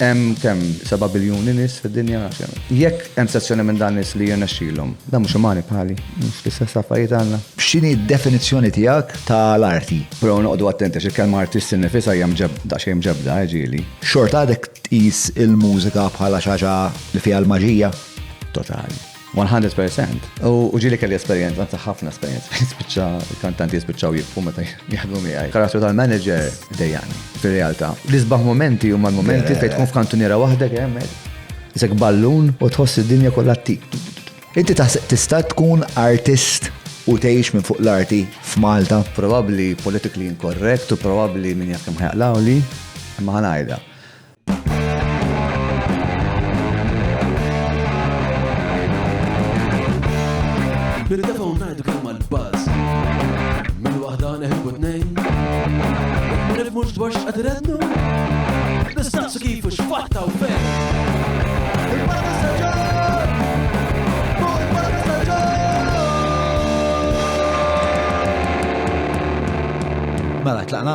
Kemm 7 biljuni nies fid-dinja. Jekk hemm sezzjoni minn dan nies li jirnexxielhom, dan mhux umani bħali, mhux l-istess affarijiet għandna. X'inhi d-definizzjoni tiegħek tal-arti? Però noqogħdu attenti x'ikkelma artisti nifisha hija daqsxejn mġebda ġieli. Xorta għadek tqis il-mużika bħala xi ħaġa li fiha l-maġija? Totali. 100%. U ġili kelli esperjenza, għanza ħafna esperjenza. Spiċċa, il-kantanti jispiċċaw jibfu meta jaħdmu miegħi. Karattru tal-manager dejjani, fil-realtà. L-isbaħ momenti huma l-momenti fejn tkun f'kantuniera waħda hemmhekk. Isek ballun u tħoss id-dinja kollha tik. Inti tista' tkun artist u tgħix minn fuq l-arti f'Malta? Probabbli politically incorrect u probabbli min jaf kemm ħajaqlawli, imma ħanajda. Bil-defa unajdu kelma l-buzz Mil-wahda neħibu t-nejn Nifmux dwar x'qadrednu Nistaqsu kif u x'fatta u fejn Il-Malta Staġġar! Il-Malta Staġġar! Mela, tlaqna?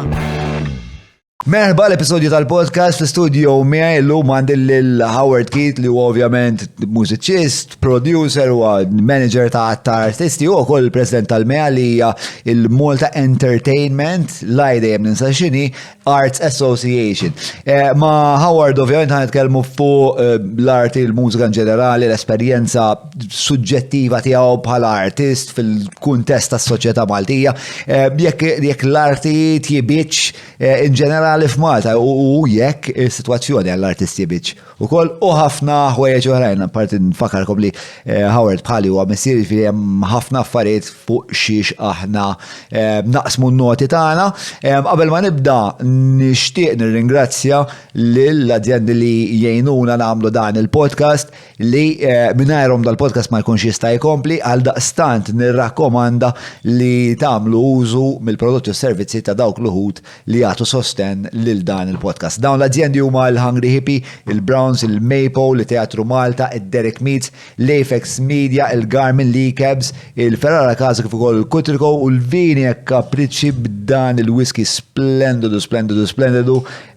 Merħba l-episodju tal-podcast fl-studio miegħi llum għandi lil-Howard Keith li huwa ovvjament mużiċist, producer u manager ta' artisti u wkoll president tal-MEA li hija il-Malta Entertainment l-idea ninsa x'inhi Arts Association. Ma' Howard ovvjament ħanitkellmu fuq l-arti, l-mużika in ġenerali, l-esperjenza suġġettiva tiegħu bħala artist fil-kuntest tas-soċjetà Maltija. Jekk l-arti tjibitx in ġenerali f'Malta u jekk is-sitwazzjoni għall-artisti biċ. Ukoll u ħafna ħwejjeġ oħrajn, apparti nfakarkom li Howard bħali huwa missier fi hemm ħafna affarijiet fuq xiex aħna naqsmu n-noti tagħna. Qabel ma nibda nixtieq nirringrazzja lill-azzjendi li jgħinuna nagħmlu dan il-podcast li mingħajrhom dal-podcast ma jkunx jista' jkompli għal daqstant nirrakkomanda li tagħmlu użu mill-prodotti u servizzi ta' dawk l-uħud li jagħtu sosten lil dan il-podcast. Dawn l-azzjendi huma l-Hungry Hippie, il-Browns, il-Maple, il-Teatru Malta, il-Derek Meats, l-Apex Media, il-Garmin Lee Cabs, il-Ferrara Casa kif ukoll il-Kutriko u l-Vini e Capricci b'dan il-whisky splendidu,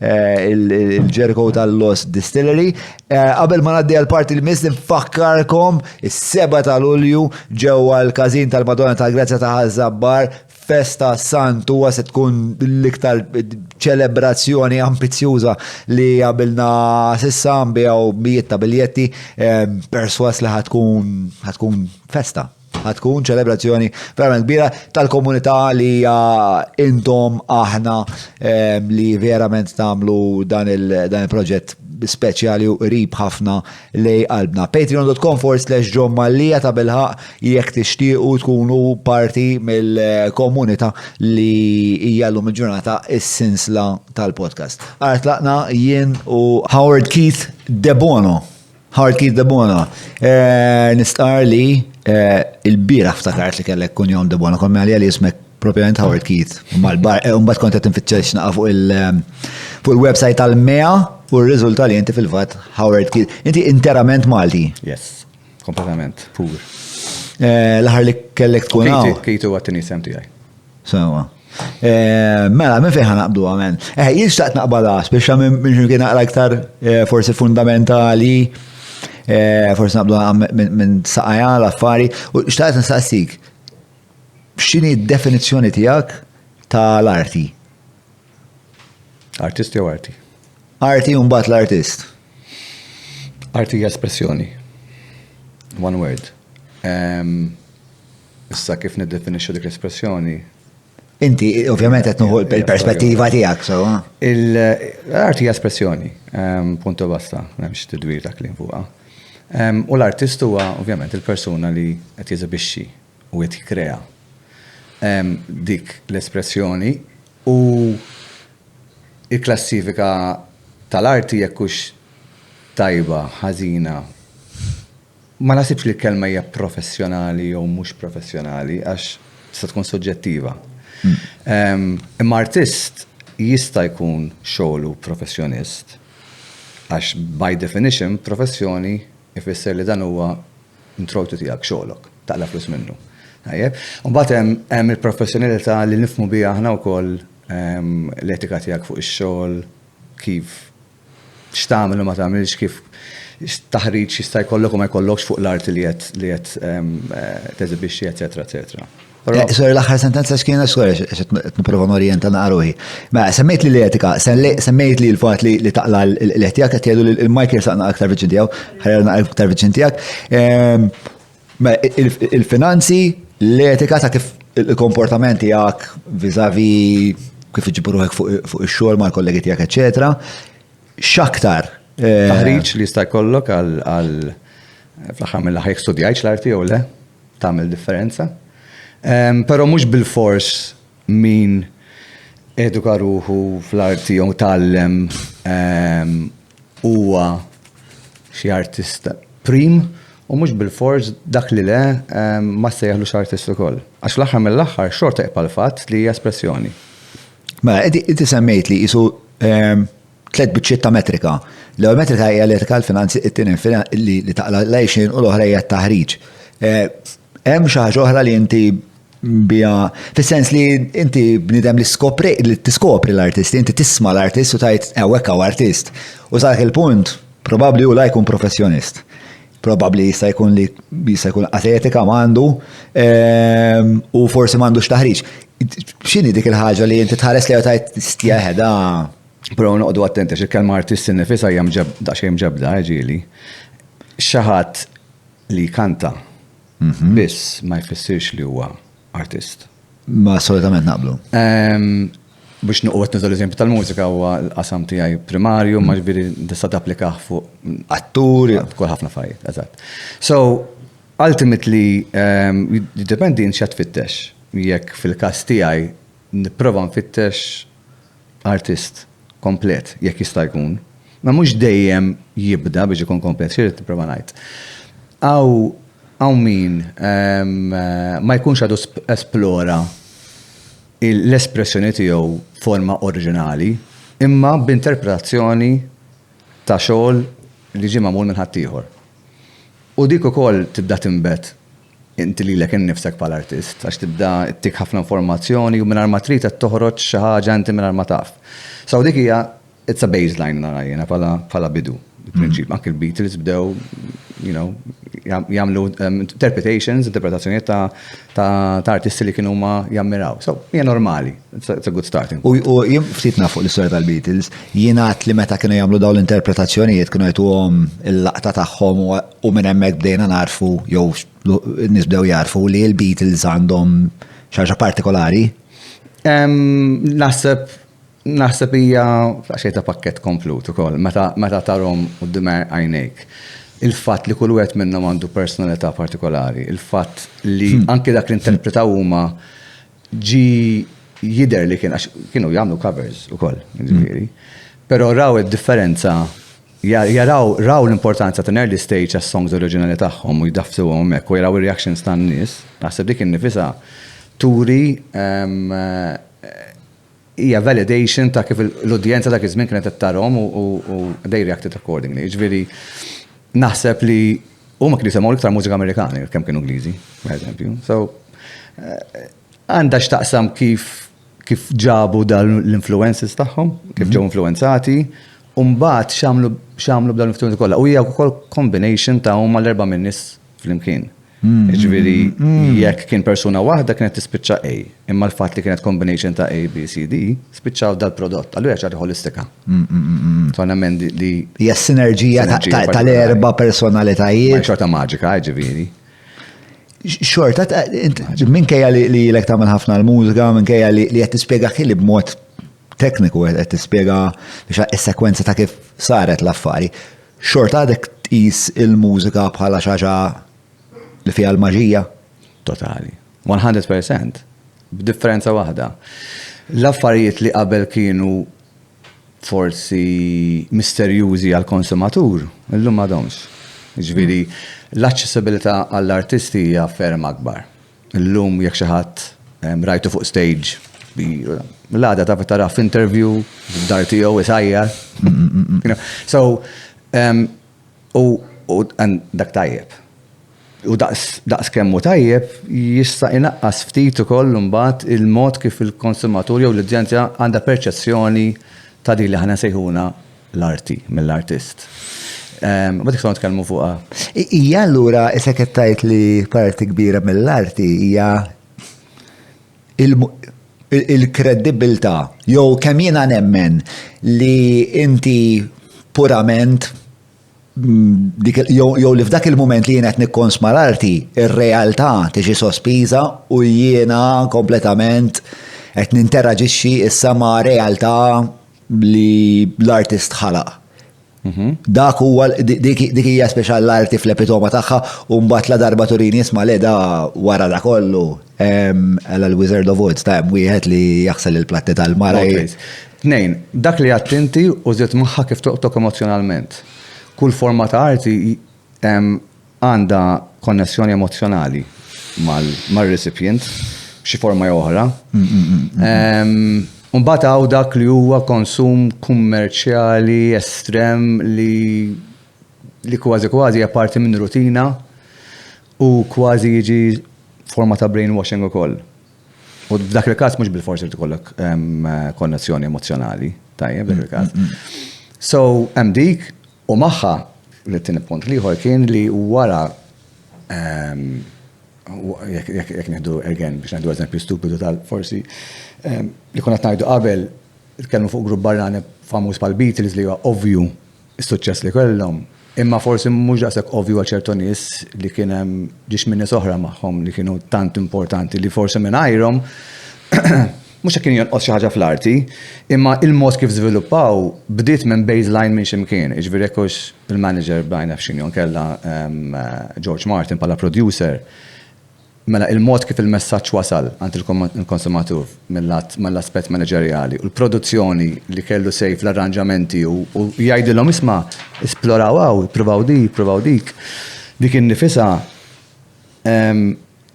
il-Jericho tal-Lost Distillery. Qabel ma ngħaddi għall-parti l-miss nfakkarkom is-7 ta' Lulju ġewwa l-Każin tal-Madonna tal-Grazzja ta' Ħażabbar festa santu se tkun l-iktar ċelebrazzjoni ambizjuża li qabilna sissa nbiegħu mijiet ta' biljetti perswas li ħatkun festa. Ħatkun ċelebrazzjoni verament kbira tal-komunità li intom aħna li verament tagħmlu dan il-proġett speċjali u qrib ħafna lej qalbna. Patreon.com/John Mallija ta' bilħaq jekk tixtiequ tkunu parti mill-komunità li hija llum il-ġurnata is-sinsla tal-podcast. Artlaqna jien u Howard Keith De Bono. Howard Keith De Bono. Nistar li il-bira ftakart li kellek kun jom De Bono, kon għalija li jismek propjament Howard Keith. Mbagħad kont qed infittex naqa' fuq il-website tal-MEA u r-riżulta li inti fil-fatt Howard Keith. Inti interament Malti. Yes, kompletament, pur. L-aħħar li kellek tkun hawn. Kejtu għat-tieni sem tiegħi. Sewa. Mela, minn fejn ħanaqbdu għamen. Jien xtaqt naqbada, speċa minn kien naqra iktar forsi fundamentali, forsi naqbdu minn saqajja l-affari, u xtaqt nsaqsik, x'inhi d-definizzjoni tiegħek tal-arti? Artisti jew arti? Arti u mbagħad l-artist. Arti hija espressjoni. One word. Issa kif niddefinixxu dik l-espressjoni? Inti ovvjament qed nuħu l-perspettiva tiegħek, so. L-arti hija espressjoni, punto basta, m'hemmx tidwir dak li fuqha. U l-artist huwa ovvjament il-persuna li qed jeżibixxi u qed jikkrea dik l-espressjoni u il-klassifika tal-arti jekkux tajba, ħażina. Ma nasibx li l-kelma hija professjonali jew mhux professjonali għax tista' tkun soġġettiva. Imma artist jista' jkun xogħlu professjonist għax by definition professjoni ifisser li dan huwa introjtu tiegħek xogħlok, taqla flus minnu. Mbagħad hemm il-professjonalità li nifhmu biha aħna wkoll l-etika tiegħek fuq ix-xogħol, kif x'tagħmel u ma tagħmilx, kif taħriġ jista' jkollok u ma jkollokx fuq l-art li qed teżibixxi, eċetera, eċetera. Sorry, l-aħħar sentenza x'kiena sorry qed nipprova norjenta naqruhi. Ma semmejt li l-etika, semmejt li l-fatt li taqla l-eħtijak qed jgħidu il-Michael saqna aktar viċin tiegħu, ħajja aktar viċin tiegħek. Ma il-finanzi, l-etika ta' kif il-komportamenti tiegħek viżavi kif iġiburuhek fuq ix-xogħol mal-kollegi tiegħek, eċetera. X'aktar Taħriġ li jista' jkollok għal fl-aħħar mill-aħħar jekk studjajtx l-arti jew le, tagħmel differenza. Però mhux bil-fors min eduka ruħu fl-arti jew tgħallem huwa xi artista prim u mhux bil-fors dak li le ma sejjaħlux artist ukoll. Għax l-aħħar mill-aħħar xorta iqpa' l-fatt li hija espressjoni. Ma inti semmejt li jisu tliet biċċiet ta' metrika. L-ewwel metrika hija l-etika, l-finanzi, it-tieni li taqla l-għajxin u l-oħra hija t-taħriġ. Hemm xi ħaġa oħra li inti bija fis-sens li inti bniedem li tiskopri l-artist, inti tisma' l-artist u tajt hekk hawn artist. U sa il-punt probabbli hu jkun professjonist. Probabbli jista' jkun etika m'għandu u forsi m'għandux taħriġ. X'inhi dik il-ħaġa li inti tħares li tajt stjaħeda? Però noqogħdu attenti għax il-kelma artist innifisha hija daqsxejn mġebda ġieli. Xi ħadd li kanta biss ma jfissirx li huwa artist. Ma assolutament naqblu. Biex noqgħod niżel eżempju tal-mużika huwa l-qasam tiegħi primarju, ma ġifieri tista' tapplikah fuq atturi kull ħafna fajt, eżatt. So, ultimately, jiddependi x'qed tfittex. Jekk fil-każ tiegħi nipprova nfittex artist komplet, jekk jista' jkun. Ma mhux dejjem jibda biex ikun komplet, xi tipprova ngħid. Aw min ma jkunx għadu esplora l-espressjoni tiegħu forma oriġinali, imma b'interpretazzjoni ta' xogħol li ġie magħmul minn ħadd ieħor. U dik ukoll tibda tinbet inti lilek innifsek bħala artist, għax tibda tik ħafna informazzjoni u mingħajr ma trid qed toħroġ xi ħaġa inti mingħajr ma taf. So dik hija it's a baseline narajjena bħala bidu. Il-prinċip, anke il-Beatles bdew, jagħmlu interpretazzjonijiet ta' artisti li kienu ma jammiraw. So, hija normali. It's a good starting. U jien ftit naf fuq l-istorja tal-Beatles, jingħad li meta kienu jagħmlu dawn l-interpretazzjonijiet kienu jgħiduhom il-laqta tagħhom u minn hemmhekk bdejna narfu jew n-nies bdew jarfu li l-Beatles għandhom xi ħaġa partikolari. Naħseb hija xejn ta' pakkett komplut ukoll meta tarhom quddiem għajnejk. Il-fatt li kull wieħed minnhom għandu personalità partikolari, il-fatt li anke dak li interpretaw huma jidher li kienu jagħmlu covers ukoll, jiġifieri. Però raw id-differenza, jaraw l-importanza ta' early stage għas-songs oriġinali tagħhom u jdafsuhom hemmhekk u jaraw ir-reactions tan-nies. Naħseb dik innifisha turi hija validation ta' kif l-udjenza dak iż-żmien kienet qed tarhom u they reacted accordingly. Ġifieri naħseb li huma kienu semgħu iktar mużika Amerikani kemm kienu Ingliżi, pereżempju. So għandha x'taqsam kif ġabu l-influences tagħhom, kif ġew influenzati, u mbagħad x'għamlu b'dan l-influenzi kollha. U hija wkoll combination ta' huma l-erba' min nies flimkien. Ġifieri jekk kien persuna waħda kienet tispiċċa A, imma l-fatt li kienet combination ta' A, B, C, D, spiċċaw dal-prodott. Allura ċari holistika. So nemmen li hija sinerġija tal-erba' personalitajiet. Xorta maġika, ġifieri. Xorta, minkejja li l-ek tagħmel ħafna l-mużika, minkejja li qed tispjega ħili b'mod tekniku qed tispjega biex is-sekwenza ta' kif saret l-affari. Xorta għadek tqis il-mużika bħala xi ħaġa li fiha l-maġija? Totali. 100%. B'differenza waħda. L-affarijiet li qabel kienu forsi misterjużi għall-konsumatur, illum m'għadhomx. Ġifieri l-accessibilità għall-artisti hija ferm akbar. Illum jekk xi ħadd rajtu fuq stage l-għada ta' tara f'interview f'dar tiegħu isajjar. So dak tajjeb. U daqs kemmu tajjeb jista' inaqqas ftit ukoll imbagħad il-mod kif il-konsumatur jew l-udjenza għandha perċezzjoni ta' dik li ħana sejħuna l-arti, mill-artist. Ma dik nitkellmu fuqha. Ija allura isek qed tgħid li parti kbira mill-arti hija il-kredibilità jew kemm jiena nemmen li inti purament jew li f'dak il-moment li jiena qed nikkonsma l-arti, ir-realtà tiġi sospiża u jiena kompletament qed ninteraġixxi issa ma' realtà li l-artist ħalaq. Dak huwa dik hija speċjal l-arti fl-epitoma tagħha u mbagħad la darba turini isma' le da wara da kollu l-Wizard of Oz ta' wieħed li jaħsel il-platti tal-mara. Tnejn, dak li għattinti u żiet magħha kif toqtok emozjonalment. Kull forma ta' arti għandha konnessjoni emozjonali mal-recipient b'xi forma oħra. Mbagħad hawn dak li huwa konsum kummerċjali estrem li kważi hija parti minn rutina u kważi jiġi forma ta' brainwashing ukoll. U f'dak il-każ mhux bil-forsi tkollok konnessjoni emozjonali, tajjeb dak il-każ. So hemm dik u magħha l-tieni punt ieħor kien li wara jekk nieħdu biex nieħdu eżempju stupidu tal-forsi li konna ngħidu qabel tkellmu fuq grupp barrani famuż pal-Beatles li huwa ovvju s-suċċess li kellhom, imma forsi mhux daqshekk ovvju għal ċertu nies li kien hemm ġiex min nies oħra magħhom li kienu tant importanti li forsi mingħajrhom mhux kien jonqos xi ħaġa fl-arti, imma il-mod kif żviluppaw bdiet minn baseline minn x'imkien, jiġifieri hekk il-manager bajna f'xinjon kellha George Martin bħala producer. Mela il-mod kif il-messaġġ wasal għand il-konsumatur mill-aspett manageriali u l-produzzjoni li kellu sej fl-arranġamenti u jgħidilhom isma' esploraw ippruvaw dik. Dik innifisha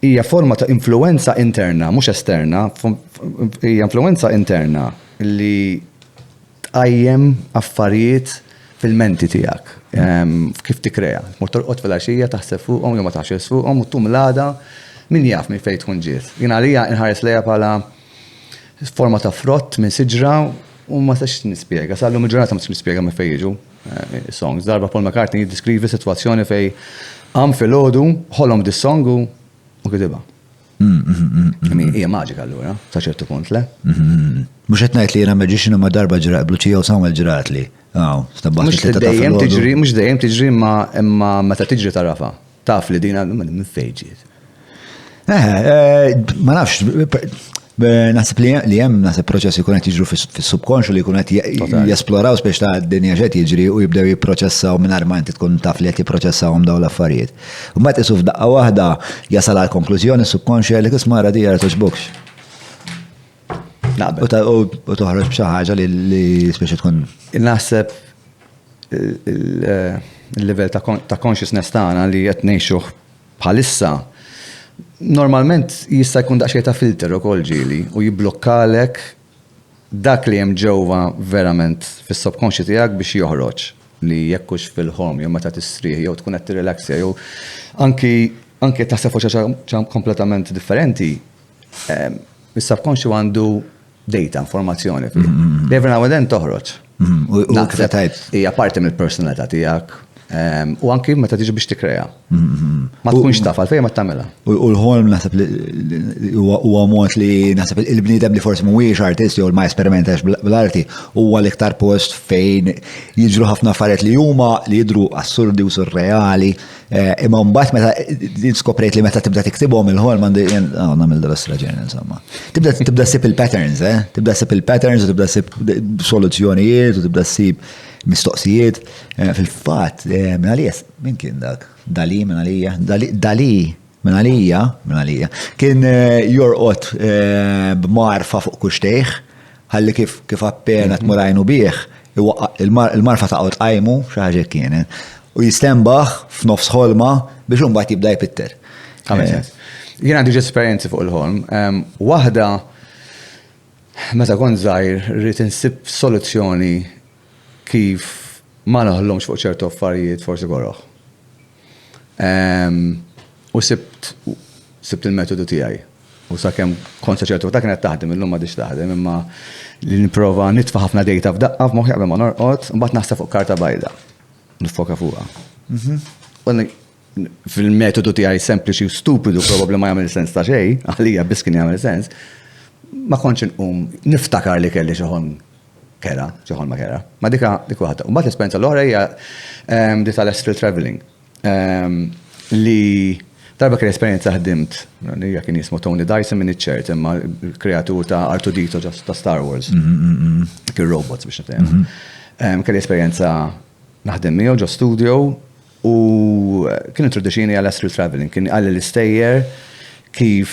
hija forma ta' influenza interna, mhux esterna, hija influenza interna li tqajjem affarijiet fil-menti tiegħek. Kif tikkrea. Mort torqod fil-għaxija taħseb fuqhom jew ma taħsibx fuqhom u tum l-għada min jaf minn fejn tkun ġiet. Jien għalija inħares lejha bħala forma ta' frott minn siġra u ma sax nispjega. Sallum il-ġurnata ma sax nispjega minn fejn jiġu songs. Darba Paul McCartney jiddiskrivi sitwazzjoni fejn filgħodu ħolhom dis-song u kitibha. Hija maġika allura, sa ċertu punt le. Mhux qed ngħid li jiena magician ma darba ġraq Bluċija u Samuel ġrat li. Mhux dejjem tiġri imma meta tiġri tarafha. Taf li dina minn fejn ġiet. Ma nafx, naħseb li hemm naħseb proċessi jkun qed jiġru fis-subconscious li jkun qed jesploraw spex ta' d-dinja x'qed jiġri u jibdew jipproċessaw mingħajr ma inti tkun taf li qed jipproċessawhom dawn l-affarijiet. U mbagħad isu f'daqqa waħda jasal għal konklużjoni subconscious li kismara di ma toġbokx. U toħroġ b'xi ħaġa li spex tkun. Naħseb il-level ta' consciousness tagħna li qed ngħixu bħalissa normalment jista' jkun daqsxejn ta' filter ukoll ġieli u jibblokkalek dak li hemm ġewwa verament fis-subconscious tiegħek biex joħroġ li jekkux fil-ħolm jew meta tisrieħ jew tkun qed tirrilaksja jew anke taħseb fuq xi kompletament differenti. Is-subconscious għandu data, informazzjoni fih. Every now and then toħroġ. Hija parti mill-personalità tiegħek. U anki meta tiġi biex tikkrea. Ma tkunx taf għalfejn ma tagħmilha. U l-ħolm naħseb huwa mod li naħseb il-bniedem li forsi mhuwiex artist jew ma jesperimentax bl-arti huwa l-iktar post fejn jiġru ħafna affarijiet li huma li jidhru assurdi u surreali, imma mbagħad meta skoprejt li meta tibda tiktibhom il-ħolm nagħmel dal-istraġen insomma. Tibda ssib il-patterns, tibda ssib il-patterns u tibda ssib soluzzjonijiet u tibda ssib mistoqsijiet fil-fatt minn għalija, minn kien dak? Dali minn għalija kien jorqot b'marfa fuq kuxtejħ ħalli kif appena tmurajnu bih il-marfa taqgħod qajmu xi ħaġa kienet u jistembaħ f'nofs ħolma biex imbagħad jibda jpitter. Jien għandi esperjenzi fuq il-ħolm. Waħda meta kont żgħir rrid insib soluzzjoni kif ma naħllhomx fuq ċertu affarijiet forsi korroħ. U sibt il-metodu tiegħi. U sakemm kont ċertu ta' kienet taħdem illum ma dix taħdem imma li nipprova nitfa' ħafna data f'daqqa f'moħħi qabel ma norqod, mbagħad naħseb fuq karta bajda. Nifoka fuqha. Fil-metodu tiegħi sempliċi u stupidu probabbli ma jagħmel sens ta' xejn, għalija biss kien jagħmel sens, ma kontx inqum niftakar li kelli xi kera, xi ma kera. Ma dik waħda. U mbagħad l-esperjenza l-oħra hija di tal-astral traveling. Li darba kien esperjenza ħdimt, hija kien jismu Tony Dyson minn iċ-ċert, imma l-kreatur ta' Artudito ta' Star Wars. Kien robots biex nitgħem. Kelli esperjenza naħdem miegħu ġo studio u kien introduċini għal astral traveling, kien għalli l-istejjer kif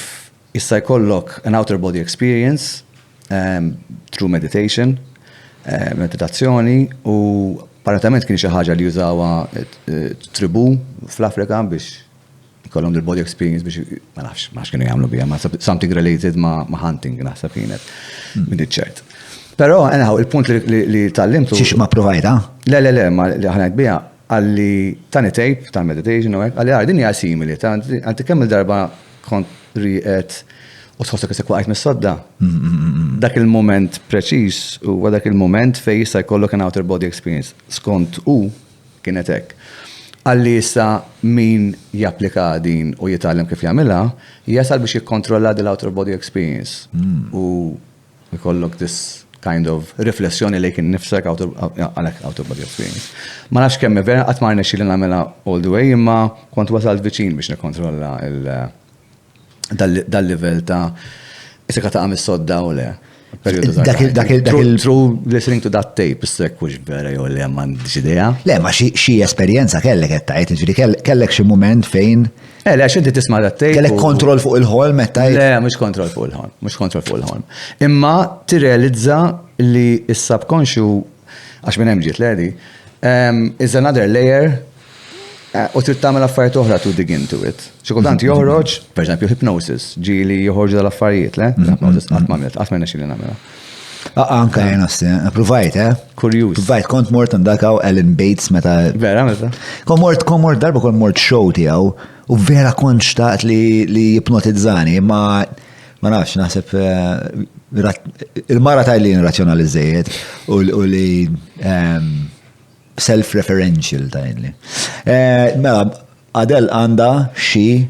issa jkollok an outer body experience through meditation, meditazzjoni u paratament kien xi ħaġa li jużawa tribu fl-Afrika biex jkollhom il-body experience biex ma nafx ma kienu jagħmlu biha, something related ma hunting naħseb kienet minn iċ-ċert. Però anyhow il-punt li tallimtu. Xiex ma provajta? Le, ma li ħanajt biha għalli tani tape, ta' meditation u għalli għardin hija simili, għanti kemm il-darba kont riqet u tħossok jisek waqajt mis-sodda. Dak il-moment preċis u dak il-moment fej jista' jkollok an outer body experience. Skont u kienet hekk. Għalli issa min japplika din u jitgħallem kif jagħmilha, jasal biex jikkontrolla l-outer body experience. U jkollok this kind of riflessjoni li kien nifsek għalek outer body experience. Ma nafx kemm vera qatt ma rnexxi li nagħmilha all the way imma kont wasalt viċin biex nikkontrolla dal-livell ta' isek ta' mis-sodda u le. Through listening to that tape, issek wux vera jew li m'għandix idea. Le, ma xi esperjenza kellek qed tgħid, jiġri kellek xi mument fejn. Le, għax inti tisma' dat tape. Kellek kontroll fuq il-ħolm qed tgħid. Le, mhux kontroll fuq il-ħolm, Imma tirrealizza li s-subconscious għax minn hemm ġiet ledi, is another layer u trid tagħmel affarijiet oħra to dig into it. Xi kultant joħroġ, pereżempju hypnosis, ġieli joħorġu dal-affarijiet, le? Hypnosis qatt ma nexxi li nagħmilha. Anka jien provajt, Kurjuż. Provajt kont mort ndakaw Ellen Bates meta. Vera meta? Kont mort darba kont mort show tiegħu u vera kont xtaqt li jipnotizzani, ma nafx naħseb il-mara tajli razzjonalizzejiet u li self-referential tajli. Mela, Adel għanda xi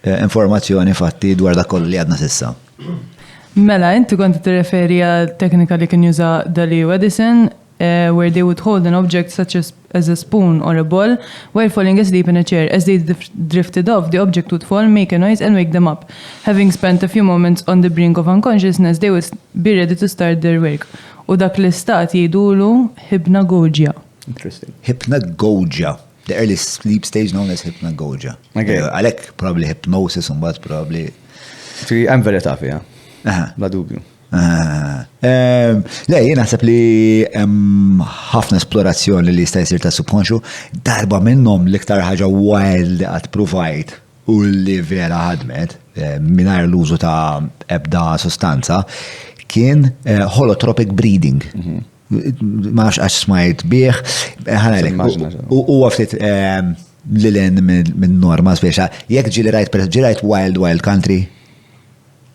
informazzjoni fatti dwar dak kollu li għadna sissa. Mela, inti kont tirreferi għal teknika li kien juża Dali u Edison, where they would hold an object such as a spoon or a ball while falling asleep in a chair. As they drifted off, the object would fall, make a noise and wake them up. Having spent a few moments on the brink of unconsciousness, they would be ready to start their work. U dak l-istat jgħidulu hypnagogia. Interesting. Hypnagogia. The early sleep stage known as hypnagogia. Okay. Għalek probably hypnosis un bat probably. Hemm verità fiha. La dubju. Le, jien naħseb li ħafna esplorazzjoni li jista' jsir ta' subconscious, darba minnhom l-iktar ħaġa wild li qatt provajt u li vera ħadmet mingħajr l-użu ta' ebda sostanza kien holotropic breathing. Ma għax smajt bieħ, u għaftit l-len minn norma speċa, jek ġilirajt Wild Country,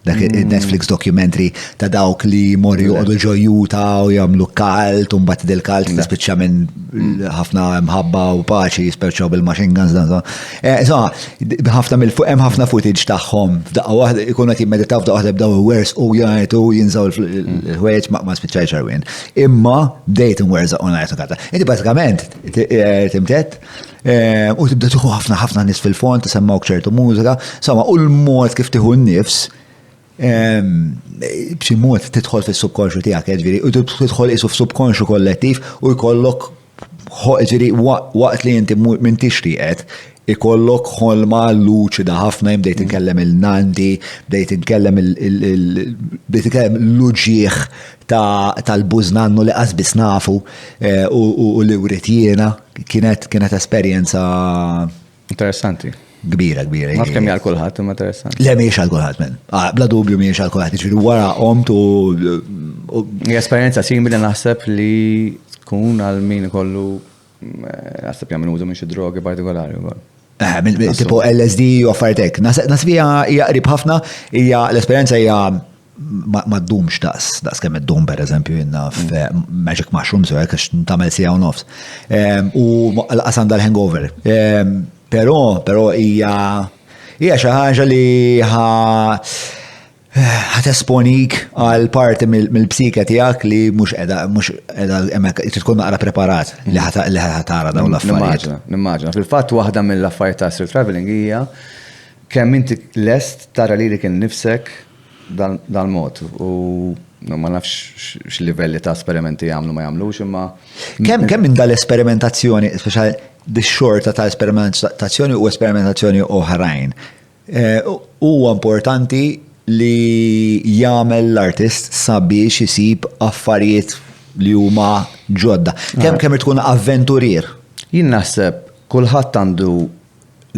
dak Netflix documentary ta' dawk li morri joqogħdu ġojuta u jagħmlu kalt u mbagħad il-kalt tispiċċa minn ħafna mħabba u paċi jispiċċaw bil-machine guns dan. Hemm ħafna footage tagħhom f'daqqa waħda ikunu qed jimmeditaw f'daqqa waħda bdew iwers u jgħidu jinżaw il-ħwejjeġ ma spiċċajx ħarwien. Imma bdejt inwerżaq online karta. Inti bażikament timtet u tibda tieħu ħafna nies fil-fond tisemmawk ċertu mużika, insomma u l-mod kif tieħu n-nifs b'xi mod tidħol fis-subconscious tiegħek, ġifieri, u tidħol isu f'subconscious kollettiv u jkollok ġifieri waqt li inti minn tixtieqet ikollok ħolma luċida ħafna bdejt inkellem il-nandi, bdejt inkellem l-uġieħ tal-bużnannu li qasbis nafu u li wrid jiena kienet esperjenza interessanti. Kbira. Ma kemm jgħal kulħadd imma interessanti. Le mhijiex għal kulħadd men. Bla dubju mhijiex għal kulħadd, jiġifieri wara qomt u esperjenza simili naħseb li tkun għal min ikollu naħseb jagħmel użu minn xi drogi partikolari wkoll. Tipo LSD u affaritek. Nasib hija qrib ħafna, hija l-esperjenza hija ma ddumx daqs kemm iddum pereżempju jinna f'Magic Mushrooms u hekk għax tagħmel sija u nofs. U laqas għandha l-hangover. Però hija xi ħaġa li ħatesponik għal parti mill-psika tiegħek li mhux qiegħda hemmhekk trid tkun naqra preparat li ħatara dawn l-affarijiet. Nimmaġina. Fil-fatt waħda mill-affarijiet ta' street traveling hija kemm inti lest tara lilek innifsek dal-mod u ma nafx x'livelli ta' esperimenti jagħmlu ma jagħmlux imma kemm minn dal-esperimentazzjoni, speċjali dix-xorta ta' esperimentazzjoni u esperimentazzjoni oħrajn. Huwa importanti li jagħmel l-artist sabiex isib affarijiet li huma ġodda. Kemm tkun avventurier? Jien naħseb kulħadd għandu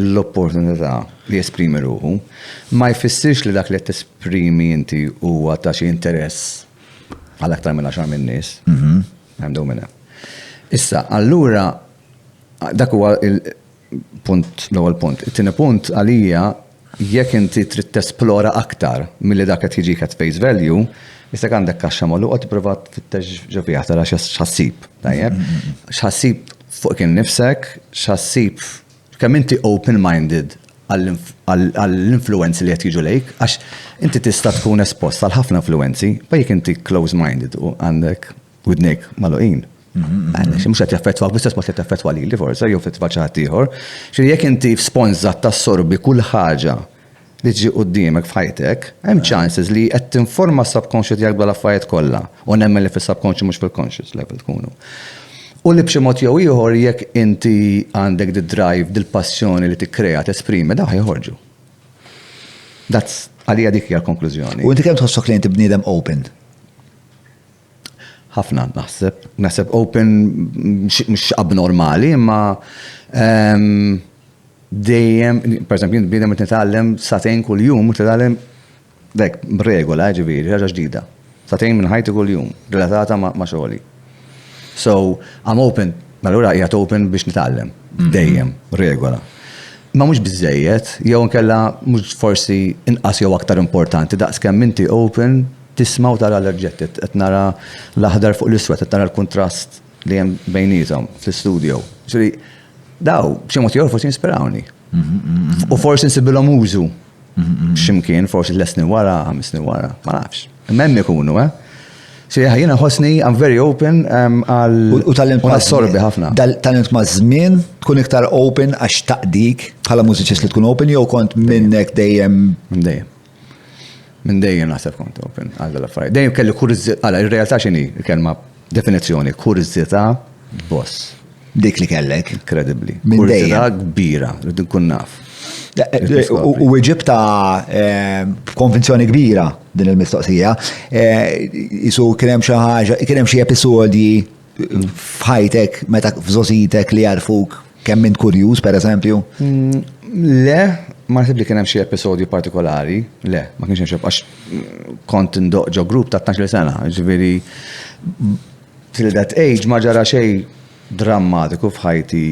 l-opportunità li esprimi ruħu, ma jfissirx li dak li tesprimi inti huwa ta' xi interess għal aktar minn 10 minn nies. Għandu minna. Issa, allura dak huwa il-punt l-ewwel punt. It-tieni punt għalija jekk inti trid tesplora aktar milli dak qed jiġik at face value, issa għandek kaxxa magħluqa tipprova titteġ ġewwieħ tara x'ħassib. Tajjeb? X'ħassib fuq innifsek, x'ħassib kemm inti open-minded għall-influenzi li qed jiġu lejk, għax inti tista' tkun espost għal ħafna influenzi, bejk inti close-minded u għandek widnek magħluqin. Mhux qed jaffettwak bl-istess mod li jaffettwa lili forsa jew fitfa xi ħadd ieħor. Jekk inti f'sponża tassorbi kull ħaġa li ġi quddiemek f'ħajtek, hemm chances li qed tinforma s-subconscious tiegħek bl-affarijiet kollha u nemmen li fis-subconscious mhux fil-conscious level tkunu. U li b'xi mod jew ieħor jekk inti għandek drive dil-passjoni li tikkrea tesprimi dawn ħajħorġu. That's għalija dik hija l-konklużjoni. U inti kemm tħossok li inti bniedem open? Ħafna naħseb open mhux abnormali, imma dejjem, pereżempju bniedem qed nitgħallem satejn kuljum u titgħallem dek b'regola ġifieri ħaġa ġdida. Satejn minn ħajti kuljum relatata ma' xogħli. So, I'm open, allura qiegħed open biex nitgħallem, dejjem, regola. Ma mhux biżejjed, jew nkella mhux forsi inqas jew aktar importanti, daqskemm inti open tisma' u tara l-oġġetti, qed nara l-aħdar fuq l-iswed, qed nara l-kuntrast li hemm bejniethom fl-istudju. Ġifieri daw b'xi mod ieħor forsi jinspirawni. U forsi nsibilhom użu x'imkien, forsi l-snin wara, 5 snin wara, ma nafx. Imma ikunu, Jiena ħossni, I'm very open għal sorbi ħafna. Talent ma' żmien tkun iktar open għax taqdik bħala mużiċist li tkun open jew kont minnek dejjem. Minn dejjem naħseb kont open għal l-affarijiet. Dejjem kelli kuriżità, għal ir-realtà x'inhi kelma definizzjoni, kuriżità boss. Dik li kellek. Incredibbli. Kuriżità kbira, rrid nkun naf. U Eġipta konvenzjoni kbira din il-mistoqsija. Isu kien hemm xi ħaġa, kien hemm xi episodji f'ħajtek meta f'żożitek li jarfuk kemm int kurjuż pereżempju? Le, ma naħseb li kien hemm xi episodju partikolari, le, ma kienx hemm għax kont indoq ġo grupp ta' 12 sena, ġifieri till that age ma ġara xejn drammatiku f'ħajti,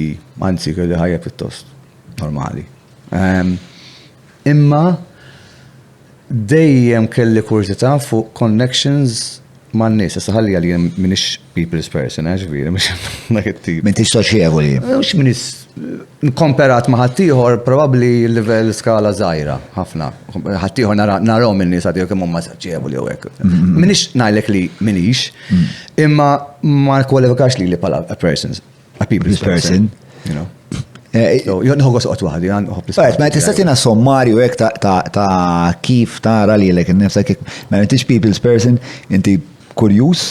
anzi kelli ħajja pjuttost normali. Imma dejjem kelli kurzità fuq connections man nies, issa ħalli għalli minix people's person, ġifieri, mhux dak it-tip. M'intix soċjevoli. Mhux minix nkomparat ma' ħaddieħor probabbli livell skala żgħira ħafna. Ħaddieħor narahom minn nies ħaddieħor kemm huma soċjevoli jew hekk. Minix ngħidlek li minix, imma ma kwalifikax li bħala a people's person, you know. Nħogos qot waħdi, ma tista' tina sommarju hekk ta' kif tara lilek innifsek ma intix people's person, inti kurjuż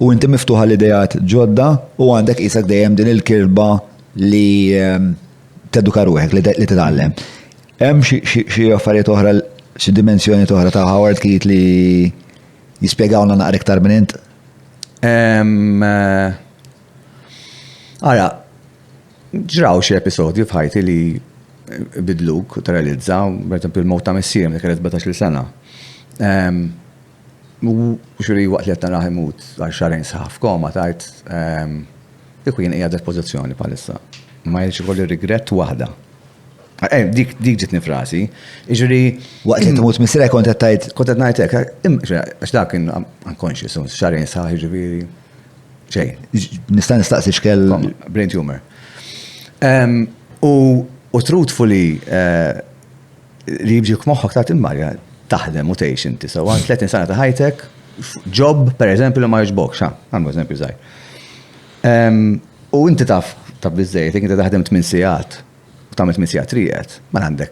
u inti miftuħa l-idejat ġodda u għandek isek dejjem din il-kirba li teduka ruħek li titgħallem. Hemm xi affarijiet oħra, xi dimensjoni oħra ta' Howard Keith li jispjegawna naqra iktar minn int? Ara, ġraw xi episodji f'ħajti li bidluk u teralizzaw, per il-mowt ta' missiem li kienet 17 sena. U xuri waqt li qed naraħ imut għal xarejn sħaf koma tajt dik jien qiegħed dispożizzjoni bħalissa. Ma jgħidx ikolli rigrett waħda. Dik ġitni frasi. Iġri. Waqt li tmut missira kont qed tgħid. Kont qed ngħid hekk, għax dak kien unconscious, xarejn saħ ġifieri. Xejn. Nista' nistaqsi x'kell. Brain tumor. U truthfully li jibġik moħħok ta' timmarja taħdem u tgħix inti. So 30 sena ta' ħajtek, job pereżempju li ma jogħġbokx, għandu eżempju żgħir. U inti taf biżejjed, inti taħdem 8 sigħat u tagħmel 8 sigħat triqet, ma għandek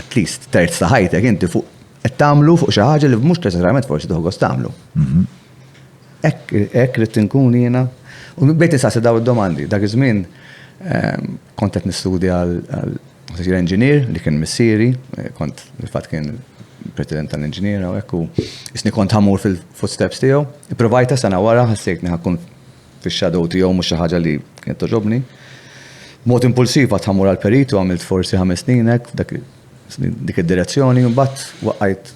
at least terz ta' ħajtek inti fuq qed tagħmlu fuq xi ħaġa li mhux necessarjament forsi toħgos tagħmlu. Hekk rid inkun jiena. U bejt insaqsi daw id-domandi, dak iż-żmien kont qed nistudja għal engineer li kien missieri, kont il-fatt kien president tal-inġiniera u hekk u isni kont ħammur fil-footsteps tiegħu. Ipprovajta sena wara ħassejtni ħakkun fix-shadow tiegħu mhux xi ħaġa li kienet toġobni. Mod impulsiv għad ħammur għall-perit u għamilt forsi 5 snin hekk dik id-direzzjoni u mbagħad waqgħet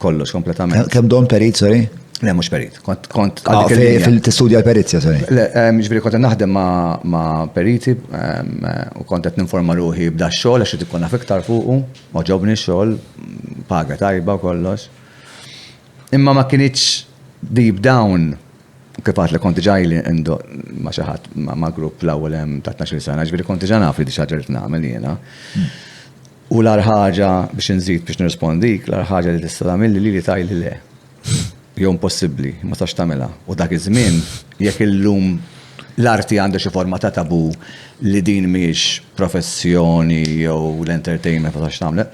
kollox kompletament. Kemm don perit, sorry? Le, mhux perit. Kont fil-tistudja l-perizzja, sorry. Ġifieri kont naħdem ma' periti u kont qed ninforma ruħi b'da x-xogħol għax ikun naf iktar fuqu, ma ġobni x-xogħol, paga tajba u kollox. Imma ma kienx deep down kif għat li konti ġajli ma' xi ħadd ma' grupp l-ewwel hemm ta' 12 sena, ġifieri konti ġa naf li di xi ħaġa rid nagħmel jiena. U l-ar ħaġa biex nżid biex nirrispondik, l-ar ħaġa li tista' tagħmilli li tajli le. Jew impossibbli, ma tax tagħmilha. U dak iż-żmien jekk illum l-arti għandha xi forma ta' tabu li din mhix professjoni jew l-entertainment ma tax tagħmel,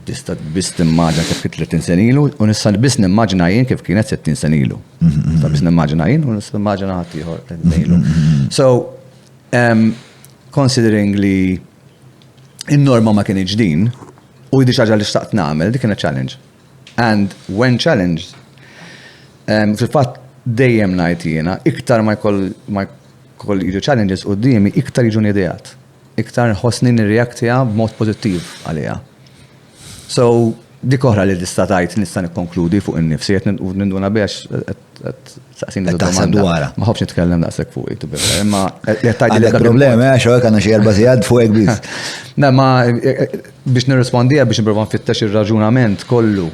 tista' biss timmaġina kif kien 30 sen ilu u nista' biss nimmaġina jien kif kienet 60 sen ilu. Nista' biss nimmaġina jien u nista' nimmaġina ħadd ieħor 30 ilu. So, considering li in-norma ma kienx din u jdi xaġa li xtaqt nagħmel, dik kienet challenge. And when challenged, fil-fatt dejjem ngħid jiena, iktar ma jkoll jiġu challenges qudiemi, iktar jiġuni idejat. Iktar ħossni nirreaktija b'mod pożittiv għaliha. So, dik oħra li tista' tgħid nista' nikkonkludi fuq innifsi qed ninduna biex qed saqsini dwar. Ma ħobx nitkellem daqshekk fuq imma qed tgħidli Għandek problemi għax hekk għandna xi 4 sigħat fuq biss. Ma biex nirrispondiha biex nipprova nfittex ir-raġunament kollu,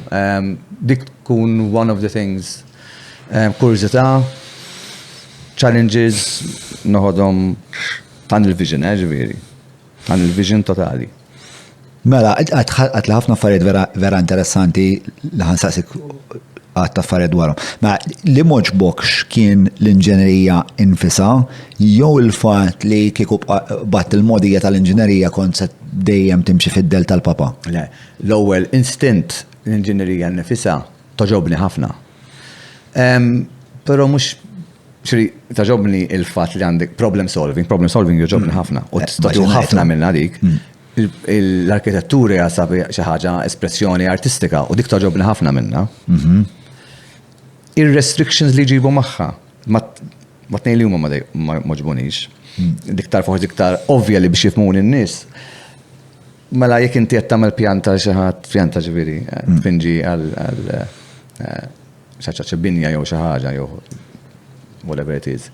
dik tkun one of the things. Kurzita, challenges, noħodhom tunnel vision, ġifieri. Tunnel vision totali. Mela, għat ħafna affarijiet vera interessanti li ħansaqsik għat affarijiet dwarhom. Ma li moġbokx kien l-inġenerija infisa jew il-fatt li kieku batt il-modija tal-inġenerija kont se dejjem timxi fid-del tal-papa? Le, l-ewwel instinct l-inġenerija nifisha toġobni ħafna. Però mhux taġobni il-fatt li għandek problem solving joġobni ħafna u tistgħu ħafna minnha dik. L-arkitettura jasab xi ħaġa espressjoni artistika u dik taġobni ħafna minnha. Ir-restrictions li jġibu magħha ma tnejn li huma ma ġbunix. Diktar forsi iktar ovvja li biex jifhmun in-nies. Mela jekk inti qed tagħmel pjanta xi ħadd pjanta ġifieri tfinġi għal xaċċa binja jew xi ħaġa jew whatever it is.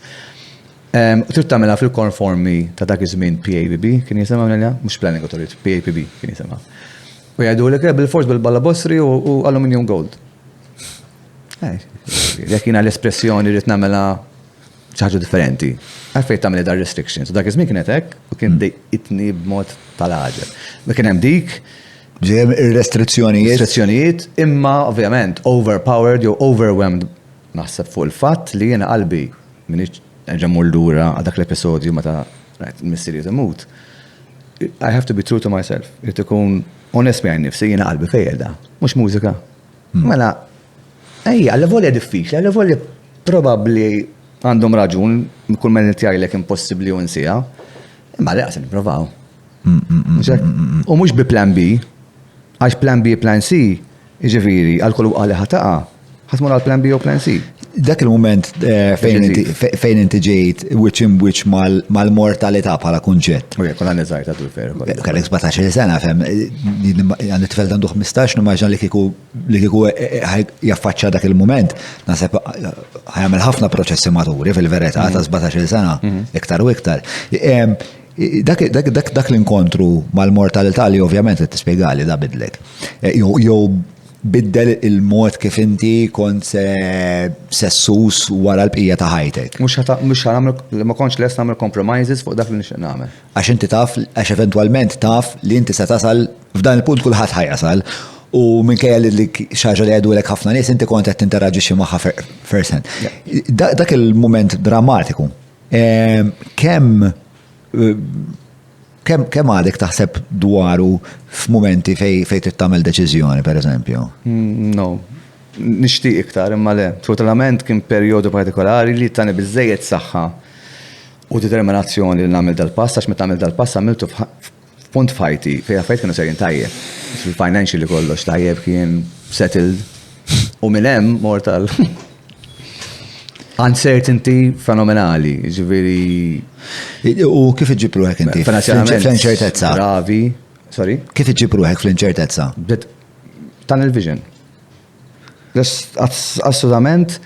Trid tagħmilha fil-konformi ta' dak iż-żmien PAPB kien jisimha minn mhux Planning Authority, PAPB kien jisimha. U jgħidulek bil-fors bil-balabostri u aluminium gold. Jekk jiena l-espressjoni rrid nagħmilha xi ħaġa differenti. Għalfejn tagħmel dar restrictions. U dak iż-żmien kienet hekk u kien dejqitni b'mod tal-ħaġa. Ma kien hemm dik ġem restrizzjonijiet, imma ovvjament overpowered jew overwhelmed naħseb fuq il-fatt li jiena qalbi minix ġemmur lura għal dak l-episodju meta missieri imut. I have to be true to myself. Irid ikun onest miegħi nnifsi jiena qalbi fejjeda, mhux mużika. Mela għall-volja diffiċli, għall-volja probabbli għandhom raġun kull ma nitjgħidlek impossibbli u nsija, imma laqas nipprovaw. U mhux bi plan B. Għax plan B, plan C, ġifieri, għal-kollu għali ħataqa, ħatmur għal-plan B u plan C. Dak il-moment fejn inti ġejt which mal-mortalità bħala kunċett. U jekk konna niżgħar ta' tul ferru. Kellek 17 sena, fem, għandi tfel għandu 15, nimmaġna li kieku jaffaċċa dak il-moment, naħseb ħajamel ħafna proċessi maturi fil-verità ta' 17 sena, iktar u iktar. Dak l-inkontru mal-mortalità li ovvjament li t-spiegali da bidlek. Jow biddel il-mod kif inti kont sessus wara l-bqija ta' ħajtek. Mux ħanamlu, ma konċ les namlu compromises fuq dak li nixtieq nagħmel. Għax inti taf, għax eventualment taf li inti se tasal f'dan il-punt kulħadd ħajjasal. U minkejja li xaġa li għedu l ħafna nies inti kont qed tinteraġixxi magħha first hand. Dak il-mument drammatiku. Kemm għadek taħseb dwaru f'mumenti fej trid tagħmel deċiżjoni, pereżempju? No. Nixtieq iktar, imma le. Totalment kien perjodu partikolari li tani biżejjed saħħa u determinazzjoni li nagħmel dal-pass, għax meta nagħmel dal-pass għamiltu f'punt fajti, fejn affarijiet kienu sejrin tajjeb. Fil-financial li kollox tajjeb kien settled u minn hemm mortal. Uncertainty fenomenali, ġiviri. U kif iġibru hekk inti? Fl-inċertezza. Bravi. Sorry? Kif iġibru hekk fl-inċertezza? Tunnel vision. Assolutament,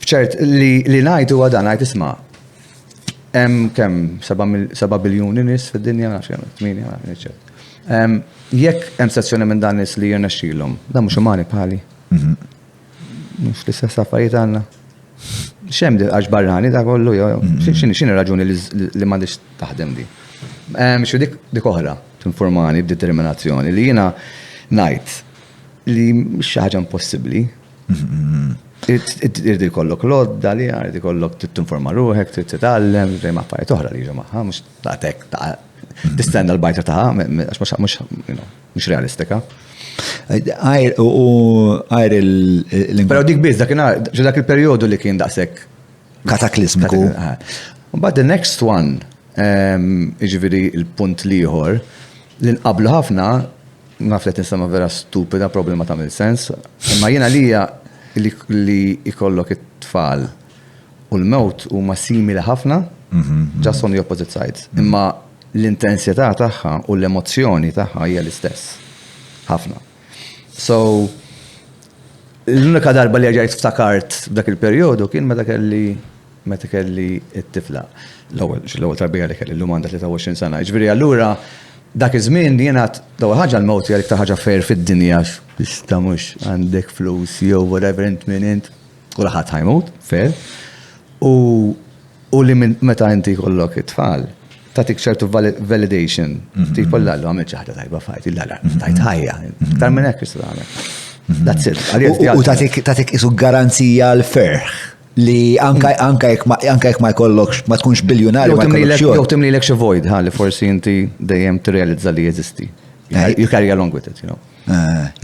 ċert, li najtu għadan, najt isma. Kem 7 biljoni nis fid-dinja, 8, ċert. Jekk hemm sezzjoni minn dan nis li jirnexxilhom, dan mhux umani bħali. Mhux l-istess affarijiet għandna. Xem għax barrani da kollu, xini raġuni li m'għandix taħdem di. Xu dik oħra, tinformani b'determinazzjoni li jiena ngħid li mhix ħaġa impossibbli. Irdi kollok lodda li irdi kollok tinforma ruħek, titgħallem, ma' affarijiet oħra li jiġu magħha, mhux tagħtek tistenna l-bajta taħħa, għax mhux realistika. Għajr Pero dik biz, dak il-periodu li kien daqsek kataklizmiku. But the next one, iġviri il-punt liħor, li nqablu ħafna, naf li tinsama vera stupida, problema ta' sens, imma jena lija li ikollok it-tfal u l-mewt u ma simili ħafna, just on the opposite sides. Imma l-intensità tagħha u l-emozzjoni tagħha hija l-istess. Ħafna. So, l-unika darba li ġajt ftakart f'dak il-perjodu kien meta kelli it-tifla. L-ewwel tarbija li kelli l-lum għandha 23 sena. Ġifieri allura dak iż-żmien jiena daw ħaġa l-mewt hija l-iktar ħaġa fair fid-dinja biex ta' mhux għandek flus jew whatever int minn int kulħadd ħajmut, fair. U li meta inti jkollok it-tfal tatik ċertu validation. Tipo l-għallu għamil ċaħda tajba fajt, l-għallu tajt ħajja. Tar minn ekk jistu għamil. That's it. U tatik isu garanzija l-ferħ li anka jek ma jkollokx, ma tkunx biljonarju ma jkollokx. Jow timli l-ek void, li forsi inti dejjem t-realizza li jeżisti. You carry along with it, you know.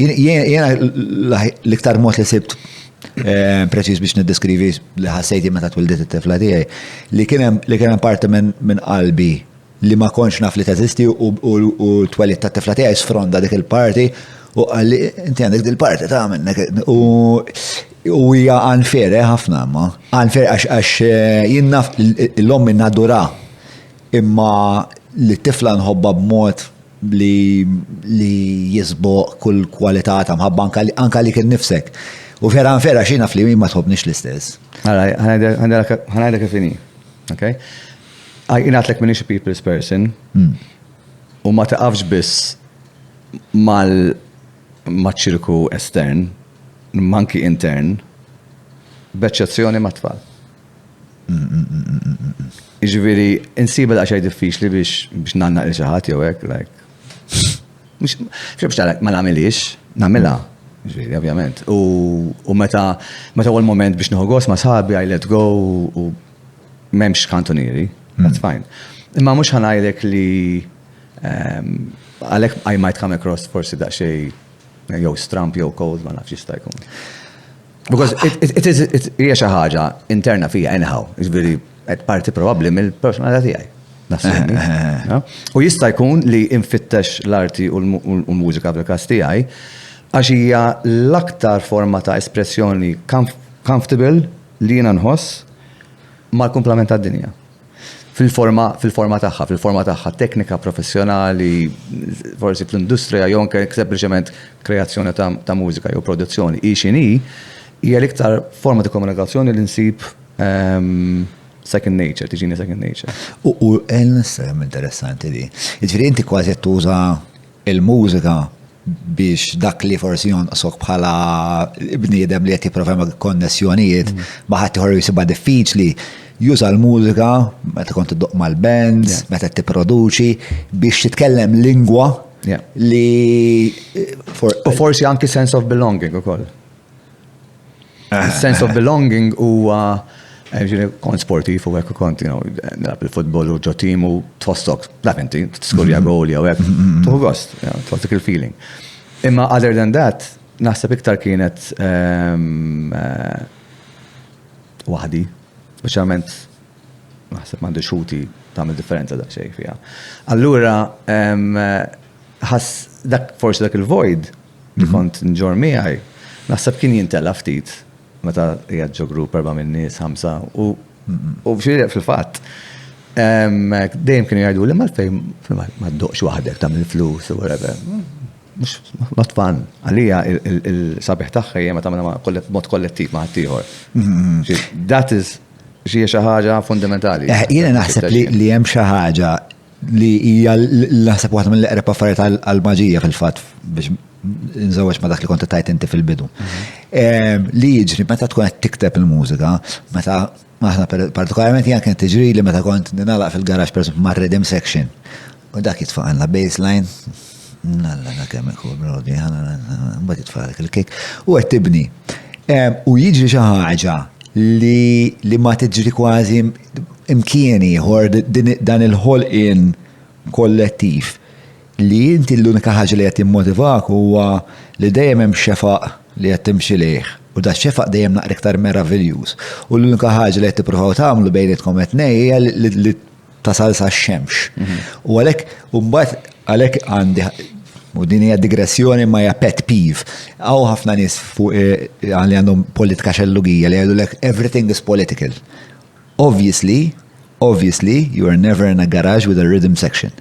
Jena l-iktar mot li sibt preċis biex niddeskrivi li ħassejti meta twildiet it-tifla tiegħi li kien parti minn qalbi li ma konx naf li teżisti u twelid tat-tifla tiegħi sfronda dik il-parti u qalli inti għandek dik il-parti ta' minnek u hija unfair ħafna ma unfair għax jien naf l-om minna dura imma li t-tifla nħobba b'mod li jisboq kull kwalità ta' mħabba anka li kien nifsek. U vera xina fl-imi ma tħobnix l-istess. Għanajda kifini. Jinatlek minix a people's person u ma taqafx biss mal-ċirku estern, manki intern, b'eċċezzjoni ma tfal. Iġviri, insiba daqxaj diffiċli biex nanna il-ġaħat jew hekk, biex ma namilix, namila. Ġviri, ovvjament. U meta għol moment biex nħu għos ma sħabi, I let go u memx kantonieri, that's fine. Imma mux ħanajlek li għalek I might come across forsi daqxej jew stramp jew cold, ma nafx jista' jkun. Because hija xi ħaġa interna fija anyhow, ġviri, qed parti probabbli mill-personalità tiegħi. U jista' jkun li infittex l-arti u l-mużika fil-każ tiegħi għax hija l-aktar forma ta' espressjoni comfortable li jiena nħoss mal-kumplament tad-dinja. Fil-forma tagħha teknika professjonali, forsi fl-industrija jew anke sempliċement kreazzjoni ta' mużika jew produzzjoni. X'inhi hija l-iktar forma ta' komunikazzjoni li nsib second nature, tiġini second nature. U nissa interessanti di. Ġifieri inti kważi tuża il-mużika biex dak li forsi jonqosok bħala bniedem li qed jipprova ma' konnessjonijiet ma' ħadd ieħor jisibha diffiċli juża l-mużika meta kont iddoq mal-bands, meta tipproduċi biex titkellem lingwa li u forsi anki sense of belonging ukoll. Sense of belonging huwa kont sportiv u hekk kont nilab il-futbol u ġo tim u tħossok, naf inti, tiskurja goli u hekk, tuħu gost, tħossok il-feeling. Imma other than that, naħseb iktar kienet waħdi, speċjalment naħseb m'għandi xuti tagħmel differenza dak xejn fiha. Allura dak forsi dak il-void li kont nġor miegħi, naħseb kien jintella ftit meta qiegħed ġo grupp 4 minn nies 5 u fil-fatt dejjem kienu jgħidu li malfejn ma ddoqx waħdek tagħmel flus u whatever. Mhux not fun. Għalija il-sabiħ tagħha hija meta tagħmilha mod kollettiv ma' ħadd ieħor. That is xi ħaġa fundamentali. Jiena naħseb li hemm xi ħaġa li hija naħseb waħda mill-eqreb affarijiet għall-maġija fil-fatt biex nżewweġ ma' dak li kont tajt inti fil-bidu. Li jiġri meta tkun qed tikteb il-mużika, meta aħna partikolarment jien kien tiġri li meta kont nagħlaq fil-garaġġ pereżempju mar-rhythm section u dak jitfaq la baseline nalla kemm ikun brodi mbagħad jitfaq il-kick u qed tibni. U jiġri xi ħaġa li ma tiġri kważi imkieni ieħor dan il-ħolqien kollettiv li inti l-unika ħaġa li qed timmotivak huwa li dejjem hemm xefaq li qed timxi lejh u da xefaq dejjem naqra iktar meravigliuż. U l-unika ħaġa li qed tippruvaw tagħmlu bejnietkom etnej hija li tasal sax-xemx. U għalhekk mbagħad għalhekk għandi u din hija digressjoni ma hija pet peeve. Hawn ħafna nies fuq li għandhom politika xellugija li jgħidulek everything is political. Obviously, you are never in a garage with a rhythm section.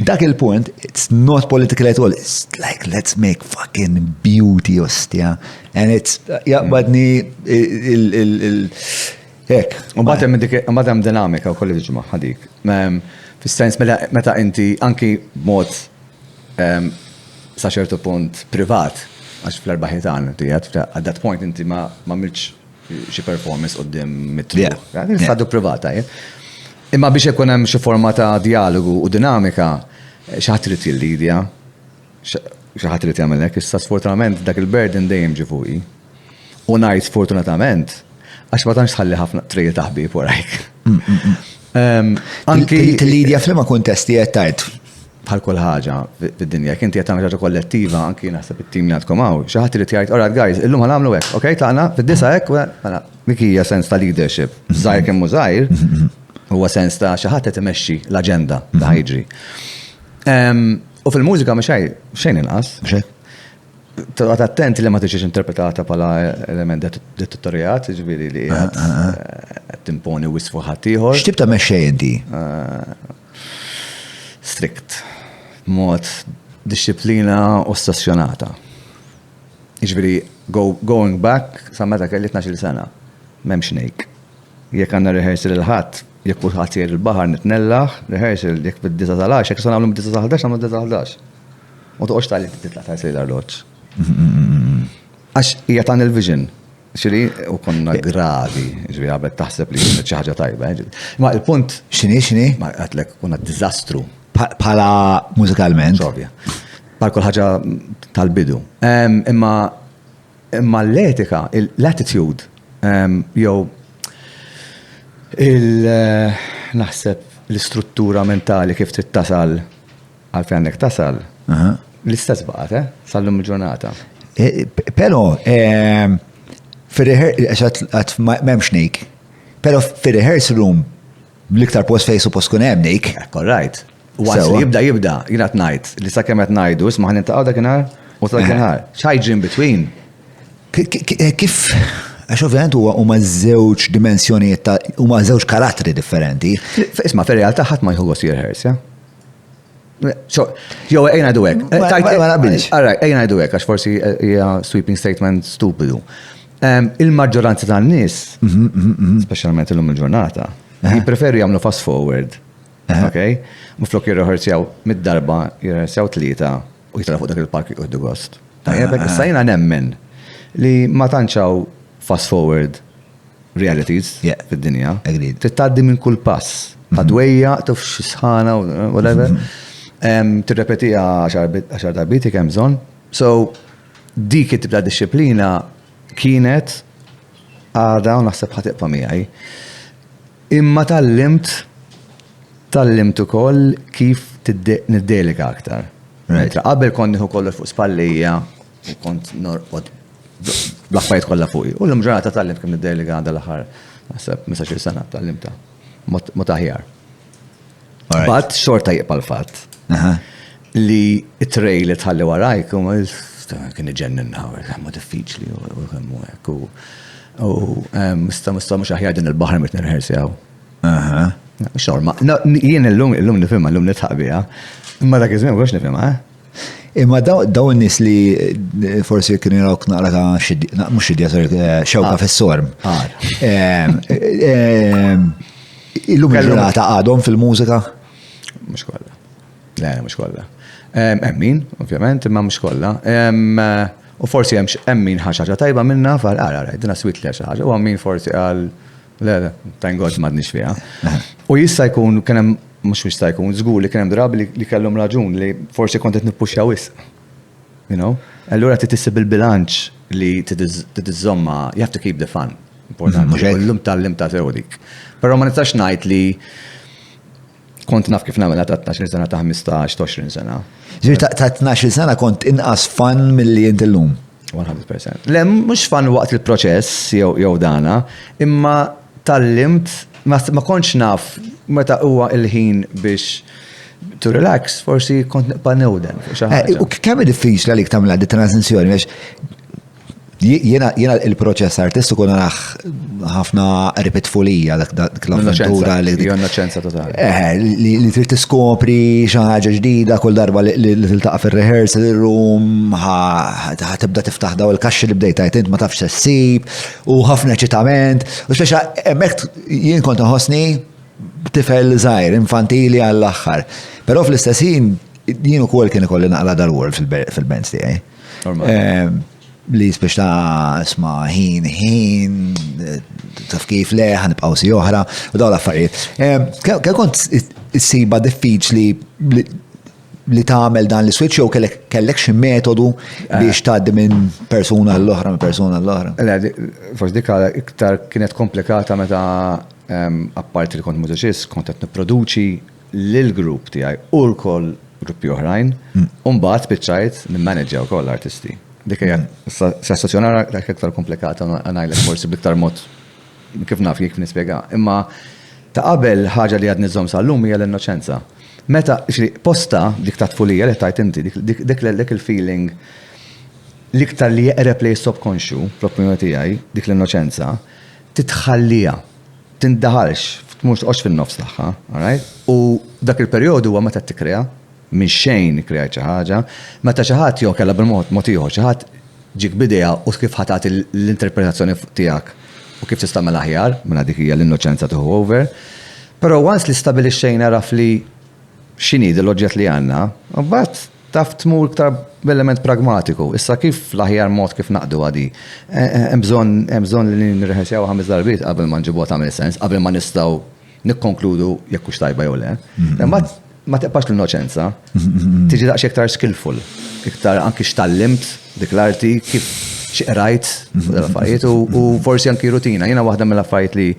Dak il-point, it's not political at all. It's like, let's make fucking beauty, ostja. And it's, jaqbadni hekk. Mbagħad hemm dinamika wkoll li tiġma' ħadik. Fis-sens meta inti anki mod sa ċertu punt privat, għax fl-40 tiegħek, at that point inti ma milx xi performance qudiem mitru. Sadu privata, imma biex ikun hemm xi forma ta' dialogu u dinamika, xi ħadd irid jillidja, xi ħadd irid jagħmel hekk, issa sfortunatament dak il-burden dejjem ġi fuqi. U ngħid sfortunatament għax ma tantx tħalli ħafna trejl ta' ħbieb warajk. Anki tillidja f'liema kuntesti qed tajt bħal kull ħaġa fid-dinja, jekk inti qed tagħmel ħaġa kollettiva, anki naħseb it-tim li għandkom hawn, xi ħadd irid jgħid, all right guys, illum ħanagħmlu hekk, okej, tagħna fid-disa hekk, dik hija sens ta' leadership. Żgħir kemm hu żgħir, huwa sens ta' xi ħadd qed imexxi l-aġenda ta' jiġri. U fil-mużika mhux xejn inqas. Toqgħod attenti li ma tiġix interpretata bħala element dittatorjat, jiġifieri li qed timponi wisfu ħadd ieħor. X'tib ta' mexxej inti? Strict. Mod disciplina ossessjonata. Jiġifieri going back sa meta kelli 12 sena. M'hemmx ngħid. Jekk għandna rehearsal il-ħadd, jekk kulħadd jgħid il-baħar nitnellaħ, rehearsal jekk bid-9 tal-10, jekk se nagħmlu bid-9 tal-11 nagħmlu bid-9 tal-11. U toqgħodx tagħli titla' tgħid l-arloġġ. Għax hija tan il-vision. Xiri u konna gravi, ġifieri qabel taħseb li kienet xi ħaġa tajba. Ma il-punt x'inhi? Ma qedlek konna diżastru. Bħala mużikalment. Ovvja. Bħal kull ħaġa tal-bidu. Imma l-etika, l-attitude, jew naħseb l-istruttura mentali kif trid tasal għal fejn għandek tasal, l-istess baqgħet, sal-lum il-ġurnata. Però m'hemmx ngħid. Però fir-rehearsal room l-iktar post fejn suppost tkun hemm ngħid. All right. Once li jibda, jien qed ngħid, li sakemm qed ngħidu, isma' ħanintaqgħu dakinhar u dakinhar. X'ħajġri in between. Kif għax ovvjament huma żewġ dimensjonijiet huma żewġ karattri differenti. Isma' fir-realtà ħadd ma jħu gost jirrehears, ja? Jew ejn ngħidu hekk. Ma naqbilx. Ejn ngħidu hekk għax forsi hija sweeping statement stupidu. Il-maġġoranza tan-nies, speċjalment illum il-ġurnata, Jipreferi jagħmlu fast forward. Okay? Muflok jirreħersjaw mid-darba, jirreħersjaw 3 u jitrafu dak il-park jgħoddu gost. Tajjeb, issa jiena nemmen li ma tantxaw fast forward realities fid-dinja. Tittaddi minn kull pass. Tadwejja, tuf xisħana, whatever. Tirrepetija 10 darbiti kemm bżonn. So, dik it-tip ta' disciplina kienet għada u naħseb ħatiqpa miegħi. Imma tallimt ukoll kif niddelika aktar. Qabel kont nieħu kollox fuq spallija u kont norqod blaħfajt kollha fuqi. U l-ġurnata tallimt kemm niddelika għandha l-aħħar naħseb 15 sena tallimta. Mod aħjar. But xorta jibqa' l-fatt li it-trej li tħalli warajk kien iġennin ma diffiċli u kemm hekk u mista mhux aħjar din il-baħar mit nirħersjaw. Xorma, jien illum nifhimha, illum nitħaqbiha, imma dak iż-żmien mhux nifhimha. Imma daw in-nies li forsi kienu jarawk naqra mhux xidja xewka fis-sorm. Illum il-ġurnata għadhom fil-mużika? Mhux kollha. Le, mhux kollha. Hemm min, ovvjament, imma mhux kollha. U forsi hemm min ħaġa tajba minnha far dina swit li xi ħaġa, u hemm min forsi qal le, thank God m'għadniex fiha. U jista' jkun kien hemm mhux jista' jkun żgur li kien hemm drabi li kellhom raġun li forsi kont qed nippuxxa wisq. You know? Allura titissib il-bilanċ li tiżomma, you have to keep the fun. Importanti. Illum tal-lim sew dik. Però ma nistax ngħid li kont naf kif nagħmel ta' 12 sena ta' 15-20 sena. Ġifieri ta' 12 sena kont inqas fan milli int illum. 100%. Le, mhux fan waqt il-proċess jew dana, imma tallimt ma kontx naf meta huwa il-ħin biex to relax, forsi kont nibqa' newden. U kemm diffiċli għalik tagħmel di transizjoni biex jiena il-proċess artistiku naraħ ħafna ripetfulija dak l-avventura li innoċenza totali. Li trid tiskopri xi ħaġa ġdida kull darba li tiltaqa' fir-rehearsal room ħatibda tiftaħ daw il-kaxxi li bdejt int ma tafx issib u ħafna eċitament. U speċa hemmhekk jien kont inħossni tifel żgħir infantili għall-aħħar. Però fl-istess ħin jien ukoll kien ikolli naqla dal-word fil-bands tiegħi. Li speċta isma ħin, taf kif le, ħanibqaw si oħra, u daw l-affarijiet. Kemm kont issiba diffiċli li tagħmel dan l-switch jew kellek xi metodu biex tgħaddi minn persuna l-oħra minn persuna l-oħra? Forsi dik iktar kienet komplikata meta apparti li kont mużiċist, kont qed nipproduċi lill-grupp tiegħi u l-koll gruppi oħrajn, u mbagħad spiċċajt nimmaneġġja wkoll artisti. Dik hija stazzjonara dak iktar komplikata ngħidlek forsi b'iktar mod kif naf kif nispjega. Imma ta' qabel ħaġa li qed niżomm sal-lum hija l-innoċenza. Meta posta dik ta' tfulija li tajt inti dik il-feeling l-iktar li jeqreb li subconscious fl-opinjoni tiegħi dik l-innoċenza titħallija, tindaħalx mhux toqgħodx fin-nofs tagħha, alright? U dak il-perjodu huwa meta tikkrea minn xejn kreajt xi ħaġa, meta xi ħadd jew kellha bil-mod ieħor xi ħadd ġik bidea u kif ħatat l-interpretazzjoni tiegħek u kif tista' tagħmel aħjar, minn dik hija l-innoċenza tieħu over. Però once li stabilixxejna raf li x'inhi l-oġġett li għandna, mbagħad taf tmur iktar b'element pragmatiku. Issa kif l-aħjar mod kif naqdu għadi. Hemm bżonn li nirreħersjaw 5 darbiet qabel ma nġibuha tagħmel sens, qabel ma nistgħu nikkonkludu jekk hux tajba jew le. Ma teqpax l-innoċenza, tiġi daqs iktar skillful, iktar anki x'tallimt dik l-arti kif x'qrajt l-affarijiet u forsi anki rutina. Jiena waħda mill-affarijiet li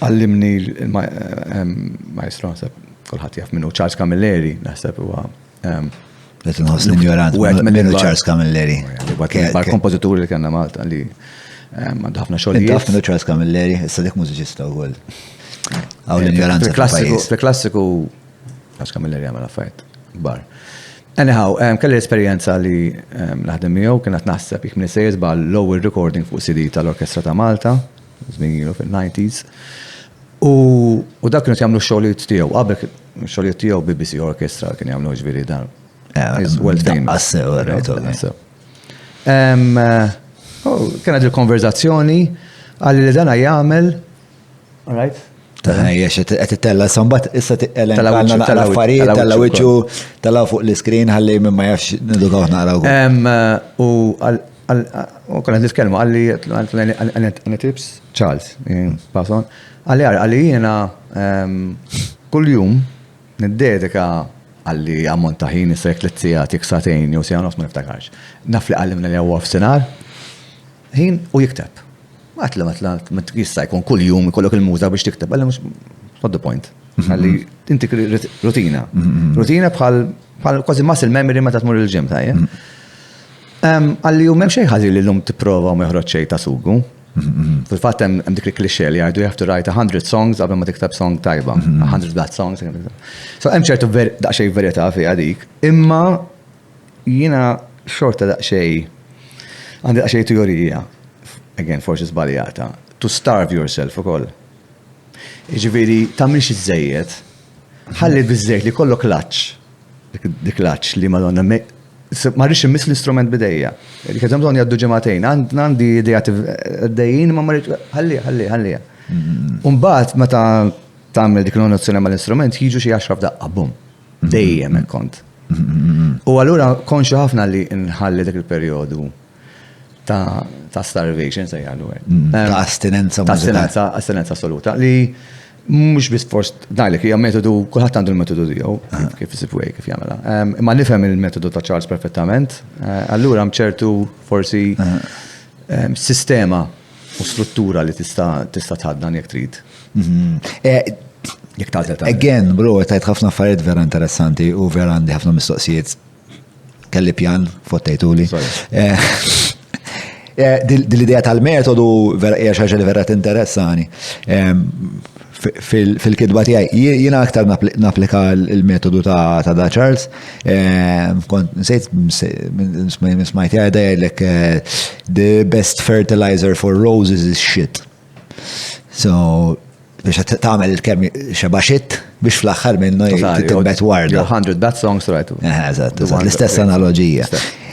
għallimni l-maestro naħseb kulħadd jaf minnu Charles Camilleri naħseb huwa qed inħoss ignorant minnu Charles Camilleri. Bar-kompożituri li kellna Malta li għandu ħafna xogħlijiet. Taf minnu Charles Camilleri, issa dik mużiċista wkoll. Għaw l-ignoranza fil-pajjiż. Fil-klassiku Charles Camilleri għamel affarijiet kbar. Anyhow, kelli l-esperjenza li naħdem miegħu kienet naħseb jekk nisejjes bħal-lower recording fuq CD tal-Orkestra ta' Malta, żmien fil-90s. U dak kienu jagħmlu x-xogħlijiet tiegħu, qabel x-xogħlijiet tiegħu BBC Orchestra kien jagħmlu ġifieri dan. Well famous. Kienet il-konverzazzjoni għalli li dana jagħmel, all right? Qed tella sambat issa Tella wiċċu, tella affarijiet, tella wiċċu, tella fuq l-iskrin ħalli minn ma jafx nidukaw naqraw. U konna nitkellmu għalli tips Charles, Passon, għalli jiena kull-jum niddedika għalli ammont ta' ħin isek l-tijat jiksatejn jew sija nofs ma niftakarx. Naf li għallimna li għu f'sinar, ħin u jikteb. Matla, jista' jkun kull jum ikollok il-muża biex tikteb, għalli mux not the point. Għalli inti rutina. Rutina bħal kważi muscle memory meta tmur il-ġim tajja. Għalli u memx xejn ħażin li l-lum tipprova u ma joħroġ xejn ta' sugu. Fil-fatt hemm dik il-klixxe li jgħidu you have to write 100 songs qabel ma tikteb song tajba. 100 bad songs. So hemm ċertu daqsxejn verità fiha dik, imma jiena xorta daqsxejn għandi daqsxejn teorija. Again, forsi żbaljata. To starve yourself ukoll. Jiġifieri tagħmilx iż-żejjed. Ħalli biżżejjed li kollok klaċċ. Dik klaċċ li madonna ma rridx immiss l-istrument bidejja. Dik qed bżonn jgħaddu ġimagħtejn. Għandi idea għaddejjin ma rridx ħalliha. Mbagħad meta tagħmel dik l-nozzjoni mal-istrument jiġu xi 10 daqqa bum. Dejjem hekk kont. U allura konxu ħafna li nħalli dik il-perjodu ta' starvation se jgħallu ta' astinenza astinenza assoluta li mhux biss forst ngħidlek hija metodu kulħadd għandu l-metodu tiegħu kif isib way kif jagħmilha. Imma nifhem il-metodu ta' Charles perfettament, allura hemm ċertu forsi sistema u struttura li tista' tħaddan jekk trid. Jekk tagħżel. Again, bro, tajt ħafna affarijiet vera interessanti u vera għandi ħafna mistoqsijiet. Kelli pjan fottejtuli. Dil-idea tal-metodu hija xi ħaġa li vera tinteressani. Fil-kidba tiegħi jiena aktar napplika l-metodu ta' da Charles. Kont nsejt smajt jgħidlek the best fertilizer for roses is shit. So biex tagħmel il-kemm xeba shit biex fl-aħħar minnu timbet warda. 100 bad songs right. Eżatt, l-istess analoġija.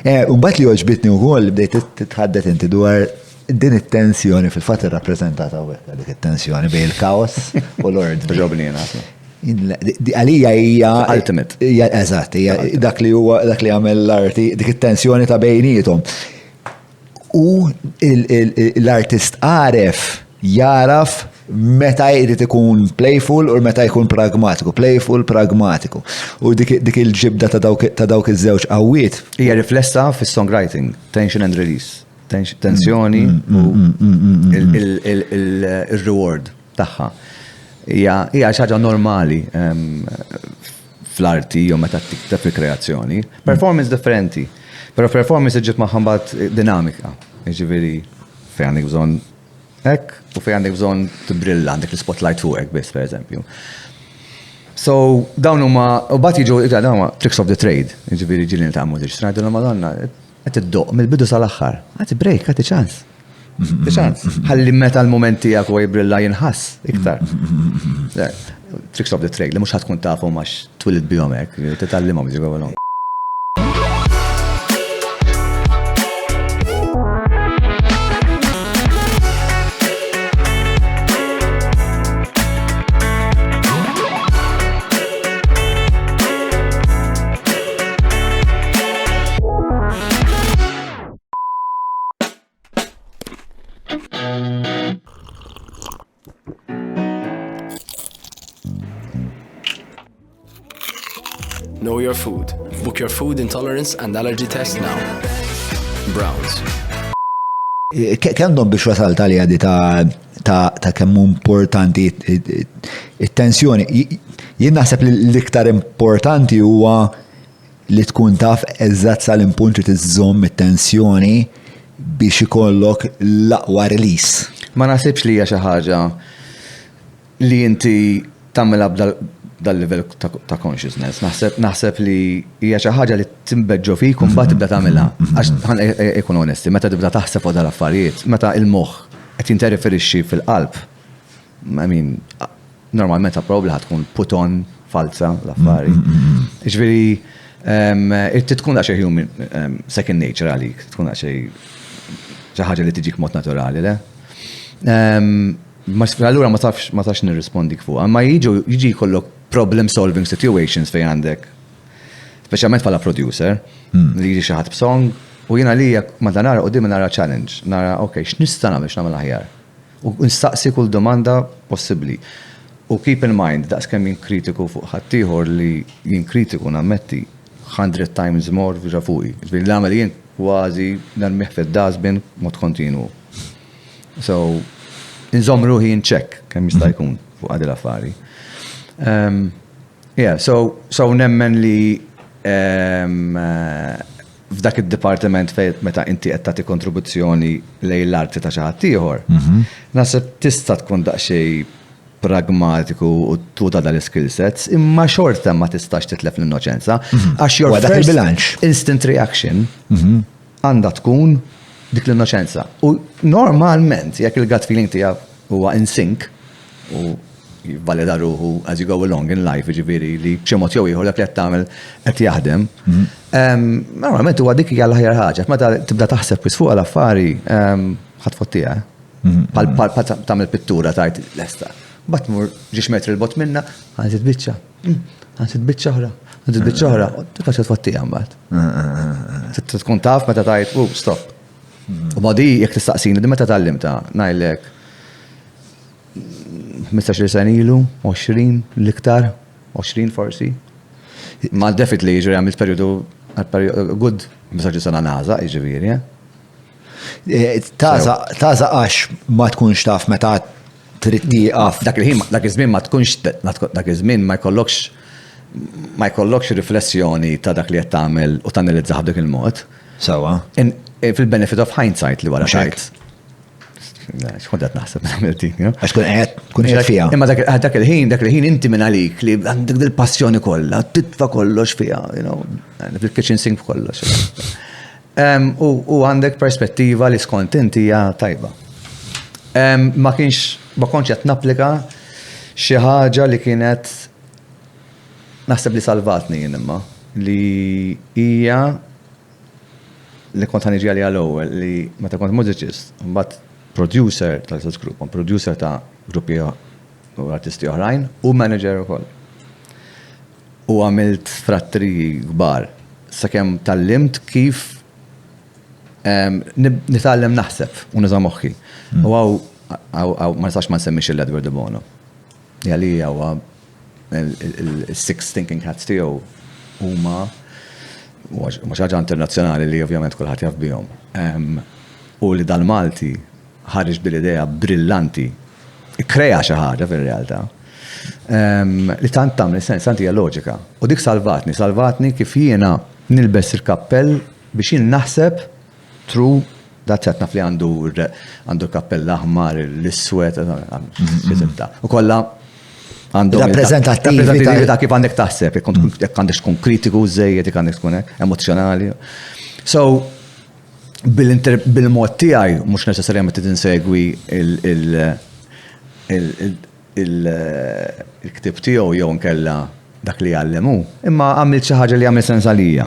Mbagħad li oġbitni wkoll bdejt titħaddet inti dwar din it-tensjoni fil-fatt irrappreżentata hawnhekk dik it-tensjoni bejn il-kaos u l-ord. Ġobni jiena. Għalija hija ultimate. Eżatt, hija dak li għamel l-arti dik it-tensjoni ta' bejnietom. U l-artist għaref jaraf meta jrid ikun playful u meta jkun pragmatiku, playful, pragmatiku. U dik il-ġibda ta' dawk iż-żewġ qawwiet hija riflessa fis-songwriting, tension and release. Tensjoni u il-reward tagħha. Hija xi ħaġa normali fl-arti jew meta tikteb fil-kreazzjoni. Performance differenti, però performance iġib magħha mbagħad dinamika. Jiġifieri fejn għandek bżonn hekk u fejn għandek bżonn tibrilla għandek l-spotlight fuqek biss pereżempju. So dawn huma u bagħad jiġu dawn huma tricks of the trade, jiġifieri ġieli ta' mużiċ. Ngħidu l Madonna qed iddoq mill-bidu sal-aħħar. Ħati break, ħati ċans. Ħalli meta l-moment tiegħek u jibrilla jinħass iktar. Tricks of the trade li mhux ħadd tkun tafhom għax twilid bihom hekk, titgħallimhom jiġu għalhom. Know your food. Book your food intolerance and allergy test now. Browns. Kemm dom biex wasal tal di ta' kemm importanti it-tensjoni. Jien naħseb li l-iktar importanti huwa li tkun taf eżatt sal-impunt li tiżżomm it-tensjoni biex ikollok l-aqwa release. Ma naħsibx li hija xi ħaġa li inti tagħmilha dal-level ta' consciousness. Naħseb li hija xi ħaġa li timbeġġu fik u mbagħad tibda tagħmilha. Għax ħan ikun onesti, meta tibda taħseb fuq dal-affarijiet, meta il-moħħ qed jinterferixxi fil-qalb. I mean, normalment probably ħad tkun put on falsa l-affarijiet. Ġifieri tkun daqsxejn human second nature għalik, tkun daqsxejn xi ħaġa li tiġik mod naturali, le? allura ma tafx nirrispondi fuq. Ma jiġi jkollok problem solving situations fejn għandek. Speċjalment bħala producer, li jiġi xi ħadd b'song, u jiena li ma da nara qudiem nara challenge, nara okay, x'nista' nagħmel x'nagħmel aħjar. U nistaqsi kull domanda possibbli. U keep in mind, daqs kemm jinkritiku fuq ħaddieħor li jinkritiku nammetti 100 times more viġa fuqi. Ġifieri l-għamel jien kważi narmih fid-dasbin mod kontinu. So, inżomm ruħi in check kemm jista' jkun fuq għadi l-affari. So nemmen li f'dak id-dipartiment fejn meta inti qed tagħti kontribuzzjoni lejn l-arti ta' xi ħadd ieħor, naħseb tista' tkun daqsxejn pragmatiku u tuta dal-skill sets, imma xorta ma tistax titlef l-innoċenza, għax your first instant reaction għandha tkun dik l-innoċenza. U normalment, jekk il-gut feeling tiegħek huwa in sync u jivvalida ruħu as you go along in life, ġifieri li b'xi jew ieħor dak li qed tagħmel qed jaħdem. Normalment huwa dik hija l-aħjar ħaġa, meta tibda taħseb wis fuq l-affari ħatfottija. Bħal tagħmel pittura tajt lesta. Bat mur ġiex metri l-bot minna, għanżid biċċa, għanżid biċċa oħra, tibqa' tfottija mbagħad. Tkun taf meta tajt, stop. U badi jekk tistaqsini di meta tallimta ngħidlek 15 sen ilu, 20 l-iktar, 20 forsi. Ma definitely jiġri għamilt periodu good 15 sena naża, jiġifieri. Taża għax ma tkunx taf meta trid tieqaf. Dak iż-żmien ma tkunx dak iż-żmien ma jkollokx riflessjoni ta' dak li qed tagħmel u tanalizzaħ b'dak il-mod. Sewa. Fil-benefit of hindsight li wara tajt. Xkont qed naħseb nagħmel dik, għax kun qed fiha. Imma dak il-ħin inti minn għalik li għandek il-passjoni kollha, titfa' kollox fiha, fil-kitchen sink kollox. U għandek perspettiva li skont inti hija tajba. Ma kontx qed napplika xi ħaġa li kienet naħseb li salvatni jien imma li hija li kont ħaniġi għalija l-ewwel li meta kont mużiċist, mbagħad producer tal-istess grupp, producer ta' gruppi u artisti oħrajn u manager ukoll. U għamilt fratteriji kbar sakemm tallimt kif nitgħallem naħseb u niżam moħħi. U ma nistax ma nsemmix il-Edward de Bono. Jali huwa il-six thinking hats tiegħu huma mhux ħaġa internazzjonali li ovvjament kulħadd jaf bihom. U li dal-Malti ħarġ bil-idea brillanti, ikkrea xi ħaġa fir-realtà. Li tant tagħmel sens, tant hija loġika. U dik salvatni kif jiena nilbes il-kappell biex jien naħseb true dat naf li għandu l-kappell l-aħmar, l-iswed, u kollha għandu rappreżentattivi ta' kif għandek taħseb, jekk għandek tkun kritiku żejjed, jekk għandek tkun emozzjonali. So, bil-mod tiegħi mhux neċessarjament tinsegwi il-ktib tiegħu jew nkella dak li jgħallemu, imma għamilt xi ħaġa li għamil sens għalija.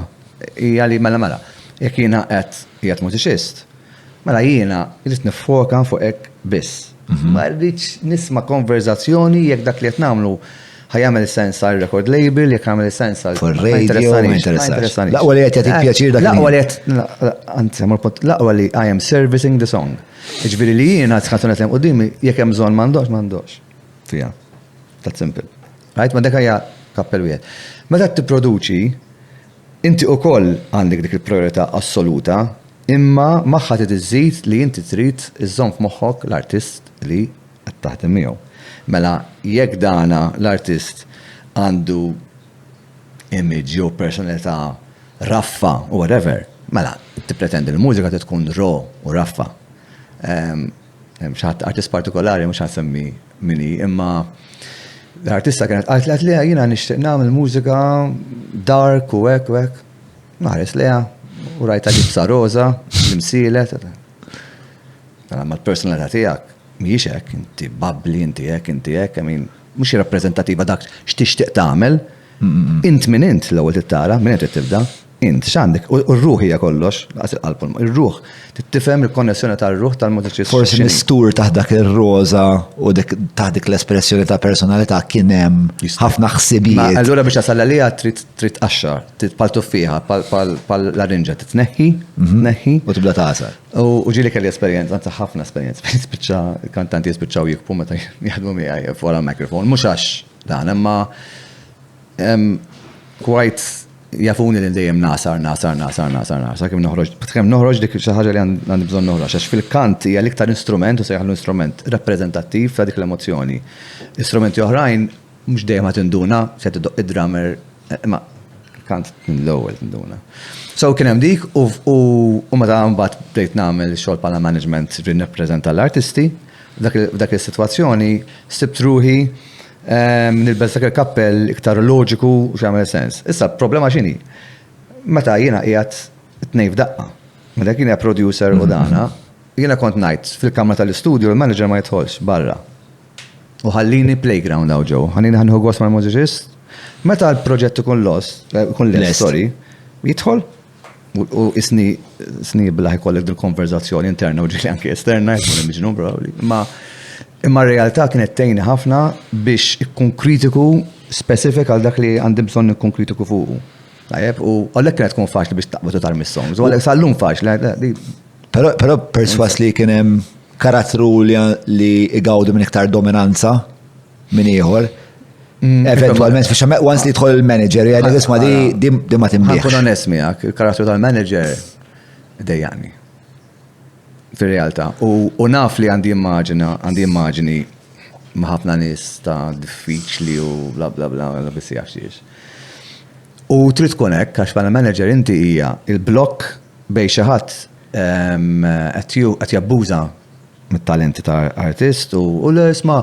Hija li mela jekk jiena qiegħed mużiċist, mela jiena jrid nifoka fuq hekk biss. Ma rridx nisma' konverzazzjoni jekk dak li qed nagħmlu ħajjagħmel sens għal record label, jekk għamel sens għal radio, laqwa li qed jagħtik pjaċir dak laqwa li I am servicing the song. Jiġifieri li jiena tħadd hemm qudiemi jekk hemm bżonn m'għandux fiha. That simple. Right, ma dak hija kappell wieħed. Meta tipproduċi, inti wkoll għandek dik il-priorità assoluta, imma magħha trid iżżid li inti trid iżżomm f'moħħok l-artist li qed taħdem miegħu. Mela, jekk dana l-artist għandu image jew personalità raffa u whatever, mela, tippretendi l-mużika tkun raw u raffa. Xaħat artist partikolari mhux ħansemmi minni, imma l-artista kienet qalt li jiena nixtieq nagħmel mużika dark u hekk u hekk. Naħares leha u rajta libsa roża, l-imsielet. Ma l-personalità tiegħek mhijiex hekk, inti babbli, inti hekk, mhux rappreżentattiva dak x'tixtieq tagħmel. Int minn int l-ewwel tittara, minn qed tibda. int x'għandek, u r-ruħ hija kollox, laqas il-qalb, ir-ruħ, tifhem il-konnessjoni tar-ruħ tal-mużiċist. Forsi mistur taħt dak ir-roża u taħt dik l-espressjoni ta' personalità kien hemm ħafna ħsibijiet. Allura biex jasal għalija trid qaxxar, trid pal tuffiħa, pal larinġa, titneħħi, tneħħi. U tibda taħsar. U ġili kelli esperjenza, għanta ħafna esperjenza, spiċċa kantanti jispiċċaw jikpu meta jaħdmu miegħi wara l-mikrofon, mhux għax dan, imma quite jafuni li dejjem nasar, kemm noħroġ dik xi ħaġa li għandi bżonn noħroġ, għax fil-kant hija l-iktar instrument u sejħlu instrument rappreżentattiv ta' dik l-emozzjoni. Istrumenti oħrajn mhux dejjem ħad tinduna, se tiddoq id-drummer, ma kant l-ewwel tinduna. So kien hemm dik u meta mbagħad bdejt nagħmel xogħol bħala management nirrappreżenta l-artisti, dak is-sitwazzjoni sibt ruħi nilbes dak il-kappell iktar loġiku u x'għamel sens. Issa problema x'inhi? Meta jiena qiegħed tnejn f'daqqa. Meta kien producer u dana, jiena kont ngħid fil-kamra tal-istudju l-manager ma jidħolx barra. U ħallini playground hawn ġew, ħallini ħanħu gost mal-mużiċist. Meta l-proġett ikun sorry, jidħol u isni billa ħajkollek dil-konverzazzjoni interna u ġili anke esterna, jkun immiġnu probably. Imma r-realtà kienet tgħinni ħafna biex ikkun kritiku specifik għal dak li għandi bżonn ikkun kritiku fuqu. Tajjeb, u għalhekk kienet tkun faċli biex taqbad u tarmi s-songs. U għalhekk sal-lum faċli. Però perswas li kien hemm karattru li igawdu minn iktar dominanza minn ieħor. Eventualment, biex once li jidħol il-manager, jgħid isma' di ma timbiex. Ħankun onest miegħek, il-karattru tal-manager dejjani. Fil-realtà. U naf li għandi immaġini ma' ħafna nies ta' diffiċli u bla bla bla bla bissi għaxiex. U trid tkun hekk għax bħala manager inti hija il-blokk bejn xi ħadd qed jabbuża mit-talenti ta' artist u l-isma'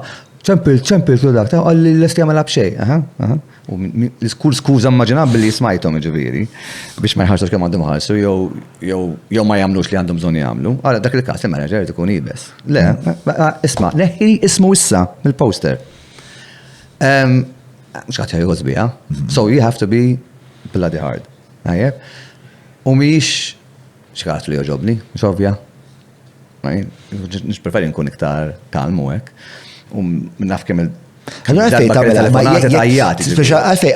ċempil tu dak ta' għalli l-esti għamela b'xej. U l-kull skuża immaġinabbli li smajthom ġifieri biex ma jħarġux kemm għandhom ħarsu jew ma jagħmlux li għandhom bżonn jagħmlu. Ara dak il-każ il-manager tkun ibes. Le, isma' neħi ismu issa mill-poster. Mhux qatt jgħid biha. So you have to be bloody hard. U mhix xi li joġobni, mhux ovvja. Nixpreferi nkun iktar kalmu hekk. U naf kemm għalfej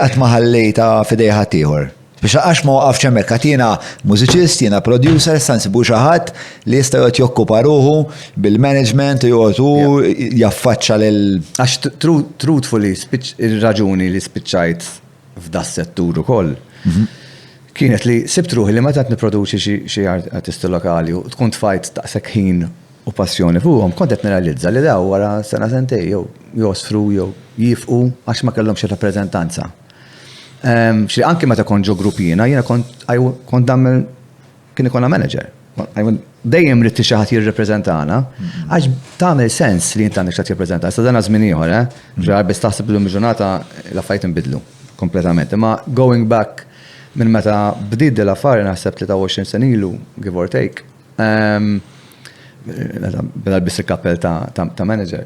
għat maħallejta fidejħa tiħor. Biex għax ma waqaf ċemmek, għatina mużiċist, jena producer, sansibu xaħat li jista jgħot jokkupa ruħu bil-management, jgħotu jaffaċċa l- Għax truthfully, il-raġuni li spiċċajt f'da settur ukoll. Kienet li sibt ruħi li meta niproduċi xi artisti lokali u tkun tfajt daqshekk ħin u passjoni fuqhom, kont qed nirrealizza li daw wara sena sentej jew josfru jew jifqu għax ma kellhomx rappreżentanza. Xi anke meta kont ġo gruppina, jiena kont nagħmel kien ikollna manager. Dejjem rid xi ħadd jirrappreżentana għax tagħmel sens li inti għandek xi jirrappreżenta. Issa dan żmien ieħor, ġar biss taħseb li ġurnata l-affarijiet inbidlu kompletament. Imma going back minn meta bdiet l-affarijiet naħseb 23 sen ilu, give or take. Bela biss il-kappell ta' manager.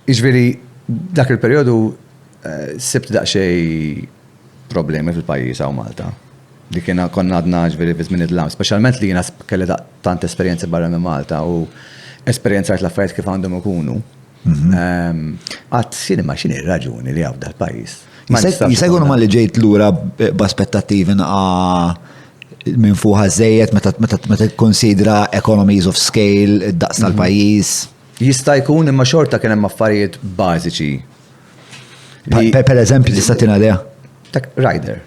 Iġveri, dak il-periodu sibt daqxej problemi fil-pajjiż għaw Malta. Li kiena konna għadna ġveri bizmin id-lam, specialment li jiena kelli tant esperienzi barra minn Malta u esperienza għat l-affarijiet kif għandhom ikunu. Għat sinima xini raġuni li għaw dal-pajjiż. Jisegħunu ma li ġejt l-ura b'aspettativi minn fuħa żejjed meta konsidra economies of scale, id-daqs tal-pajjiż. Jista' jkun imma xorta kien hemm affarijiet bażiċi. Per eżempju, tista' tina idea? Rider.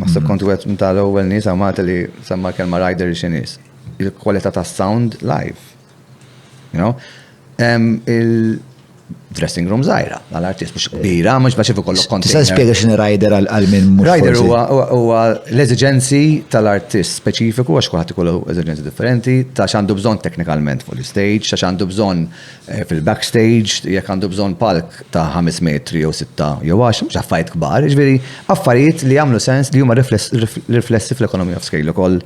Naħseb kont wieħed minn tal-ewwel nies għamata li semma kelma rider xi nies. Il-kwalità tas-sound live. You know? Dressing room żgħira għall-artist mhux kbira, mhux biex ikollok container. Tista' spjega x'inhi rider għal min mhux. Rider huwa l-eżiġenzi tal-artist speċifiku għax kulħadd ikollu eżiġenzi differenti ta' x'għandu bżonn technicalment fuq l-stage, ta' x'għandu bżonn fil-backstage, jekk għandu bżonn palk ta' 5 metri jew 6 jew 10, mhux affarijiet kbar, jiġifieri affarijiet li jagħmlu sens li huma riflessi fl-economy of scale ukoll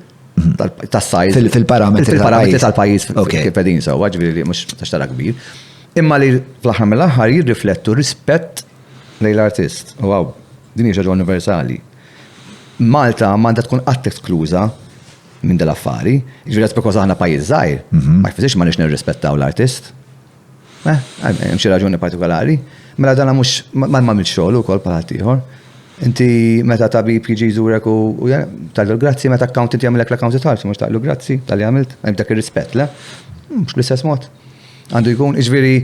tas-size. Fil-parametri tal-pajjiż kif qegħdin sewwa, ġifieri mhux ta' xtara kbir. Imma li fl-aħħar mill-aħħar jirriflettu rispett lejn l-artist. Wow, din hija ħaġa universali. Malta m'għandha tkun qatt eskluża minn dal-affari, ġifieri because aħna pajjiż żgħir, ma jfissirx ma nix nirrispettaw l-artist. Hemm xi raġuni partikolari, mela dan mhux ma m'għamilx xogħol ukoll bħal ieħor. Inti meta tabib jiġi jżurek u tagħlu grazzi, meta accountant jagħmilek l-account tal mhux tagħlu grazzi tal-li għamilt, hemm dak ir-rispett le. Mhux bl-istess mod. Għandu jkun ġifieri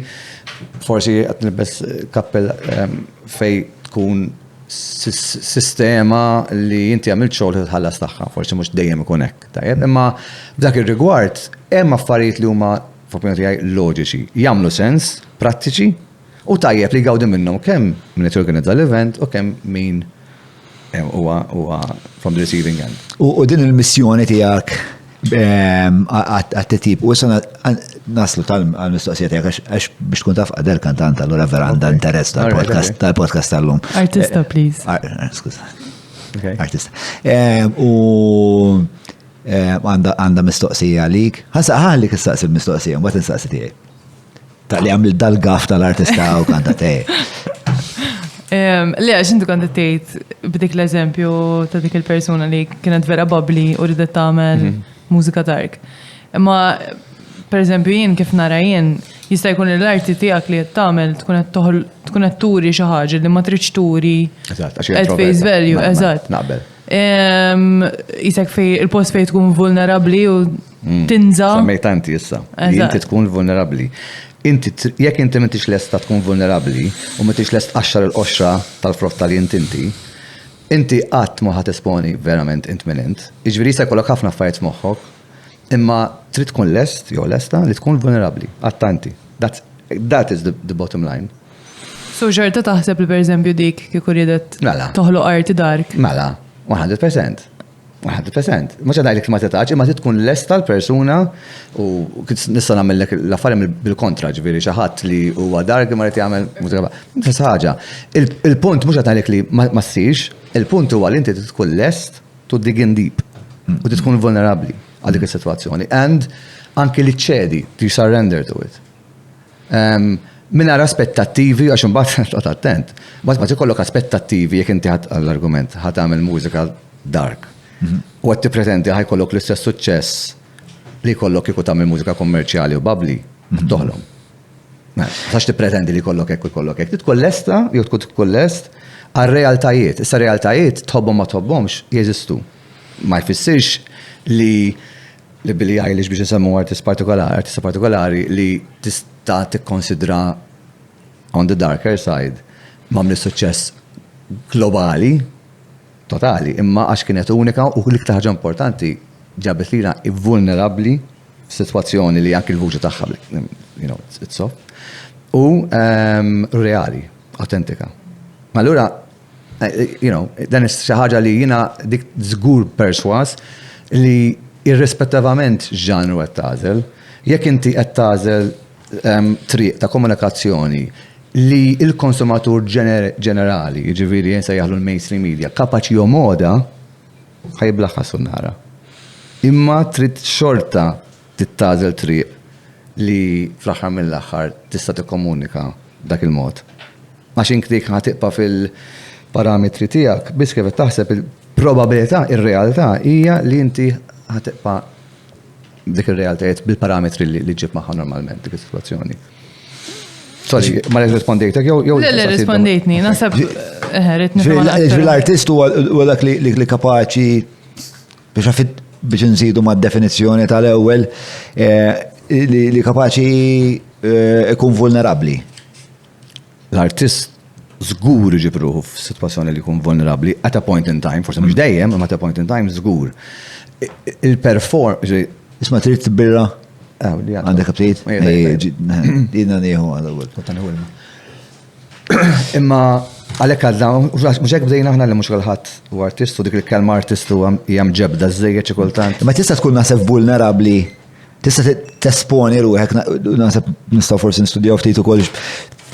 forsi qed nilbes kappell fej tkun sistema li inti għamilt xogħol tħallas tagħha, forsi mhux dejjem ikun hekk. Tajjeb, imma f'dak ir-rigward hemm affarijiet li huma f'opinjoni tiegħi loġiċi, jagħmlu sens, prattiċi, u tajjeb li għawdi minnhom kemm min qed jorganizza l-event u kemm min huwa from the receiving end. U din il-missjoni tiegħek għat-tip, u issa naslu tal-mistoqsija tiegħek għax biex tkun taf Adele kantanta allura vera għandha interess tal-podcast tal-lum. Artista, please. Skuża. Artista. U għandha mistoqsija għalik. Ħallik istaqsi l-mistoqsija, mbagħad instaqsi tiegħi. Tal-li għamil dal-gaf tal-artista u kanta tej. Le, għax inti kanta tgħid b'dik l-eżempju ta' dik il-persuna li kienet vera babbli u ridet tagħmel mużika dark. Imma pereżempju jien kif nara jien jista' jkun l-arti tiegħek li qed tagħmel tkun qed turi xi ħaġa li ma tridx turi at face value, eżatt. Naqbel. Jisek fej il-post fej tkun vulnerabbli u tinza. Semmejt anti issa. Inti tkun vulnerabbli. Jekk inti m'intix lesta tkun vulnerabbli u m'intix lest qaxxar il-qoxra tal-frott tal-inti, inti qatt ma ħadd esponi verament intminent. Jiġifieri se jkollok ħafna affarijiet moħħok, imma trid tkun lest jew lesta li tkun vulnerabbli. Attanti. That is the bottom line. So ġarta taħseb li pereżempju dik kieku ridet toħloq arti dark? Mela, 100%. 100%. Mux għadajlik ma tetaċ, imma tkun lesta l-persuna u nista' nagħmellek l-affarijiet bil-kontra, ġifieri xi ħadd li huwa dark ma rid jagħmel mużika. Stess ħaġa. Il-punt mhux għadajlik li ma ssirx, il-punt huwa li inti tkun lest to dig in deep u tkun vulnerabbli għal dik is-sitwazzjoni. And anke li ċedi, to surrender to it. Minna aspettattivi, għax mbagħad qgħod attent. Ma tikollok aspettattivi jekk inti għall-argument ħadd tagħmel mużika dark. U għed t-pretendi ħajkollok l-istess suċċess li kollok kiku tagħmel mużika kommerċjali u babli, toħlom. Sax t-pretendi li kollok ekku kollok ekku. Tkun lesta, jew tkun lest għal-realtajiet. Issa realtajiet tħobbhom ma tħobbhomx jeżistu. Ma jfissirx li Billie Eilish biex isemmu artista partikolari li tista' tikkonsidra on the darker side m'għamli suċċess globali totali, imma għax kienet unika u l-iktar ħaġa importanti ġabet lilha vulnerabbli f'sitwazzjoni li anke l-vuċi tagħha, it's soft, u reali, autentika. Ma allura, dan xi ħaġa li jiena dik żgur perswas li irrispettivament ġanru qed tagħżel, jekk inti qed tagħżel triq ta' komunikazzjoni li il-konsumatur ġenerali, ġiviri jensajjaħlu l-mainstream media, kapaċi jomoda, ħajblaħħa sunnara. Imma trid xorta tittażel triq li fl-aħħar mill-aħħar tista' tikkomunika dak il-mod. Għax inkdik ħatiqpa fil-parametri tiegħek, biss kif taħseb il-probabilità, ir-realtà hija li inti ħatiqpa dik ir-realtajiet bil-parametri li ġib magħha normalment dik is-sitwazzjoni. Sorry, ma l-rispondejtek, jow. L-rispondejtni, nasab, l-artist u dak li kapaċi biex nżidu ma' definizjoni tal-ewel li kapaċi ikun vulnerabli. L-artist zgur ġibruħu f-situazzjoni li ikun vulnerabli at a point in time, forse mux dejjem, ma at a point in time zgur. Il-perform, isma trid birra? Għandek abtejt? Dina nieħu għal-ewwel. Imma għalhekk għadna, mhux hekk bdejna aħna li mhux kulħadd u artist u dik il-kelma artist huwa hija mġebda żejjed xi kultant. Ma tista' tkun naħseb vulnerabbli, tista' tesponi ruħek naħseb nistgħu forsi nistudjaw ftit ukoll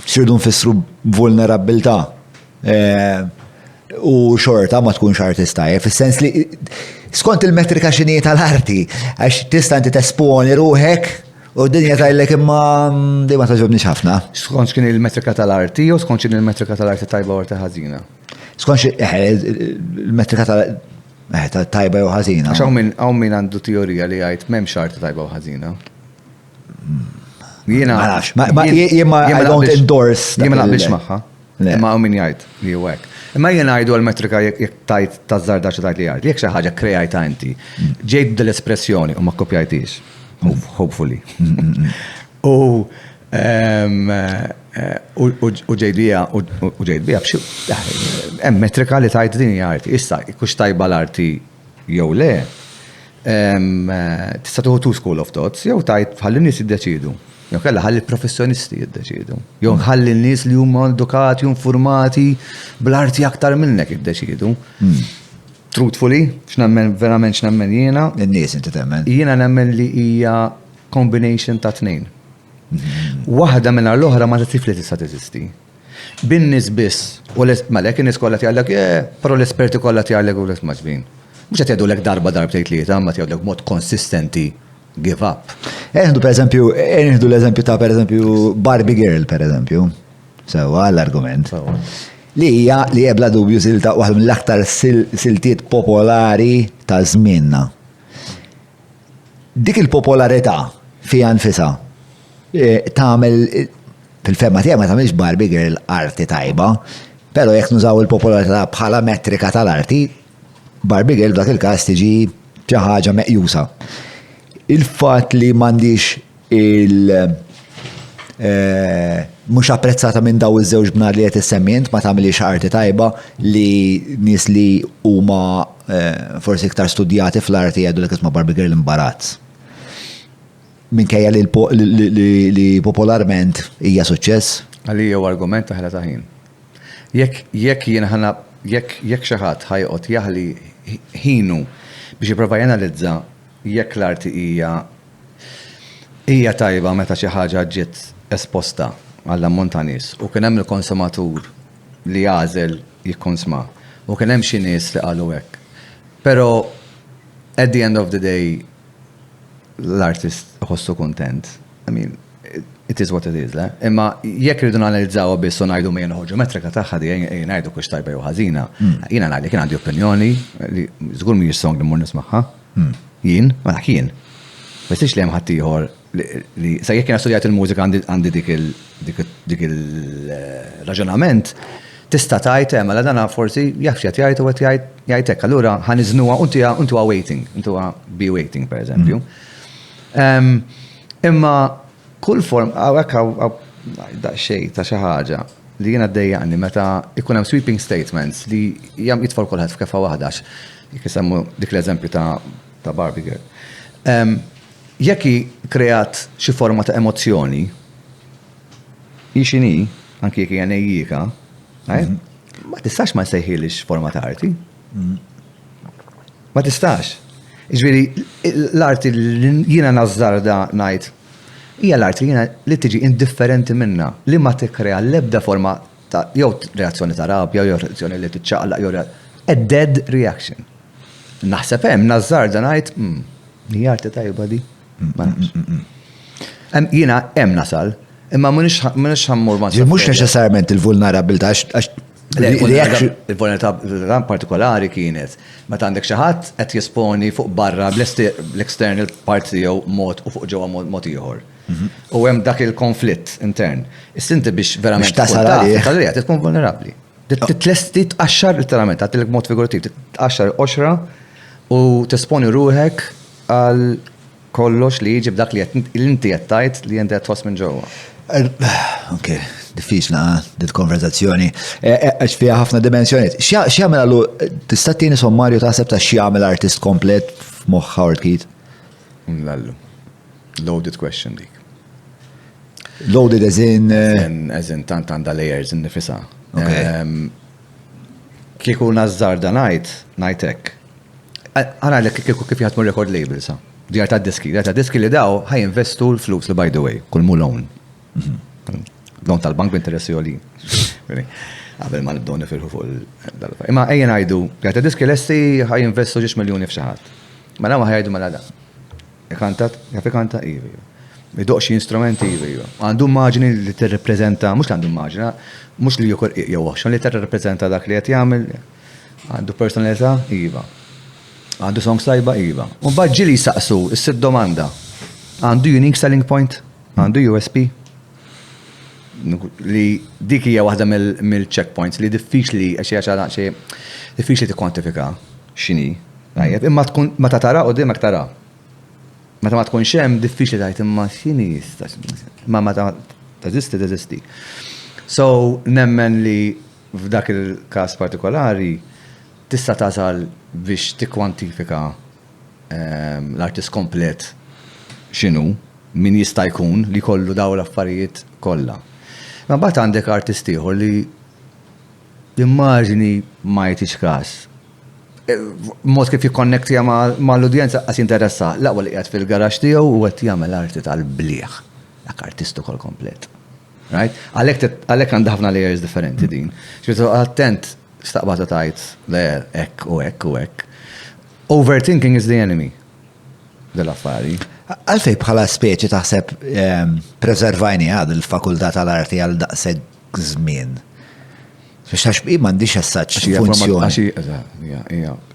xirdu nfissru vulnerabilità. U xorta ma tkunx artista, fis-sens li skont il-metrika xini tal-arti, għax tista' inti tesponi ruħek u d-dinja tajlek imma dejma taġobniex ħafna. Skont x'kien il-metrika tal-arti u skont x'kien il-metrika tal-arti tajba u arti ħażina? Skont il-metrika Tajba jew ħażina. Għax hawn min għandu teorija li jgħid m'hemmx xarti tajba u ħażina. Jiena Ma nafx, I don't endorse. Jien ma naqbilx magħha. Imma hawn min jgħid li hu hekk. Imma jien ngħidu għall-metrika jekk tajt taż-żarda xi tajt li jgħid. Jekk xi ħaġa krejajta inti, ġejt dell-espressjoni u ma kkopjajtix. Hopefully. U ġejt bija b'xi hemm metrika li tajt din hija arti. Issa kux tajba l-arti jew le, tista' tuħu two school of thoughts, jew tajt ħalli nies jiddeċidu. Jew kellha ħalli professjonisti jiddeċidu. Jew ħalli n-nies li huma edukati u informati bl-arti aktar minnek jiddeċidu. Truthfully, verament x'nemmen jiena. In-nies inti temmen. Jiena nemmen li hija combination ta' tnejn. Waħda minn l-oħra ma tifli tista' teżisti. Bin-nies biss, u malek in-nies kollha tgħidlek, però l-esperti kollha tgħidlek u l-isma' ġbin. Mhux qed jgħidulek darbtejn tlieta, ma tgħidulek b'mod konsistenti give up. Nieħdu l-eżempju ta' pereżempju Barbie Girl pereżempju. Sewwa l-argument. Li hija bla dubju silta waħda mill-aktar siltiet popolari ta' żmienna. Dik il-popolarità fiha nfisha tagħmel fil-femma tiegħek ma tagħmilx Barbie Girl arti tajba, però jekk nużaw il-popolarità bħala metrika tal-arti, Barbie Girl dak il-każ tiġi xi ħaġa meqjusa. Il-fatt li m'għandix mhux apprezzata minn daw iż-żewġ bnar li qed issemmint ma tagħmilx arti tajba li nies li huma forsi iktar studjati fl-arti jgħidu lek isma' Barbie Girl imbarazz. Minkejja li popolarment hija suċċess. Għalli jew argument ta' ħela ta' ħin. Jekk jiena jekk xi ħadd ħajqod jaħli ħinu biex jipprova janalizza jekk l-arti hija tajba meta xi ħaġa ġiet esposta għall-ammont ta' nies u kien hemm il-konsumatur li għażel jikkonsma u kien hemm xi nies li qalu hekk. Però at the end of the day l-artist ħossu kontent. I mean, it is what it is, le? Imma jekk rridu nanalizzaw biss u ngħidu mejn noħorġu metrika tagħha di ngħidu kux tajba jew ħażina. Jiena ngħidlek kien għandi opinjoni li żgur mhijiex song li mmur nismagħha. Jien, ma jien. Bistix li hemm ħadd ieħor li sa jekk jiena studjat il-mużika għandi dik il-raġunament tista' tgħid hemm mela dana forsi jaf x'qed jgħid u qed jgħid hekk. Allura ħaniżnuha intu waiting, intu be waiting pereżempju. Imma kull form, daqsxejn ta' xi ħaġa li jiena ddejjaqni meta ikun hemm sweeping statements li jam jitfol kulħadd f'kefa waħda jekk isemmu dik l-eżempju ta' Barbie Girl. Jekk kreat xi forma ta' emozzjoni, x'inhi, anke jekk hija nejjika, ma tistax ma jsejħilix forma ta' arti. Ma tistax. Iġveri, l-arti li jiena nażżarda ngħid hija l-arti li tiġi indifferenti minna li ma tikkrea l-ebda forma ta' jew reazzjoni ta' rabja, jew reazzjoni li tiċċaqlaq, jew a dead reaction. Naħseb hemm nażżarda ngħid hija arti tajba di. Ma nafx. Jiena hemm nasal, imma m'iniex ħammur ma. Mhux neċessarjament il-vulnerabilità għax il-vulnerabilità partikolari kienet meta għandek xi ħadd qed jisponi fuq barra bl-external part tiegħu mod u fuq ġewwa mod ieħor. U hemm dak il-konflitt intern. Is-sinti biex verament tasal għalih tkun vulnerabbli. Titlesti tqaxxar literalment għatilek mod figurattiv, tqaxxar oxra u tisponi ruħek għal kollox li jiġi b'dak li inti qed tgħid li inti qed tħoss minn ġewwa. Ok, diffiċna dit konverzazzjoni. Għax fiha ħafna dimensjoniet. X'jagħmel għallu tista' tieni sommarju taħseb ta' x'jagħmel artist komplet f'moħħ Howard Keith? Lallu. Loaded question dik. Loaded as in tant għandha layers innifisha. Kieku nażżarda ngħid hekk. Għalek kieku kif jaħdmu record labels. Djar ta' diski li daw ħajinvestu l-flus li by the way, kull mu loan. Loan tal-bank b'interessi għoli. Għabel ma nibdow nifirħu fuq il-dalfa. Imma ejjen għajdu, djar ta' diski l-essi ħajinvestu ġiex miljoni f'xaħat. Ma nawa ħajdu ma la. Ikantat, kanta, ivi. Idoqxi instrumenti, ivi. Għandu maġni li t-reprezenta, mux għandu maġna, mux li jokor jew li t-reprezenta dak li għet jgħamil, għandu personalità, iva. Għandu songs tajba iva. U mbagħad ġieli jsaqsu is-sitt domanda. Għandu unique selling point? Għandu USP? Li dik hija waħda mill-checkpoints li diffiċli diffiċli tikkwantifika x'inhi. Imma tkun meta tara qudiemek tara. Meta ma tkunx hemm diffiċli tgħid imma x'inhi ma meta teżisti. So nemmen li f'dak il-każ partikolari tista' tasal biex tikkwantifika l-artist komplet x'inhu, min jista' jkun li kollu daw l-affarijiet kollha. Ma mbagħad għandek artist ieħor li immaġini ma jgħidx każ. Mod kif jikkonnektija mal-udjenza qas jinteressa. L-aqwa li qiegħed fil-garax tiegħu u qed jagħmel arti tal-bliegħ. Dak artist ukoll komplet. Right? Għalhekk għandha ħafna layers differenti din. Xbitu attent staqbata tajt le hekk u hekk u hekk. Overthinking is the enemy dell-affari. Għalfej bħala speċi taħseb preservajni għad il-fakultà tal-arti għal daqseg żmien. Biex taxbib m'għandix as-saċ funzjoni.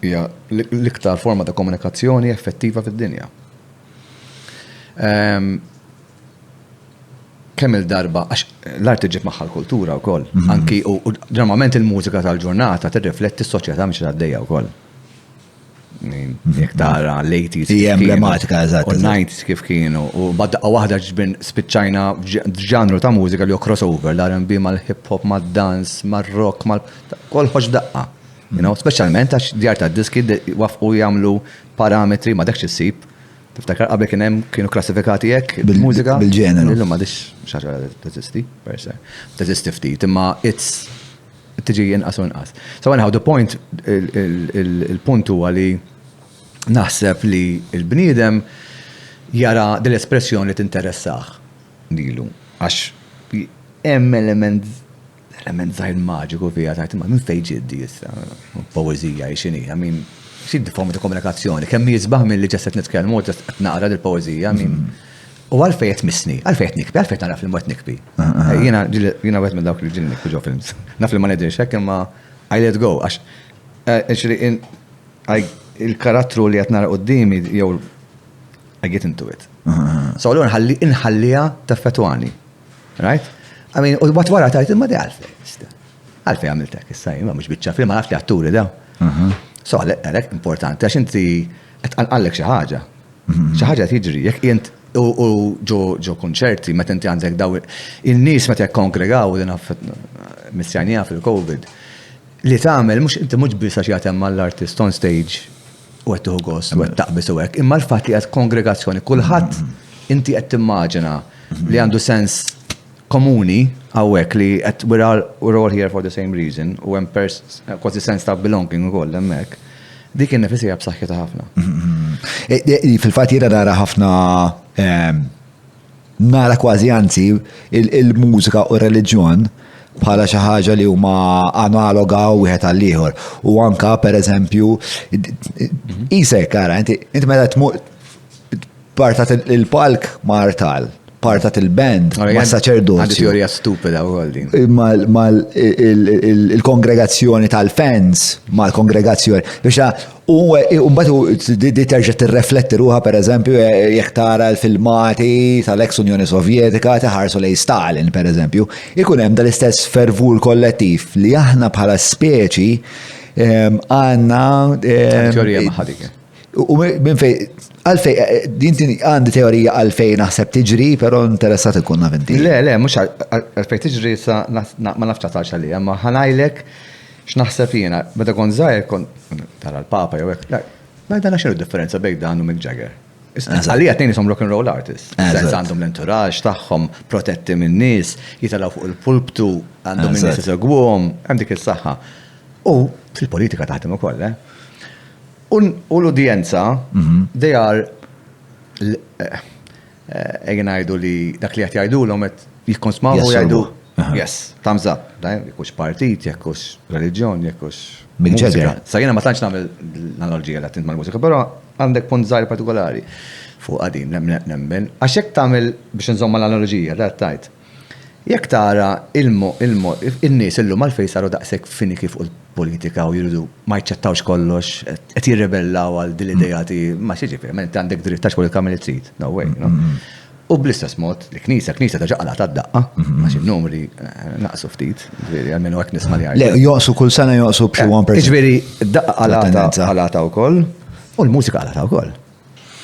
Hija l-iktar forma ta' komunikazzjoni effettiva fid-dinja. Kemm il-darba, għax l-art iġib magħha l-kultura wkoll. Anki u ġeneralment il-mużika tal-ġurnata tirrifletti s-soċjetà mhix għaddejja wkoll. Jekk tara l-80s. Hija emblematika eżatt. U l-90s kif kienu. U baddaqa waħda ġbin spiċċajna ġanru ta' mużika li hu crossover, l-R&B mal-hip hop, mad-dance, mar-rock, kolħoġ daqqa. Speċjalment għax djar ta' diski wafqu jagħmlu parametri ma dakx issib. Tiftakar qabel kienu klassifikati hekk bil-mużika bil-ġeneru. Illum m'għadix xaġa teżisti per se. Teżisti ftit, imma tiġi inqas u inqas. So anyhow the point il-punt huwa li naħseb li l-bniedem jara dell-espressjoni li tinteressaħ lilu. Għax hemm element żgħir maġiku fiha tajt imma minn fejn ġiddi issa poeżija x'inhi, xid forma ta' komunikazzjoni, kemm jisbaħ minn li ġesset nitkellmu qed naqra dil-poeżija u għalfejn qed missni, għalfejn qed nikbi, għalfejn nara film qed nikbi. Jiena wieħed minn dawk li ġieli nikbi ġew films. Naf li ma ngħidilx hekk imma I let go għax il-karattru li qed nara qudiemi jew I get into it. So allura inħallija taffetwani. Right? U wat wara tajt imma di għalfejn. Għalfejn għamilt hekk issa imma mhux biċċa film ma nafx li atturi daw. So għalek importanti, għax inti għallek xaħġa. Xaħġa tiġri, jek jent u ġo konċerti, met inti għandek daw il-nis met jek kongregaw din missjanija fil-Covid. Li tagħmel inti mhux biss għax jagħtem mal-artist on stage u qed tuħu gost u qed taqbis u hekk, imma l-fatt li qed kongregazzjoni kulħadd inti qed timmaġina li għandu sens komuni għawek li we're all here for the same reason u hemm kważi sens ta' belonging ukoll hemmhekk. Dik in-nifisija b'saħħitha ħafna. Fil-fatt jiena nara ħafna nara kważi anzi il-mużika u r-reliġjon bħala xi ħaġa li huma analoga wieħed għal ieħor. U anka pereżempju isek ara inti meta tmur partat il-palk martal. Partat il-band ma' saċerdozju. Għandi teorija stupida u għaldin. Il-kongregazzjoni tal-fans mal-kongregazzjoni. Biex mbagħad di terġa' tirrefletti ruħha pereżempju jekk tara l-filmati tal-ex Unjoni Sovjetika taħarsu lejn Stalin pereżempju, ikun hemm dal-istess fervur kollettiv li aħna bħala speċi għandna. Teorija ma' ħadik. U minn fej, għalfej, dinti għandi teorija għalfej naħseb tiġri, pero interessat ikun naventi. Le, mux għalfej tiġri ma nafċa taċ għalli, ma ħanajlek x'naħseb jiena, beda kon zaħir, tara l-papa jew hekk, ma dana xinu differenza bejn dan u Mick Jagger. Għalli għatnejn jisom rock and roll artists. Għandhom l-entourage tagħhom, protetti minn nies, jitalaw fuq il-pulptu, għandhom minn nies isegwhom, hemm dik is-saħħa. U fil-politika taħdem ukoll, U l-udjenza, they are, egħin għajdu li dak li għat jgħajdu l-om jikkun smawu jgħajdu, yes, thumbs up, jekkux partit, jekkux reliġjon, jekkux mużika. Sa jena ma tantx nagħmel l-analogija li għattint mal-mużika, però għandek punt żgħir partikolari fuq għadin, nemmen. Għax hekk tagħmel biex nżomma l-analogija, tajt. Jekk tara il-nies illum għalfejn saru daqshekk finiki fuq il-politika u jiridu ma jċettawx kollox, qed jirrebellaw għal din l-idejati ma xi ġifieri, ma inti għandek dritt tax politika milli trid. No way, no. U bl-istess mod, l-Knisja ta' ġaqala tad-daqqa, għax in-numri naqsu ftit, ġifieri għalmenu hekk nisma' li Le, joqsu kull sena joqsu b'xi 1%. Ġifieri d-daqqa għalata wkoll u l-mużika għalata wkoll.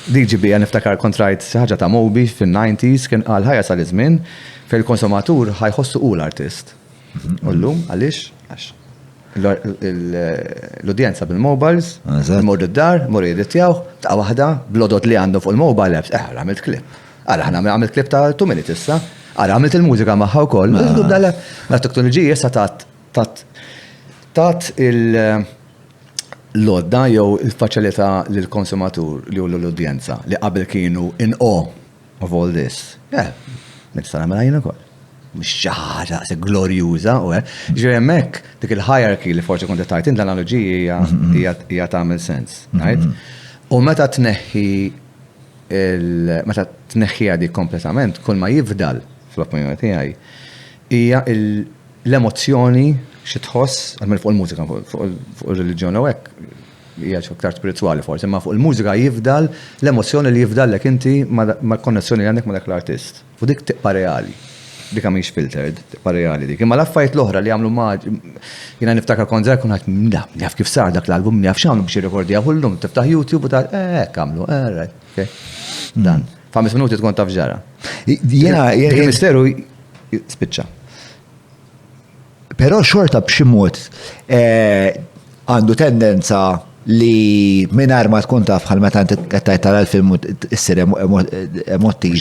DGB niftakar kontrajt ħaġa ta' Moby fin-90s kien qal ħajja sal-iżmien fil-konsumatur ħajħossu u l-artist. U llum għaliex għax l-udjenza bil-mobiles, mor id-dar, mor jedittjaw, ta' waħda blodot li għandu fuq il-mobile apps, għamilt klip. Għara ħana għamilt klip ta' 2 minutes issa, għara għamilt il-mużika maħħa wkoll. La-teknoloġija issa tat l-odda jew il-faċilità lill-konsumatur li hu l-udjenza li qabel kienu in awe of all this. Nista' nagħmel ħajja wkoll. Mhux xi ħaġa se glorjuża u ġifieri hemmhekk dik il-hierarchy li forsi kont tajt l-analoġija hija tagħmel sens, right? U meta tneħħiha dik kompletament, kull ma jifdal fl-opinjoni tiegħi hija l-emozzjoni xi tħoss għalmel fuq il-mużika fuq ir-reliġjon u hekk hija aktar spirituali forsi, imma fuq il-mużika jifdal l-emozzjoni li jifdallek inti mal-konnessjoni li għandek ma' dak l-artist. U dik tibqa' reali. Dik mhix filtered, tibqa' reali dik. Imma l-affarijiet l-oħra li għamlu jiena niftakar konzert kun ngħid naf kif sar dak l-album, naf x'għamlu biex jirrekordija kullum, tiftaħ YouTube u tgħid hekk għamlu, right. Dan. F'5 minuti tkun taf ġara. Jiena il-misteru spiċċa. Però xorta b'xi mod għandu tendenza li mingħajr ma tkun taf bħal meta inti qed tgħid tal-film issir emottiv.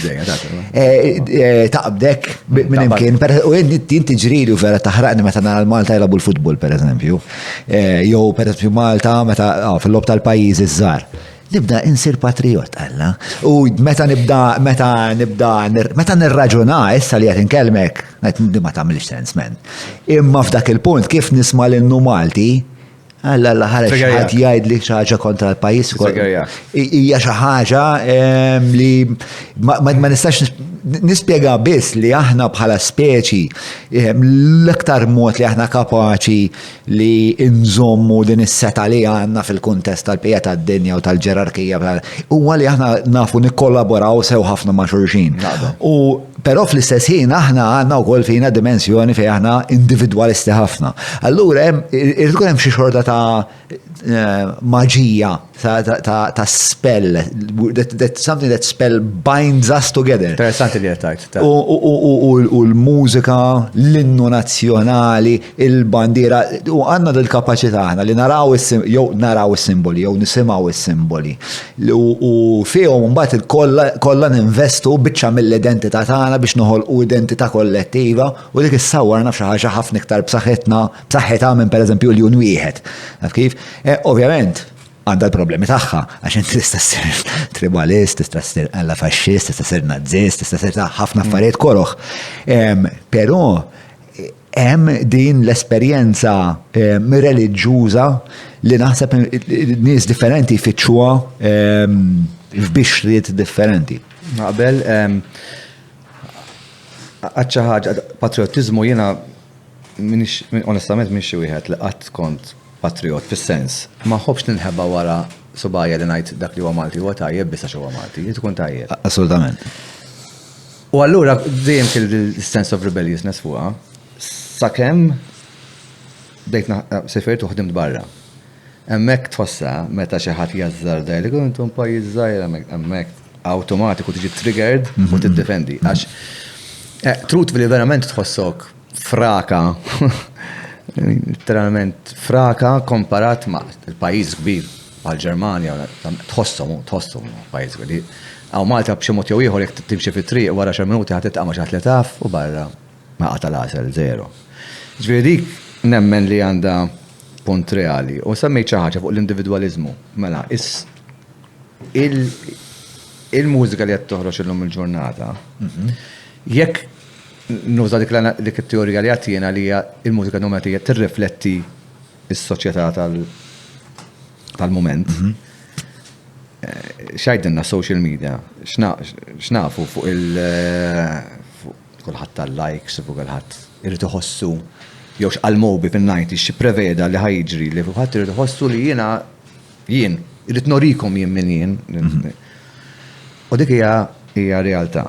Taqbdek minn imkien u inti ġrili u vera taħraqni meta nara l-Malta jilagħbu l-futbol pereżempju. Jew pereżempju Malta meta fil-lob tal-pajjiż iż-żgħar. Nibda insir patriot alla. U meta nirraġuna issa li qed inkellmek, ngħid ma tagħmilx sens men. Imma f'dak il-punt kif nisma' lil Malti Alla ħareġ ħadd jgħidli xi ħaġa kontra l-pajjiż. Hija xi ħaġa li ma nistax nispjega biss li aħna bħala speċi l-iktar mod li aħna kapaċi li nżommu din is-seta li għandna fil-kuntest tal-bqija tad-dinja u tal-ġerarkija huwa li aħna nafu nikkollaboraw sew ħafna ma' xulxin. Però fl-istess ħin aħna għandna wkoll fina dimensjoni fejn aħna individwalisti ħafna. Allura irid tkun hemm xi xorta ta' maġija ta' spell, something that spell binds us together. Interessanti li għattajt. U l-mużika, l-innu nazzjonali, il-bandira, u għanna dil-kapacità għana li naraw is-simboli, jew nisimaw is-simboli. U fihom mbagħad kollha ninvestu biċċa mill-identità tagħna biex noħolqu identità kollettiva u dik issawwarna f'xi ħaġa ħafna iktar b'saħħitha minn pereżempju l-jun wieħed. Naf kif? Ovvjament, għandha l-problemi tagħha, għax inti tista' ssir tribalist, tista' ssir alla faxxist, tista' ssir nazzist, tista' ssir ħafna affarijiet koroħ. Però hemm din l-esperjenza reliġjuża li naħseb nies differenti jfittxuha f'bixriet differenti. Qabel għadċa ħaġa patriotizmu jiena onestament minn xi wieħed li qatt kont patriot fis-sens. Ma ħobbx ninħebba wara subajja li ngħid dak li huwa Malti huwa tajjeb biss għax huwa Malti, jrid ikun tajjeb. Assolutament. U allura dejjem kien il-sense of rebelliousness fuqha sakemm bdejt sefert u ħdimt barra. Hemmhekk tħossha meta xi ħadd jażżarda li intom pajjiż żgħir hemmhekk awtomatiku tiġi triggered u tiddefendi. Għax trut li verament tħossok fraka literalment fraka komparat ma' il-pajjiż kbir bħal-Ġermanja tħossom pajjiż kbir. Għaw Malta b'xi mod jew ieħor jekk timxi fit-triq wara xi minuti ħadd titqa' ma' xi ħadd li taf u barra ma' qata' l-għasel żero. Ġifieri dik nemmen li għandha punt reali u semmejt xi ħaġa fuq l-individwaliżmu. Mela il-mużika li qed toħroġ illum il-ġurnata jekk nuża dik it-teorija li għattiena li hija il-mużika nomati tirrifletti s-soċjetà tal-mument. X'għidilna social media, x'nafu fuq kulħadd tal-likes, u kulħadd irid iħossu jew x'qal-mobi fin-90 xi preveda li ħajġri li kulħadd irid iħossu li jien irid norikom jien min jien. U dik hija realtà.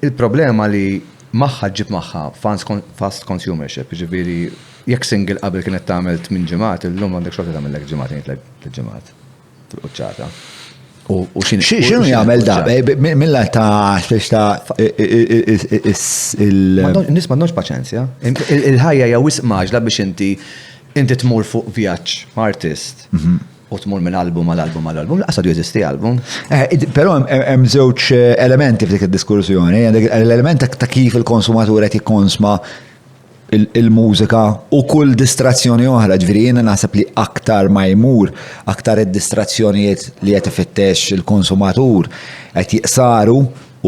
Il-problema li magħha ġib magħha fast consumership, ġifieri jekk single qabel kienet tagħmel 8 ġimgħat, illum għandek xorta tagħmel ġimgħat tliet ġimgħat fil-quċċata. X'inhu jagħmel da? Milla ta' biex ta' Nis m'għandhomx paċenzja. Il-ħajja hija wisq maġla biex inti tmur fuq vjaġġ artist u tmur minn album għal album għal album, laqas jeżisti album. Però hemm żewġ elementi f'dik id-diskussjoni. L-element ta' kif il-konsumatur qed jikkonsma il-mużika u kull distrazzjoni oħra, ġifieri jiena naħseb li aktar ma jmur, aktar id-distrazzjonijiet li qed ifittex il-konsumatur qed jiqsaru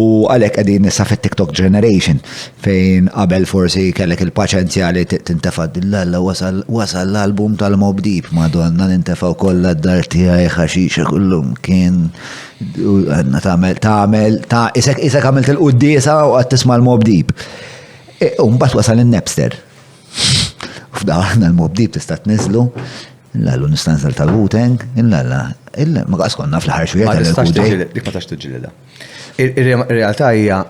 u għalhekk qegħdin nisa fit-TikTok generation fejn qabel forsi kellek il-paċenzja li tintefa' dillalla wasal l-album tal-Mobb Deep, Madonna nintefgħu kollha d-dar tiegħi ħaxixa kullum kien tagħmel isek għamilt il-quddiesa u qed tisma' l-Mobb Deep. Mbagħad wasal in-Napster. F'daħna l-Mobb Deep tista' tniżlu, illallu nistanżel tal-Wu-Tang, ma qas konna fl-ħar xwieħed tal-Wu-Tang. Dik ma tax tiġġielha. Ir-realtà hija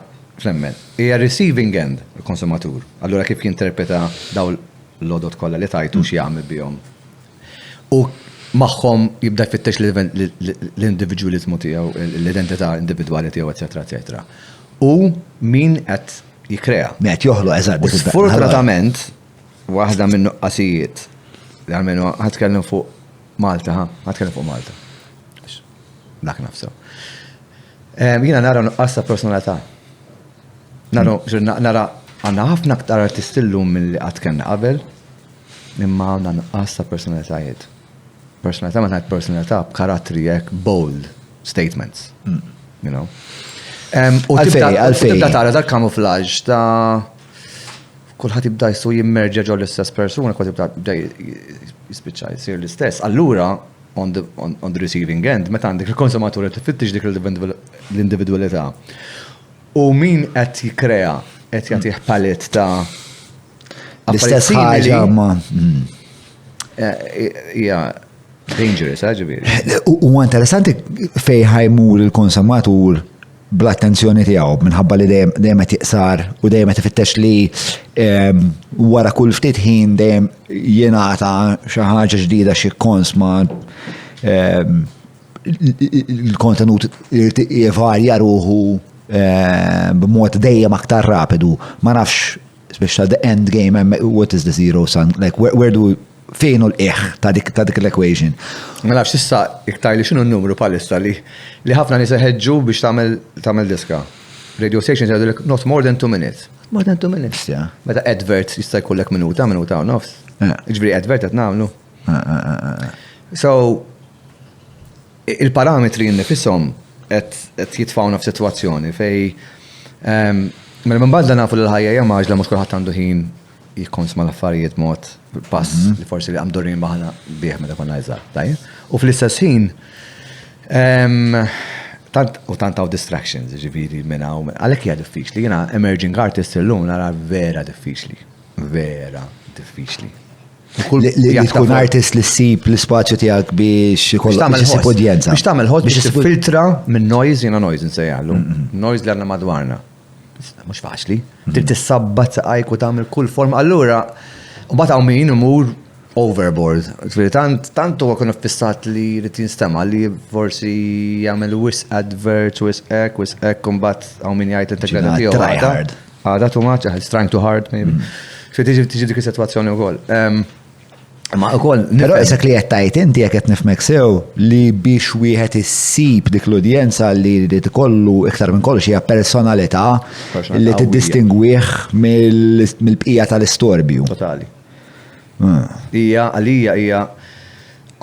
flemmen, hija receiving end il-konsumatur. Allura kif jinterpreta daw l-lodot kollha li tajtu x'jagħmel bihom. U magħhom jibda jfittex l-individualizmu tiegħu, l-identità individwali tiegħu, eċetera, eċetera. U min qed jikrea. Met joħlu eżad. Sfortunatament, waħda minn nuqqasijiet li għalmenu ħatkellem fuq Malta, Dak nafsu. Jiena nara nuqqas ta' personalità. Nara għandna ħafna aktar artisti llum milli qatt kellna qabel, imma għandna nuqqas ta' personalitajiet. Personalità ma ngħid personalità b'karattri hekk bold statements. You know? U tibda tara dal-kamuflaġġ ta' kulħadd jibda jsu jimmerġa ġol l-istess persuna, kulħadd jibda jispiċċa jsir l-istess. Allura on the receiving end, meta għandek il-konsumatur qed tifittex dik l-individwalità. U min qed jikkrea qed jagħtih palett ta' l-istess ħaġa ma' hija dangerous, ġifieri. U interessanti fejn ħajmur il-konsumatur bl-attenzjoni tiegħu minħabba li dejjem qed jiqsar u dejjem qed ifittex li wara kull ftit ħin dejjem jingħata xi ħaġa ġdida xi konsma il-kontenut jevarja ruħu b'mod dejjem aktar rapidu. Ma nafx speċa the end game, what is the zero sum? Like where do fejn u l-eħ ta' dik l-equation. Ma nafx issa iktar li x'inhu n-numru palissa li ħafna nies iħeġġu biex tagħmel diska. Radio stations jgħidulek not more than 2 minutes. More than 2 minutes. Meta advert jista' jkollek minuta u nofs. Ġifieri advert qed nagħmlu. So il-parametri nifisom qed jitfawna f'sitwazzjoni fej mela minn balda nafu l-ħajja hija maġla mhux kulħadd għandu ħin jikkonsma l-affarijiet mod pass li forsi li għamdorin maħna bieħ meta konna jżgħar. U fl-istess ħin tant distractions ġifieri minn hawn għalhekk hija diffiċli. Jiena emerging artist illum nara vera diffiċli. Li tkun artist li ssib l-ispazju tiegħek biex issib udjenza. Biex tagħmel ħodd biex tifiltra minn noise, jiena noise nsejjaħlu. Noise li għandna madwarna. Mhux faċli. Trid tissabbat saqajk u tagħmel kull forma. Allura mbagħad hawn min imur overboard. Tant huwa kien fissat li jrid jinstema' li forsi jagħmel wisq advert, wisq hekk mbagħad hawn min jgħid integrata tiegħu. Għada too much, trying too hard maybe. Tiġi dik is-sitwazzjoni wkoll. Ma wkoll però eżek li qed tgħid inti jekk qed nifhmek sew li biex wieħed issib dik l-udjenza li jrid ikollu iktar minn kollox hija personalità li tiddistingwih mill-bqija tal-istorbju. Totali. Hija għalija hija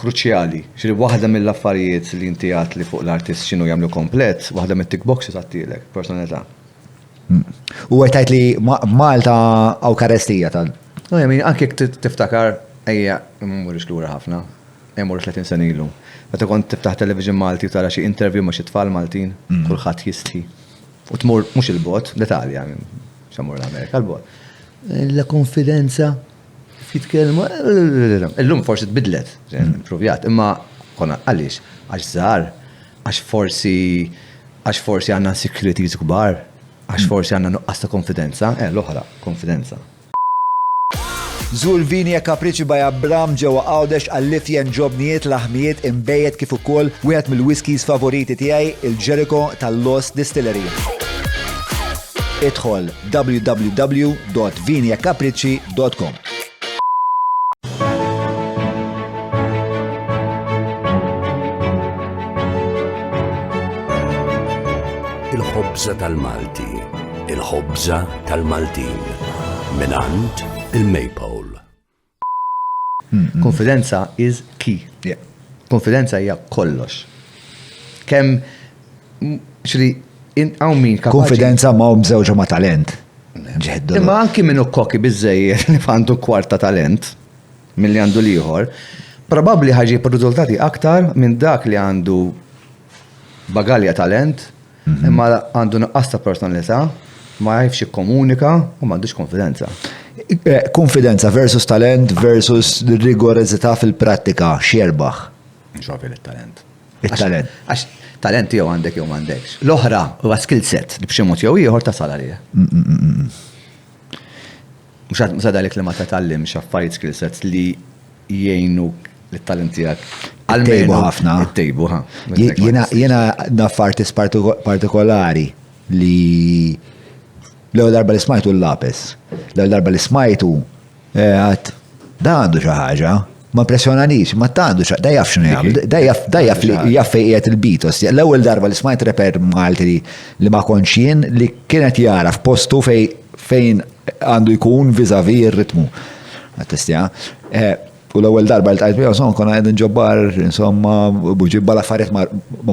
kruċjali. Xi waħda mill-affarijiet li inti għad li fuq l-artist x'inhu jagħmlu komplett, waħda mit-tick boxes għattilek, personalità. U għetajt li Malta għaw karestija tal. No, jamin, anke tiftakar, ejja, mmurix l-ura ħafna, mmurix 30 sen ilu. Meta kont tiftaħ television Malti u tara xi interview ma' xi tfal Maltin, kulħadd jistħi. U tmur mhux il-bot, l-Italja, xamur l-Amerika l-bol. La konfidenza fitkellmu, illum forsi tbidlet, improvjat, imma konna għaliex, għax żgħar, għax forsi għandna insecurities kbar, għax forsi għandna nuqqas ta' konfidenza, l-oħra, konfidenza. Żur Vinja Capricci by Abram ġewwa Għawdex għall-lifjen ġobnijiet laħmijiet imbejjed kif ukoll wieħed mill-whiskies favoriti tiegħi il-Jericho tal-Lost Distillery. Idħol www.vinjacapricci.com. Il-ħobża tal-Malti, il-ħobża tal-Maltin, minant il-Maypole. Konfidenza is key. Konfidenza hija kollox. Kemm għaw min kapaċi. Konfidenza ma' mżewġa ma' talent. Imma anki minnu kokki biżejjed li għandu kwarta talent mill-li għandu liħor, probabbli ħaġib riżultati aktar minn dak li għandu bagalja talent, imma għandu nuqqas ta' personalità, ma jafx komunika u m'għandux konfidenza. Konfidenza versus talent versus rigorozità fil-prattika, xierbaħ. Ġovi l-talent. Il-talent. Għax talent jew għandek jew m'għandekx. L-oħra huwa skill set li b'xi mod jew ieħor ta' salarija. Mhux għadalik li ma tatgħallimx affarijiet skill sets li jgħinu l-talent tiegħek. Tejbu ħafna. Tejbu, ha. Jiena naffartis partikolari li l-ewwel darba li smajtu l-lapis. L-ewwel darba li smajtu għad da għandu xi ħaġa. Ma impressjonanix, ma tandu xa, da jaf xinu jgħamil, da jaf fejqiet il-Beatles. L-ewwel darba li smajt reper Malti li ma konxien li kienet jara f'postu fejn għandu jkun vizavi il-ritmu. Għattistja. U l-ewwel darba li tajt bija, insomma, konna għedin ġobbar, insomma, buġibba l-affarijiet ma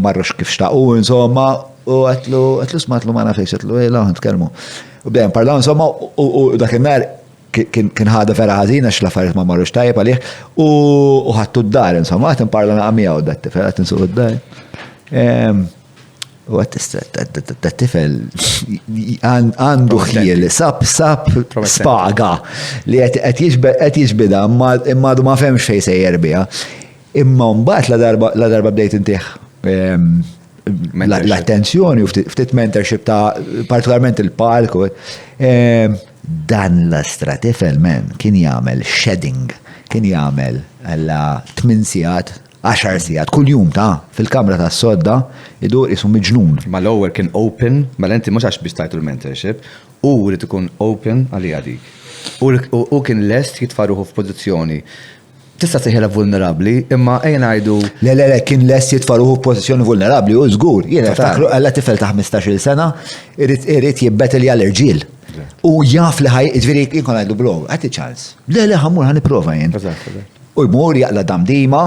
marrux kif xtaqu, insomma, u għatlu smatlu ma nafx, għatlu, la, nitkelmu. U bdejjem parlaw, insomma, u dak il-nar kien ħada vera ħażina x-laffariet ma marrux tajjeb għalih u ħattu d-dar, insomma, għatin parla naqamija u d-tifel, għatin suq d-dar. U d-tifel għandu xjiel, sab spaga li għet jiġbida, imma du ma femx fej sejjer bija. Imma mbagħad la darba bdejt intih l-attenzjoni u ftit mentorship ta' partikolarment il-park. Dan l-stratifel men kien jagħmel shedding, kien jagħmel għalla 8 sigħat, 10 sigħat kull jum ta' fil-kamra ta' sodda idur isu miġnun. Ma l-ewwel kien open, ma l-enti mhux għax biex tajtu l-mentorship, u li tkun open għalija dik. U kien lest jitfaruħu f'pożizzjoni. Tista' seħela vulnerabbli, imma ejja ngħidu. Le, kien lest jitfaruħu f'pożizzjoni vulnerabbli u żgur. Jiena niftakru għalla tifel ta' 15-il sena irid jibbetel l-irġiel. U jaf li ħaj, ġviri jinkon għajdu blog, għati ċans. Le, ħammur ħani prova jen. U jmur jaqla damdima,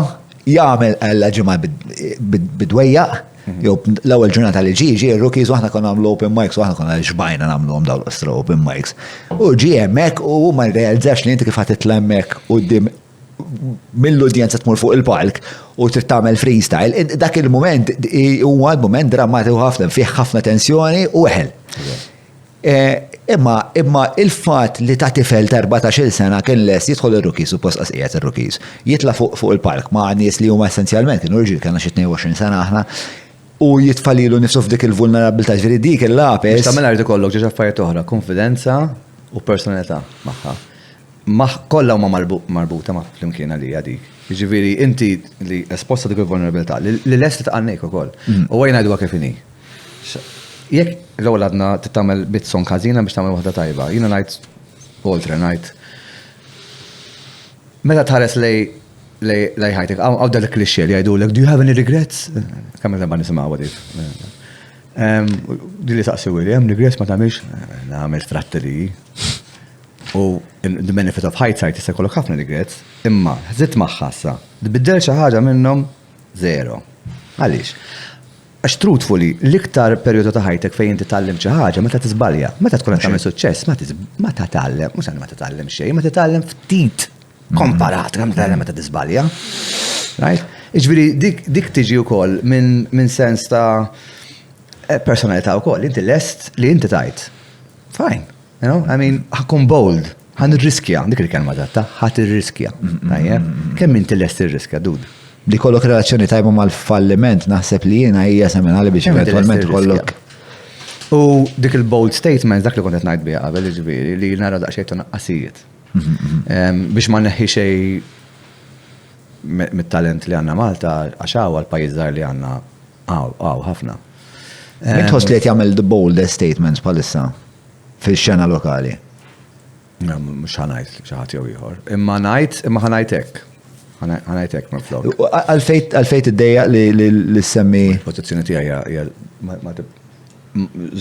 jgħamil għalla ġimma bidwejjaq, jew l-ewwel ġurnata li ġiġi, il-rookies waħna kon għamlu open mics, waħna kon ġbajna għamlu għom dawl ostra open mics. U ġi hemmhekk u ma realizzax li inti kif ħadd tlemmek u dim mill-udjenza tmur fuq il-palk u trid tagħmel freestyle. Dak il-moment huwa l-moment drammatiku ħafna, fih ħafna tensjoni u eħel. Imma il-fat li ta' tifel ta' 14 sena kien les jidħol il-rookies u post qasqiegħed il-rookies. Jitla fuq il-park ma' nies li huma essenzjalment kienu rġiel kellna xi 22 sena aħna u jitfalilu nifsu f'dik il-vulnerabilità ġifieri dik il-lapes. Tagħmel għardi kollok ġeġa affarijiet oħra, konfidenza u personalità magħha. Kollha huma marbuta ma' flimkien għalija dik. Jiġifieri inti li esposta dik il-vulnerabilità li lest tqannejk ukoll. U għajn ngħidu kif inhi. Jekk l-ewwel għadna tagħmel bit song ħażina biex tagħmel waħda tajba. Jiena ngħid oltre ngħid. Meta tħares lej ħajtek, għaw dak il-klixxie li jgħidulek, do you have any regrets? Kemm darba nisimgħu dik. Di li saqsi li hemm regrets ma tagħmilx, nagħmel stratteri. U the benefit of hindsight jista' jkollok ħafna regrets, imma żitt magħha issa. Tbiddel xi ħaġa minnhom zero. Għaliex? Għax truthfully, l-iktar periodu ta' ħajtek fejn titgħallem xi ħaġa meta tiżbalja, meta tkun qed tagħmel suċċess, ma titgħallem, mhux ma titgħallem xejn, ma titgħallem ftit komparat kemm titgħallem meta tiżbalja. Right? Iġifieri dik tiġi wkoll minn sens ta' personalità wkoll, inti lest li inti tajt. Fine. You know, I mean, ħakun bold, ħan riskja, dik il-kelma datta, ħat riskja. Kemm inti lest riskja, dud? Li kollok relazzjoni tajba mal-falliment, naħseb li jiena hija seminali biex eventualment kollok. U dik il-bold statements, dak li kontet ngħid biha qabel ġifieri li nara daqsxejn naqqasijiet. Biex ma neħħi xejn mit-talent li għandna Malta għax hawn għall-pajjiż żgħar li għandna għaw ħafna. Min tħoss li qed jagħmel the boldest statements bħalissa fix-xena lokali? Mhux ħanajt xi ħadd jew ieħor. Imma ħanajt hekk. Ħanajtek ma' flok. Għalfejt id-dejja li semmi. Pożizzjoni tiegħi hija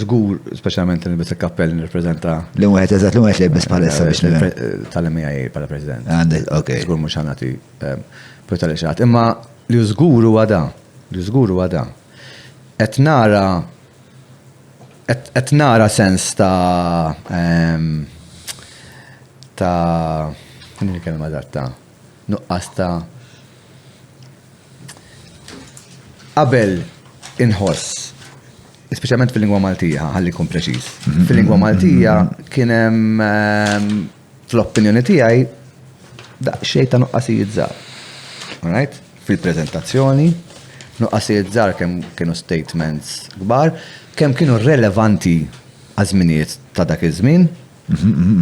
żgur, speċjalment li nilbes il-kappell nirrepreżenta. L-wieħed eżatt li jibes bħalissa biex tal-MIA bħala President. Ok. Żgur mhux ħanati protalixat. Imma li żgur huwa da. Qed nara sens ta' min il-kelma datta. Nuqqas ta' qabel inħoss, speċjalment fil-lingwa Maltija, ħalli jkun preċiż. Fil-lingwa Maltija kien hemm fl-opinjoni tiegħi daqsxejn ta' nuqqasijiet żgħar. Alright? Fil-preżentazzjoni, nuqqasijiet żgħar kemm kienu statements kbar, kemm kienu relevanti għaż-żminijiet ta' dak iż-żmien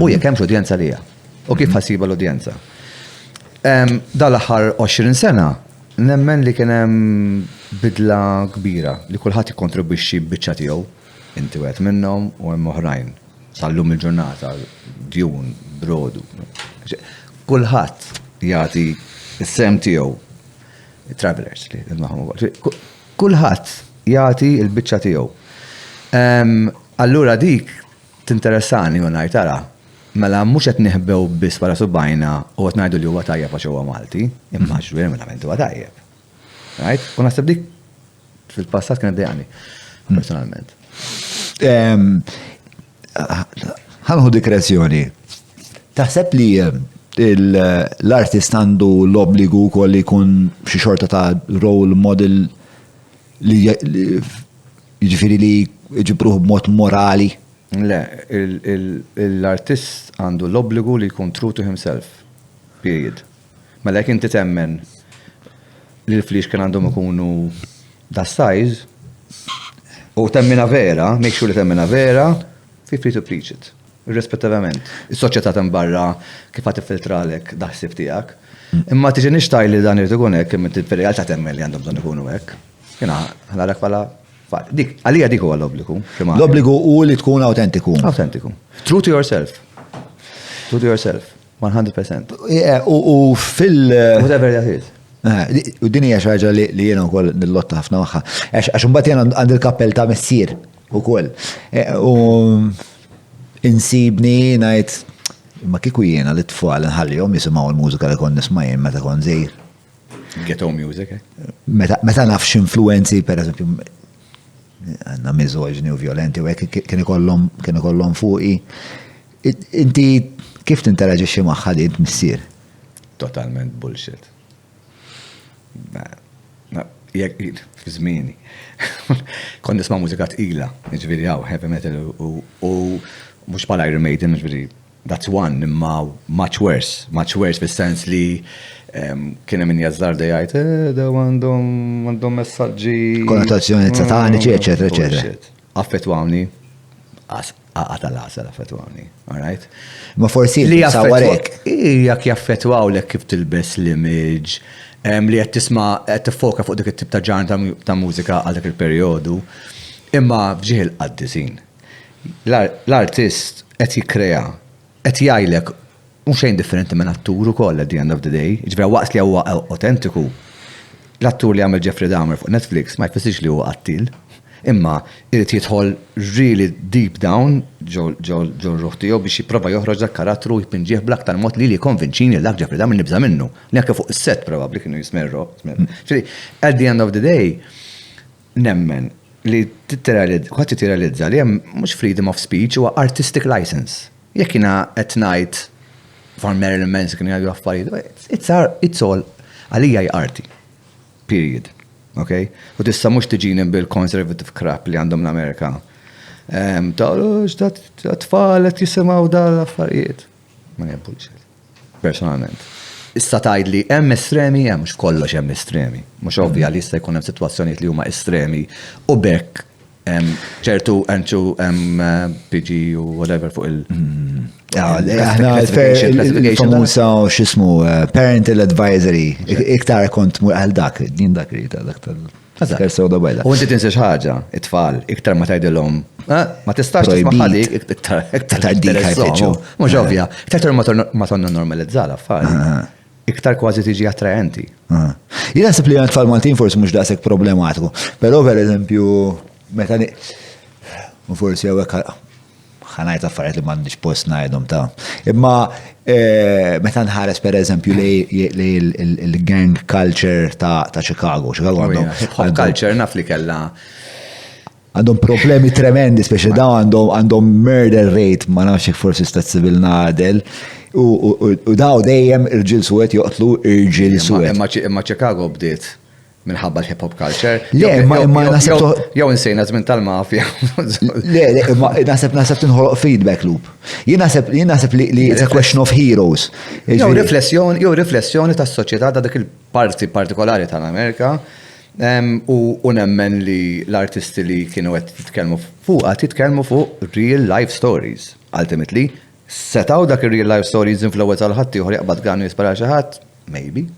u jekk hemmx udjenza lija. U kif ħassiba l-udjenza. Dal-aħħar 20 sena, nemmen li kien hemm bidla kbira li kulħadd jikkontribwixxi b'biċċa tiegħu, inti wieħed minnhom u hemm oħrajn. Sallum il-ġurnata, djun, brodu. Kulħadd jagħti s-sem tiegħu, travelers li kulħadd jagħti l-biċċa tiegħu. Allura dik tinteressani u ngħid tara. Mela mhux qed nieħbew biss wara subajna u qed ngħidu li huwa tajjeb għax huwa Malti, imma verament huwa tajjeb. Right? U naħseb dik fil-passat kienet dejjani personalment. Ħanħu dikrazzjoni. Taħseb li l-artist għandu l-obbligu wkoll li jkun xi xorta ta' role model li jiġifieri li jġibruh b'mod morali? Le, l-artist għandu l-obbligu li jkun true to himself. Period. Mela jekk inti temmen li l-flix kien għandhom ikunu da size u temmina vera, make sure li temmina vera, feel free to preach it. Irrispettivament. Is-soċjetà hemm barra kif ħadd iffiltralek daħsib tiegħek. Imma tiġi nixtaj li dan irid ikun hekk, imma fir-realtà temmen li għandhom bżonn ikunu hekk. Jiena ħalarek bħala għalija dik huwa l-obbligu. L-obbligu u li tkun autentiku. Autentiku. True to yourself. True to yourself. 100%. U fil- Whatever that is. U din hija xi ħaġa li jiena wkoll nillotta ħafna magħha. Għax imbagħad jiena għandi l-kappell ta' missier ukoll. U insibni ngħid ma kieku jiena li tfal nħallihom jisimgħu l-mużika li kont nisma' jien meta kont żgħir. Ghetto music, Meta nafx influenzi, pereżempju, għandna miżoġni u violenti u hekk kien ikollhom fuqi. Inti kif tinteraġixxi magħha din missier? Totalment bullshit. F'żmieni. Kont nisma' mużika tqila, jiġifieri hawn heavy metal u mhux bħala Iron Maiden, jiġifieri that's one, imma much worse fis-sens li kien hemm min jażżar dejjajt da għandhom messaġġi konnotazzjoni sataniċi, eċetera, eċetera. Affettwawni għatal-għasal affettwawni, all right? Ma forsi li sawarek. Jak jaffettwawlek kif tilbes l-image, li qed tisma' qed tiffoka fuq dik it-tip ta' ġan ta' mużika għal dak il-perjodu, imma fġieħ il-qaddisin. L-artist qed jikkrea, qed jgħidlek mhux xejn differenti minn attur ukoll at the end of the day. Ġifieri waqt li huwa autentiku. L-attur li għamel Jeffrey Dahmer fuq Netflix ma jfissirx li huwa qattil, imma irid jidħol really deep down ġo ruħ tiegħu biex jipprova joħroġ dak karattru jipinġih bl-aktar mod li konvinċini l Jeffrey Dahmer nibża minnu. Li anke fuq is-set probabbli kienu jismerru. Ġifieri at the end of the day nemmen li titrealizza li hemm mhux freedom of speech huwa artistic license. Jekk jiena qed ngħid for Marilyn Manson kien jgħidu affarijiet, it's all għalija arti. Period. Okay? U tista' mhux tiġini bil-conservative crap li għandhom l-Amerika. Tawlux, ta' tfal qed jisimgħu dal-affarijiet. Ma hija bullshit. Personalment. Issa tgħid li hemm estremi, hemm mhux kollox hemm estremi. Mhux ovvja li jista' jkun hemm sitwazzjonijiet li huma estremi u bekk ċertu PG u whatever fuq famusa u xismu parental advisory, iktar kont għal dak, din dak rita, dak tal-kersoda bajda. U inti tinsiex ħaġa, it-tfal, iktar ma tgħidilhom, ma tistax tisma' ħadik, iktar dik ħajfittxu. Mhux ovvja, iktar ma tonna normalizzala affarijiet. Iktar kważi tiġi attraenti. Jien naħseb li għand tfal Maltin forsi mhux daqshekk problematiku, però per eżempju meta forsi hawnhekk ħanajt affarijiet li m'għandix post ngħidhom ta'. Imma meta nħares pereżempju li il-gang culture ta' Chicago għandhom hip-hop culture naf li kellha għandhom problemi tremendi, speċi daw għandhom murder rate, ma nafx forsi stazzibili ngħadel, u daw dejjem irġiel suwed joqtlu irġiel suwed. Imma Chicago bdiet minħabba l-hip-hop culture. Le, imma nasib jew insejna żmien tal-mafja. Le, imma nasib tinħoloq feedback loop. Jien nasib li it's a question of heroes. Jew riflessjoni tas-soċjetà ta' dik il-parti partikolari tal-Amerika. U nemmen li l-artisti li kienu qed titkellmu fuq real life stories. Ultimately, setaw dak ir-real life stories influwet għal ħadd ieħor jaqbad ganu jispara xi ħadd, maybe.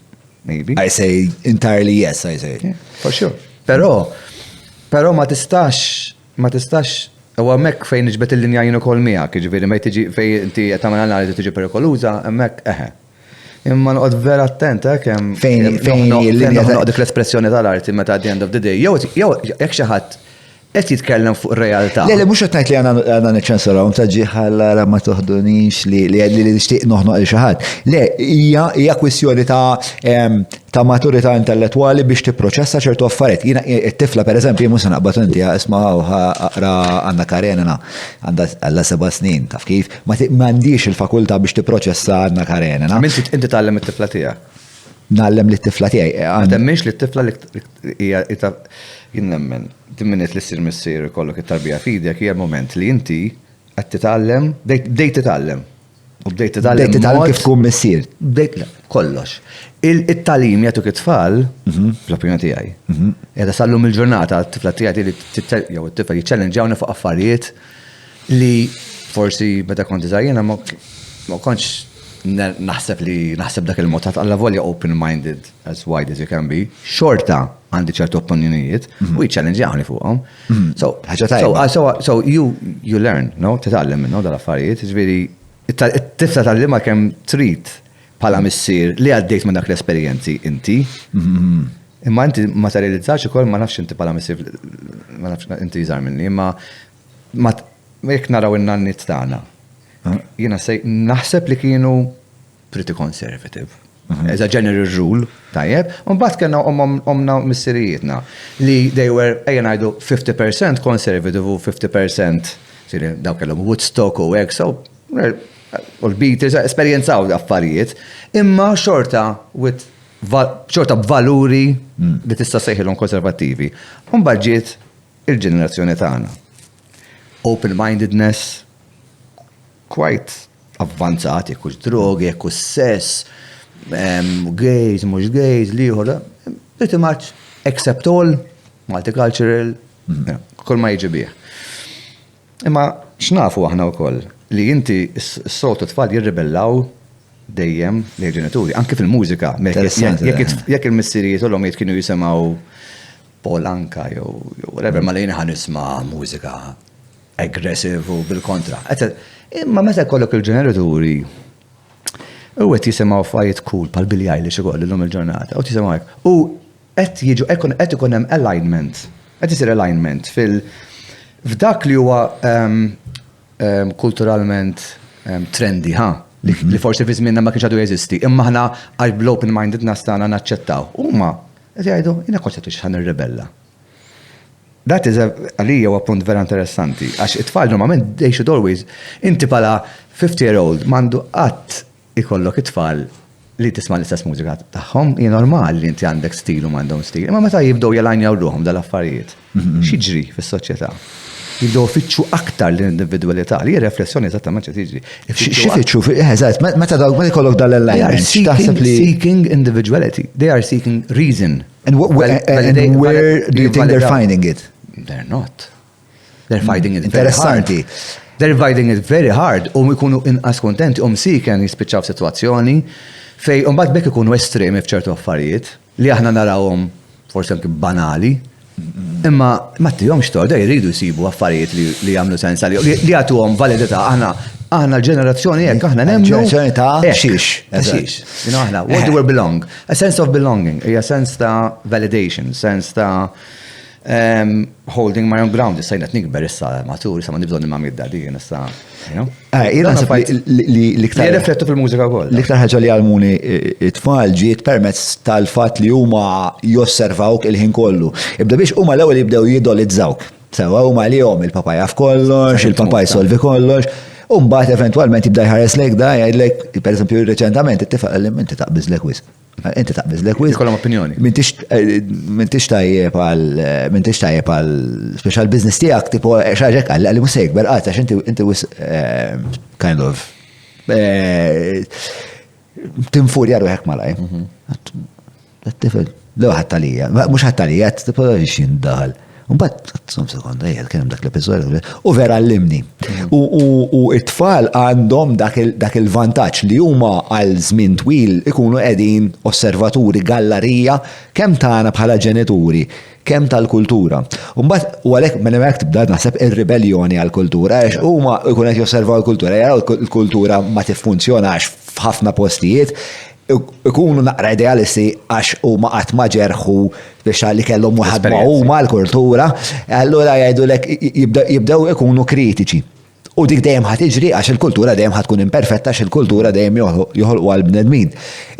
I say entirely yes, I say. Yeah, for sure. Pero ma tistax, u għamek fejn iġbet il-linja jinu kol miegħek, ġifieri ma tiġi fejn inti qed tagħmel analiżi tiġi perikoluża, hemmhekk Imma noqgħod vera attent kemm fejn il-linja noqgħod l-espressjoni tal-arti meta at the end of the day. Jew jekk xi ħadd qed jitkellem fuq ir-realtà. Le, mhux qed ngħid li għandna niċċensurawhom ta' ġieħalla ma toħdunix li nixtieq noħnoq li xi ħadd. Le, hija kwistjoni ta' maturità intellettwali biex tipproċessa ċertu affarijiet. Jiena it-tifla pereżempju mhux se naqbad inti isma' aqra Anna Karenina għandha 7 snin, taf kif? M'għandix il-fakultà biex tipproċessa Anna Karenina. Inti tgħallem it-tifla tiegħek. Nallem it-tifla tiegħi. Ma temmix li t-tifla hija jien nemmen dimminet li ssir missier ikollok it-tarbija fidek hija l-moment li inti qed titgħallem, bdejt titgħallem. U bdejt titgħallem kif tkun missier. Kollox. Il-tagħlim jagħtuk it-tfal, fl-opinjoni tiegħi. Qiegħda sallum il-ġurnata t-tifla tiegħi li jew it-tifel jiċċellenġawna fuq affarijiet li forsi meta kont iżgħar ma kontx naħseb dak il-mod alla volja open-minded as wide as you can be, xorta għandi ċertu opinjonijiet u jiċċellenġjawni fuqhom. So you learn, titgħallem minn dal-affarijiet, ġifieri it-tifla tal-liema kemm trid bħala missier li għaddejt minn dak l-esperjenzi inti. Imma inti materializzax ukoll ma nafx inti bħala missier ma nafx inti jżar minni, imma jekk naraw in-nannit tagħna. Jiena naħseb li kienu pretty conservative. As a general rule, tajjeb. Mbagħad kellna omna missirijietna li they were ngħidu 50% conservative u 50% daw kellhom Woodstock u hekk so u l-Beatles esperjenzaw affarijiet, imma xorta b'valuri li tista' sejħilhom konservattivi. Mbagħad ġiet il-ġenerazzjoni tagħna. Open-mindedness quite avvanzati, jekkux drogi, jekkux sess, gays, mux gays, liħor, pretty much accept all, multicultural, kull ma jiġi bih. Imma x'nafu aħna wkoll li inti s-soltu tfal jirribellaw dejjem li ġenituri, anke fil-mużika, jekk il-missirijiet u l-omiet kienu jisimgħu Polanka jew whatever, ma lejna ħan nisma' mużika aggressive u bil-kontra. Imma meta kollok il-ġeneraturi, u qed jisimgħu f'ajt cool pal Billie Eilish ukoll illum il-ġurnata, u tisimgħu hekk. U qed ikun hemm alignment, qed isir alignment f'dak li huwa kulturalment trendy, li forsi fi żmienna ma kienx għadu jeżisti, imma aħna għal open-mindedness tagħna naċċettaw. Huma qed jgħidu jiena kont qed ħan irrebella. That is għalija huwa punt vera interessanti, għax it-tfal normalment they should always, inti pala 50-year-old mandu qatt ikollok it-tfal li tisma' l-istess mużika tagħhom, hija normali li inti għandek stil u m'għandhom stil. Imma meta jibdew jalajnjaw ruhom dal-affarijiet, x'jiġri fis-soċjetà? jibdew fitxu aktar l-individualità li riflessjoni eżattament ċe tiġi. Xifittxu, eżatt, meta jkollok They are dal-alignment, taħseb li. seeking individuality. They are seeking reason. And where do you think they're finding it? They're not. They're finding it very hard. Interessanti. They're finding it very hard. Ikunu inqas kontenti, seeking jispiċċaw situazzjoni fej mbagħad bekk ikunu estremi f'ċertu affarijiet li aħna narawhom forsi anke banali. Imma ma tihomx torda jridu jsibu affarijiet li jagħmlu sens li jagħtuhom validità aħna l-ġenerazzjoni hekk aħna nemmnu. Ġenerazzjoni ta' xiex. Xiex. Aħna what do we belong? A sense of belonging, a sense ta' validation, sense ta' holding my own ground. Issa jnet nikber issa matur, issa ma nibżon imma midda di issa. Jena Li riflettu fil-mużika wkoll. L-iktar ħaġa li għalmuni it-tfal ġiet permezz tal-fatt li huma josservawk il-ħin kollu. Ibda biex huma l-ewwel jibdew jidolizzawk. Sewa huma lihom il-papa jaf kollox, il-papa jsolvi kollox. Mbagħad eventwalment jibda jħares lek da jgħidlek, pereżempju reċentament it-tifaq li inti taqbiżlek wisq. Inti taqbiżlek wisq. Ikollhom opinjoni. M'intix tajjeb għal special business tiegħek tipo xaġek għal li mhux se jikber qatt għax inti wisq kind of tinfurja ruħek malaj. Tifel, lew ħattalija, mhux ħattalija, tipo x'indaħal. Mbagħad tsum sekonda jgħid kien dak l-episodju u vera allimni. U it-tfal għandhom dak il-vantaġġ li huma għal żmien twil ikunu qegħdin osservaturi gallerija kemm tagħna bħala ġenituri, kemm tal-kultura. U mbagħad u għalhekk minn hemmhekk tibda naħseb ir-ribelljoni għall-kultura għax huma jkunu qed josservaw il-kultura, jaraw il-kultura ma tiffunzjonax f'ħafna postijiet. Ikunu naqra idealisti għax u ma qatt ma ġerħu biex li kellhom waħad ma huma l-kultura, allura jgħidulek jibdew ikunu kritiċi. U dik dejjem ħad tiġri għax il-kultura dejjem ħad tkun imperfetta għax il-kultura dejjem joħolqu għal bnedmin.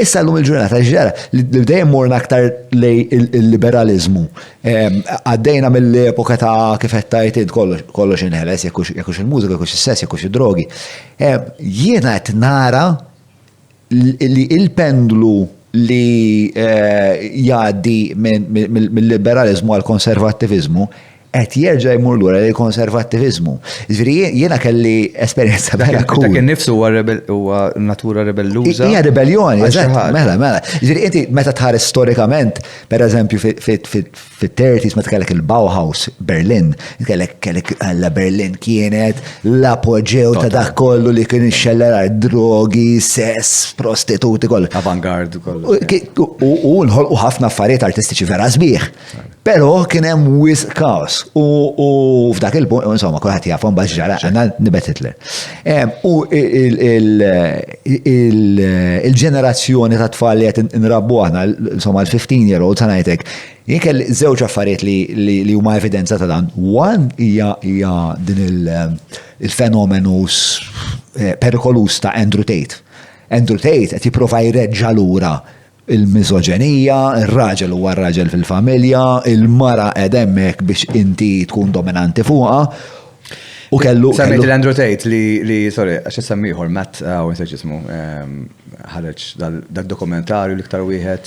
Issa llum il-ġurnata ġara li dejjem morna aktar lej il-liberalizmu. Għaddejna mill-epoka ta' kif qed tajt kollox inħeles jekkux il-mużika, jekkux is-sess, jekkux id-drogi. Jiena qed nara li il-pendlu li jgħaddi mill-liberalizmu għal konservattivizmu qed jerġa' jmur lura lill-konservattivizmu. Jiġifieri jiena kelli esperjenza vera cool. Dak innifsu huwa natura rebelluża. Hija rebelljoni, eżatt, mela. Jiġifieri inti meta tħares storikament, pereżempju fit-30s meta kellek il-Bauhaus Berlin, kellek alla Berlin kienet l-apoġġew ta' dak kollu li kien ixxellerar drogi, sess, prostituti kollu. Avantgard kollu. U nħolqu ħafna affarijiet artistiċi vera sbieħ. Però kien hemm wisq kaos. U f'dak il-punt, insomma, kulħadd jafhom bax ġara, għandna nibet Hitler. U il-ġenerazzjoni ta' tfal li qed inrabbu aħna, insomma, l-15-year-old sa ngħidlek, jien kelli żewġ affarijiet li huma evidenza ta' dan. One hija din il-fenomenu perikolus ta' Andrew Tate. Andrew Tate qed jipprova jreġġa' lura il-mizoġenija, il-raġel huwa raġel fil-familja, il-mara edemmek biex inti tkun dominanti fuqha. U kellu. Semmejt l-Andrew Tate li sorry, għax semmiħor, Matt, jismu, ħareġ dal-dokumentarju li ktar wieħed.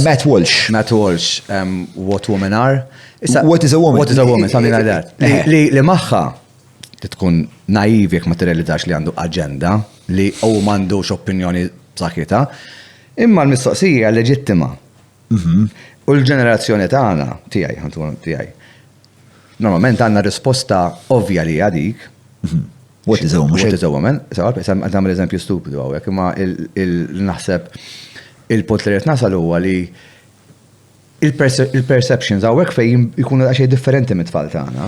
Matt Walsh. Matt Walsh, What Women Are. What is a Woman? What is a Woman, something like that. Li maħħa tkun naiv jekk ma tirrealizzax li għandu aġenda, li u m'għandux opinjoni saħħita, imma l-mistoqsija leġittima. U l-ġenerazzjoni tagħna tiegħi. Normalment għandna risposta ovvja li għadik. What is a woman? What is a woman? Għadam l-eżempju stupidu għawek, imma naħseb il-punt li qed nasal huwa li il-perceptions għawek fejn ikunu għaxej differenti mit-tfal tagħna.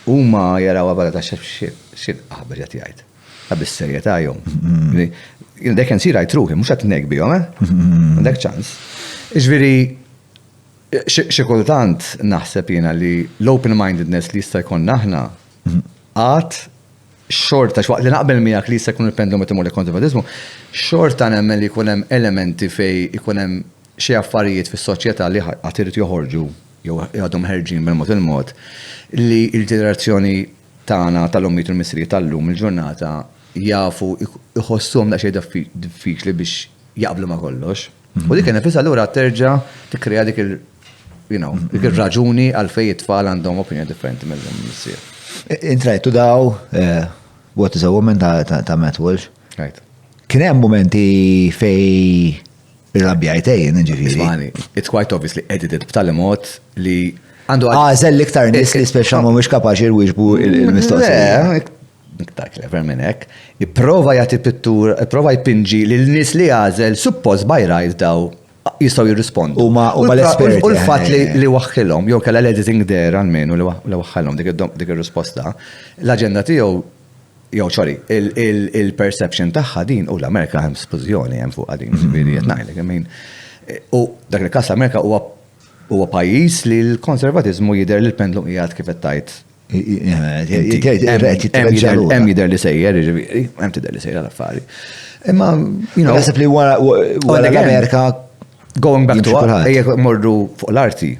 Huma jaraw għabara ta' xi qaħbar qed jgħid. Għabis serjetà jom. They can see right through him, mux għat negbi, għandek ċans. Iġviri, xikultant naħseb jena li l-open-mindedness li jista' jkun naħna għat xorta, xwaqt li naqbel miegħek li jista' jkun il-pendum imur l-konservatizmu, xorta nemmen li jkun hemm elementi fej jkun hemm xi affarijiet fis-soċjetà li għad irid joħorġu jew għadhom ħerġin bil-mod il-mod li l-ġenerazzjoni tagħna tal-ommiet u l-missri tal-lum il-ġurnata jafu iħossuhom da xejn diffiċli biex jaqblu ma' kollox. U dik nifisha allura terġa' tikkrea dik il-raġuni għalfej it-tfal għandhom opinjoni differenti mill-missier. Intrajtu daw, What is a Woman ta' Matt Walsh. Right. Kien hemm momenti fej irrabjajtejn, ġifieri. Ismani, it's quite obviously edited b'tali mod li għandu Zell iktar nis li speċa mhumiex kapaċi jwieġbu il-mistoqsija. Iktar clever minn hekk. Ipprova jagħti pittur, ipprova jpinġi lil nies li għażel suppost bajrajt daw jistgħu jirrispondu. Huma l-esperti. U l-fatt li waħħilhom, jew kellha l-editing there għalmenu li waħħilhom dik ir-risposta, l-aġenda tiegħu jew sorry, il-perception tagħha din u l-Amerika hemm splużjoni hemm fuq din, ġifieri qed ngħidlek, I mean. U dak il-każ l-Amerika huwa pajjiż li l-konservatizmu jidher li l-pendlum qiegħed kif qed tajt. Hemm jidher li sejjer, ġifieri, hemm tidher li sejjer l-affari. Imma, Naħseb li wara l-Amerika going back to morru fuq l-arti,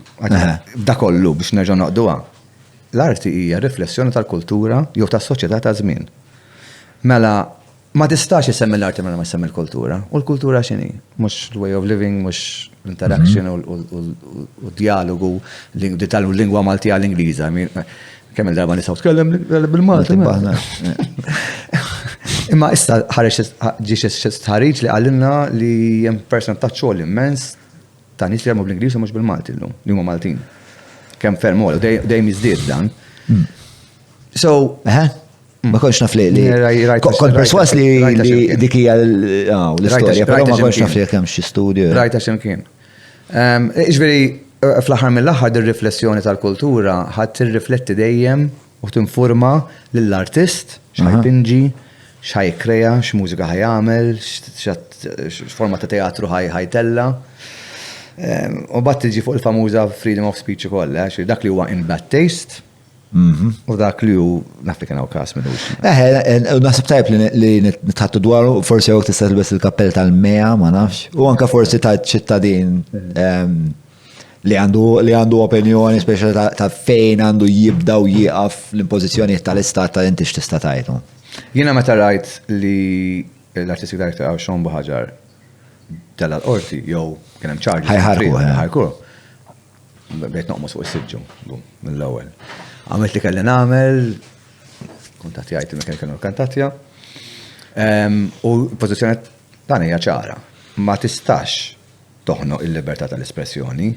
da kollu biex nerġa' noqduha. L-arti hija riflessjoni tal-kultura jew tas-soċjetà ta' żmien. Mela ma tistax isemmi l-arti mela ma jsemmi l-kultura. U l-kultura x'inhi? Mhux l-way of living, mhux l-interaction u d-dialogu li tal-lingwa Maltija l-Ingliża. Kemm il-darba nistgħu tkellem bil-Malti. Imma issa ġiex ħareġ li għalilna li hemm percentaġġ xogħol immens ta' nies li jaħdmu bl-Ingliż u mhux bil-Malti llum, li huma Maltin. Kemm ferm u dejjem jiżdied dan. So, ma konx naf li kont perswas li dik hija l-istorja, però ma konx naf li kemm xi studju. Rajta x'imkien. Iġveri, fl-aħħar mill-aħħar ir-riflessjoni tal-kultura ħadd tirrifletti dejjem u tinforma lill-artist x'ħajpinġi, x'ħajkrea, x'mużika ħajamel, x'forma ta' teatru ħajtella. U bat tiġi fuq il-famuża freedom of speech ukoll, dak li huwa in bad taste u dak li hu nafti kien hawn każ minux. Naħseb tajb li nitħattu dwaru, forsi hawn tista' tilbes il-kappell tal-Mea, ma nafx, u anke forsi ta' ċittadin li għandu opinjoni speċjali ta' fejn għandu jibda u jieqaf l-impożizzjonijiet tal-istat ta' inti x'tista' tajtu. Jiena meta rajt li l-artistic director għaw Sean Buħaġar tella l-qorti, jew kien hemm ċarġi. Ħajħarku. Bejt noqmos fuq is-siġġu mill-ewwel. Għamilt li kelli nagħmel, kuntattjajt il-mekkan kienu kantatja. U l-pożizzjoni tagħna hija ċara. Ma tistax toħnoq il-libertà tal-espressjoni.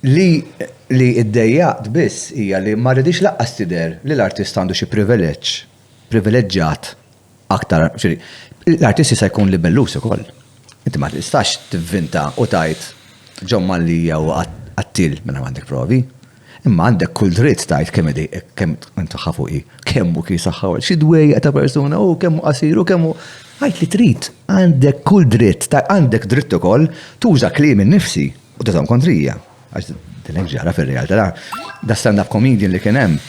Li iddejjaqt biss hija li ma rridix laqqas tidher li l-artist għandu xi privileġġjat aktar. L-artist jista' jkun libellus ukoll. Inti ma tistax tivvinta u tajt John Malli jew għattil minn għandek provi. Imma għandek kull dritt tajt kemm intu ħafuqi, kemmu ki saħħawel, xi dwejja ta' persuna u kemmu qasiru, kemmu għajt li trid. Għandek kull dritt, għandek dritt ukoll tuża kliem innifsi u tagħhom kontrija. Għax dilek ġara fir-realtà. Da stand-up comedian li kien hemm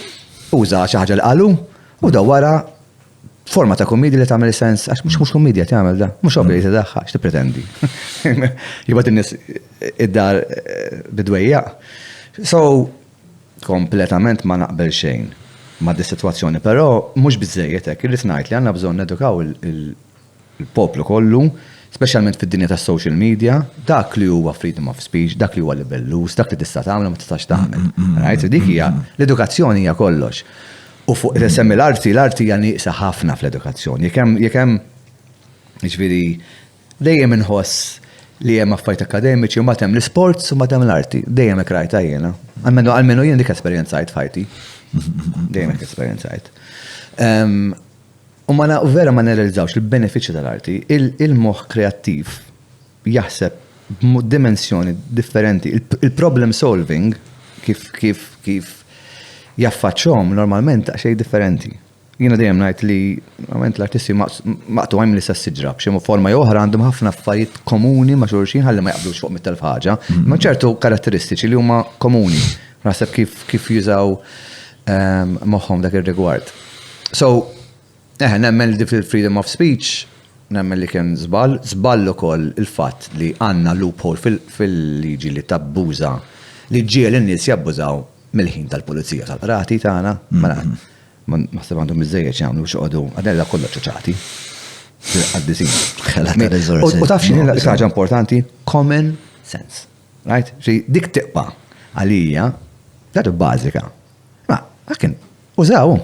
uża xi ħaġa li qalu u da wara forma ta' komedja li tagħmel sens, għax mhux komedja tagħmel da, mhux obli tiddaħħa x'ti pretendi. Jibgħat in-nies id-dar bidwejja. So, kompletament ma naqbel xejn ma' di situazzjoni, però mhux biżejjed hekk, irrid ngħid li għandna bżonn nedukaw il-poplu kollu, speċjalment fid-dinja tas-social media, dak li huwa freedom of speech, dak li huwa libellus, dak li tista' tagħmel ma tistax tagħmel. Right? Dik hija l-edukazzjoni hija kollox. U fuq semmi l-arti hija nieqsa ħafna fl-edukazzjoni. Jekk hemm jiġifieri dejjem inħoss li hemm affarijiet akademiċi u mbagħad hemm l-isports u mbagħad hemm l-arti. Dejjem hekk rajta jiena. Almenu jien dik esperjenzajt fajti. Dejjem hekk esperjenzajt. U vera ma nirrealizzawx il-benefiċċju tal-arti. Il-moħħ kreattiv jaħseb b'dimensjoni differenti. Il-problem solving kif jaffaċċhom normalment xejn differenti. Jiena dejjem ngħid li normalment l-artisti maqtu għajm li s-siġrab, xi forma oħra għandhom ħafna affarijiet komuni ma' xulxin ħalli ma jaqblux fuq mit-telf ħaġa, ma' ċertu karatteristiċi li huma komuni. Naħseb kif jużaw moħħhom dak ir-rigward. So, nemmen li fil-freedom of speech, nemmen li kien żball ukoll il-fatt li għandna loophole fil-liġi li tabbuża li ġiel in-nies jabbużaw mill-ħin tal-pulizija tal-rati tagħna, ma naħseb għandhom biżejjed jagħmlu x'qogħdu għadella kollha ċuċati. Għaddisin. U taf x'inhi l-ħaġa importanti? Common sense. Right? Dik tiqpa għalija, dak bażika. Ma, għakin, użaw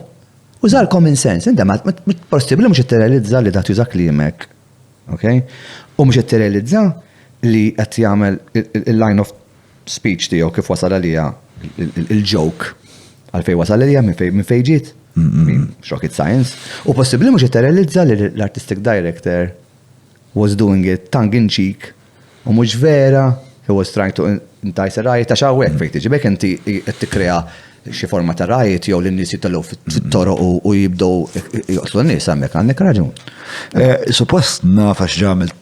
common sense, inda ma possibbli mhux itterrealizza li dak jużak klimek, okay? U mhux itterrealizza li qed jagħmel il-line of speech tiegħu kif wasal għalija il-joke għalfej wasal għalija minn fejn ġiet, rocket science, u possibbli mhux itterrealizza li l-artistic director was doing it tongue in cheek u mhux vera, he was trying to entice a riot, għax hawnhekk fejn tiġi bekk inti qed tikkrea xi forma ta' riot jew lin-nies jitellgħu fit-toroq u jibdew joqtlu n-nies hemmhekk għandek raġun. Suppost nafax ġamil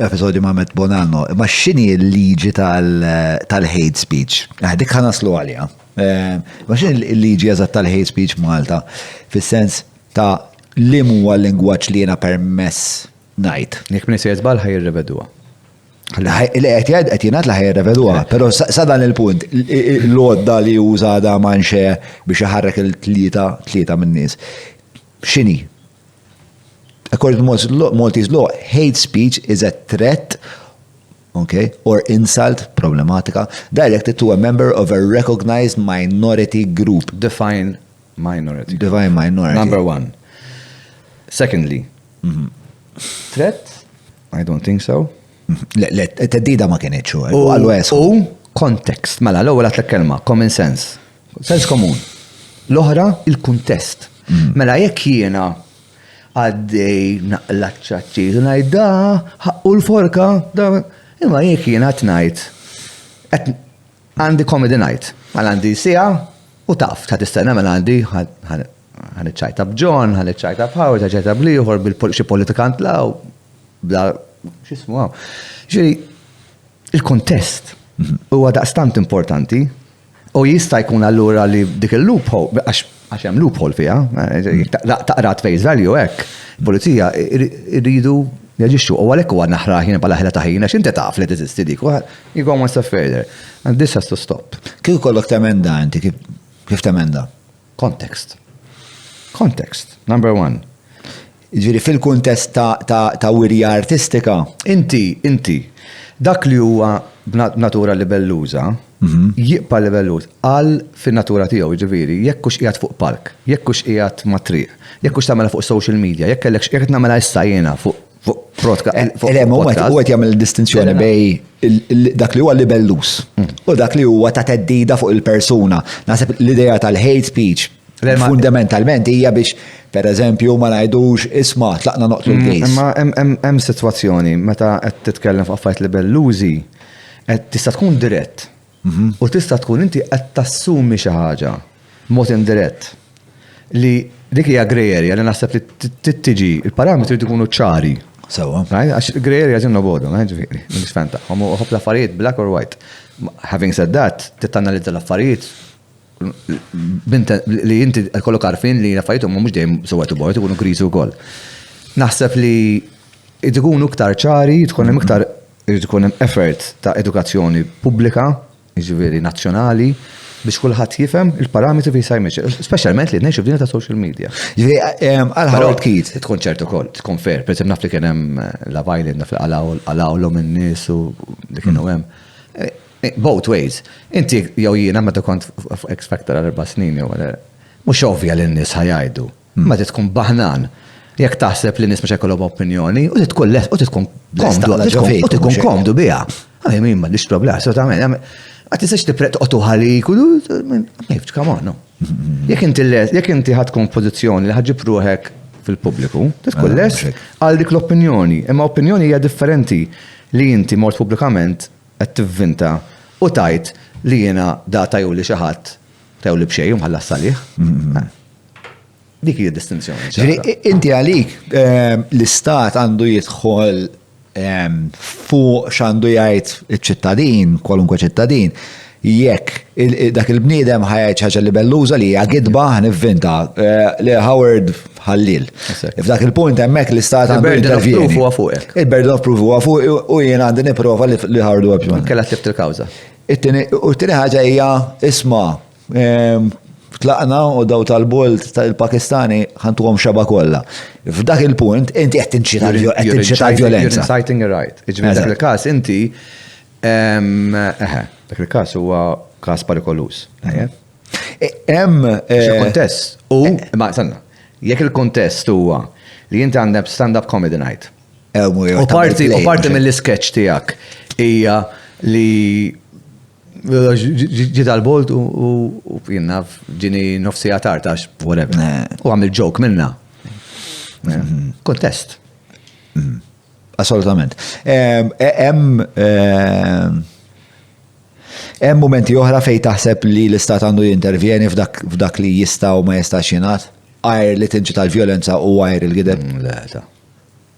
episodju ma' Matt Bonanno, ma x'inhi l-liġi tal-hate speech? Dik ħanaslu għalija. Ma x'inhi l-liġi eżatt tal-hate speech Malta fis-sens ta' li huwa l-lingwaġġ li jiena permess ngħid. Jekk min isir żball ħajirrevedwa. Qed jingħad li ħajreveduha, però sa dan il-punt, l-għodda li uża da manxe biex iħarrek il-tlieta min-nies. X'inhi? According to Maltese law, hate speech is a threat, okay, or insult, problematica, directed to a member of a recognized minority group. Define minority. Define minority. Number one. Secondly, threat? I don't think so. T-teddida ma kienieċu. U context, mela, l-ewwel għat kelma, common sense. Sens komun. L-oħra, il-kuntest. Mela, jekk jiena għaddej naqlaċċaċċiż u ngħid da ħaqqu l-forka, imma jekk jiena tnajt għandi comedy night, mela għandi sija u taf, ta' tistenna mela għandi ħaniċċajta b'John, ħaniċċajta b'Howard, ħaniċċajta b'Liħor bil-xi politikant law, bla x'ismu għaw. Ġiri, il-kontest huwa daqstant importanti u jista' jkun allura li dik il-loophole, għax hemm loophole fiha, taqrat face value hekk, il-pulizija irridu jaġixxu u għalhekk huwa naħra ħin bħala ħela ta' ħin għax inti taf li teżisti dik, you go one step further. And this has to stop. Kif kollok temenda inti, kif temenda? Context. Context, number one. Ġiri fil-kuntest ta' wirja artistika. Inti, dak li huwa b'natura libelluża, jibqa' libelluż għal fin-natura tiegħu ġifieri, jekk hux qiegħed fuq park, jekk hux qiegħed ma' triq, jekk hux tagħmilha fuq social media, jekk qed nagħmilha issa jiena fuq podcast. U qed jagħmel distinzjoni bej dak li huwa libelluż u dak li huwa ta' teddida fuq il-persuna. Naħseb l-idea tal-hate speech fundamentalment hija biex pereżempju ma ngħidux isma' tlaqna noqtlu l-gejs. Imma hemm sitwazzjoni meta qed titkellem fuq affarijiet libellużi qed tista' tkun dirett. U tista' tkun inti qed tassumi xi ħaġa mod indirett li dik hija grey area li naħseb li tittiġi il-parametri jkunu ċari. Sewwa. Għax grey area ġinna bodu, ġifieri, mhux tagħhom u ħobb l-affarijiet black or white. Having said that, titanalizza l-affarijiet li inti kollok għarfin li l-affarijiet huma mhux dejjem sewwetu bord, ikunu griżi wkoll. Naħseb li tkunu iktar ċari, tkun hemm effort ta' edukazzjoni pubblika, jiġifieri nazzjonali, biex kulħadd jifhem il-parametri fi sajmeċ, speċjalment li ngħixu f'dinja ta' social media. Għal Howard Keith. Tkun ċertu wkoll, tkun fair, pereżempju naf li kien hemm la violin għalawlhom in-nies u li kienu hemm. Both ways. Inti jew jiena meta kont X Factor għal 4 snin jew mhux ovvja li n-nies ħajajdu. Meta tkun baħnan. Jekk taħseb li n-nies mhux ikollhom opinjoni u tkun komdu biha. Għaj min m'għandix problema, assolutament. Ma tistax toqgħod ħalik u come on, no. Jekk inti ħadd tkun pożizzjoni li ħaġġib ruħek fil-pubbliku, tkun lest għal dik l-opinjoni. Imma opinjoni hija differenti li inti mort pubblikament qed tivvinta u tajt li jiena da tajju li xi ħadd tajju li b'xejn u mħallas salih. Dik hija distinzjoni. Inti għalik l-istat għandu jidħol fuq x'għandu jgħid iċ-ċittadin, kwalunkwe ċittadin, jekk dak il-bniedem ħajgħid ħaġa libelluża li hija gidba nivvinta li Howard ħallil. F'dak il-punt hemmhekk l-istat għandu intervjeni. Il-burden of proof huwa fuqek. Il-burden of proof huwa fuq u jien għandi nipprova li Howard huwa bżonn. Kellha tift il-kawża. U t-tieni ħaġa hija isma' tlaqna u daw tal-bolt tal-Pakistani ħantuhom xaba kollha. F'dak il-punt inti qed tinċita l-vjolenza. You're inciting a right. Iġmien dak il-każ inti Dak il-każ huwa każ perikolus. Kontest. Ma sanna, jekk il-kontest huwa li inti għandek stand-up comedy night. U parti mill-sketch tiegħek hija li ġiet għal-bolt u jenna ġini nofsija tartax, whatever. U għamil joke minna. Kontest. Assolutament. Hemm momenti oħra fejn taħseb li l-istat għandu jintervjeni f'dak li jista' u ma jistax jingħad? Għajr li tinġi tal-vjolenza u għajr il-gideb?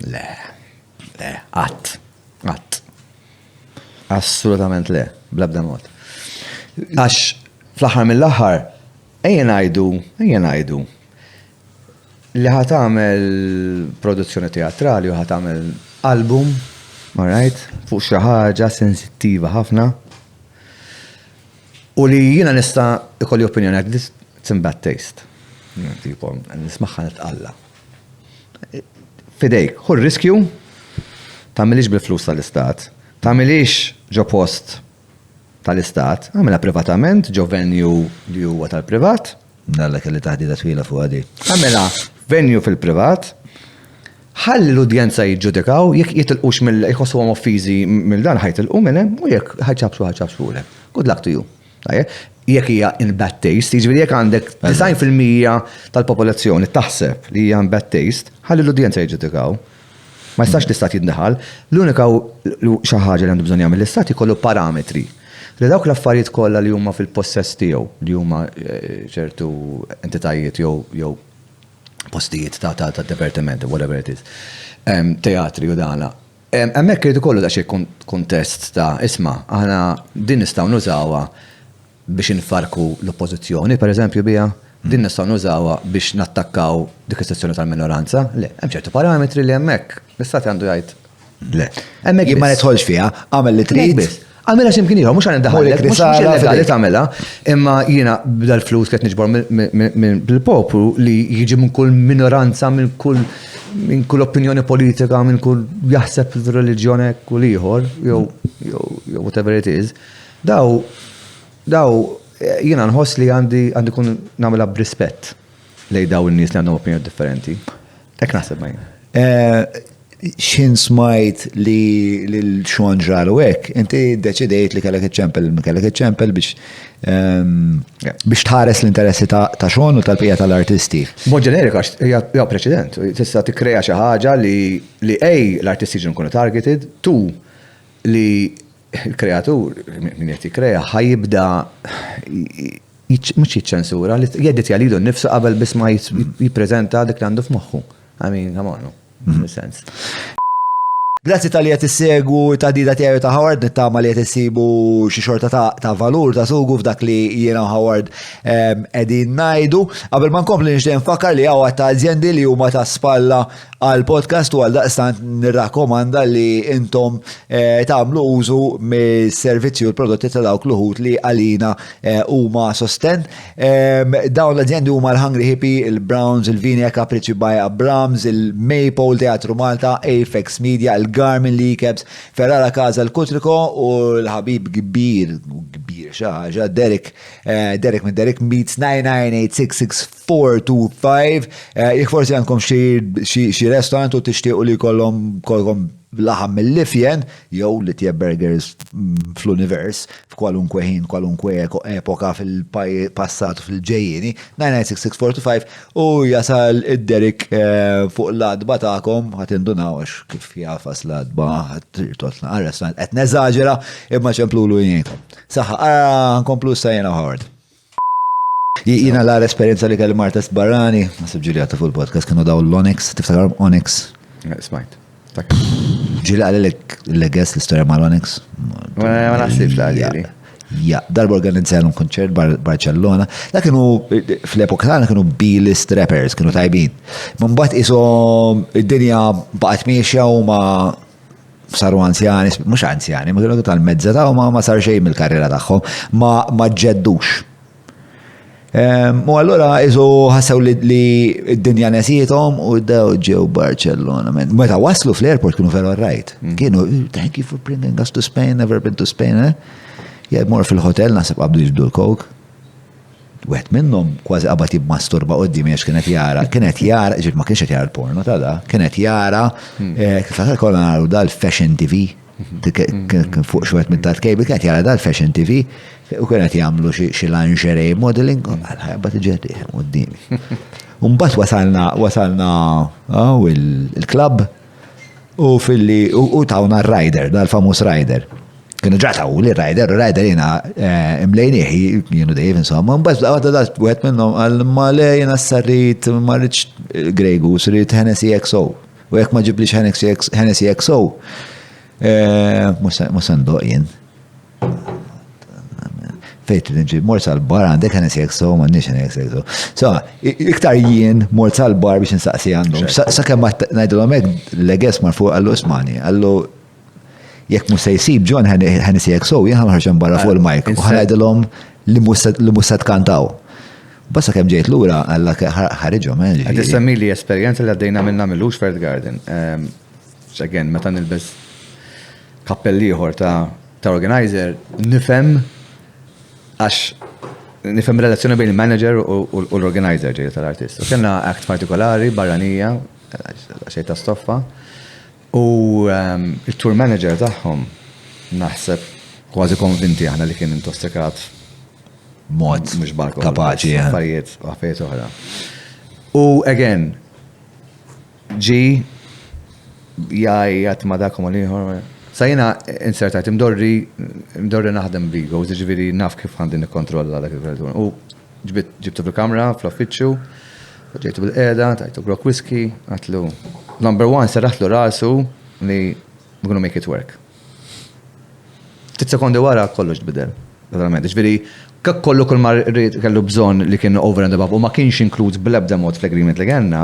Le, għatt. Assolutament le, blabda mod. Għax fl-aħħar mill-aħħar, ejjen ngħidu li ħatamel produzzjoni teatrali u ħatamel album, alright, fuq xi ħaġa sensittiva ħafna. U li jiena nista' ikolli opinjoni għak, it's in bad taste. Tipo, nismaħħa nitqalla. Fidejk, hu riskju, tagħmilix bil-flus tal-istat, tagħmilix ġo post tal-istat, għamilha privatament, ġo venue li huwa tal-privat. Nalla kelli taħdida twila fuq għadi. Għamilha venue fil-privat, ħalli l-udjenza jiġġudikaw, jekk jitilqux jħossu għom offizi mill-dan ħajtilqu minnem, u jekk ħagċabsu lek. Good luck to you. Jekk hija in bad taste, jiġifieri jekk għandek 90% tal-popolazzjoni taħseb li hija in bad taste, ħalli l-udjenza jiġġudikaw. Ma jistax l-istat jiddaħħal, l-unika xi ħaġa li għandu bżonn jagħmel l-istat ikollu parametri. Li dawk l-affarijiet kollha li huma fil-possess tiegħu, li huma ċertu entitajiet jew postijiet ta' departiment, whatever it is, teatri u dana. Hemmhekk irid ikollu daqsxejn kuntest ta' isma' aħna din nistgħu nużawha biex infarku l-oppożizzjoni, pereżempju biha, din nistgħu nużawha biex nattakkaw dik is-sezzjoni tal-minoranza. Le, hemm ċertu parametri li hemmhekk l-istat għandu jgħid le. Hemmhekk Jien ma nidħolx fiha, għamel li trid. Għamela ximkien ieħor, mhux għan daħallek, mhux illegali tagħmilha, imma jiena b'dal-flus qed niġbor bil-poplu li jiġi minn kull minoranza, minn kull opinjoni politika, minn kull jaħseb reliġjoni kull ieħor, jew whatever it is. Daw jiena nħoss li għandi kun nagħmilha b'rispett lejn daw in-nies li għandhom opinjoni differenti. Hekk naħseb ma jien. Xin smajt li l-xon ġralu hekk, inti deċidejt li kellek iċċempel biex tħares l-interessi ta' xon u tal-pija tal-artisti. Mod ġenerika, hija preċedent, tista' tikkrea xi ħaġa li l-artisti ġun kunu targeted, tu li l-kreatur min qed jikkrea ħajibda mhux jiċċensura li jeddet jalilu nnifsu qabel biss ma jippreżenta dik li għandu f'moħħu. I mean, come on. Sense. Grazzi tal-li għet s-segu taħdida tiegħu ta' Howard, nittama li għet s-sibu xi xorta ta' valur ta' sugu f'dak li jiena Howard qegħdin ngħidu. Qabel ma nkompli nixtieq nfakkar li hawn ta' azjendi li huma ta' spalla għal podcast u għal daqstant nirrakkomanda li intom tagħmlu użu mis-servizzi u l-prodotti ta' dawk l-uħud li għalina huma sosten. Dawn l-azjendi huma l-Hungry Hippie, il-Browns, il-Vinja, Capricci by Abrams, il-Maypole Teatru Malta, Apex Media, il-Garmin Leacaps, Ferrara Casa l-Kutriko u l-ħabib kbir xaħġa, Derek minn Derek Meets 998-66425. Jek forsi għandkom xi restaurant u tixtiequ li kollhom laħam mill-lifjen, jew li tie burgers fl-univers, f'kwalunkwe ħin, kwalunkwe epoka fil-passat fil-ġejjini, 996-645 u jasal id-Derek fuq l-adba ta'kom, ħatindunaw kif jafas l-adba, ħattirtotna għal-restaurant, qed neżaġera imma ċemplulu jniekom. Saħħa, nkomplu sajjena Howard. Jina l-esperienza li kelli Martes Barrani, nasib ġiljata fuq il-podcast, kienu daw l-Onyx, tiftakarhom Onyx? Smajt. Ġili għalek l-legess l-istoria ma' l-Onyx? Ma nasibx għalli. Ja, darba organizzalum konċert Barcellona, da kienu fl-epoka tagħna kienu B-list rappers, kienu tajbin. Mbagħad isom id-dinja baqgħet miexja u ma saru anzjani, mhux anzjani, ma kienu tal-mezza ta' u ma sar xejn mill-karriera tagħhom, ma ġeddux. U allura iżu ħassaw li d-dinja nesietom u daw ġew Barcellona. Meta waslu fl-airport kienu veru rajt. Kienu, thank you for bringing us to Spain, never been to Spain, eh? Mor fil-hotel nasib qabdu jibdu l-coke. Wet minnom kważi qabad jibmasturba qoddim għax kienet jara, ġib ma kienx qed jara l-porno ta' da, kienet jara, kif kollha naru dal-Fashion TV, kien fuq xwet minn tat kejbil, kienet jara dal-Fashion TV, u kienet jagħmlu xi lingerie modeling, għal-ħajba tiġedi qoddimi. Umbat wasalna il-klab u tawna r-rider, dal-famus rider. Kienu ġataw li rider jena imlejnieħi, kienu dejv insomma, mbaz għadda da għet minnom għal-ma le jena s-sarrit marriċ Gregu, s-sarrit Hennessy XO. U jek ma ġiblix Hennessy XO, musan doqjen. Fejt nġib mort sal-bar għandek Hennessy XO, ma nix Hennessy XO. So, iktar jien mort sal-bar biex nsaqsi għandhom. Sa' kemm najdu l-għamek l-leges marfu għallu Osmani, għallu jekk mu se jsib John Hennessy XO, jien ħarġan barra fuq il-mike u ħanajdilhom li musa tkantaw. Basta kemm ġejt lura għalla ħarġhom. Qed issemmi li esperjenza li għaddejna minn nagħmilux Fair Garden. X'again meta nilbes kappell ieħor ta' organizer nifhem għax nifhem relazzjoni bejn il-manager u l-organizer ġej tal-artist. U kellna act partikolari barranija xejn ta' stoffa. U il-tour manager tagħhom naħseb kważi konvinti aħna li kien intossikat mod mhux barko kapaċi affarijiet oħra. U again jgħid ma dakom ieħor. Sa jiena insertajt imdorri naħdem Vigo, jiġifieri naf kif għandi nikkontrolla dak il-gradun. U ġibtu fil-kamra fl-uffiċċju, ġejtu bil-qiegħda, tajtu grok whisky, għatlu number one, serraħtlu rasu li we're gonna make it work. 3 sekondi wara kollox tbidel. Ġviri, kollu kull mar kellu bżon li kien over and above u ma kienx includes bl-ebda mod fl-agreement li għanna,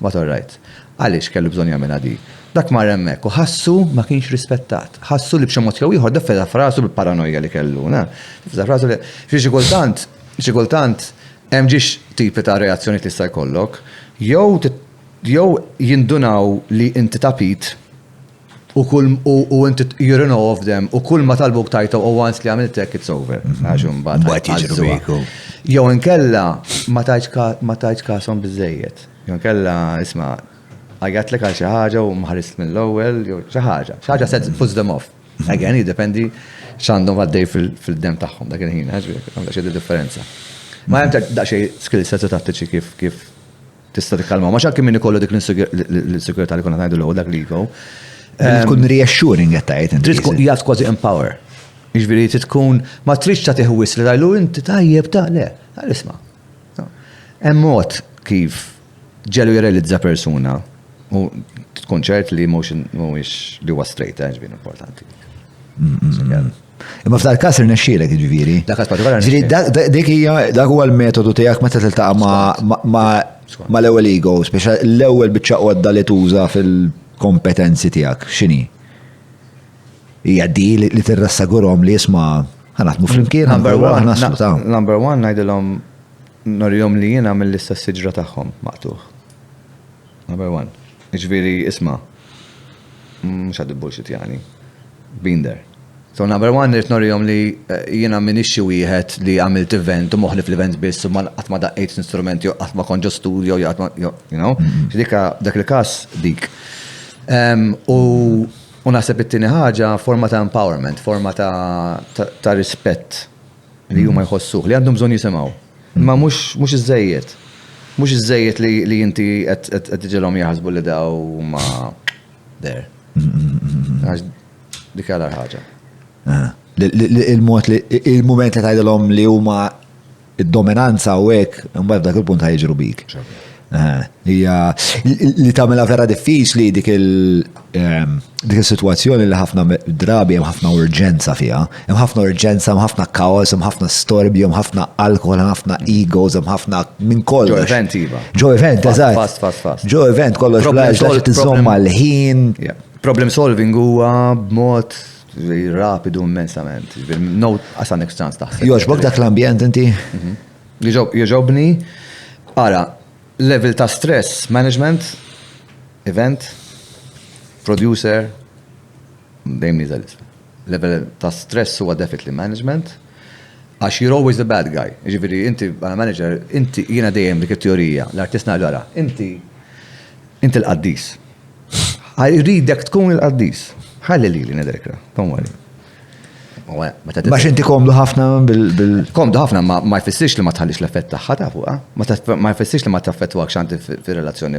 but all right. Għalix kellu bżon jagħmilha di. Dak mar hemmhekk u ħassu ma kienx rispettat. Ħassu li b'xi mod jew ieħor defeda frasu bil-paranoja li kellu, frasu li xi kultant hemm ġiex tipi ta' reazzjoni li sta' jkollok, jew jindunaw li inti tapit u inti you know of them u kull ma talbuk tajtu u once li għamiltek it's over. Għaxum jew inkella ma tajċ kasom bizzejiet. Jew inkella isma' għajgatlek għal xi ħaġa u mħarist mill-ewwel jew xi ħaġa set puts them off. Again, jiddependi x'għandhom għaddej fil-dem tagħhom dak il-ħin, għandha xi differenza. Ma hemm daqsxejn skill set tattiċi kif tista' tikkalma. Ma x'anke min ikollu dik l-sigurità li konna ngħidu l dak l-ego. Tkun reassuring qed tgħid inti. Trid kważi empower. Jiġifieri tkun ma tridx tagħti wisl li tajlu inti tajjeb ta' le. Isma'. Hemm mod kif ġelu jirrealizza persuna u tkun ċert li emotion mhuwiex li huwa straight, ġifieri importanti. Imma f'dal każ irnexxielek jiġifieri. Dak każ partikolari. Dik hija dak huwa l-metodu tiegħek meta tiltaqa' ma l-ewwel ego, speċjal l-ewwel biċċa għodda li tuża fil-kompetenzi tiegħek x'inhi? Hija di li tirrassagurhom li jisma' ħanaħdmu flimkien number one ngħidilhom norihom li jiena mill-istess siġra tagħhom maqtuħ. Number one. Jiġifieri isma' mhux għad bullshit jani. Been there. So number one, rrit norjom li jiena minix xi wieħed li għamilt event u moħlif l-event biss u qatt ma daqqejt instrument jew qatt ma konġo studio jew qatt ma you know. Dak il-każ dik. U naħseb it-tieni ħaġa forma ta' empowerment, forma ta' rispett li huma jħossuh li għandhom bżonn jisimgħu. Ma mhux iż-żejjed. Mhux iż-żejjed li inti qed tiġilhom jaħsbu li daw ma there. Dik għal ħaġa. Il-moment li tgħidilhom li huma id-dominanza u hekk imbagħad dak il-punt ħajġru bik. Hija li tagħmilha vera diffiċli dik il-sitwazzjoni li ħafna drabi hemm ħafna urġenza fiha, hemm ħafna urġenza, hemm ħafna kaos, hemm ħafna storbju, hemm ħafna alkohol, hemm ħafna egos, hemm ħafna minn kollox. Ġo event iva. Ġo event, eżatt. Fast. Ġo event kollox blaġ tiżomma l-ħin. Problem solving huwa b'mod rapidu immensament. No, għasan next chance taħseb. Joġbok dak l-ambjent inti? Jġobni, ara, level ta' stress, management, event, producer, dejjem nizal isma. Level ta' stress huwa definitely management, għax you're always the bad guy. Ġifiri, inti għala manager, inti jiena dejjem dik it-teorija, l-artist ngħidlha, inti l-qaddis. Ridek tkun il-qaddis. Ħalli li nedrekra, don't worry. Bax inti komdu ħafna bil... Komdu ħafna ma jfissirx li ma tħallix l-effett tagħha tafu, ma jfissirx li ma taffettwakx xanti fir-relazzjoni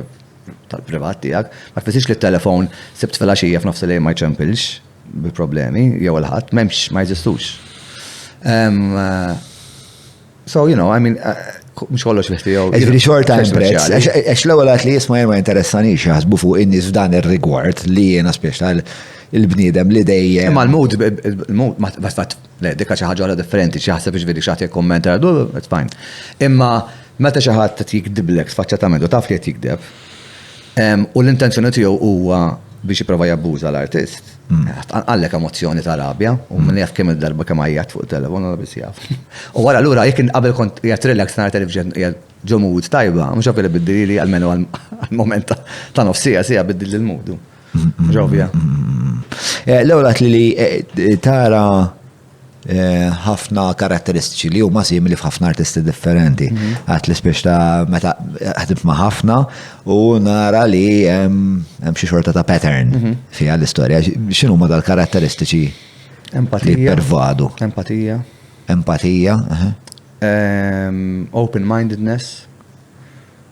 tal-privat tiegħek, ma jfissirx li t-telefon sibt fil-għaxija f'nofs li ma jċempilx bil-problemi, jew l-ħadd, m'hemmx ma jeżistux. So, you know, I mean, mux kollox fiħti jew. Ġifieri short time prezz, għax l-ewwel għat li jisma' ma jinteressanix jaħsbu fuq in-nies f'dan ir-rigward li jiena speċjal il-bniedem li dejjem. Imma l-mood, le, dikka xi ħaġa differenti, xi ħaseb iġveri xi ħadd jikkommenta, it's fine. Imma meta xi ħadd jikdiblek sfaċċatament u taf li qed jikdeb, u l-intenzjoni tiegħu huwa biex jipprova jabbuża l-artist. Għallek emozzjoni ta' rabja, u minn jaf kemm id-darba kemm għajjat fuq il-telefon, u biss jaf. U wara lura jekk qabel kont jgħat relax nar television ġomud tajba, mhux għafili biddili għalmenu għal-moment ta' nofsija sija biddili l-modu. Ġovja. L-ewwel li tara ħafna karatteristiċi li huma simili f'ħafna artisti differenti. Għat li spiex ta' meta ħadib ma' ħafna u nara li hemm xi xorta ta' pattern fiha l-istorja. X'inhu ma dal-karatteristiċi li pervadu? Empatija. Open-mindedness,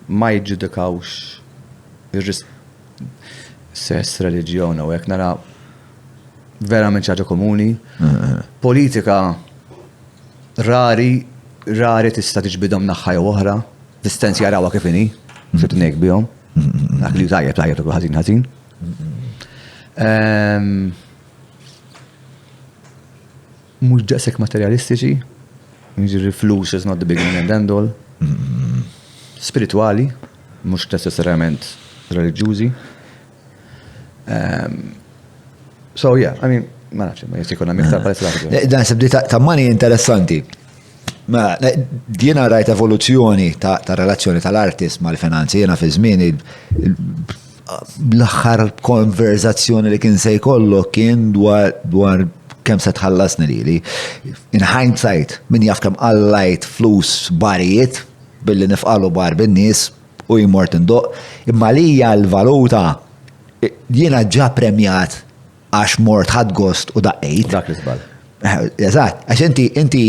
ma jġudikawx sess, reliġjon, u jekk nara verament ċaġa komuni. Politika rari tista' tiġbidhom naħħa jew oħra, distens jarawha kif inhi, xi tnejk bihom. Dak li tajjeb u ħażin. Mhux daqshekk materjalistiċi, jiġri flus is not the beginning and end all. Spiritwali, mhux necessarjament reliġjużi. So yeah, I mean, ma nafx, ma jistikonna miktar palestra. Dan sebdi ta' mani interessanti. Ma jiena rajt evoluzzjoni ta' relazzjoni tal-artist mal-finanzi, jiena fi żmien l-aħħar konverzazzjoni li kien se jkollok kien dwar kemm se tħallasni lili. In hindsight, min jaf kemm qallajt flus barijiet billi nifqalu bar bin-nies u jmort indoq, imma li hija l-valuta jiena ġa premjat għax mort ħad gost u daqqejt. Dak li żball. Eżatt, għax inti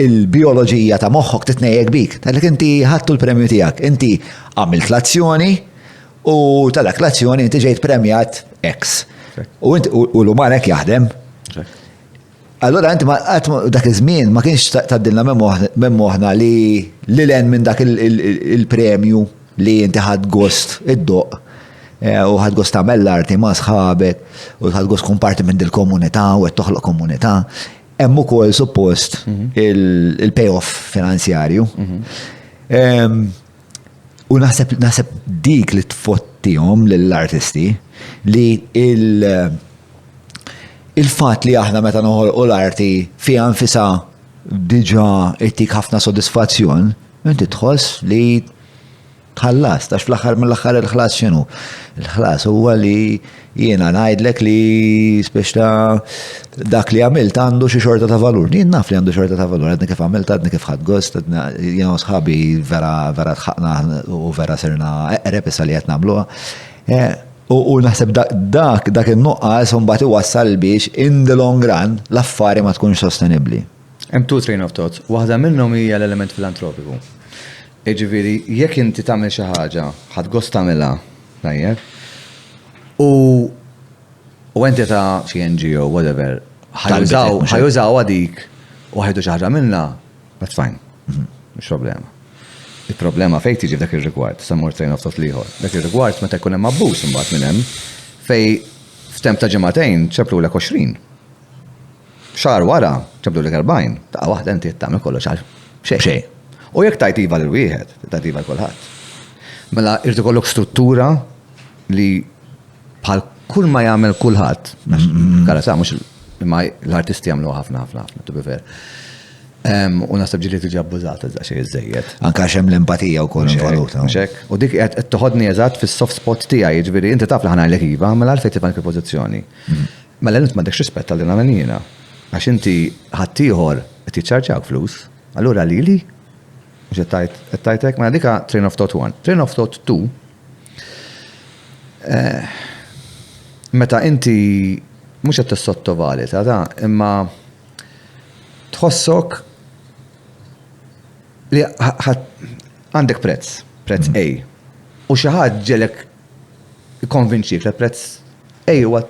il-bioloġija ta' moħħok titnejjek bik. Għalek inti ħadtu l-premju tiegħek. Inti għamilt l-azzjoni u tal-dak l-azzjoni inti ġejt premjat X. U l-uman hekk jaħdem. Allora inti dak iż-żmien ma kienx tgħaddilna minn moħħna li l-en minn dak il-premju li inti ħadd gost id-doq. U ħad gost tagħmel l-arti ma' sħabek, u ħad gost kun parti minn dil-komunità u qed toħloq komunità. Hemm ukoll suppost il-payoff finanzjarju. U naħseb dik li tfottihom lill-artisti li il-fatt li aħna meta noħolqu l-arti fiha nfisha diġà ittik ħafna sodisfazzjon, inti tħoss li tħallas, tax fl-axar mill-axar il-ħlas xinu. Il-ħlas huwa li jiena ngħidlek li speċta dak li għamilt għandu xi xorta ta' valur. Jien naf li għandu xorta ta' valur, għadni kif għamilt, għadni kif ħadd gost, jiena sħabi vera tħaqna u vera sirna eqreb issa li qed nagħmluha. U naħseb dak in-nuqqas mbagħad iwassal biex in the long run l-affari ma tkunx sostenibbli. Hemm two train of thoughts. Waħda minnhom hija l-element filantropiku. Ġifieri, jekk inti tagħmel xi ħaġa, ħadd gost tagħmilha, tajjeb. U inti ta' xi NGO, whatever, ħajużaw dik u ħajdu xi ħaġa minnha, that's fine. Mhux problema. Il-problema fejn tiġi f'dak ir-rigward, sa mort train of thought ieħor. Dak ir-rigward meta jkun hemm abbuż imbagħad minn hemm fejn f'temp ta' ġimagħtejn ċeplulek 20. Xahar wara ċeplulek 40. Ta' waħda inti tagħmel kollox għal xejn. U jekk tajt iva l-wieħed, tajt iva l-kulħadd. Mela irdu kollok struttura li bħal kull ma jagħmel kulħadd, kara sa mhux imma l-artisti jagħmlu ħafna, to be fair. U nasab ġili tiġi abbużata xej iżejjed. Anka xem l-empatija u kol involuta. U dik qed toħodni eżatt fis-soft spot tiegħi, jiġifieri inti taf li ħanajlek iva, mela għalfejn tifhem il-pożizzjoni. Mela int m'għandekx rispett għal din għamel għax inti ħaddieħor qed jiċċarġawk flus, allura lili mhux qed tajtek mela dika train of thought 1. Train of thought 2 meta inti mhux qed tissottovalita imma tħossok li għandek prezz A. U xi ħadd ġelek ikkonvinċik li prezz A huwa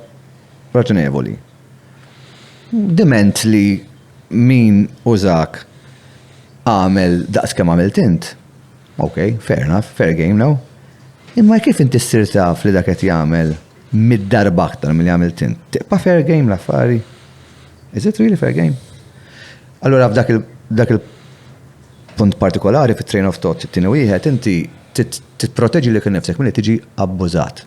raġunevoli. Diment li min użak għamel daqs kemm għamilt int. Okay, fair enough, fair game now. Imma kif inti ssir taf li dak qed jagħmel mid-darba aktar milli għamilt int? Tibqa' fair game l-affari. Is it really fair game? Allura f'dak il-punt partikolari fit-train of thought it-tieni wieħed inti titproteġi lek innifsek milli tiġi abbużat.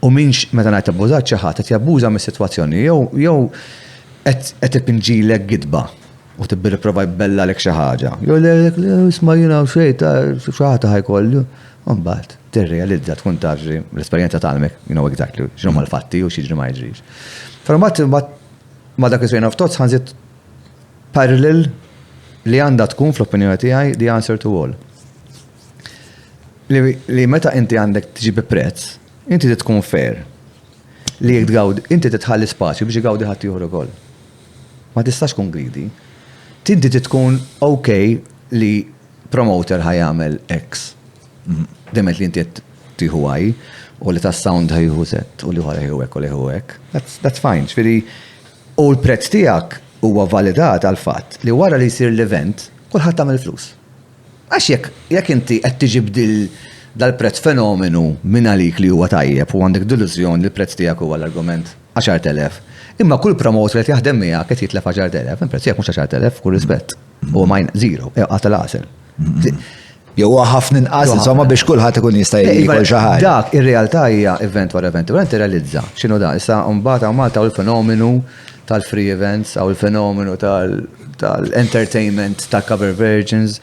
U minx meta ngħid abbużat xi ħadd qed jabbuża mis-sitwazzjoni jew qed ipinġilek gidba u tibbi prova jbella lek xi ħaġa. Jew isma' jiena xejn xi ħadd ħajkollu. Mbagħad tirrealizza tkun taf l-esperjenza tagħmek, you know exactly x'huma l-fatti u x'jiġri ma jiġrix. Mbagħad ma dak is-train of thoughts ħanżid parallel li għandha tkun fl-opinjoni tiegħi the answer to all. Li meta inti għandek tiġi bi prezz, inti tkun fair. Li jekk tgawdi, inti titħalli spazju biex igawdi ħadd ieħor ukoll. Ma tistax tkun greedy. Tinti tkun okay li promoter ħajamel X. Demet li inti tieħu Y u li tas-sound ħajħu Z u li ħora ħejħu hekk u li ħejħu hekk. That's fine. Ġifieri u l-prezz tiegħek huwa validat għal fatt li wara li jsir l-event kulħadd tagħmel flus. Għax jekk inti qed tiġib dal-prezz fenomenu minn għalik li huwa tajjeb u għandek delużjoni li l-prezz tiegħek huwa l-argument 10,000. Imma kull promoter qed jaħdem miegħek qed jitlef 10,000, il-prezz tiegħek mhux 10,000 kull rispett. U majn zero, qatel għasel. Jew ħafna inqas insomma biex kulħadd ikun jista' jikol xi ħaġa. Dak ir-realtà hija event wara event. Wara tirrealizza x'inhu da issa mbagħad Malta u l-fenomenu tal-free events għaw il-fenomenu tal-entertainment, tal-cover versions,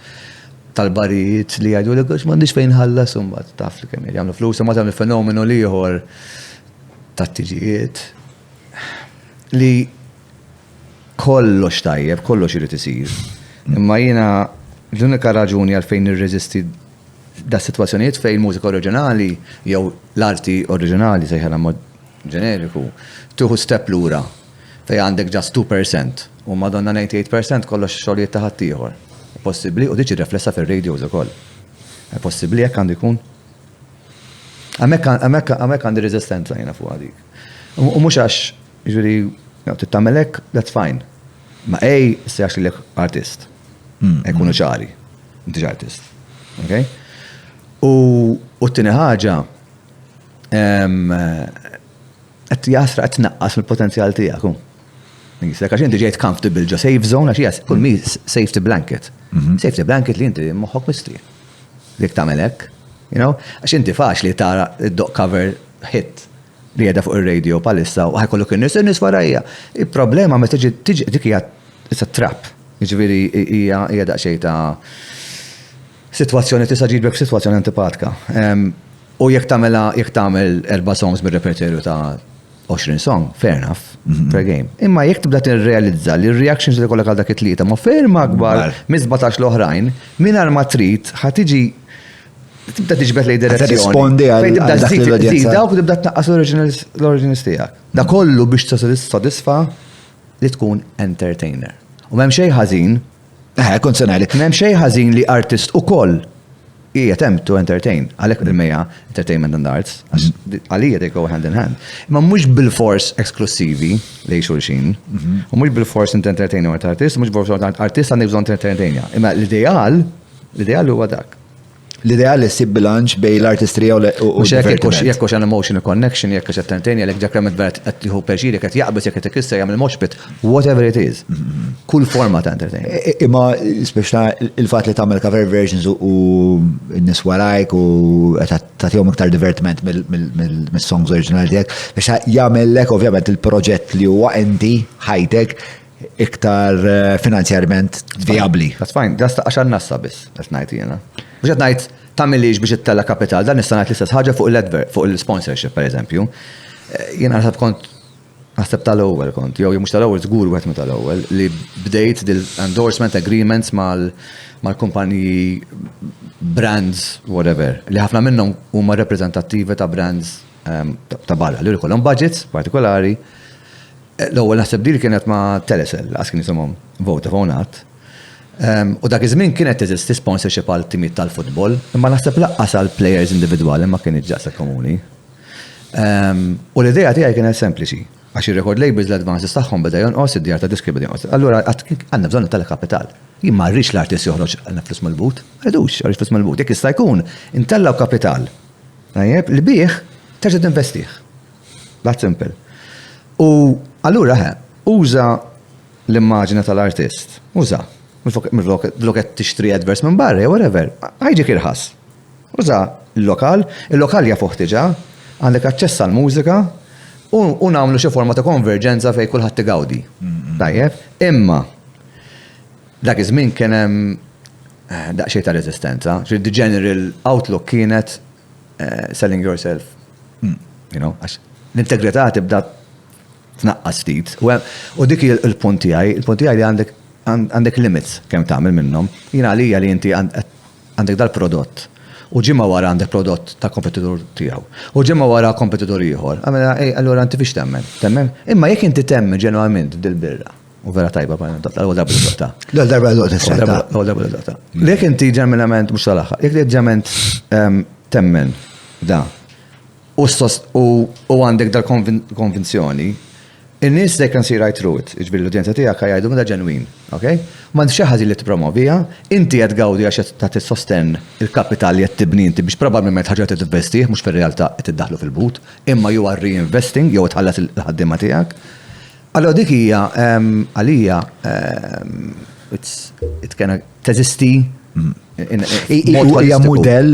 tal-barijiet li għajdu li għax m'għandix fejn ħallas mbagħad taf li kemm jagħmlu flus, ma tagħmel fenomenu li ieħor tat-tiġijiet li kollox tajjeb, kollox irid isir. Imma jiena l-unika raġuni għalfejn nirreżisti da' situazzjonijiet fejn mużika oriġinali jew l-arti oriġinali sejħela mod ġeneriku tuħu step lura fejn għandek just 2% u madonna 98% kollox xogħlijiet ta' ħadd ieħor. Possibbli u diġi riflessa fir-radios ukoll. Possibbli hekk għandu jkun. Hemmhekk għandi reżistenza jiena fuq dik. U mhux għax jiġri titagħmel hekk, that's fine. Ma issejjax lilek artist. Ekkunu ċari, inti artist. Okay? U t-tieni ħaġa qed jasra qed tnaqqas mill-potenzjal tiegħek. Għax inti ġejt comfortable ġo safe zone għax hija kull mi safety blanket. Safety blanket li inti moħħok mistri. Dik tagħmel hekk, you know? Għax inti faċli tara id-dog cover hit li qiegħda fuq ir-radio palissa u ħajkollok in-nies warajja. Il-problema meta tiġi dik hija it's a trap. Jiġifieri hija daqsxejn ta' sitwazzjoni tista' ġibek f'sitwazzjoni antipatika. U jekk tagħmel 4 songs mir-repertorju ta' 20 song, fair enough, fair game. Imma jekk tibda tirrealizza li r-reactions li kollha għal dak it-tlieta ma ferm akbar minn 17 l-oħrajn, mingħajr ma trid ħatiġi tibda tiġbed lejn direzzjoni. Rispondi għal dak l-udjenza. Dawk tibda tnaqqas l-originals tiegħek. Da kollu biex tissodisfa li tkun entertainer. U m'hemm xejn ħażin. Konsonali. M'hemm xejn ħażin li artist ukoll attempt to entertain. Għalhekk il-mejja entertainment and arts. Għalija they go hand in hand. Imma mhux bil-fors esklusivi lejn xulxin. U mhux bil-fors entertain u artist, mhux bil-fors artist għandek bżonn entertainja. Imma l-ideal huwa dak. L-ideal li ssib bilanċ bej l-artistrija u jekk hux an emotional connection, jekk hux entertainja, jekk ġakrament vera qed tieħu peġiri, qed jaqbes jekk qed ikisser jagħmel moshpit, whatever it is. Kull forma ta' entertainment. Imma speċjalment il-fatt li tagħmel cover versions u n-nies warajk u qed tagħtihom iktar divertiment mill-songs oriġinali tiegħek biex jagħmellek ovvjament il-proġett li huwa inti ħajtek iktar finanzjarment viabli. That's fine, għaxan nassa biss, għax najt jena. Biex għed najt tamilliex biex it-tella kapital, dan nista' ngħid l-istess ħaġa fuq il-sponsorship, per eżempju. Jena naħseb tal-ewwel kont, jew mhux tal-ewwel żgur wieħed minn tal-ewwel li bdejt dil-endorsement agreements mal-kumpaniji brands, whatever, li ħafna minnhom huma rappreżentattivi ta' brands ta' barra, li jkollhom budgets partikolari. L-ewwel naħseb li kienet ma' Telecel, għas kien jisimhom Vodafone. U dak iż-żmien kienet teżisti sponsorship għal timijiet tal-futbol, imma naħseb laqqas għal players individwali ma kien ġasa komuni. U l-idea tiegħi kienet sempliċi, għax ir-record labels l-advances tagħhom beda jonqos, id-djar ta' diski beda jonqos. Allura għandna bżonn tal-kapital. Jien ma rridx l-artist joħroġ għandna flus mal-but, rridux għal flus mal-but. Jekk jista' jkun intellaw kapital. Tajjeb, li bih terġa' tinvestih. That simple. U allura uża l-immaġina tal-artist. Uża. Mil-flok qed tixtri advers minn barra, whatever. Ħajġik irħas. Uża il-lokal jafuh diġà, għandek aċċess għall-mużika u nagħmlu xi forma ta' konverġenza fejn kulħadd tigawdi. Tajjeb, imma dak iż-żmien kien hemm daqsxejn ta' reżistenza. The general outlook kienet selling yourself. Għax l-integrità tibda tnaqqas ftit. U dik il-punt tiegħi, li għandek limits kemm tagħmel minnhom. Jiena għalija li inti għandek dal-prodott. U ġimma wara għandek prodott ta' kompetitur tiegħu. U ġimma wara kompetitur ieħor. Allura inti fiex temmen? Temmen? Imma jekk inti temmen ġenwalment dil-birra. U vera tajba bħal l-ewwel darba l-dotta. L-ewwel darba l-dotta. L-ewwel darba l-dotta. Jekk inti ġenwalment mhux tal-aħħar, jekk ġenwalment temmen da. U għandek dal-konvinzjoni, in-nies they can see right through it. Iġbir l-udjenza tiegħek jgħidu minn ġenwin, okay? Ma xi ħaġa li tippromovija, inti qed gawdi għax ta' tissosten il-kapital li qed tibni inti biex probabbilment ħaġa qed tinvestih mhux fir-realtà qed tiddaħlu fil-but, imma you are reinvesting jew tħallas il-ħaddiema tiegħek. Allora dik hija għalija it kien teżisti hija mudell.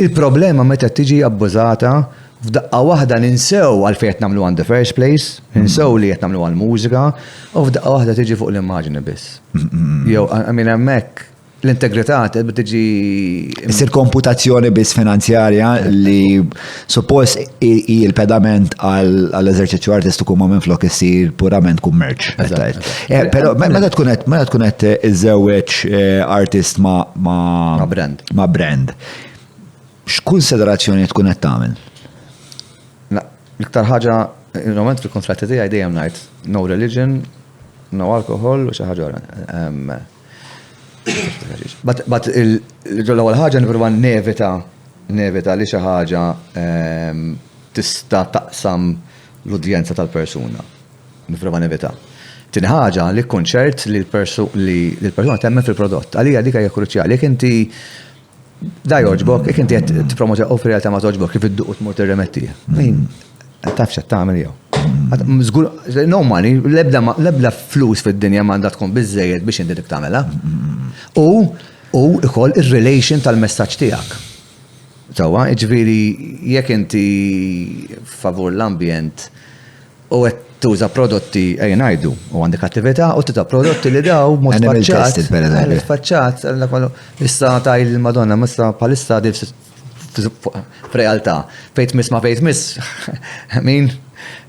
Il-problema meta tiġi abbużata f'daqqa waħda ninsew għal fejn qed nagħmlu in the first place, ninsew li qed nagħmlu għal mużika, u f'daqqa waħda tiġi fuq l-immaġni biss. Jew hemmhekk l-integrità tibda tiġi issir komputazzjoni biss finanzjarja li suppost il-pedament għall-eżerċizzju artistiku ma minflok issir purament kummerċ. Però meta tkun qed iżewweġ artist ma' brand. X'kunsiderazzjoni tkun qed tagħmel? L-iktar ħaġa, il-moment fil-kontratti tiegħi dejjem ngħid no religion, no alcohol u xi ħaġa oħra. But l-ewwel ħaġa nipprova nevita li xi ħaġa tista' taqsam l-udjenza tal-persuna. Nipprova nevita. Tieni ħaġa li konċert li l-persuna temmen fil-prodott. Għalija dik hija kruċjali. Jekk inti da joġbok, jekk inti qed tippromota u fil-realtà ma toġbok kif idduq tmur tirremetti. Tafx qed tagħmel jew. Żgur, no money, l-ebda flus fid-dinja m'għandha tkun biżżejjed biex inti dik tagħmelha. U ikoll ir-relation tal-messaġġ tiegħek. Sewwa, jiġifieri jekk inti favur l-ambjent u qed tuża prodotti ngħidu u għandek attività u tita' prodotti li daw mod faċċat, issa tajl il-Madonna, issa bħalissa f'realtà. Fejt miss ma fejt miss. Min,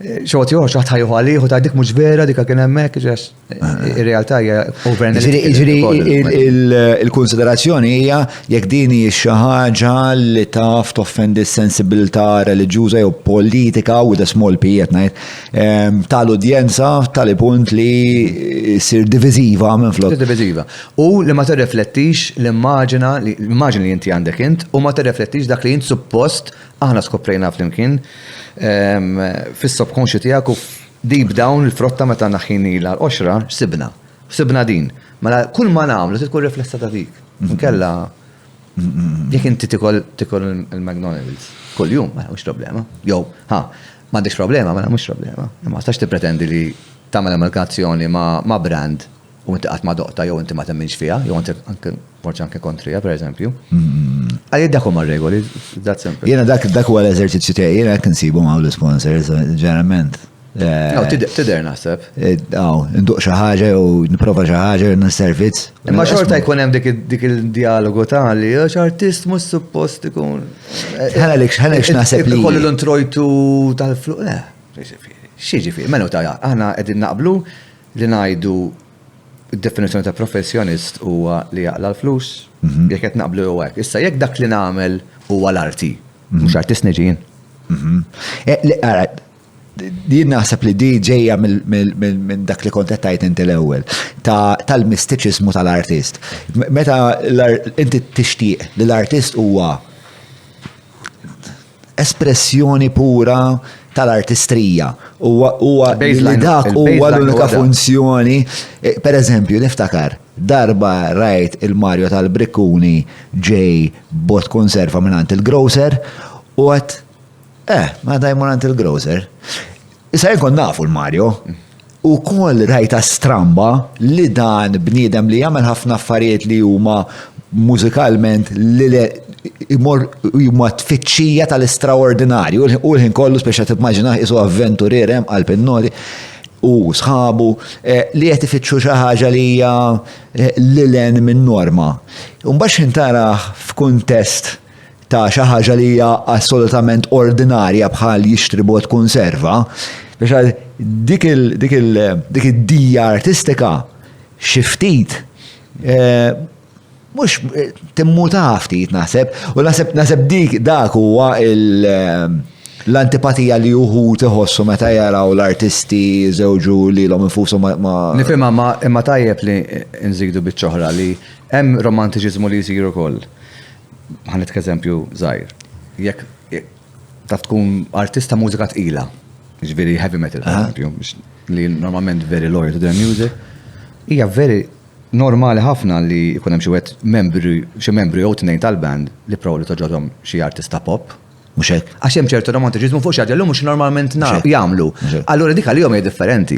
xogħol joħor xaħat ħajju għalih u tgħidik mhux vera dik kien hemmhekk ir-realtà hija Jiġri il-konsiderazzjoni hija jekk din hi xi ħaġa li taf toffendi s-sensibilità reliġjuża jew politika with a small p qed ngħid tal-udjenza tal-punt li ssir diviżiva minflok. Diviżiva. U li ma tirriflettix l-immaġina li inti għandek int u ma tirriflettix dak li int suppost aħna skoprejna flimkien fis-subconscious tiegħek u deep down il-frotta meta naħħini l-qoxra sibna din. Mela kull ma nagħmlu tkun riflessa ta' dik. Inkella jekk inti tikol il-McDonald's kull jum ma mhux problema. Jew m'għandekx problema, mela mhux problema. Ma stax tippretendi li tagħmel amalgazzjoni ma' brand u inti qatt ma doqta jew inti ma temminx fiha, jew inti forsi anke kontrija pereżempju. Għalli dak huma regoli, that simple. Jiena dak huwa l-eżerċizzju tiegħi, jiena hekk insibu ma' l-sponsors ġeneralment. Tider naħseb. Nduq xi ħaġa u nipprova xi ħaġa u n-servizz. Imma xorta jkun hemm dik il-dialogu tali, x'artist mhux suppost ikun. Ħalek naħseb li. Ikollu l-introjtu tal-fluq. X'jiġifieri? Menu aħna qegħdin naqblu li ngħidu id-definizzjoni ta' professjonist huwa li jaqla l-flus, jekk qed naqblu hekk. Issa jekk dak li nagħmel huwa l-arti, mhux artist neġin. Din naħseb li di ġejja minn dak li kont qed tgħid inti l-ewwel tal-mistiċiżmu tal-artist. Meta inti tixtieq li l-artist huwa espressjoni pura tal-artistrija. Huwa li dak huwa l-unika funzjoni. Per eżempju, niftakar darba rajt il-Mario tal-Brikkuni ġej bot konserva minn il-grocer u għat ma dajmur għant il-grocer. Issa jkun nafu l-Mario u koll rajta stramba li dan bniedem li jagħmel ħafna affarijiet li huma mużikalment li huma tfittxija tal-istraordinarju u l-ħin kollu speċa timmaġina isu avventurier hemm għall-pinnoti u sħabu li qed ifittxu xi ħaġa li hija lilen minn norma. U mbagħad intara f'kuntest ta' xi ħaġa li hija assolutament ordinarja bħal jixtri bot konserva, biex dik id-dija artistika xi ftit mhux timmuta ftit naħseb, u naħseb dak huwa l-antipatija li uħud iħossu meta jaraw l-artisti żewġu lilhom infushom ma. Nifhimha imma tajjeb li nżidu biċ-ċoħra li hemm romantiċiżmu li jsir ukoll. Ħanet eżempju żgħir. Jekk ta' tkun artista mużika tqila, ġifieri heavy metal, li normalment very loyal to their music, hija very normali ħafna li jkun hemm xi membri jew tnejn tal-band li prow li toġodhom xi artista pop. Mhux hekk. Għax hemm ċertu romantiċiżmu fuq xi ħaġa li mhux normalment jagħmlu. Allura dik għalihom hija differenti.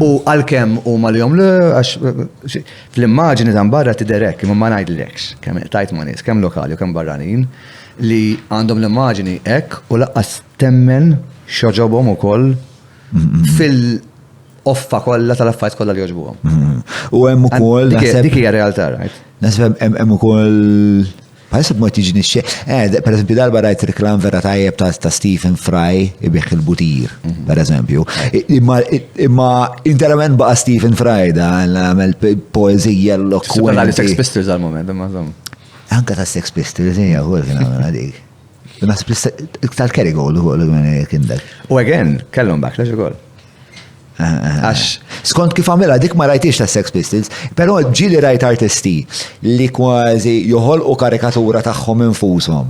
U għalkemm huma li le għax fl-immaġini ta' barra tidher hekk imma ma ngħidlekx kemm tajt ma' nies kemm lokali u kemm barranin li għandhom l-immaġini hekk u laqqas temmen x'oġobhom ukoll fil-offa kollha tal-affarijiet kollha li jogħġbuhom. U hemm ukoll dik hija realtà, right? Naħseb hemm ukoll Għasib ma tiġi nixxie. Per eżempju, darba rajt reklam vera tajjeb ta' Stephen Fry ibieħ il-butir, per eżempju. Imma interament baqa Stephen Fry da għamel poezija l-okkuenti. Supra li Sex Pistols għal-moment, imma zom. Anka ta' Sex Pistols, hija għol kien għamil għadik. Nasib tal-Kerry Gold u għol kindak. U again, kellhom backlash ukoll. Skont kif għamela, dik ma rajtix ta' Sex Pistols, pero ġili rajt artisti li kważi joħolqu karikatura tagħhom infushom.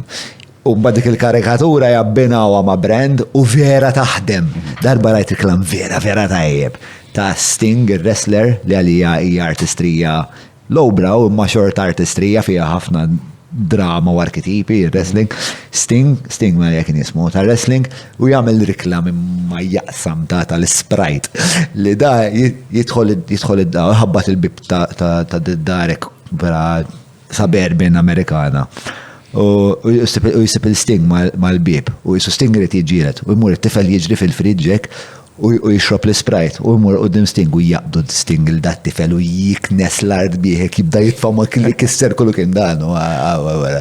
U mbagħad dik il-karikatura jabbinawha ma' brand u vera taħdem. Darba rajt il-klam vera tajjeb ta' Sting, il-wrestler li għalija hija artistrija lowbrow imma short artistrija fiha ħafna drama u arketipi, il-wrestling. Sting ma jekk jismu ta' wrestling u jagħmel riklam imma jaqsam ta' tal-Sprite li da jidħol ħabbat il-bib ta' darek vera suburban Amerikana. U jisib il-Sting mal-bib u jisu Sting irid jiġġieled u jmur it-tifel jiġri fil-friġġek u jixrob l-Sprite u jmur qudiem Sting u jaqbdu Sting il-dat tifel u jiknes l-art bieħek jibda jitfa' ma kelli kisser kollu kien dan u wara.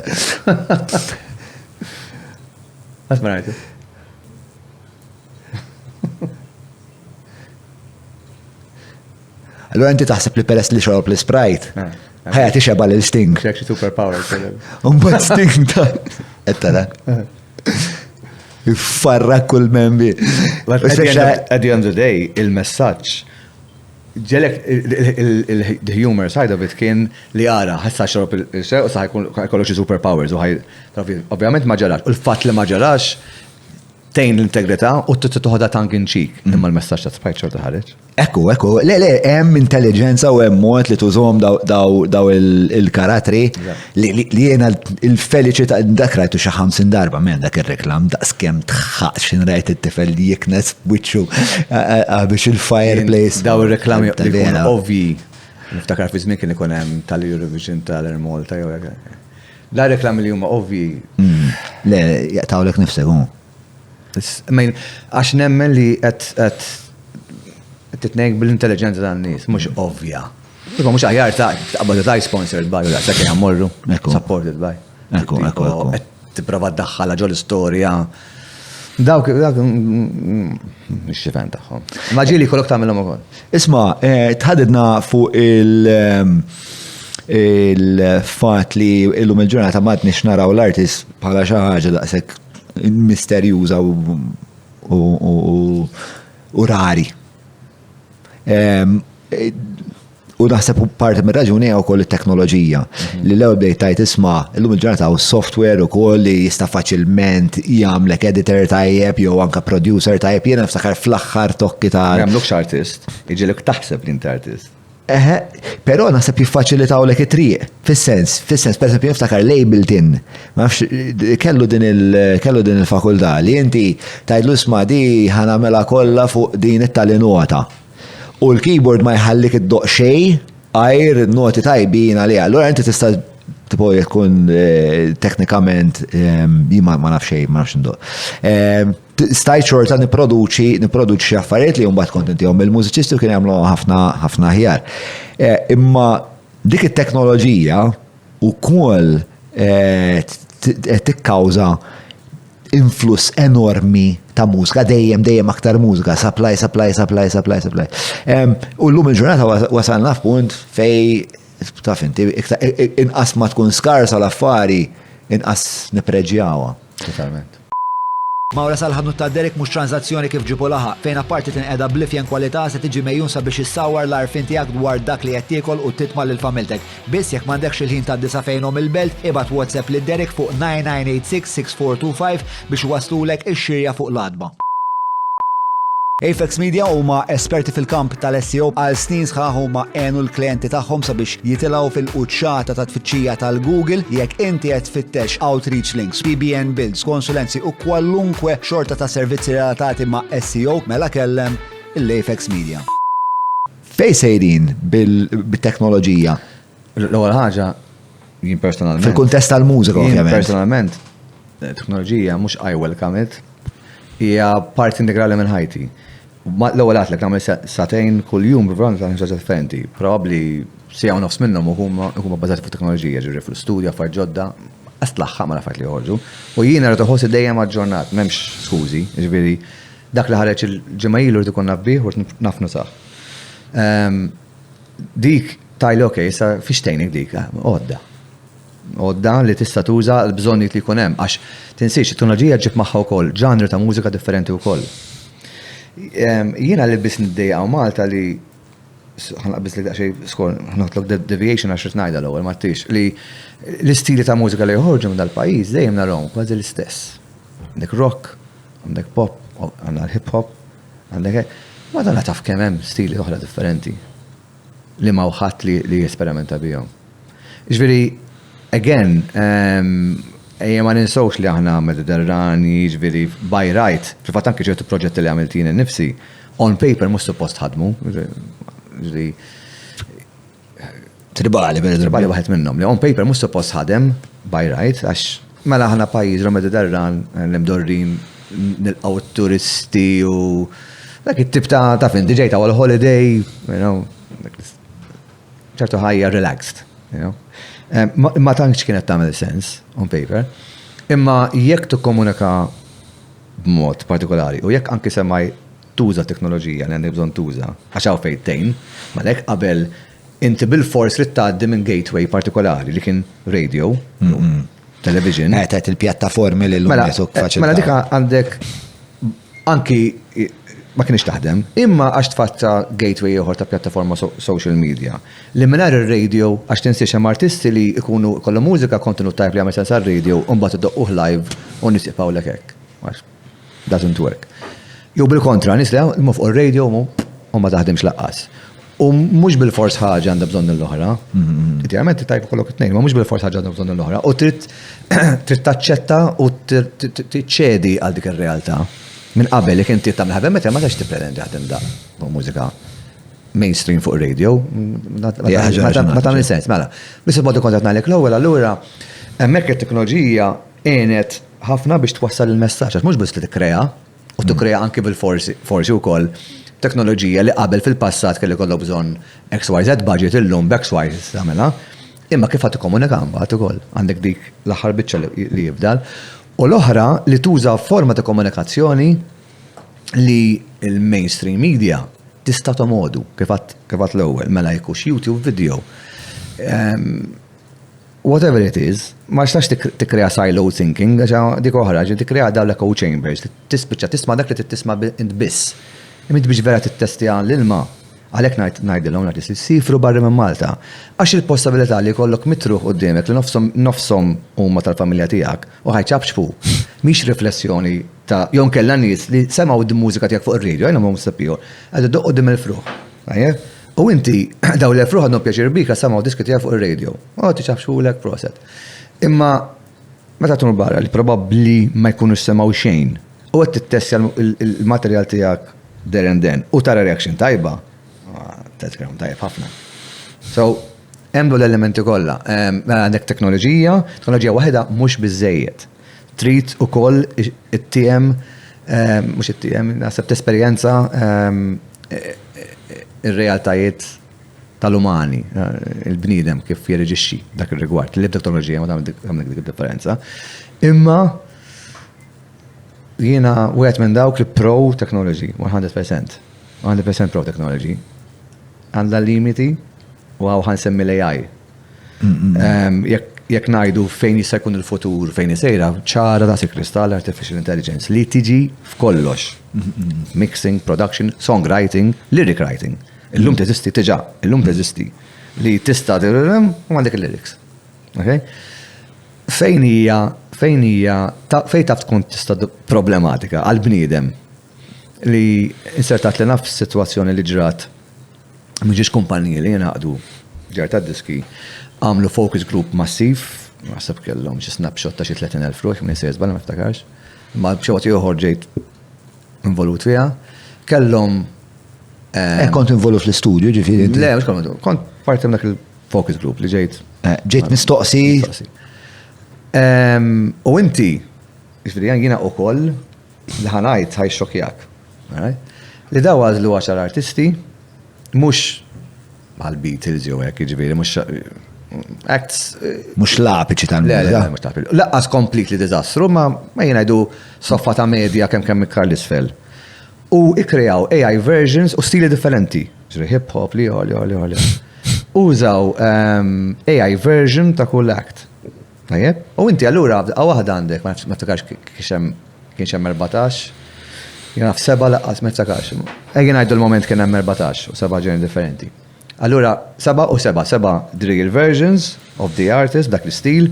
Asma rajtu. Allura inti taħseb li peress li xorob l-Sprite ħajja tixeba l-Sting. Actually superpower. Mbagħad Sting ta' ettara. Farrak kull membi. At the end of the day, il-messaġġ ġelek il-humor side of it kien li għara ħassa xorob il-xe u sa' ħajkollu xi superpowers u ovvjament ma ġarax. U l-fatt li ma ġarax tejn l-integrità u t-tuħoda tankin ċik. Imma l-messaġġ ta' Sprite xorta ħareġ. Ekku, le, hemm intelligenza u hemm mod li tużhom daw il-karatri li jiena il-feliċità dak rajtu xi 50 darba minn dak ir-reklam daqs kemm tħaqx rajt it-tifel li jiknes wiċċu biex il-fireplace. Daw ir-reklam li jkun ovvi. Niftakar fi żmien kien ikun hemm tal-Eurovision tal-Ermolta jew hekk. La reklam li huma ovvi. Le, jaqtawlek nifsek hu. Għax nemmen li qed titnejk bil-intelligenza tan-nies, mhux ovvja. Iba mhux aħjar taqbad ta' sponsored by u sakemm jammorru, supported by. Ekku. Qed tipprova ddaħħalha ġol istorja. Dawk mhux xifen tagħhom. Ma ġieli jkollok tagħmilhom ukoll. Isma', tħadidna fuq il-fatt li illum il-ġurnata m'għadniex naraw l-artist bħala xi ħaġa daqshekk misterjuża u rari. U naħseb parti minn raġuni għaw koll il-teknoloġija. Li l-ewwel bdejt tajt isma' illum il-ġurnata għaw software ukoll li jista' faċilment jagħmlek editor tajjeb jew anke producer tajjeb. Jiena niftakar fl-aħħar tokki ta' Jagħmlux artist, jiġilek taħseb li inti artist. Però naħseb jiffaċilitaw lek it-triq. Fis-sens, pereżempju niftakar Labelton. Ma nafx kellu din il-fakultà li inti tgħidlu isma' di ħanamela kollha fuq din it-talinota. U l-keyboard ma jħallik id-doq xej, għajr noti tajbin għalija. Allora inti tista' tipo jkun teknikament ma nafx xej, ma nafx indoq. Stajt xorta niproduċi affarijiet li jumbat kontenti għom il-mużiċisti u kien jagħmlu ħafna ħjar. Imma dik it-teknoloġija ukoll tikkawża influss enormi ta' mużika, dejjem aktar mużika, supply. U llum il-ġurnata wasalna f'punt fej, taf inti, inqas ma tkun skarsa l-affari, inqas nipreġjawha. Totalment. Mawra sal-ħadnu ta' Derek mhux transazzjoni kif ġibu laħaq, fejn apparti tinqeda blifjen kwalità se tiġi mejjun sabiex issawwar l-arfin tiegħek dwar dak li qed tiekol u titma' lil familtek. Biss jekk m'għandekx il-ħin tad-disa fejnhom il-belt, ibad WhatsApp lil Derek fuq 9986-6425 biex waslulek ix-xirja fuq l-adba. Apex Media huma esperti fil-kamp tal-SEO għal snin sħaħ huma għenu l-klijenti tagħhom sabiex jitilgħu fil-quċċata ta' tfittxija tal-Google jekk inti qed tfittex outreach links, PBN builds, konsulenzi u kwalunkwe xorta ta' servizzi relatati ma' SEO mela kellem l-Apex Media. Fejn sejrin bil-teknoloġija? L-ewwel ħaġa jien personalment. Fil-kuntest tal-mużika ovvjament. Jien personalment teknoloġija mhux I welcome it. Hija parti integrali minn ħajti. L-ewwel għatlek nagħmel satejn kuljum b'vrant ta' ħaġa differenti. Probabbli sija u nofs minnhom huma bbażati fuq teknoloġija, ġifieri fl-istudju affarijiet ġodda, qas tlaħħaq ma l-affarijiet li joħorġu. U jiena rid iħossi dejjem aġġornat, m'hemmx skużi, ġifieri dak li ħareġ il-ġimgħa ilu rid ikun naf bih u nafnu saħ. Dik tajli okej, sa fiex tgħinek dik, għodda li tista' tuża l-bżonnijiet li jkun hemm għax tinsiex it-teknoloġija ġib magħha wkoll ġanri ta' mużika differenti wkoll. Jiena li biss niddejqa Malta li ħanqabis li daqsxejn skor notlok deviation għax rid ngħidha l-ewwel ma tix li l-istili ta' mużika li joħorġu minn dal-pajjiż dejjem narhom kważi l-istess. Għandek rock, għandek pop, għandek hip hop, għandek ma dan taf kemm hemm stili oħra differenti li ma wħadd li jesperimenta bihom. Jiġifieri again, ma ninsawx li aħna Mediterrani, ġviri, by right, fil-fatt anke ċertu proġetti li għamiltin nifsi, on paper mhux suppost ħadmu, ġviri. Tribali waħed minnhom li on paper mhux suppost ħadem by right, għax mela aħna pajjiż Mediterran l-imdorrin nilqgħu t-turisti u dak it-tip ta' fin DJ ta' wal holiday, ċertu ħajja relaxed, Ma tantx kienet tagħmel sens on paper. Imma jekk tikkomunika b'mod partikolari u jekk anke semmaj tuża teknoloġija li għandek bżonn tuża għax hawn fejn tgħin, malek qabel inti bil-fors rid tgħaddi minn gateway partikolari li kien radio, television. Qed il-pjattaformi li l-lum faċil. Mela dik għandek anki ma kienx taħdem, imma għax tfatta gateway ieħor ta' pjattaforma social media. Li mingħajr ir-radio għax tinsiex hemm artisti li jkunu kollu mużika kontenut tajb li jagħmel sens għar-radio u mbagħad iddoqquh live u nies jibqgħu hekk. Doesn't work. Jew bil-kontra, nies li huma fuq ir-radio u ma taħdimx laqqas. U mhux bil-fors ħaġa għandha bżonn l-oħra. Idejament tajb kollok it-tnejn, ma mhux bil-fors ħaġa għandha bżonn l-oħra. U trid taċċetta u tiċċedi għal dik ir-realtà. Minn qabel jekk inti tagħmel ħabem meta ma tax tippretendi ħadem da mużika mainstream fuq radio. Ma tagħmel sens, mela. Biss mod kontat ngħidlek l-ewwel allura hemmhekk it-teknoloġija għenet ħafna biex twassal il-messaġġ, mhux biss li tikkrea, U tukrea anki bil-forsi wkoll teknoloġija li qabel fil-passat kelli kollha bżonn XYZ budget illum b'XYZ tagħmilha. Imma kif għad tikkomunika mbagħad ukoll għandek dik l-aħħar biċċa li jibdal. U l-oħra li tuża forma ta' komunikazzjoni li il-mainstream media tista' tomodu kif għad l-ewwel mela jkunx YouTube video. Whatever it is, ma xtax tikkrea silo thinking, għaxa dik oħra, tikkrea dawn l-echo chambers, tispiċċa tisma' dak li tisma' int biss. Imint biex vera tittestja l-ilma, għalhekk ngħidilhom li sifru barra minn Malta. Għax il-possibilità li jkollok mitruħ quddiemek li nofshom huma tal-familja tiegħek u ħajċabx fuq. Mhix riflessjoni ta' jew kellha nies li semgħu d-mużika tiegħek fuq ir-radio, jiena ma mustaqbiju, qed iddoq qudiem il-fruħ. U inti daw l-fruħ għandhom pjaċir bika semgħu diski tiegħek fuq ir-radio. Tiċabx fuqlek proset. Imma meta tkun barra li probabbli ma jkunux semgħu xejn u qed tittestja il-materjal tiegħek there and then u tara reaction tajba. Tajb ħafna. So, hemm l-elementi kollha. Għandek teknoloġija waħda mhux biżejjed. Trid ukoll it-TM, mhux it-TM, naħseb tesperjenza ir-realtajiet tal-umani, il-bniedem kif jirreġixxi dak ir-rigward. Li teknoloġija ma tagħmel dik differenza. Imma jiena wieħed minn dawk li pro technology, 100%. 100% pro technology. Għandha limiti u għaw ħansemmi l-AI. Jekk ngħidu fejn jista' jkun il-futur, fejn isejra, ċara ta' kristall artificial intelligence li tiġi f'kollox. Mixing, production, songwriting, lyric writing. Illum teżisti tiġa, illum teżisti li tista' u għandek il-lyrics. Fejn taf tkun tista' problematika għal-bniedem li insertat li naf situazzjoni li ġrat mġiex kumpaniji li jenaqdu ġarta diski għamlu focus group massiv, naħseb kellhom xi snapshot ta' xi 30,000 ruħ minn jsejżbal ma niftakarx, ma b'xi ieħor ġejt involut fiha, kellhom kont involut fl-istudju ġifieri. Le, mhux kont parti dak il-focus group li ġejt. Ġejt mistoqsi. U inti, jiġifieri jiena wkoll li ħanajt ħajxokjak. Li daw għażlu 10 artisti, mux għal-Beatles jew hekk jiġifieri mhux acts. Mhux lapiċi tal-mużika. Le, mhux lapiċi. Laqqas completely diżastru, ma jingħidu soffa ta' medja kemm ikkar l-isfel. U ikkreaw AI versions u stili differenti. Ġri hip hop li użaw AI version ta' kull act. U inti allura waħda għandek, ma niftakarx kienx hemm 14. Jena f-7 laqqas ma niftakarx. Ejjien ngħidu l-moment kien hemm 14 u 7 ġeni differenti. Allura 7 u 7 real versions of the artist dak l-istil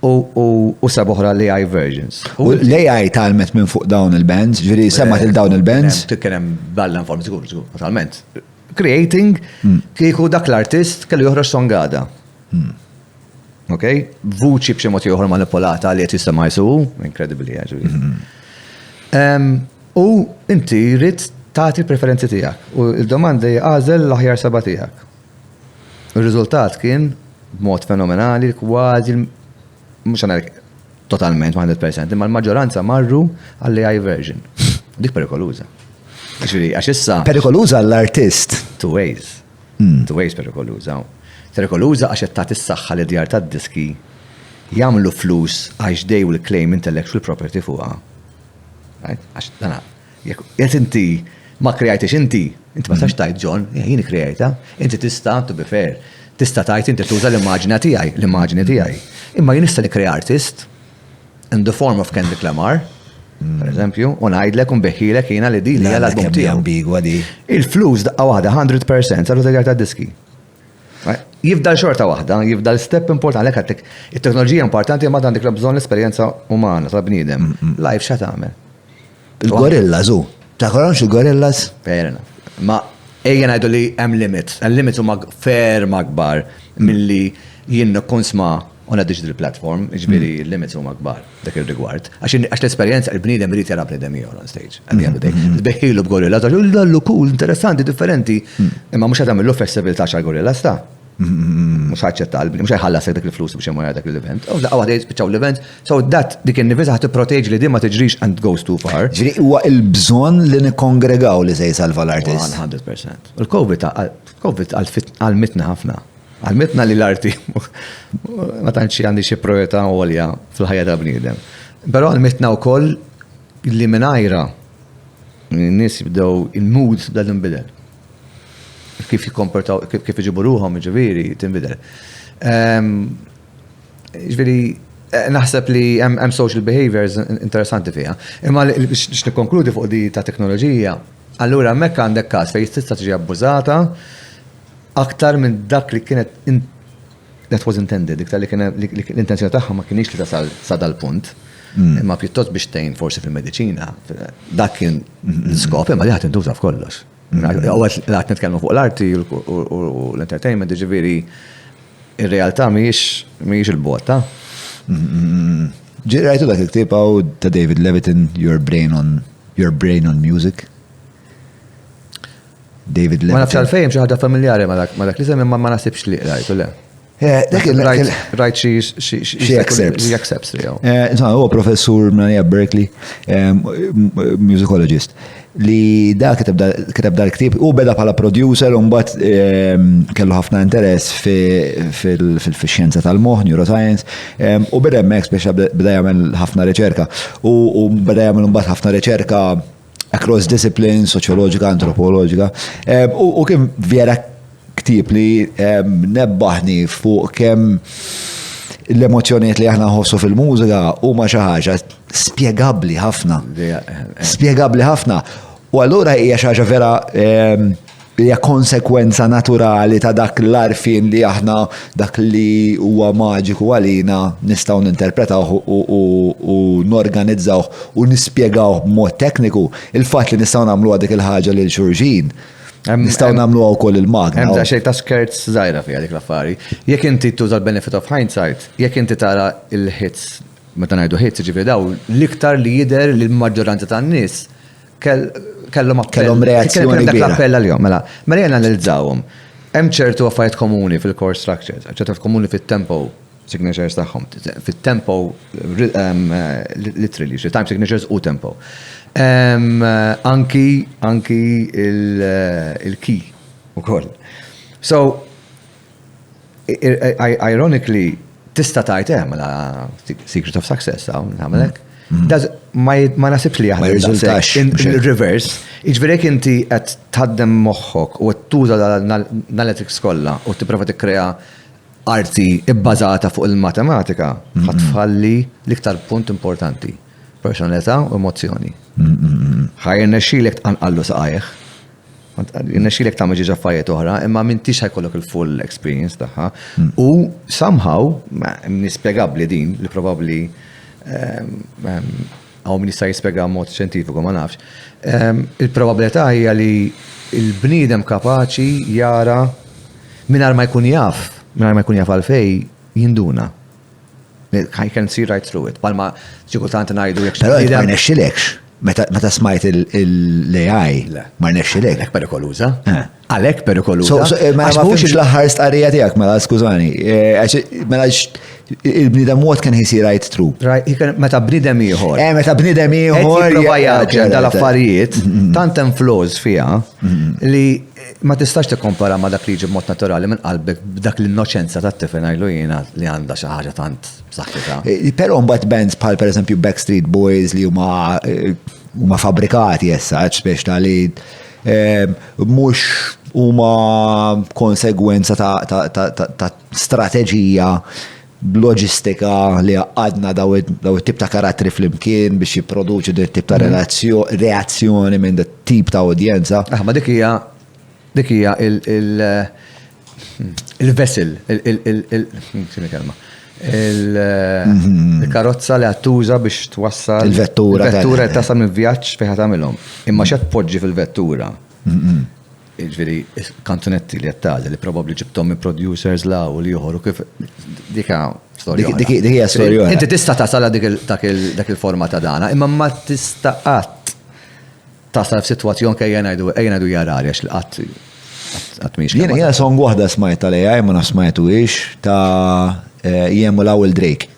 u 7 oħra l-AI versions. U l-AI talmet minn fuq dawn il-bands, ġifieri semmat il-dawn il-bands. Kien hemm balla inform żgur, totalment. Creating kieku dak l-artist kellu joħroġ songada. Vuċi b'xi mod ieħor manipolata li qed jista' jsu, incredibly u inti rrid tagħti l-preferenzi tiegħek u l-domanda għażel l-aħjar seba' tiegħek. Ir-riżultat kien b'mod fenomenali kważi mhux totalment 100%, imma l-maġġoranza marru għall-AI version. Dik perikoluża. Għax issa perikoluża għall-artist. Two ways perikoluża. Perikoluża għax qed tagħti s-saħħa li djar tad-diski jagħmlu flus għax they will claim intellectual property fuqha. Għax dana, jek inti ma kreajtix inti ma sax tajt John, jien kreajta, inti tista' to be fair, tista' tajt inti tuża l-immaġina tiegħi. Imma jien nista' nikrea artist in the form of Kendrick Lamar, per eżempju, u ngħidlek u nbeħħilek jiena li din hija l-album tiegħu. Il-flus daqqa waħda 100% saru ta' diski. Jifdal xorta waħda, jifdal step importanti, għalhekk it-teknoloġija importanti imma għandek bżonn l-esperjenza umana tal-bniedem. Live xa tagħmel. Il-gorilla, zu. Ta' koronx il-gorillas? Fair enough. Ma ejja ngħidu li hemm limits. Il-limits huma ferm akbar milli jien kun sma' on a digital platform, ġifieri il-limits huma akbar dak ir-rigward. Għax l-esperjenza il-bniedem irid jara bnedem ieħor on stage. Tbeħħilu b'gorilla, tgħidu interessanti, differenti, imma mhux qed tagħmillu festival ta' xar gorillas ta'. mhux ħaċċetta, mhux ħallasek dak il-flus biex imur dak l-event. U laqgħu għadej spiċċaw l-event, so that dik in-nifisha ħatipproteġi li din ma tiġrix and goes too far. Ġifieri huwa l-bżonn li nikkongregaw li se jsalva l-artist. 100%. U l-COVID għal-mitna ħafna. Għal-mitna li l-arti ma tantx għandi xi priorità għolja fil-ħajja ta' bniedem. Però għal-mitna wkoll li mingħajra n-nies jibdew il-mood bda tinbidel. Kif jikkomportaw, kif iġibu ruhom, ġifieri tinbidel. Ġifieri naħseb li hemm social behaviors interessanti fiha. Imma biex nikkonkludi fuq di ta' teknoloġija, allura hemmhekk għandek każ fejn tista' tiġi abbużata aktar minn dak li kienet that was intended, iktar li l-intenzjoni tagħha ma kienx li tasal sa dal-punt. Imma pjuttost biex tgħin forsi fil-mediċina, dak kien l-skop, imma li ħadd intuża f'kollox. Għawet l-għat nitkellmu fuq l-arti u l-entertainment, ġiviri, il-realtà miex il-bota. Rajtu dak il-ktib għaw ta' David Levitin, Your Brain on Music? David Levitin. Ma nafx għalfejn xi ħaġa familjari ma dak li semmi ma nasibx li rajtu le. Rajt xi accepts li għaw. Insomma, huwa professur minn Berkeley, musicologist, li da kiteb dal-ktib u beda bħala producer u mbagħad kellu ħafna interess fil-xjenza tal-moħħ, neuroscience, u beda hemmhekk speċa beda jagħmel ħafna riċerka u beda jagħmel mbagħad ħafna riċerka across disciplines, soċjoloġika, antropoloġika, u kien vera ktib li nebbaħni fuq kemm l-emozjonijiet li aħna ħossu fil-mużika huma xi ħaġa spjegabbli ħafna. Spjegabbli ħafna. U allura hija xi ħaġa vera hija konsekwenza naturali ta' dak l-arfin li aħna dak li huwa maġiku għalina nistgħu ninterpretaw u norganizzaw u nispjegaw b'mod tekniku il-fatt li nistgħu nagħmluha dik il-ħaġa lil xulxin. Nistgħu nagħmluha wkoll il-magna. Hemm xejn ta' skirts żgħira fiha dik l-affari. Jekk inti tuża l-benefit of hindsight, jekk inti tara il-hits, meta ngħidu hits ġifieri daw l-iktar li jidher li l-maġġoranza tan-nies kellhom reazzjoni dak l-appell għal-jom. Mela jien analizzawhom. Hemm ċertu affarijiet komuni fil-core structures, ċertu komuni fit-tempo signatures tagħhom, fit-tempo literally, time signatures u tempo. Anki il-key ukoll. So, ironically, tista' tajt mela Secret of Success nagħmelek. Ma nasibx li il-reverse, iġverek inti qed tħaddem moħħok u qed tuża l-analytics kollha u tipprova tikkrea arti ibbażata fuq il-matematika, ħatfalli l-iktar punt importanti. Personalità u emozzjoni. Ħajr nexxilek tqanqallu saqajh. Nexxilek tagħmel ġiġa affarijiet oħra, imma m'intix ħajkollok il-full experience tagħha. U somehow, nispjegabbli din li probabbli għaw min jista' jispjega mod xjentifiku ma nafx. Il-probabilità hija li l-bniedem kapaċi jara mingħajr ma jkun jaf għalfej jinduna. I can see right through it. Palma ċikultant ngħidu jekk. Però ma rnexxilekx. Meta smajt il-AI, ma rnexxilek. Għalhekk perikoluża. Għalhekk perikoluża. Ma fux l-aħħar stqarrija tiegħek mela skużani. Mela il-bniedem mod kien he right through. Meta bniedem ieħor. Meta bniedem ieħor. Jipprova jaġġel dal-affarijiet, tant hemm flows fiha li ma tistax tikkompara ma dak li jiġi b'mod naturali minn qalbek b'dak l-innoċenza tat-tifel ngħidu jiena li għandha xi ħaġa tant b'saħħitha. Però mbagħad bands bħal pereżempju Backstreet Boys li huma fabbrikati issa speċta li mhux huma konsegwenza ta' strateġija loġistika li għadna daw it-tip ta' karattri fl-imkien biex jipproduċu dit tip ta' reazzjoni minn dit tip ta' udjenza. Ma dik hija il-vessel, il-karozza li għattuża biex twassal il-vettura tasal minn vjaġġ fejn ħatamilhom. Imma x'qed tpoġġi fil-vettura. Ġifieri kanzunetti li għattażel li probabbli ġibthom minn producers law li joħorġu kif dika storja. Dik hija storja. Inti tista' tasal dak il-forma ta' dana, imma ma tista' qatt tasal f'sitwazzjon ejja ngħidu jarari għax qatt Għatmiex. Jena song wahda smajta l-AI, ma naf smajtu ix, ta' jemmu l-ewel Drake.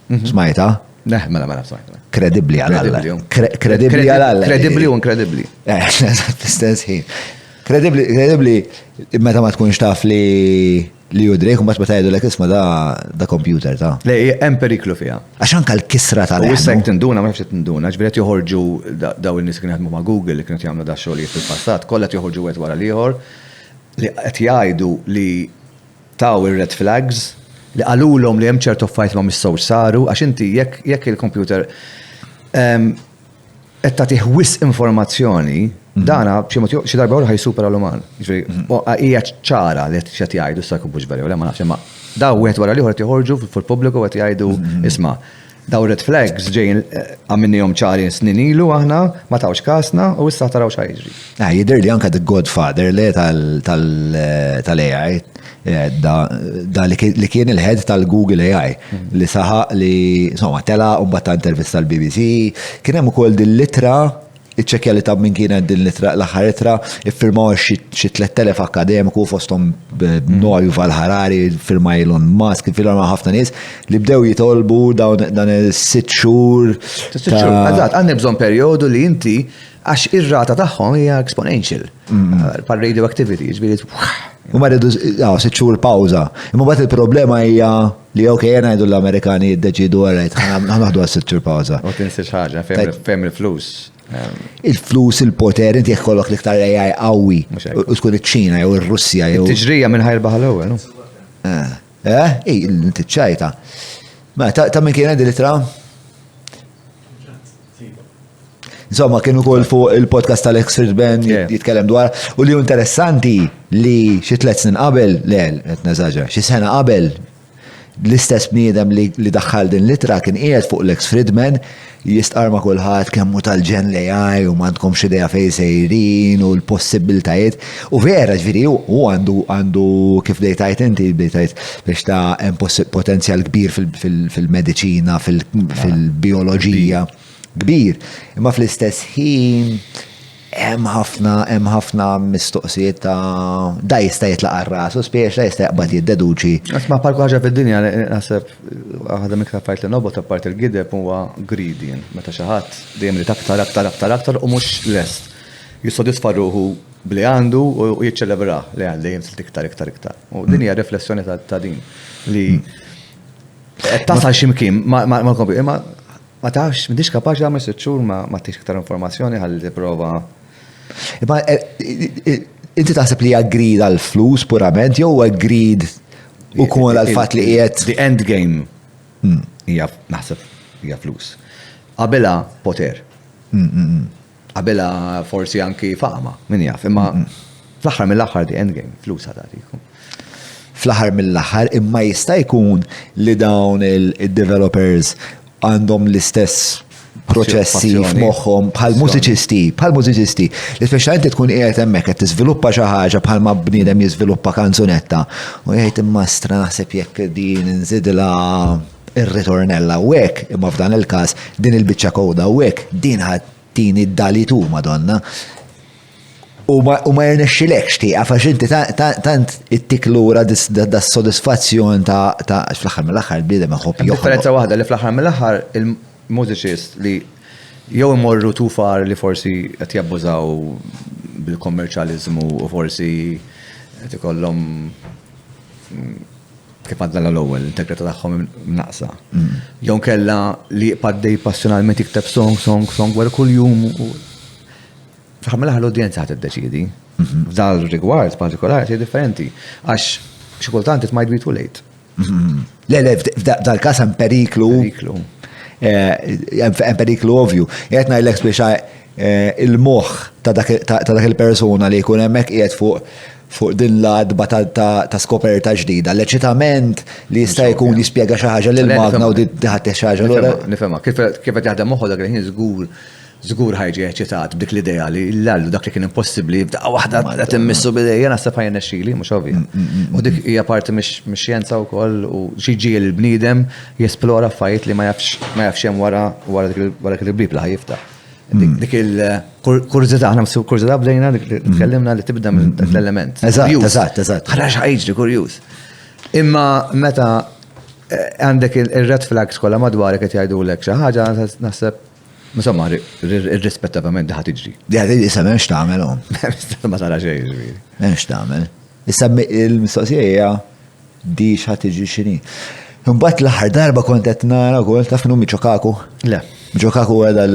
Smajta? Mela smajta. Kredibli għal-alla. Kredibli għal-alla. Kredibli u inkredibli. Stess ħin. Kredibli, meta ma tkunx taf li u Drake, un bat batajdu l-isma da computer, ta' Le, hemm periklu fija. Għaxan kal-kisra U tal-ħin. issa jek tinduna, ma nafx tinduna, ġviret joħorġu daw il-nis kienu għadmu ma' Google li kienu jgħamlu da xogħlijiet fil-passat, kollha joħorġu għet wara liħor li qed jgħidu li taw ir-red flags li għalulhom li hemm ċertu affarijiet ma missewx saru għax inti jekk il-computer qed tagħtih wisq informazzjoni dana xi darba oħra ħajsupera l-uman. Hija ċara li qed jgħidu sa kubux veri, ma nafx imma daw wieħed wara liħor qed joħorġu fil-pubbliku qed jgħidu isma' daw red flags ġejjin għamminnihom ċari snin ilu aħna ma tawx kasna u issa taraw x'ħajġri. Jidher li anke The Godfather li tal-AI da li kien il-head tal-Google AI li saħaq li insomma tela u mbagħad ta' intervista tal-BBC kien hemm ukoll din litra iċċekkja li tab minn kienet din litra l-aħħar litra iffirmaw xi 3000 akademiku fosthom Noah Yuval Harari, firma Elon Musk, firma ħafna nies li bdew jitolbu dan is-6 xhur. Eżatt, għandna bżonn perjodu li inti għax ir-rata tagħhom hija exponential. Par radioactivity, ġifieri U ma rridu 6 xhur pawża. Imma bagħad il-problema hija li jena ngħidu l-Amerikani jiddeċidu għalajt ħanaħdu għal 6 xhur pawża. U tinsiex ħaġa, fehm il-flus. Il-flus, il-poter, inti jekk kollok liktar AI qawwi. U tkun iċ-Ċina jew ir-Russja jew. Tiġrija minn ħajrbaħ l-ewwel, no? Inti ċajta. Ma ta' minn kien għandi litra? Insomma, kienu kol fuq il-podcast tal-Alex Friedman jitkellem dwar u li interessanti li xi 3 snin qabel, qed neżaġġer, xi sena qabel l-istess bniedem li daħħal din litra kien qiegħed fuq Lex Friedman jistqarma kulħadd kemm hu tal-ġen l-AI u m'għandkomx idea fejn sejrin u l-possibbiltajiet. U vera ġifieri hu għandu kif dejtajt inti dejtajt biex ta' hemm potenzjal kbir fil-mediċina, fil-bioloġija kbir. Imma fl-istess ħin hemm ħafna mistoqsijiet ta' da jista' jitlaq ar-rasu spiex da jista' jaqbad jiddeduċi. Asma' parku ħaġa fid-dinja naħseb waħda miktar fajt li nobot apart il-gideb huwa greedy. Meta xi ħadd dejjem li aktar u mhux lest. Jissodisfa ruħu bli għandu u jiċċelebra li għal dejjem silt iktar. U din hija riflessjoni ta' din li qed tasal x'imkien ma tafx, m'intix kapaċi għamil 6 xhur ma tix iktar informazzjoni ħalli tipprova. Imma inti taħseb li hija greed għal flus purament jew huwa greed ukoll għal fatt li qiegħed. The end game hija naħseb hija flus. Qabelha poter. Qabelha forsi anki fama, min jaf, imma fl-aħħar mill-aħħar the end game, flus ħadarikom. Fl-aħħar mill-aħħar imma jista' jkun li dawn il-developers għandhom l-istess proċessi f'moħħhom bħal mużiċisti. L-ispeċjalment tkun qiegħed hemmhekk qed tiżviluppa xi ħaġa bħalma bniedem jiżviluppa kanzunetta u jgħid immastra naħseb jekk din inżidilha ir-ritornella u hekk imma f'dan il-każ din il-biċċa koda u hekk din ħaddini d-dali tu Madonna. U ma jirnexxilekx tieqa għax inti tant ittik lura das-sodisfazzjon ta' fl-aħħar mill-aħħar bniedem iħobb joħroq. Differenza waħda li fl-aħħar mill-aħħar il-mużiċist li jew imorru too far li forsi qed jabbużaw bil-kommerċjaliżmu u forsi qed ikollhom kif għandna l-ewwel l-integrità tagħhom naqsa. Jew kellha li jqpaddej passjonalment jikteb song wara kuljum fl-aħħar mill-aħħar l-udjenza ħadd iddeċiedi. F'dal rigward partikolari xi differenti għax xi kultant it might be too late. Le, f'dal-każ hemm periklu. Hemm periklu ovvju. Qed ngħidlek biex il-moħħ ta' dak il-persuna li jkun hemmhekk qiegħed fuq din l-adba ta' skoperta ġdida. L-eċitament li jista' jkun jispjega xi ħaġa lil magna u diħat xi ħaġa. Nifhemha, kif qed jaħdem moħħu dak li żgur ħajġi eċitat b'dik l-idea li l-allu dak li kien impossibbli b'daqqa waħda qed immissu bidejja naħseb ħajnexxieli mhux ovvja. U dik hija parti mix-xjenza wkoll u xi ġiel il-bniedem jesplora affarijiet li ma jafx hemm wara dik il-bib li ħajjiftaħ. Dik il-kurzita, aħna msu kurzita bdejna li tkellimna li tibda mill-element. Eżatt. Ħarax ħajġri kurjuż. Imma meta għandek il-red flags kollha madwarek qed jgħidulek xi ħaġa naħseb insomma irrispettivament ħad tiġri. Issa m'hemmx tagħmelhom. Ma tara xejn ġifieri. M'hemmx tagħmel. Issa il-mistoqsija hija di x'ħad tiġi x'inhi. Imbagħad l-aħħar darba kont qed nara wkoll taf minnu Miċokaku. Le. Miċokaku għedha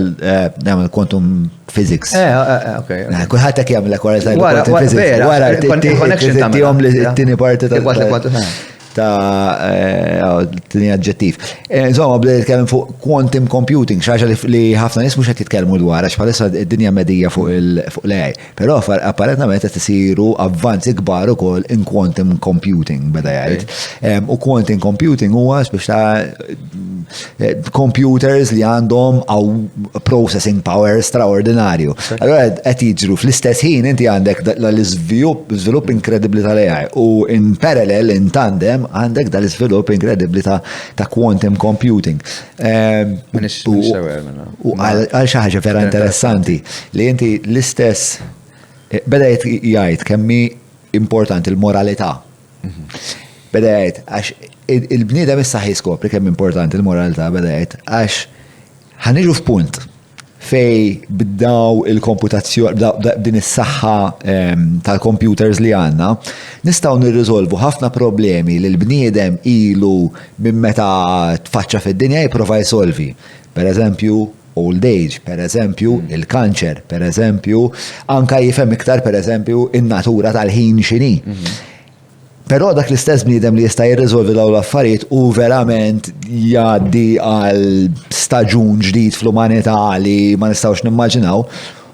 nagħmel quantum physics. Okay. Kulħadd hekk jagħmlek wara quantum physics. Vera, Wara connection tihom li t-tieni parti t-tieni aġġettiv. Insomma, bda jitkellem fuq quantum computing, xaġa li ħafna nies mhux qed jitkellmu dwar għax bħalissa d-dinja medija fuq l-AI. Però apparentement qed isiru avvanzi kbar ukoll in quantum computing beda jgħid. U quantum computing huwa biex computers li għandhom processing power straordinarju. Allora qed jiġru fl-istess ħin inti għandek l-iżvilupp inkredibbli tal-AI u in parallel in tandem għandek dal-iżvilupp inkredibbli ta' quantum computing. U għal xi ħaġa vera interessanti li inti l-istess beda jgħid kemm importanti l-moralità. Beda jgħid għax il-bniedem issa ħiskopri kemm importanti l-moralità beda jgħid għax ħaniġu f'punt fej biddaw il-komputazzjoni, din is-saħħa tal-computers li għandna, nistgħu nirriżolvu ħafna problemi li l-bniedem ilu minn meta tfaċċa fid-dinja jipprova jsolvi. Per eżempju, old age, per eżempju, il-kanċer, per eżempju, anka jifhem iktar per eżempju in-natura tal-ħin x'inhi. Però dak l-istess bniedem li jista' jirriżolvi dawn l-affarijiet u verament jgħaddi għal staġun ġdid fl-umanità li ma nistgħux nimmaġinaw,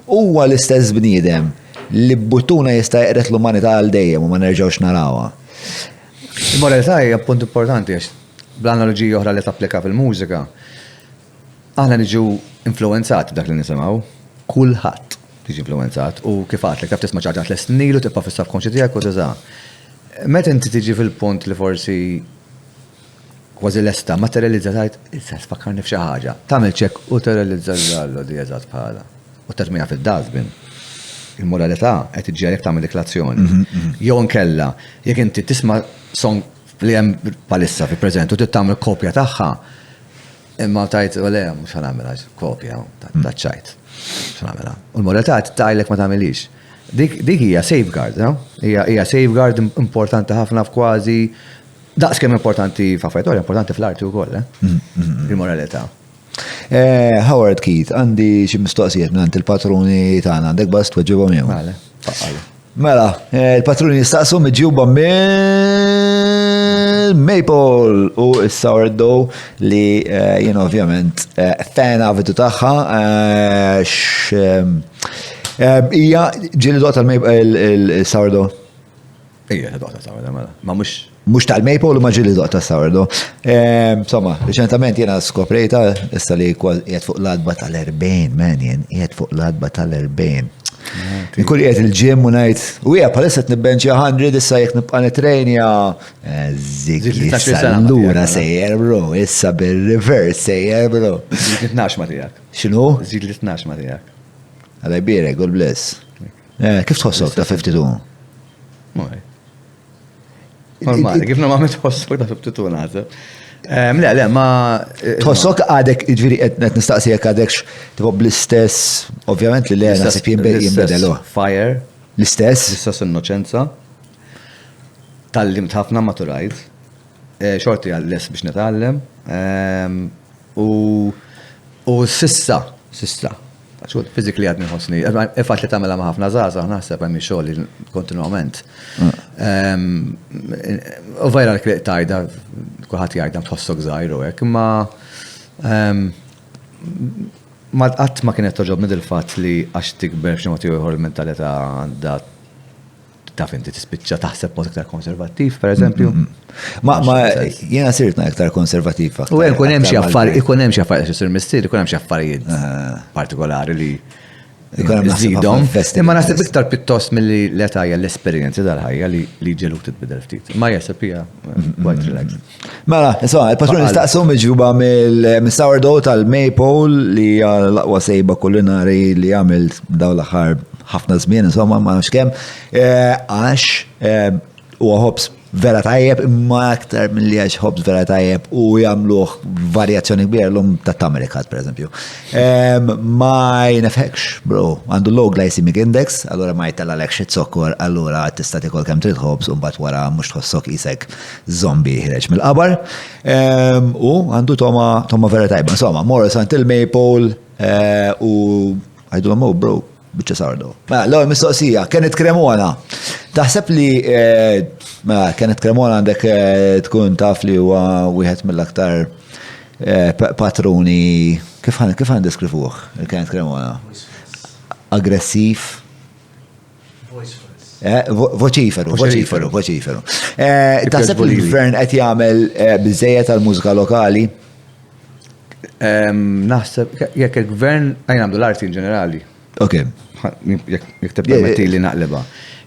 huwa l-istess bniedem li b'buttuna jista' jqret l-umanità għal dejjem u ma nerġgħux narawha. Il-moralità hija punt importanti għax bl-analogija oħra li tapplika fil-mużika. Aħna niġu influenzati b'dak li nisimgħu, kulħadd tiġi influenzat u kif għatlek taf tisma' ċaġat l-istnilu tibqa' fis-subconscious tiegħek u tiża'. Meta inti tiġi fil-punt li forsi kważi lesta materializza tajt, issa tfakkarni f'xi ħaġa. Tagħmel ċekk u terrealizza l-għallu di eżatt bħala. U termija fid-dazbin. Il-moralità qed tiġi għalek tagħmel diklazzjoni. Jew nkella jekk inti tisma' song li hemm palissa fi preżent u tagħmel kopja tagħha, imma tajt le mhux ħanagħmilha kopja taċċajt. X'nagħmilha. U l-moralità tgħidlek ma tagħmilix. Dik hija safeguard, no? Hija safeguard importanti ħafna f'kważi daqs kemm importanti f'affarijiet importanti fl-arti wkoll, il-moralità. Howard Keith, għandi xi mistoqsijiet minn il-patruni tagħna, għandek bas tweġibhom jew. Mela, il-patruni jistaqsu miġjuba Maple u s-sourdough li jien ovvjament fan avitu tagħha hija ġieli doqta il-sourdough. Ija doqta sourdough mela, ma mhux tal-maple u ma ġieli doqta sourdough. Insomma, reċentament jiena skoprejta issa li qiegħed fuq l-adba tal-40, man, jien qiegħed fuq l-adba tal-40. Nkun qiegħed il-ġim u ngħid, u hija bħalissa tnibbenċja 100 issa jekk nibqa' nitrenja. Issa allura sejjer bro, issa bil-reverse sejjer bro. Żid li 12 ma tiegħek. X'inhu? Żid li 12 ma tiegħek. Għalaj birek, God bless. Kif tħossok ta' 52? Normali, kif normalment tħossok ta' 52 naħseb. Le, ma... Tħossok għadek, ġviri, għet nistaqsijek għadek tipo bl-istess, ovvjament li le nasib jimbedelu. Fire. L-istess? L-istess innoċenza. Tallimt ħafna maturajt. Xorti għall-les biex netallem. U sissa. Xogħol physically għadni ħossni. Ifat li tagħmilha ma' ħafna żgħażagħ naħseb hemm xogħol kontinwament. U vajra l-kliq tajda, kulħadd jgħidha tħossok żgħir u hekk, imma qatt ma kienet toġobni il-fatt li għax tikber f'xi mod ieħor il-mentalità għandha taf inti tispiċċa taħseb mod iktar konservattiv, pereżempju. Ma jiena sirtna iktar konservattiv. U ikun hemm xi affarijiet, ikun hemm xi affarijiet xi sir mistier, ikun hemm xi affarijiet partikolari li Zidhom, imma naħseb iktar pittost milli l-etajja l-esperjenzi tal-ħajja li ġelu titbidel ftit. Ma jaseb hija quite relaxed. Mela, insomma, il-patrun istaqsu miġuba mill-sourdough tal-Maypole li hija l-aqwa sejba kulinari li għamil daw l-aħħar ħafna żmien, insomma, ma nafx kemm, għax huwa ħobs vera tajjeb, imma aktar milli għax ħobs vera tajjeb u jagħmluh varjazzjoni kbira l-lum tat-Amerikat, per eżempju. Ma jnefekx, bro, għandu low glycemic index, allura ma jtella xi zokkor, allura tista' tikol kemm trid ħobs u mbagħad wara mhux tħossok isek zombi ħireġ mill-qabar. U għandu toma vera tajba. Insomma, Morrison il-Maypole u għajdu bro, biċċa sourdough. L-ewwel mistoqsija, Kenneth Cremona. Taħseb li Kenneth Cremona għandek tkun taf li huwa wieħed mill-aktar patruni kif għan deskrivuh il-Kenneth Cremona? Aggressiv. Voċiferu. Taħseb li l-gvern qed jagħmel biżejjed tal-mużika lokali? Naħseb jekk il-gvern għamlu l-arti in ġenerali. Ok. Jekk tippermetti li naqleba.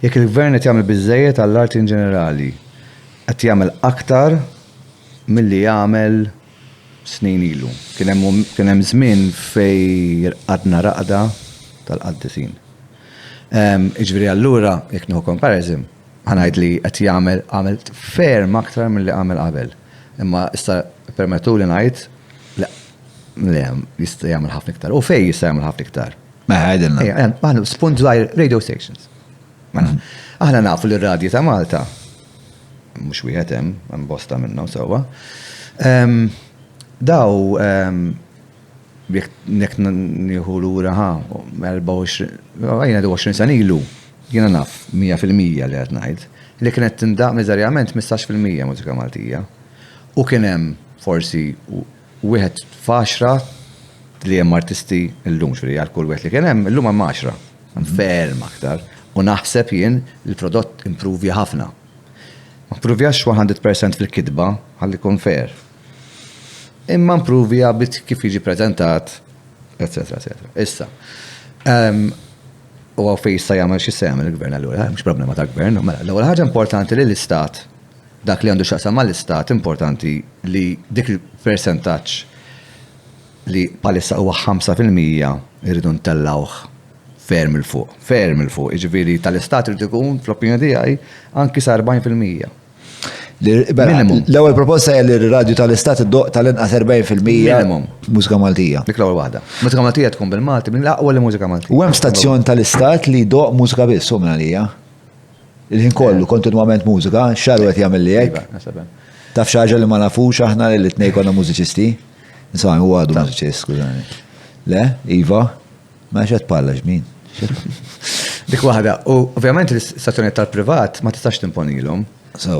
Jekk il-gvern qed jagħmel biżejjed għall-arti in ġenerali, qed jagħmel aktar milli jagħmel snin ilu. Kien hemm żmien fej għadna raqda tal-qaddisin. Iġifieri allura jekk nieħu comparison, ħanajd li qed għamel ferm aktar milli għamel qabel. Imma issa permettu li ngħid le jista' jagħmel ħafna iktar. U fej jista' jagħmel ħafna iktar. Għajdilna. Spunt żgħir radio stations. Aħna nafu li r-radji ta' Malta, mhux wieħed hemm bosta minnhom sewwa. Daw jekk nieħu lura 20 sen ilu, jiena naf 100% li qed ngħid, li kienet tindaq miżarjament 15% mużika Maltija. U kien hemm forsi wieħed f'10 li hemm artisti llum x'fri għal kull wieħed li kien hemm illum hemm 10. Ferm aktar. U naħseb jien il-prodott improvi ħafna. Ma improvjax 100% fil-kidba, ħalli kun fair. Imma improvja bit kif jiġi preżentat, etc. Issa. U għaw fejsa jagħmel xi jagħmel il-gvern allura, mhux problema tal-gvern. L-ewwel ħaġa importanti li l-istat, dak li għandu x'aqsam mal-istat importanti li dik il-persentaġġ li palissa huwa 5% irridu ntellawh ferm il-fuq, iġifieri tal-istat irid ikun fl-opinjoni tiegħi anki sa 40%. L-ewwel proposta hija li r-radju tal-istat iddoq tal-inqas 40% mużika Maltija. Dik l-ewwel waħda. Mużika Maltija tkun bil-Malti, mill-aqwa li mużika Maltija. U hemm stazzjon tal-istat li jdoq mużika biss għalija. Il-ħin kollu kontinwament mużika, x'xahar qed jagħmel li hekk. Taf xi ħaġa li ma nafux aħna li t-tnejn konna mużiċisti? Insomma, huwa għadu mużiċist, skużani. Le, Iva, ma xed palla ġmin. Dik waħda, u ovvjament l-istazzjonijiet tal-privat ma tistax timponilhom.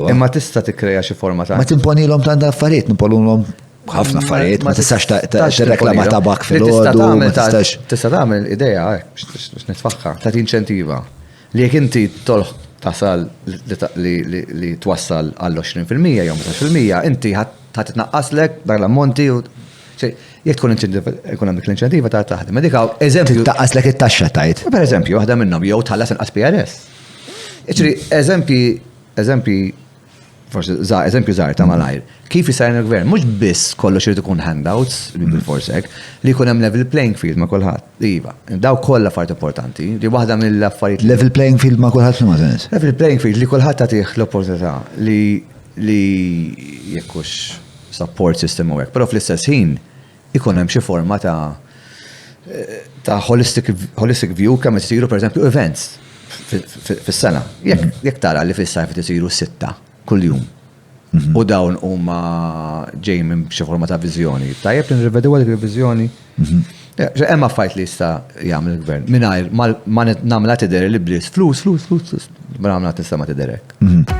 Imma tista' tikkrea xi forma ta' ma timponilhom ta' affarijiet, nimponilhom ħafna affarijiet, ma tistax tirreklama tabak fil-għodu, ma tistax. Tista' tagħmel idea biex nitfaħħa, ta' tinċentiva. Li jekk inti tolħ tasal li twassal għall-20% jew 15%, inti ħadd titnaqqaslek dak l-ammonti u jekk tkun ekonomik l-inċentiva ta' taħdem. Medika eżempju. Taqqaslek it-taxxa tajt. Per eżempju, waħda minnhom jew tħallas inqas PRS. Iġri eżempji forsi eżempju żgħar ta' malajr. Kif jisajn il-gvern, mhux biss kollox irid ikun handouts li bil-forsek, li jkun hemm level playing field ma' kulħadd. Iva, daw kollha affarijiet importanti, li waħda mill-affarijiet. Level playing field ma' kulħadd ma' sens. Level playing field li kulħadd tagħtih l-opportunità li jekkux support system u hekk, però fl-istess ħin ikun hemm xi forma ta' holistic view kemm isiru pereżempju events fis-sena. Jekk tara li fis-sajf isiru 6 kuljum. U dawn huma ġej minn xi forma ta' viżjoni. Tajjeb li nirrivedu dik il-viżjoni. Hemm affarijiet li jista' jagħmel il-gvern mingħajr ma nagħmilha tidher li bliss flus. Ma nagħmilha tista' ma tidherek.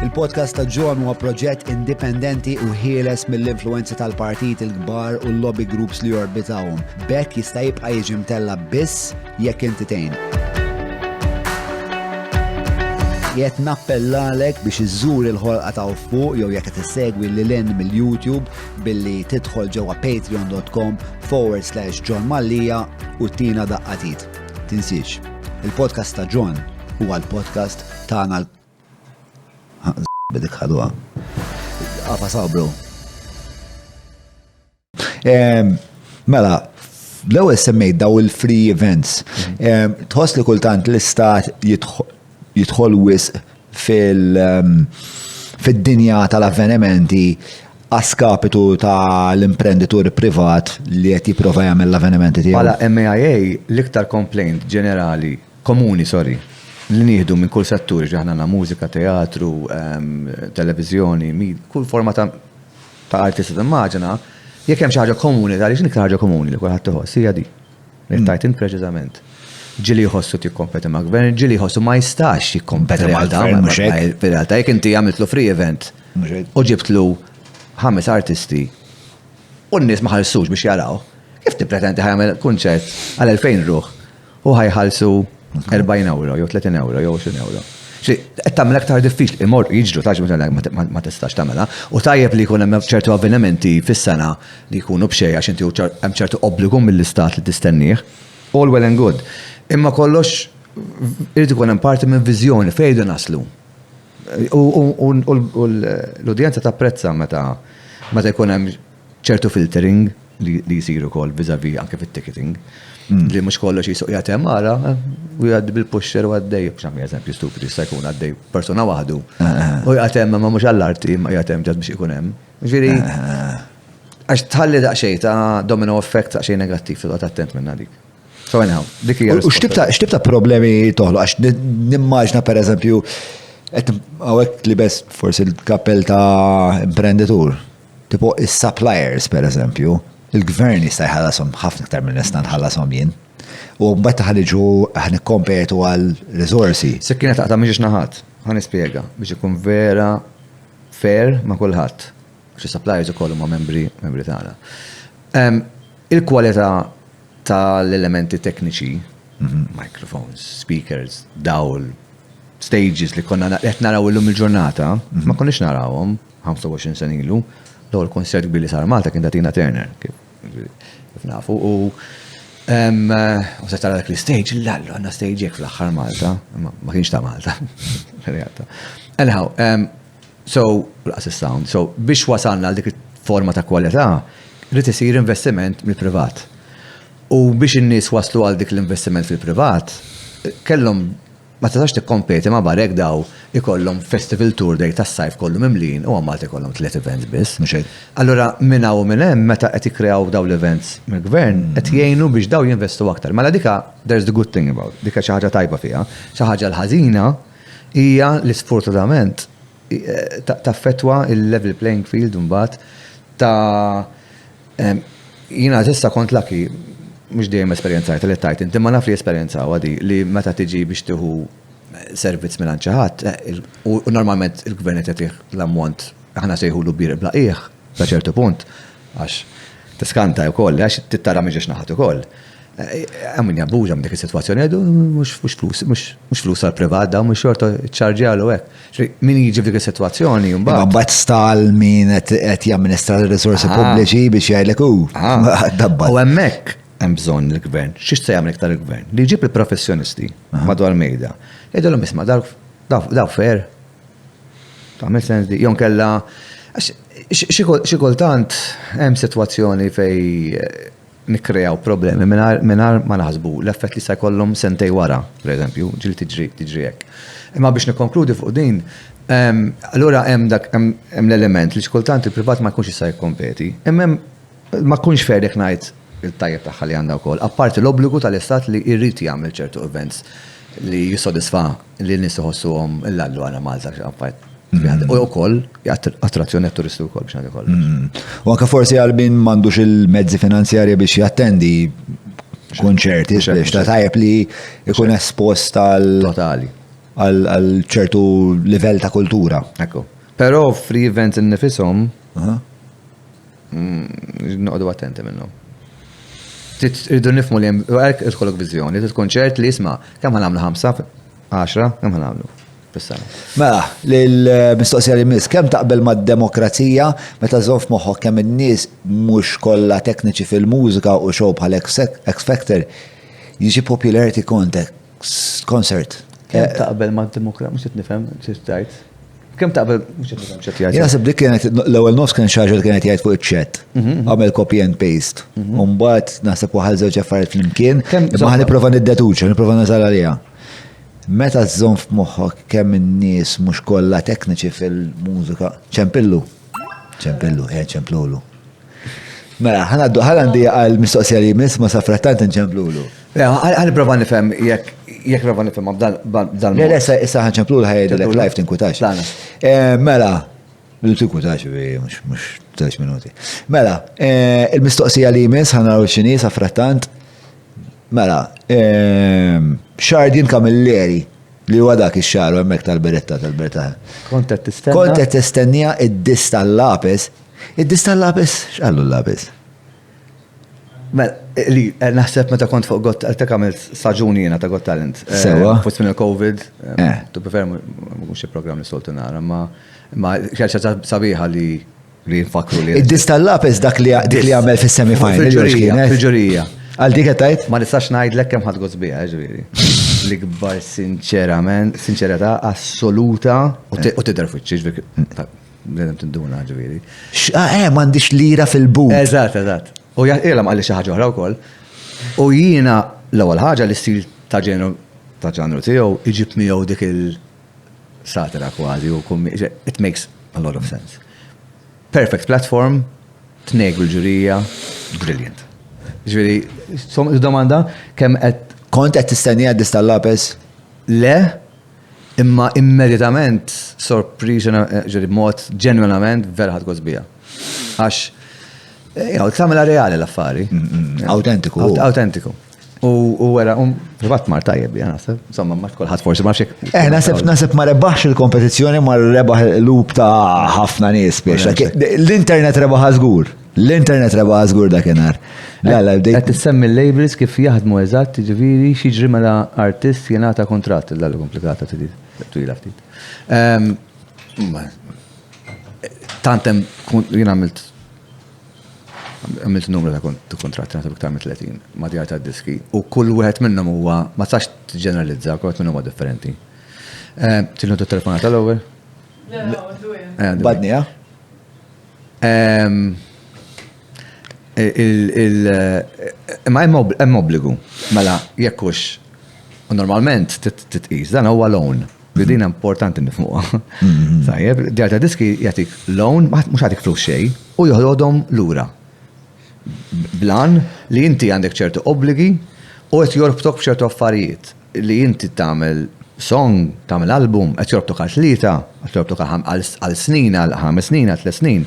Il-podcast ta' John huwa proġett indipendenti u ħieles mill-influenzi tal-partit il-kbar u l-lobby groups li jorbitawhom. Bekk jista' jibqa' jiġi mtella biss jekk inti tgħin. Jiet nappellalek biex iżżur il-ħolqa ta' fuq jew jekk qed issegwi lil mill-YouTube billi tidħol ġewwa patreon.com/John Mallija u tina daqqatit. tinsiex, il-podcast ta' John huwa l-podcast tagħna bidik ħadwa. Għafa sabru. Mela, l-ewwel semmejt daw il-free events. Tħoss li kultant l-istat jidħol wisq fil-dinja tal-avvenimenti għaskapitu tal-imprenditur privat li qed jipprova jagħmel l-avvenimenti tiegħu. Bħala MAIA l-iktar complaint ġenerali, komuni, li nieħdu minn kull settur, ġaħna għandna mużika, teatru, televiżjoni, kull forma ta' artista timmaġina, jekk hemm xi ħaġa komuni, għaliex niktar ħaġa komuni li kulħadd iħoss hija di. Tajt int preċiżament. Ġili jħossu tikkompeti ma' gvern, ġili jħossu ma jistax jikkompeti ma' gvern. Fil-realtà, jekk inti għamiltlu free event u ġibtlu 5 artisti u n-nies ma ħallsux biex jaraw, kif tippretendi ħajamel kunċert għal 2000 ruħ u ħajħallsu 40 euro, jew 30 euro, jew 20 euro. Qed tagħmel aktar diffiċli, imur jiġru taġ ma tistax tagħmelha. U tajjeb li jkun hemm ċertu avvenimenti fis-sena li jkunu b'xejn għax inti hemm ċertu obbligu mill-istat li tistennih. All well and good. Imma kollox irid ikun hemm parti minn viżjoni fejn naslu. U l-udjenza tapprezza meta jkun hemm ċertu filtering li jsiru wkoll vis-à-vis anke fit-ticketing. Li mux kollox jisuq jatem għara, u jgħaddi bil-pusher u għaddej, bċam eżempju stupidi, sa' jkun għaddej persona wahdu. U jgħatem ma mux għall-arti, ma jgħatem ġad biex ikunem. Ġviri, għax tħalli daqxej ta' domino effect daqxej negattiv, t-għat attent minna dik. So anyhow, dik hija. U x'tibta problemi toħlu, għax nimmaġna per eżempju, għawek li bes forsi il-kappell ta' imprenditur, tipo is-suppliers per eżempju, il-gvern jista' jħallasom ħafna iktar minn nista' nħallasom jien. U mbagħad ħaliġu ħnikkompetu għal risorsi. Sekkina taqta' mhix naħat, ħanispjega biex ikun vera fair ma' kulħadd. Xi suppliers ukoll huma membri tagħna. Il-kwalità tal-elementi tekniċi, microphones, speakers, dawl, stages li konna qed naraw illum il-ġurnata, ma konniex narawhom 25 sen ilu. L-ewwel konsert kbir li sar Malta kien Tina Turner, kif nafu. U se tara dak l-stage, l-allu għandna stage jekk fl-aħħar Malta, ma kienx ta' Malta. Anyhow, so raqs is-sound, so biex wasalna għal dik forma ta' kwalità, rid isir investiment mill-privat. U biex in-nies waslu għal dik l-investiment fil-privat, kellhom ma tistax tikkompeti ma' barek daw ikollhom festival tour day tas-sajf kollu mimlin u Malta ikollhom 3 events biss. Allura minn hawn minn hemm meta qed ikkreaw daw l-events mill-gvern qed jgħinu biex daw jinvestu aktar. Mela dika there's the good thing about. Dika xi ħaġa tajba fiha. Xi ħaġa l-ħażina hija li sfortunatament taffettwa il-level playing field mbagħad ta' jiena issa kont lucky mux dejjem esperjenzajt li tajt, inti ma naf li esperjenzaw għadi li meta tiġi biex tieħu servizz minn ċaħat, u normalment il-gvern qed l-ammont aħna sejħulu bir blaqih ta' ċertu punt, għax tiskanta wkoll, għax tittara miġiex naħat ukoll. Għamin jabbuġa minn dik is-sitwazzjoni għedu mhux flus għall-privat da mhux xorta ċarġjalu hekk. Min jiġi f'dik is-sitwazzjoni mbagħad. Mbagħad stal min qed jamministra r-risorsi pubbliċi biex jgħidlek U hemmhekk hemm bżonn il-gvern. X'ix se jagħmel iktar il-gvern? Li jġib il-professjonisti madwar mejda. Jgħidulhom isma' daw fair. Tagħmel sens di. Jon kellha xi kultant hemm sitwazzjoni fej nikkreaw problemi mingħajr ma naħsbu l-effett li se jkollhom sentej wara, pereżempju, ġieli tiġri hekk. Imma biex nikkonkludi fuq din, allura hemm l-element li xkultant il-privat ma jkunx jista' jikkompeti. Imma ma jkunx fair jekk ngħid il-tajjeb tagħha li għandha wkoll. Apparti l-obbligu tal-istat li jrid jagħmel ċertu events li jissodisfa li n-nies iħossuhom l-allu għana Malta x'affarijiet. U wkoll attrazzjoni għat-turisti wkoll biex nagħti kollox. U anke forsi għal min m'għandux il-mezzi finanzjarji biex jattendi konċerti biex ta' tajjeb li jkun espost għal ċertu livell ta' kultura. Ekku. Però free events innifishom noqogħdu attenti minnhom. Irridu nifhmu li hemm hekk idħolok viżjoni, konċert li isma' kemm ħanagħmlu 5, 10, kemm ħanagħmlu fis-sena. Mela, lill-mistoqsija li miss, kemm taqbel mad-demokrazija meta żomm f'moħħok kemm in-nies mhux kollha tekniċi fil-mużika u show bħal X Factor jiġi popularity concert. Kem taqbel ma' demokrat, mux nifhem ċittajt. Kem taqbel mux nifhem ċittajt. Jena sib dik kienet l-ewwel nofs kien xaġa li kienet jgħid fuq iċ-chat. Għamel copy and paste. Mbagħad naħseb waħal żewġ affarijiet flimkien, imma nipprova niddetuċa, nipprova nażal għaliha. Meta żżomm f'moħħok kemm in-nies mhux kollha tekniċi fil-mużika, ċempillu, ċemplulu. Mela, ħalandi għal-mistoqsija li jmiss ma safrattant nċemplulu. Għal prova nifhem jekk prova nifhem b'dan. Le, issa ħanċemplulu ħajdilek live tinkutax. Mela, tinkutax mhux 3 minuti. Mela, il-mistoqsija li jmiss ħanaru x'inhi safrattant. Mela, Xardin Kamilleri li huwa dak ix-xahar hemmhekk tal-beretta. Kontet tistenna. Kontet tistennija id-dis tal-lapis. Id-dis tal-lapis, x'qallu l-lapis? Li naħseb meta kont fuq Got għamilt staġuni jiena ta' Got Talent. Sewa. Fost minn il-COVID, tu prefer mhux il-programm li soltu nara, ma xi sabiħa li nfakru li. Id-dis tal-lapis dak li għamel fis-semifinal. Fil-ġurija. Għal dik tajt? Ma nistax ngħidlek kemm ħadd gosbija, ġifieri. L-ikbar sinċerità assoluta u tidher fuq ġifieri. Bledem tinduna ġifieri. M'għandix lira fil-but. Eżatt. U jgħallam għalli xi ħaġa oħra wkoll. U jiena l-ewwel ħaġa l-istil ta' ġenru tiegħu iġib miegħu dik il-satira kważi u it makes a lot of sense. Perfect platform, tnejk bil-ġurija, brilliant. Ġifieri, domanda kemm qed kont qed tistennija d-dis tal-lapis? Le, imma immedjatament sorpriża ġifieri mod ġenwinament vera ħadd gosbija. Għax tagħmilha reali l-affari. Autentiku. Autentiku. U wera, privat mar tajjeb, naħseb. Insomma, ma kulħadd forsi ma xek. Naħseb ma rebaħx il-kompetizzjoni ma rebaħ il-lup ta' ħafna nies biex. L-internet rebaħ żgur. L-internet rebaħ żgur dakinhar. Qed tissemmi l-labels kif jaħdmu eżatt, jiġifieri xi jiġri mela artist jingħata kontratt il-dallu komplikata twila ftit. Tantem jien għamilt numru ta' kontratti nagħtu iktar minn 30 ma' djar ta' diski u kull wieħed minnhom huwa ma sax tiġġeneralizza, kull wieħed minnhom huwa differenti. Tilnu t-telefonata l-ewwel? Badnija? Ma hemm obbligu. Mela jekk hux normalment titqis dan huwa loan. Bidina importanti nifmuqa. Tajjeb, djar ta' diski jagħtik loan, mhux jagħtik flus xejn u joħodhom lura. Blan li inti għandek ċertu obbligi u qed jorbtok b'ċertu affarijiet li inti tagħmel song, tagħmel album, qed jorbtok għal tlieta, qed jorbtok għal snin, għal 5 snin, għal 3 snin.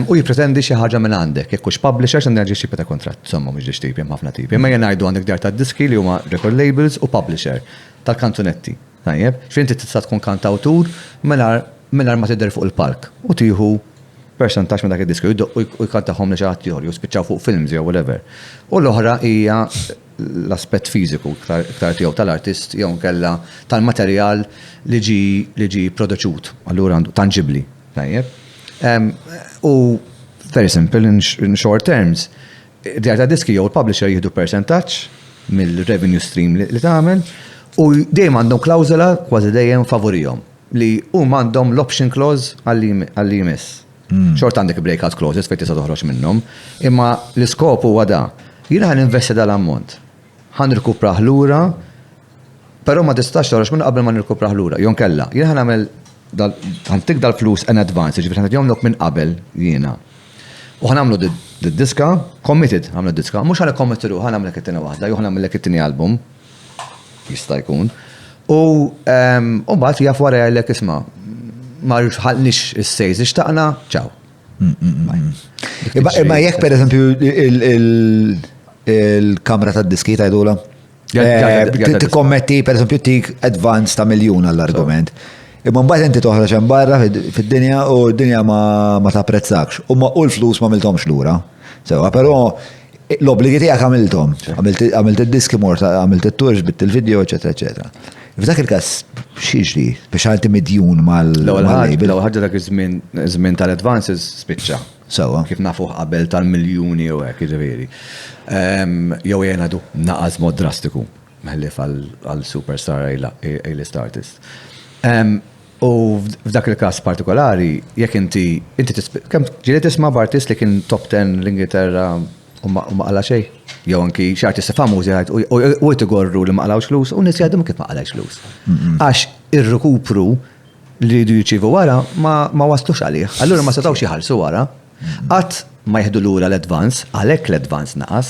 U jippretendi xi ħaġa minn għandek, jekk hux publishers għandek xi ta' kontratt, insomma mhux ġiex tipi ħafna tipi. Imma jien ngħidu għandek djar ta' diski li huma record labels u publisher tal-kanzunetti. Tajjeb, x'inti tista' tkun kantawtur mingħajr ma tidher fuq il-palk u tieħu percentax minn dak id-diski u jkantahom li xi ħadd ieħor jew spiċċaw fuq films jew whatever. U l-oħra hija l-aspett fiżiku iktar tiegħu tal-artist jew nkella tal-materjal li ġi produċut, allura għandu tangibbli. Tajjeb. U very simple in short terms, djar ta' diski jew il-publisher jieħdu percentaġġ mill-revenue stream li tagħmel u dejjem għandhom klawżola kważi dejjem favorihom li huma għandhom l-option clause għalli jmiss. Xort għandek breakout clauses fejn tista' toħroġ minnhom, imma l-iskop huwa da. Jiena ħan investi dal-ammont. Ħan nirkupraħ lura, però ma tistax toħroġ minnu qabel ma nirkupraħ lura. Jon kella, jiena ħan nagħmel ħantik dal-flus in advance, ġifieri ħan jomlok minn qabel jiena. U ħan nagħmlu d-diska, committed għamlu d-diska, mhux ħan committed ħan nagħmlek it-tieni waħda, jew ħan nagħmlek it-tieni album. Jista' jkun. U mbagħad jaf wara jgħidlek isma' ma rħalniex is-sejs ixtaqna, ċaw. Imma jekk pereżempju il-kamra tad-diski tgħidula tikkommetti pereżempju tik advance ta' miljun għall-argument. Imma mbagħad inti toħroġ hemm barra fid-dinja u d-dinja ma tapprezzakx u l-flus ma milthomx lura. Sewa, però l-obbligi tiegħek għamilthom. Għamilt id-diski mort, għamilt it-tours, bitt il-video, eċetera, eċetera. F'dak il-każ x'jiġri biex għalti midjun mal-label. L-ewwel ħaġa dak iż-żmien tal-advances spiċċa. Sewa. Kif nafu qabel tal-miljuni u hekk jiġifieri. Jew jena du naqas mod drastiku meħlif għal-superstar A-list artist. U f'dak il-każ partikolari, jekk inti kemm ġieli tisma' b'artist li kien top 10 l-Ingilterra u ma qala xejn. Jew anki xi artisti famużi jgħid u jtigorru li ma qalawx flus u nies jgħidu kif ma qalawx flus. Għax ir-rikupru li jridu jirċievu wara ma waslux għalih. Allura ma setgħux jħallsu wara. Qatt ma jieħdu lura l-advance, għalhekk l-advance naqas.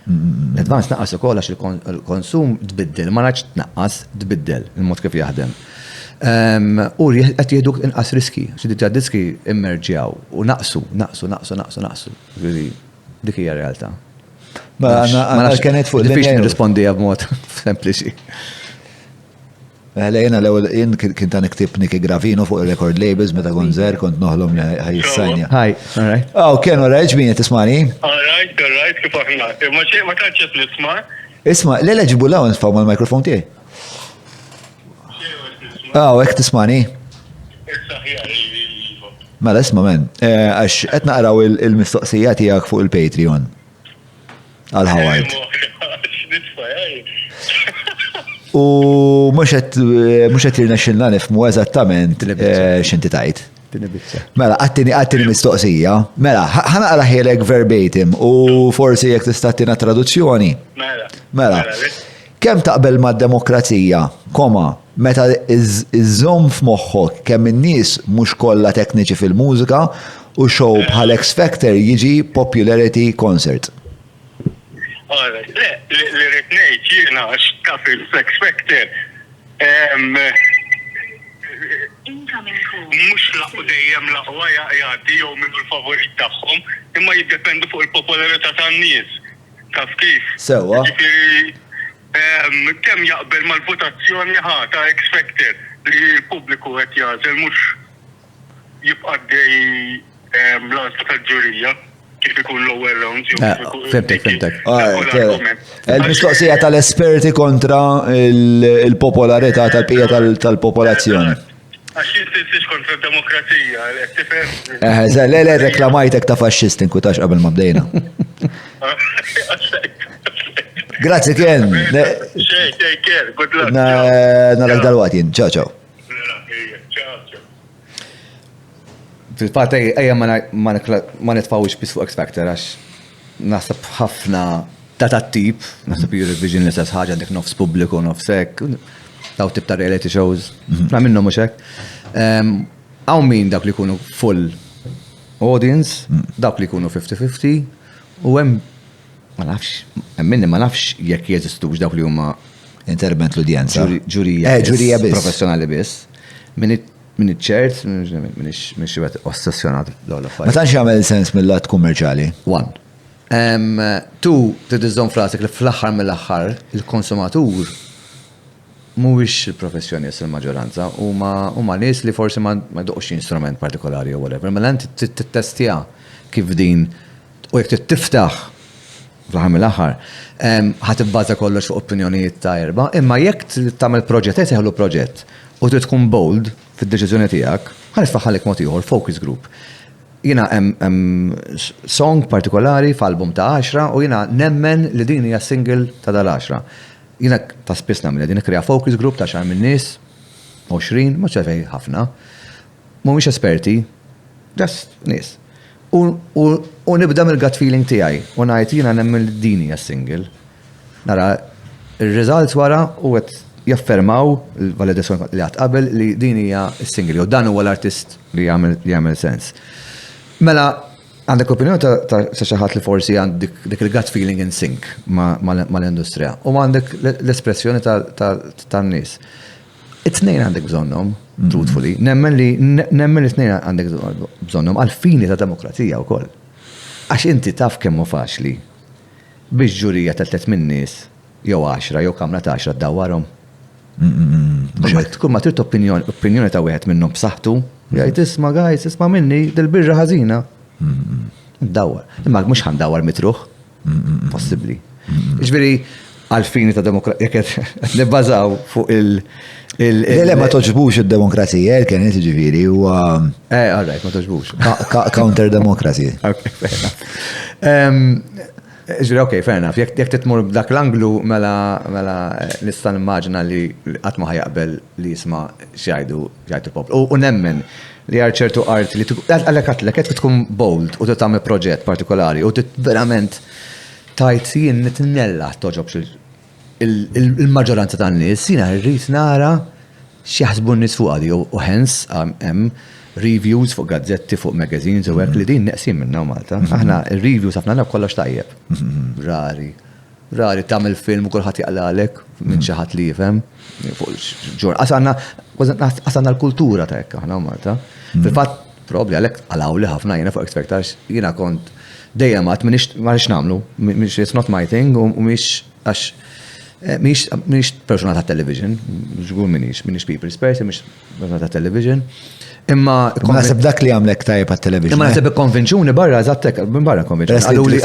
L-advance naqas ukoll għax il-konsum tbiddel, ma ngħidx tnaqqas, tbiddel il-mod kif jaħdem. U qed jieħdu inqas riski, xi diski immerġjaw u naqsu. Dik hija realtà. Ma kienet fuq diffiċli nirrispondi b'mod sempliċi. Jena l-ewwel jien kien ta' niktib Nicky Gravino fuq il-record labels meta konzer kont noħlom li ħajissajnja. Hi, all right. Kien alright, ġbini tismani? All right, kif aħna. Ma tantx nisma'. Isma', lele ġibu law nfaw mal-mikrofon tiegħi. Hekk tismani? Mela isma' men, għax qed naqraw il-mistoqsija tiegħek fuq il-Patreon. Għal Howard. U mhux qed jirnexxilna nifhmu eżattament x'inti tajt. Mela, għattini mistoqsija. Mela, ħanaqra ħielek verbatim u forsi jekk tista' tina traduzzjoni. Mela, kemm taqbel mad-demokrazija, meta iżżomm f'moħħok kemm in-nies mhux kollha tekniċi fil-mużika u show bħal X Factor jiġi popularity concert. Li rrid ngħid jiena x'taf il-X Factor. Mhux laqgħu dejjem laqwa jgħaddi jew min il-favorit tagħhom, imma jiddependu fuq il-popolarità tan-nies. Taf kif? Sewwa. Kemm jaqbel mal-votazzjoni ta' X Factor li l-pubbliku qed jagħżel mhux jibqa' dej l-għażla tal-ġurija kif ikun l-ewwel round. Fimtek. Il-mistoqsija tal-esperti kontra il-popolarità tal-bqija tal-popolazzjoni. Għax jintintix kontra d-demokrazija, tifhem? Le reklamajtek ta' faxxist inkutax qabel ma bdejna. Grazie Ken. Take care, good luck. Narak dal-watin. Ciao. Fil-fatt ejja ma nitfawx bis fuq X Factor għax nasab ħafna ta' tip, nasab Eurovision li sess ħaġa dik nofs pubbliku nofs hekk, daw tip ta' reality shows, ma minnhom mhux hekk. Hawn min dak li jkunu full audience, dak li jkunu 50-50 u hemm ma nafx, minni ma nafx jekk jeżistux dawk li huma interment l-udjenza. Ġurija biss. Professjonali biss. Min iċ-ċert, minn xibat ossessjonat l-għolla fajt. Ma tantx jagħmel sens mill-lat kummerċjali. One. Tu tiżżomm frasek li fl-aħħar mill-aħħar il-konsumatur mhuwiex il-professjonist il-maġġoranza huma nies li forsi ma jdoqx instrument partikolari jew whatever. Mela inti tittestja kif din u jekk tiftaħ fl-aħħar mill-aħħar ħatibbaża kollox fuq opinjonijiet ta' erba', imma jekk tagħmel proġett seħlu proġett u trid tkun bold fid-deċiżjoni tiegħek, ħanisfaħħalek mod ieħor focus group. Jiena hemm song partikolari f'album ta' 10 u jiena nemmen li din hija single ta' dal-10. Jiena ta' spiss nagħmel din ikkrea focus group ta' xar minn nies, 20, mhux ċefej ħafna. Mhumiex esperti, just nies. U nibda mill-gut feeling tiegħi u ngħid jiena nemmen li din hija single. Nara ir-riżults wara u qed jaffermaw il-validazzjoni li għat qabel li din hija s-singli u dan huwa l-artist li jagħmel sens. Mela, għandek opinjoni ta' xi ħadd li forsi għandek dik il-gut feeling in sync mal-industrija u għandek l-espressjoni tan-nies. It-tnejn għandek bżonnhom, truthfully, nemmen li t-tnejn għandek bżonnhom għal-fini ta' demokrazija wkoll. Għax inti taf kemm hu faċli biex ġurija ta' 3 min nies jew 10 jew kamra ta' 10 ddawwarhom. Kull ma trid opinjoni ta' wieħed minnhom b'saħħtu, jgħid isma' guys, isma' minni dil-birra ħażina. Ddawwar. Imma mhux ħandawwar mitruħ. Possibbli. Jiġifieri għal-fini ta' demokrazija, jekk nibbażaw fuq Le ma toġbux id-demokrazija, kienet ġifieri huwa. All right, ma toġbux. Counter-democracy. Ok, fair enough. Ok, fair enough. Jek titmur dak l-anglu mela nista' nimmaġina li qatt ma ħajaqbel li jisma' x'jgħidu l-poplu. U nemmen li għal ċertu art li għalek tkun bold u tagħmel proġett partikolari u verament tajt jien nitnella toġob il-maġġoranza tan-nies, jiena rrid nara x'jaħsbu n-nies fuq għadi u hens hemm reviews fuq gazzetti, fuq magazines u hekk li din neqsim minna Malta. Aħna ir-reviews ħafna nagħmlu kollox tajjeb. Rari tagħmel film u kulħadd jaqlalek minn xi ħadd li jifhem fuq ġur. Għasanna l-kultura ta' hekk aħna Malta. Fil-fatt probabbli għalhekk għalawli ħafna jiena fuq X-Factor jiena kont dejjem għad m'għaliex nagħmlu, it's not my thing u mhix għax Minix persona ta' television, ġgur minix people's person, minix persona ta' television. Imma nasib dak li għamlek tajb għat television. Imma nasib konvinċuni barra, zattek, barra konvinċuni.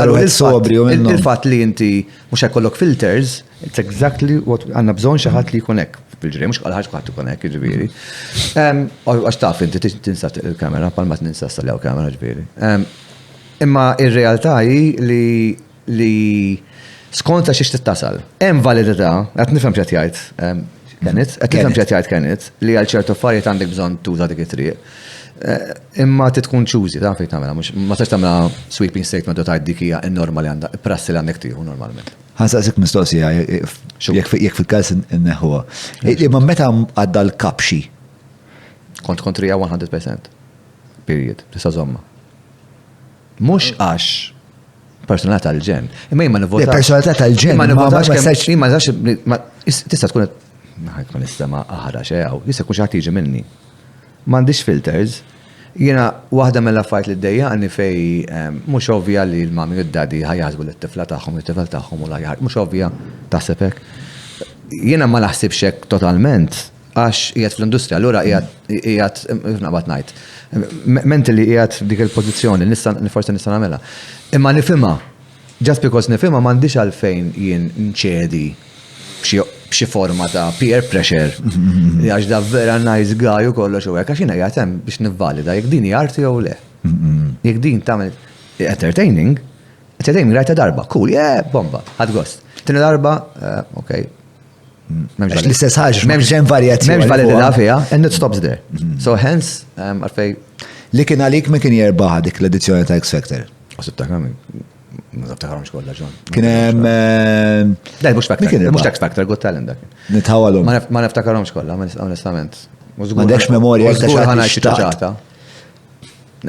Il-fat li inti mux għakollok filters, it's exactly what għanna bżon xaħat li jkunek fil-ġiri, mux għalħax kħat jkunek ġiviri. Għax taf inti tinsa il-kamera, palma tinsa s-saljaw kamera ġiviri. Imma il-realtà li skonta xiex tittasal. Hemm validità, qed nifhem x'qed jgħid Kenneth, li għal ċertu affarijiet għandek bżonn tuża dik it-triq. Imma tkun choosy, taf fejn tagħmilha, mhux ma tistax tagħmilha sweeping statement u tgħid dik hija n-norma li għandha, prassi li għandek tieħu normalment. Ħansaqsik mistoqsija, jekk fil-każ inneħħuha. Imma meta għadda l-kapxi? Kont kontrija 100%. Period. Tista' żomma. Mhux għax personalità tal-ġen. Imma jimma nivvota. Personalità tal-ġen. Imma tista' tkun ma nistema aħra xew, jista' kun xi ħadd jiġi minni. M'għandix filters. Jiena waħda mill-affarijiet li ddejjaqni fej mhux ovvja li l-mami u d-dadi ħajjaħsbu lit-tifla tagħhom it-tifel tagħhom u la mhux ovvja taħseb hekk. Jiena ma naħsibx hekk totalment għax qiegħed fl-industrija, allura qiegħed naqbad ngħid. Mentally qiegħed dik il-pożizzjoni forsi nista' nagħmilha. Imma nifhimha. Just because nifhimha m'għandix għalfejn jien nċedi b'xi forma ta' peer pressure. Għax da vera nice guy u kollox u hekk għax jiena qiegħed hemm biex nivvalida jekk din hija arti jew le. Jekk din tagħmel entertaining rajta darba, cool, bomba, ħadd gost. Tieni darba, okay. L-istess ħaġa, m'hemmx hemm varjazzjoni. M'hemmx validità fiha, and it stops there. So hence, għalfej. Li kien għalik min kien jerbaħ dik l-edizzjoni ta' X-Factor? Ma niftakarhomx kollha ġon. Kien hemm. Daj, mhux X-Factor, Got Talent dak. Nitħawalhom. Ma niftakarhomx kollha, onestament. M'għandekx memorja ta' xi ċaċata.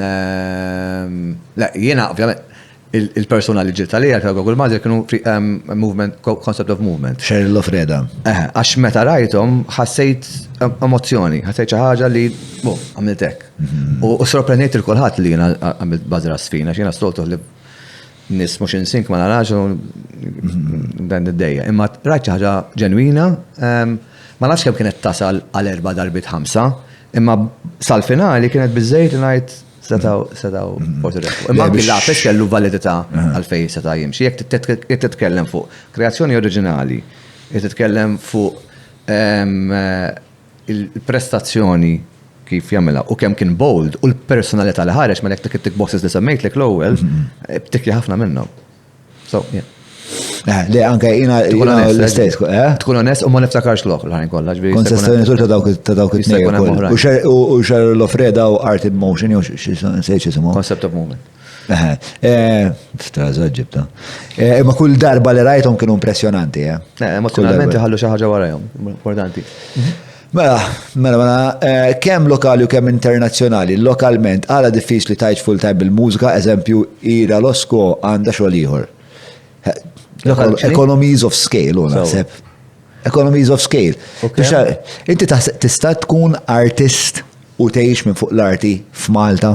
La, jiena ovvjament il-persona li ġiet għalija ta' Google Mother kienu movement, concept of movement. Cheryl Lofreda. Għax meta rajthom ħassejt emozzjoni, ħassejt xi ħaġa li għamilt hekk. U sorprendejt il-kulħadd li jiena għamilt bażra sfina, x'jiena stoltu li nis mhux insink ma narax dan id-dejja. Imma rajt xi ħaġa ġenwina, ma nafx kemm kienet tasal għal 4 darbit 5, imma sal-finali kienet biżejjed li ngħid setaw forsi refu. Imma anki l-apes kellu validità għalfej seta' jimxi. Jekk titkellem fuq kreazzjoni oriġinali, jekk titkellem fuq il-prestazzjoni kif jagħmilha u kemm kien bold u l-personalità li ħareġ ma jekk tik boxes li semmejtlek l-ewwel, btikli ħafna minnhom. So, yeah. Le, anke jina l-istess. Tkun onest u ma niftakarx l-ħarin kollha. Konċessjoni ta' dawk it-tnejn. U Cheryl Lofreda u Art in Motion, jew xi isimu. Concept of movement. Straża ġibta. Imma kull darba li rajthom kienu impressjonanti. Emozjonalment ħallu xi ħaġa warahom, importanti. Mela, kemm lokali u kemm internazzjonali, lokalment għala diffiċli tajt full-time bil-mużika, eżempju, Ira Losko għandha xogħol ieħor. Economies of scale, naħseb. Economies of scale. Inti tista' tkun artist u tgħix minn fuq l-arti f'Malta?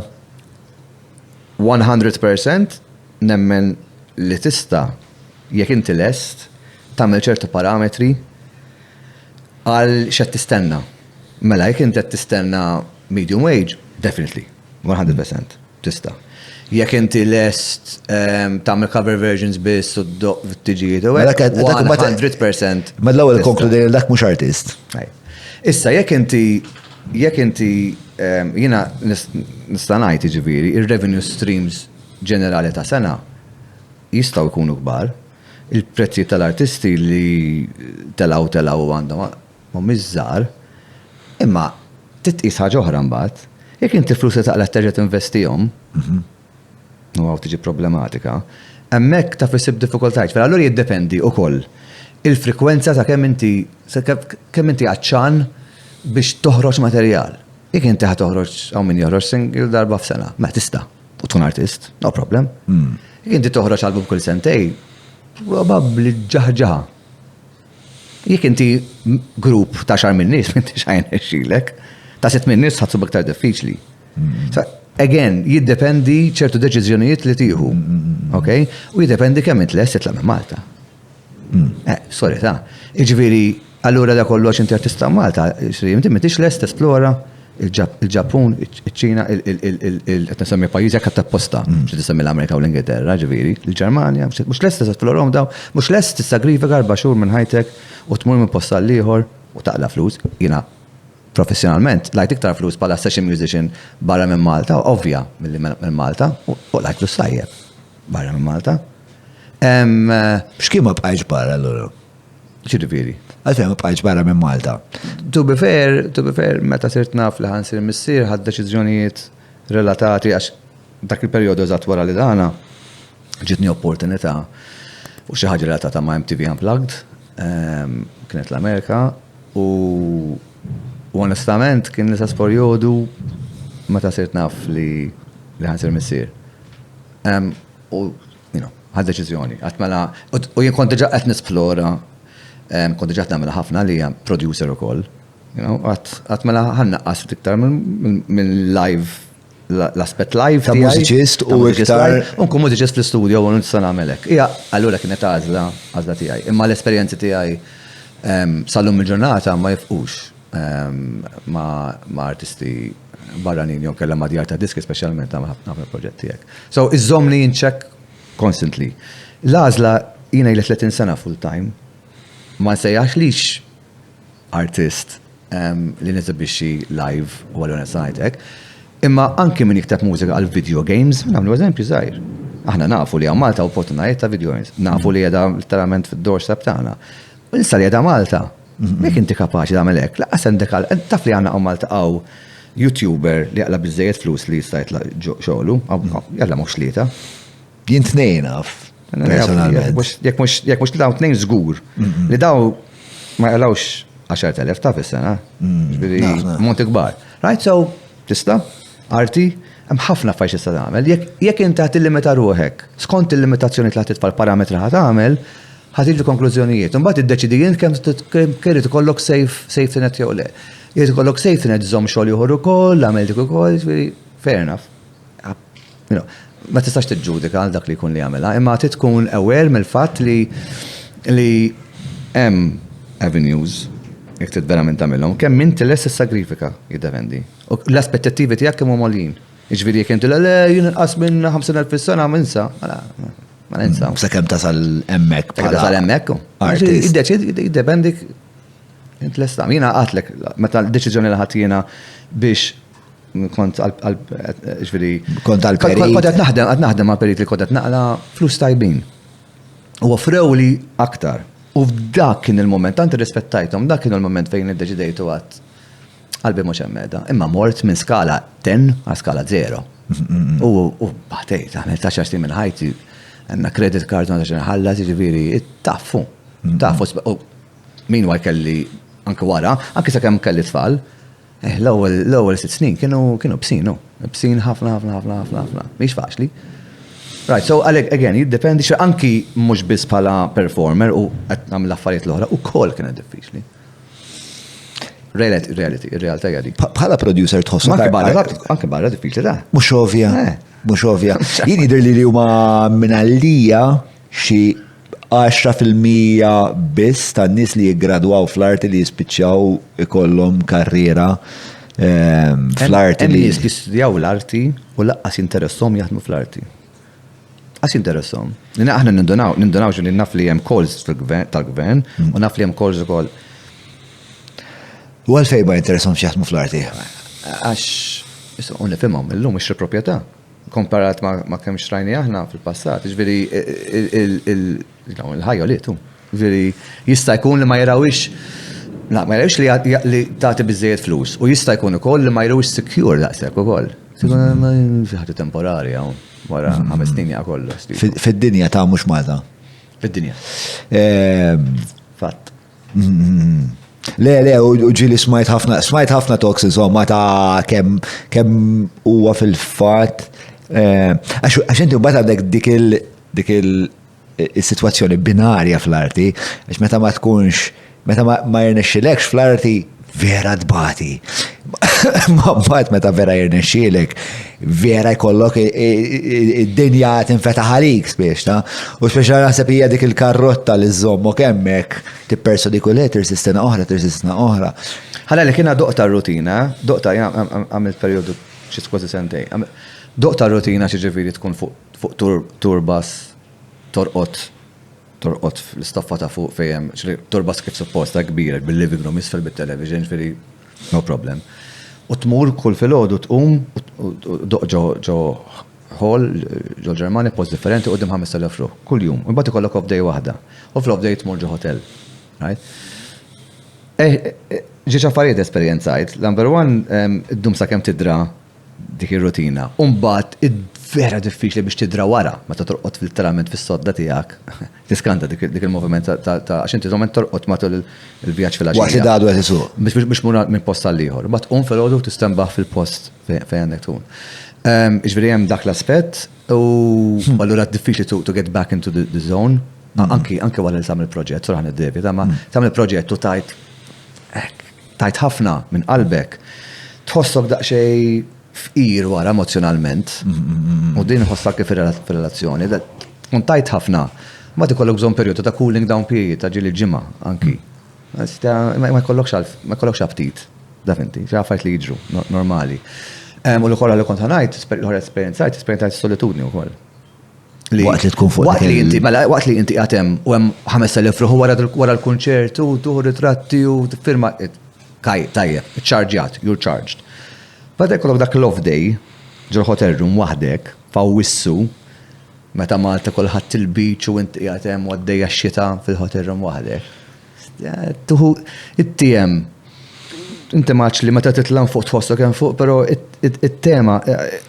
100% nemmen li tista' jekk inti lest tagħmel ċertu parametri għal x'qed tistenna. Mela jekk inti qed tistenna medium wage, definitely 100% tista'. Jekk inti lest tagħmel cover versions biss u d-doq tiġijiet u Mela dak- 100%. Ma l-ewwel konkludejna dak mhux artist. Issa, jekk inti jiena nista' ngħid jiġifieri, ir-revenue streams ġenerali ta' sena jistgħu jkunu kbar. Il-prezzi tal-artisti li telaw għandhom mhumiex żgħar, imma titqis ħaġa oħra mbagħad. Jekk inti flus li taqla terġa' tinvestihom, u għaw tiġi problematika, hemmhekk ta' fissib diffikultajt. Fer allura jiddependi wkoll il-frekwenza ta' kemm inti għaċċan biex toħroġ materjal. Jekk inti ħad toħroġ hawn min joħroġ single darba f'sena, ma tista' u tkun artist, no problem. Jekk inti toħroġ album kull sentej, probabbli ġaħġaħa. Jekk inti grupp ta' xar minn nies, inti xajn xilek, ta' 6 minn nies ħadsu b'aktar diffiċli. Again, jiddependi ċertu deċiżjonijiet li tieħu, ok? U jiddependi kemm int lest titla' minn Malta. Sorry ta'. Iġifieri, allura da kollox inti artista Malta, inti m'intix lest esplora il-Ġappun, iċ-Ċina, qed nisemmi pajjiżi jekk tapposta, xi tisemmi l-Amerika u l-Ingilterra, ġifieri, il-Ġermanja, mhux lest esplorahom daw, mhux lest tissagrifika 4 xhur minn ħajtek u tmur minn posta l ieħor u taqla flus. Jiena professjonalment lajt iktar flus bħala session musician barra minn Malta, ovvja minn Malta, u lajt flus tajjeb barra minn Malta. X'kien ma bqajx barra allura? Ġifieri. Għalfejn ma bqajx barra minn Malta. To be fair, meta sirt naf li ħansir missier ħadd deċiżjonijiet relatati għax dak il-perjodu eżatt wara li dana ġitni opportunità u xi ħaġa relatata ma' MTV Unplugged, kienet l-Amerika u onestament kien l-istess perjodu meta sirt naf li ħansir missier. U ħadd deċiżjoni, u jien kont diġà qed nisplora kont ġat namela ħafna li hija producer ukoll. Għat mela ħannaqqas iktar minn live, l-aspett live. Ta' mużiċist u iktar. Unkun mużiċist fl-studio u nista' nagħmelek. Hija allura kienet għażla tiegħi. Imma l-esperjenzi tiegħi sal-lum il-ġurnata ma jifqux ma' artisti barranin jew kellha ma' djar ta' diski speċjalment ta' ħafna proġett tiegħek. So iżommni jincheck constantly. L-għażla jiena ili 30 sena full time. Ma nsejjax lix artist li nizibixi live u għallu nesajtek, imma anki minn jikteb mużika għal video games, namlu eżempju zaħir. Aħna nafu li għal Malta opportunitajiet ta' video games, nafu li għeda literalment fil-doorstep tagħna. U nisa li għeda Malta, mek inti kapaċi tagħmelek, laqas għandek taf li għandna għaw Malta għaw YouTuber li għalla bizzejiet flus li jistajt xogħlu, jalla mhux lieta. Jien tnejn naf. Jek mux li daw t-nejn zgur, li daw ma jgħalawx 10,000 ta' fis-sena, monti kbar. Right, so, tista, arti, hemm ħafna fajx tista' tagħmel. Jekk inti ħadd illimita ruħek, skont il-limitazzjoni li ħadd titfal parametri ħadd tagħmel, ħadd tiġi konklużjonijiet. Imbagħad iddeċidi jien kemm irid ikollok safety net jew le. Irid ikollok safety net żomm xogħol ieħor ukoll, għamel dik ukoll, fair enough. Ma tistax tiġġudika għal dak li jkun li għamela, imma tkun aware mill-fatt li hemm avenues jekk trid verament tagħmilhom, kemm inti lest issagrifika jiddependi. U l-aspettattivi tiegħek kemm huma għolin. Jiġifieri jekk inti le jien inqas minn 50,000 fis-sena ma ninsa, ma ninsa. Sakemm tasal hemmhekk bħala. Tasal hemmhekk. Jiddependi int lest tagħmel. Jiena qatlek meta l-deċiżjoni li ħadd jiena biex kont ġviri. Kont għal-Perit. Għad naħdem għal-Perit li kodet naqla flus tajbin. U għafrew li aktar. U f'dak kien il-moment, tanti rispettajtom, dak kien il-moment fejn id-deċidejtu għat għalbi mux emmeda. Imma mort minn skala 10 għal skala 0. U baħtejt, għamil ta' xaxti minn ħajti, għanna credit card għanna ċan ħalla, ġviri, taffu. Min għaj kelli anke wara, anke sa' kem kelli tfal, l-ewwel 6 snin kienu bsin ħafna. Mhix faċli. Right, so għalek again jiddependi xi anki mhux biss bħala performer u qed nagħmel affarijiet l-oħra ukoll kienet diffiċli. Reality, ir-realtà hija dik. Bħala producer tħossu anke barra diffiċli da. Mhux ovvja. Jien jidher li huma mingħallija xi 10% biss tan-nies li jiggradwaw fl-arti li jispiċċaw ikollhom karriera fl-arti li. Nies jistudjaw l-arti u laqqas interessom jaħdmu fl-arti. Għas interessom. Aħna nindunaw ġu li naf li jem calls tal-gvern u naf li jem calls u koll. U għalfej ma interessom xjaħdmu fl-arti? Għax, un li fimmom, l-lum ix proprjetà. Komparat ma kemm xtrajni aħna fil-passat, ġveri il-ħajja li tu. Ġveri jista' jkun li ma jarawix li tagħti biżejjed flus u jista' jkun ukoll li ma jarawix secure daqshekk ukoll. Sikun ħaġa temporarja wara 5 snin ja kollu. Fid-dinja ta' mhux Malta. Fid-dinja. Fatt. Le, u ġili smajt ħafna talks insomma ta' kemm huwa fil-fatt. Għax inti mbagħad għandek dik il-sitwazzjoni binarja fl-arti, għax meta ma jirnexxilekx fl-arti vera dbati. Ma mbagħad meta vera jirnexxilek, vera jkollok id-dinja tinfetaħ għalik spiex, ta? U speċa naħseb hija dik il-karrotta li żommok hemmhekk tippersu dik u tirsi sena oħra. Ħalla li kiena doqta rutina, għamilt perjodu xi kważi sentej. Doqta rutina xi ġifieri tkun fuq turbas torqot fl-istaffa ta' fuq fejn turbas kif supposta kbira bil-living room isfel bit-television ġifieri no problem. U tmur kull filgħodu tqum ġo hall ġo Ġermanja post differenti qudiem 5,000 ruħ kull jum. U mbagħad ikollok off day waħda. U fl-off day tmur ġo hotel. Right? Ġiex affarijiet esperjenzajt. Number one, id-dum sakemm tidra dik ir-rutina. Umbagħad vera diffiċli biex tidra wara meta torqod fil-literalment fis-sodda tiegħek. Tiskanta dik il-moviment ta' għax inti żomment torqod matul il-vjaġġ fil-għaxija. Waqt li dadu qed isuq. Biex mur minn post għal ieħor. Mbagħad tqum filgħodu tistembaħ fil-post fejn għandek tkun. Iġifieri hemm dak l-aspett u allura diffiċli to get back into the zone. Anki wara li tagħmel proġett, sorħan id-devi, tagħmel proġett u tajt ħafna minn qalbek. Tħossok daqsxejn f'ir wara emozjonalment, u din ħossak kif fir-relazzjoni, tkun tajt ħafna, ma tikollok bżonn perjodu ta' cooling down period ta' ġili ġimgħa anki. Ma jkollokx aptit, dafinti, xi affarijiet li jiġru normali. U l-ukoll li kont ngħid, l-ħor esperjenzajt solitudni wkoll. Waqt li tkun fuq. Waqt li inti għatem u hemm 5,000 ruħu wara l-kunċertu, tuħu ritratti u tifirma tajjeb, charġjat, you're charged. Bada jkollok dak l-off day, ġol hotel room waħdek, fawissu, meta Malta kolħat il-beach u inti għatem u għaddejja x-xita fil-hotel room waħdek. Tuħu it-tiem, inti maċ li meta titlan fuq tħossok hemm fuq, pero it-tema,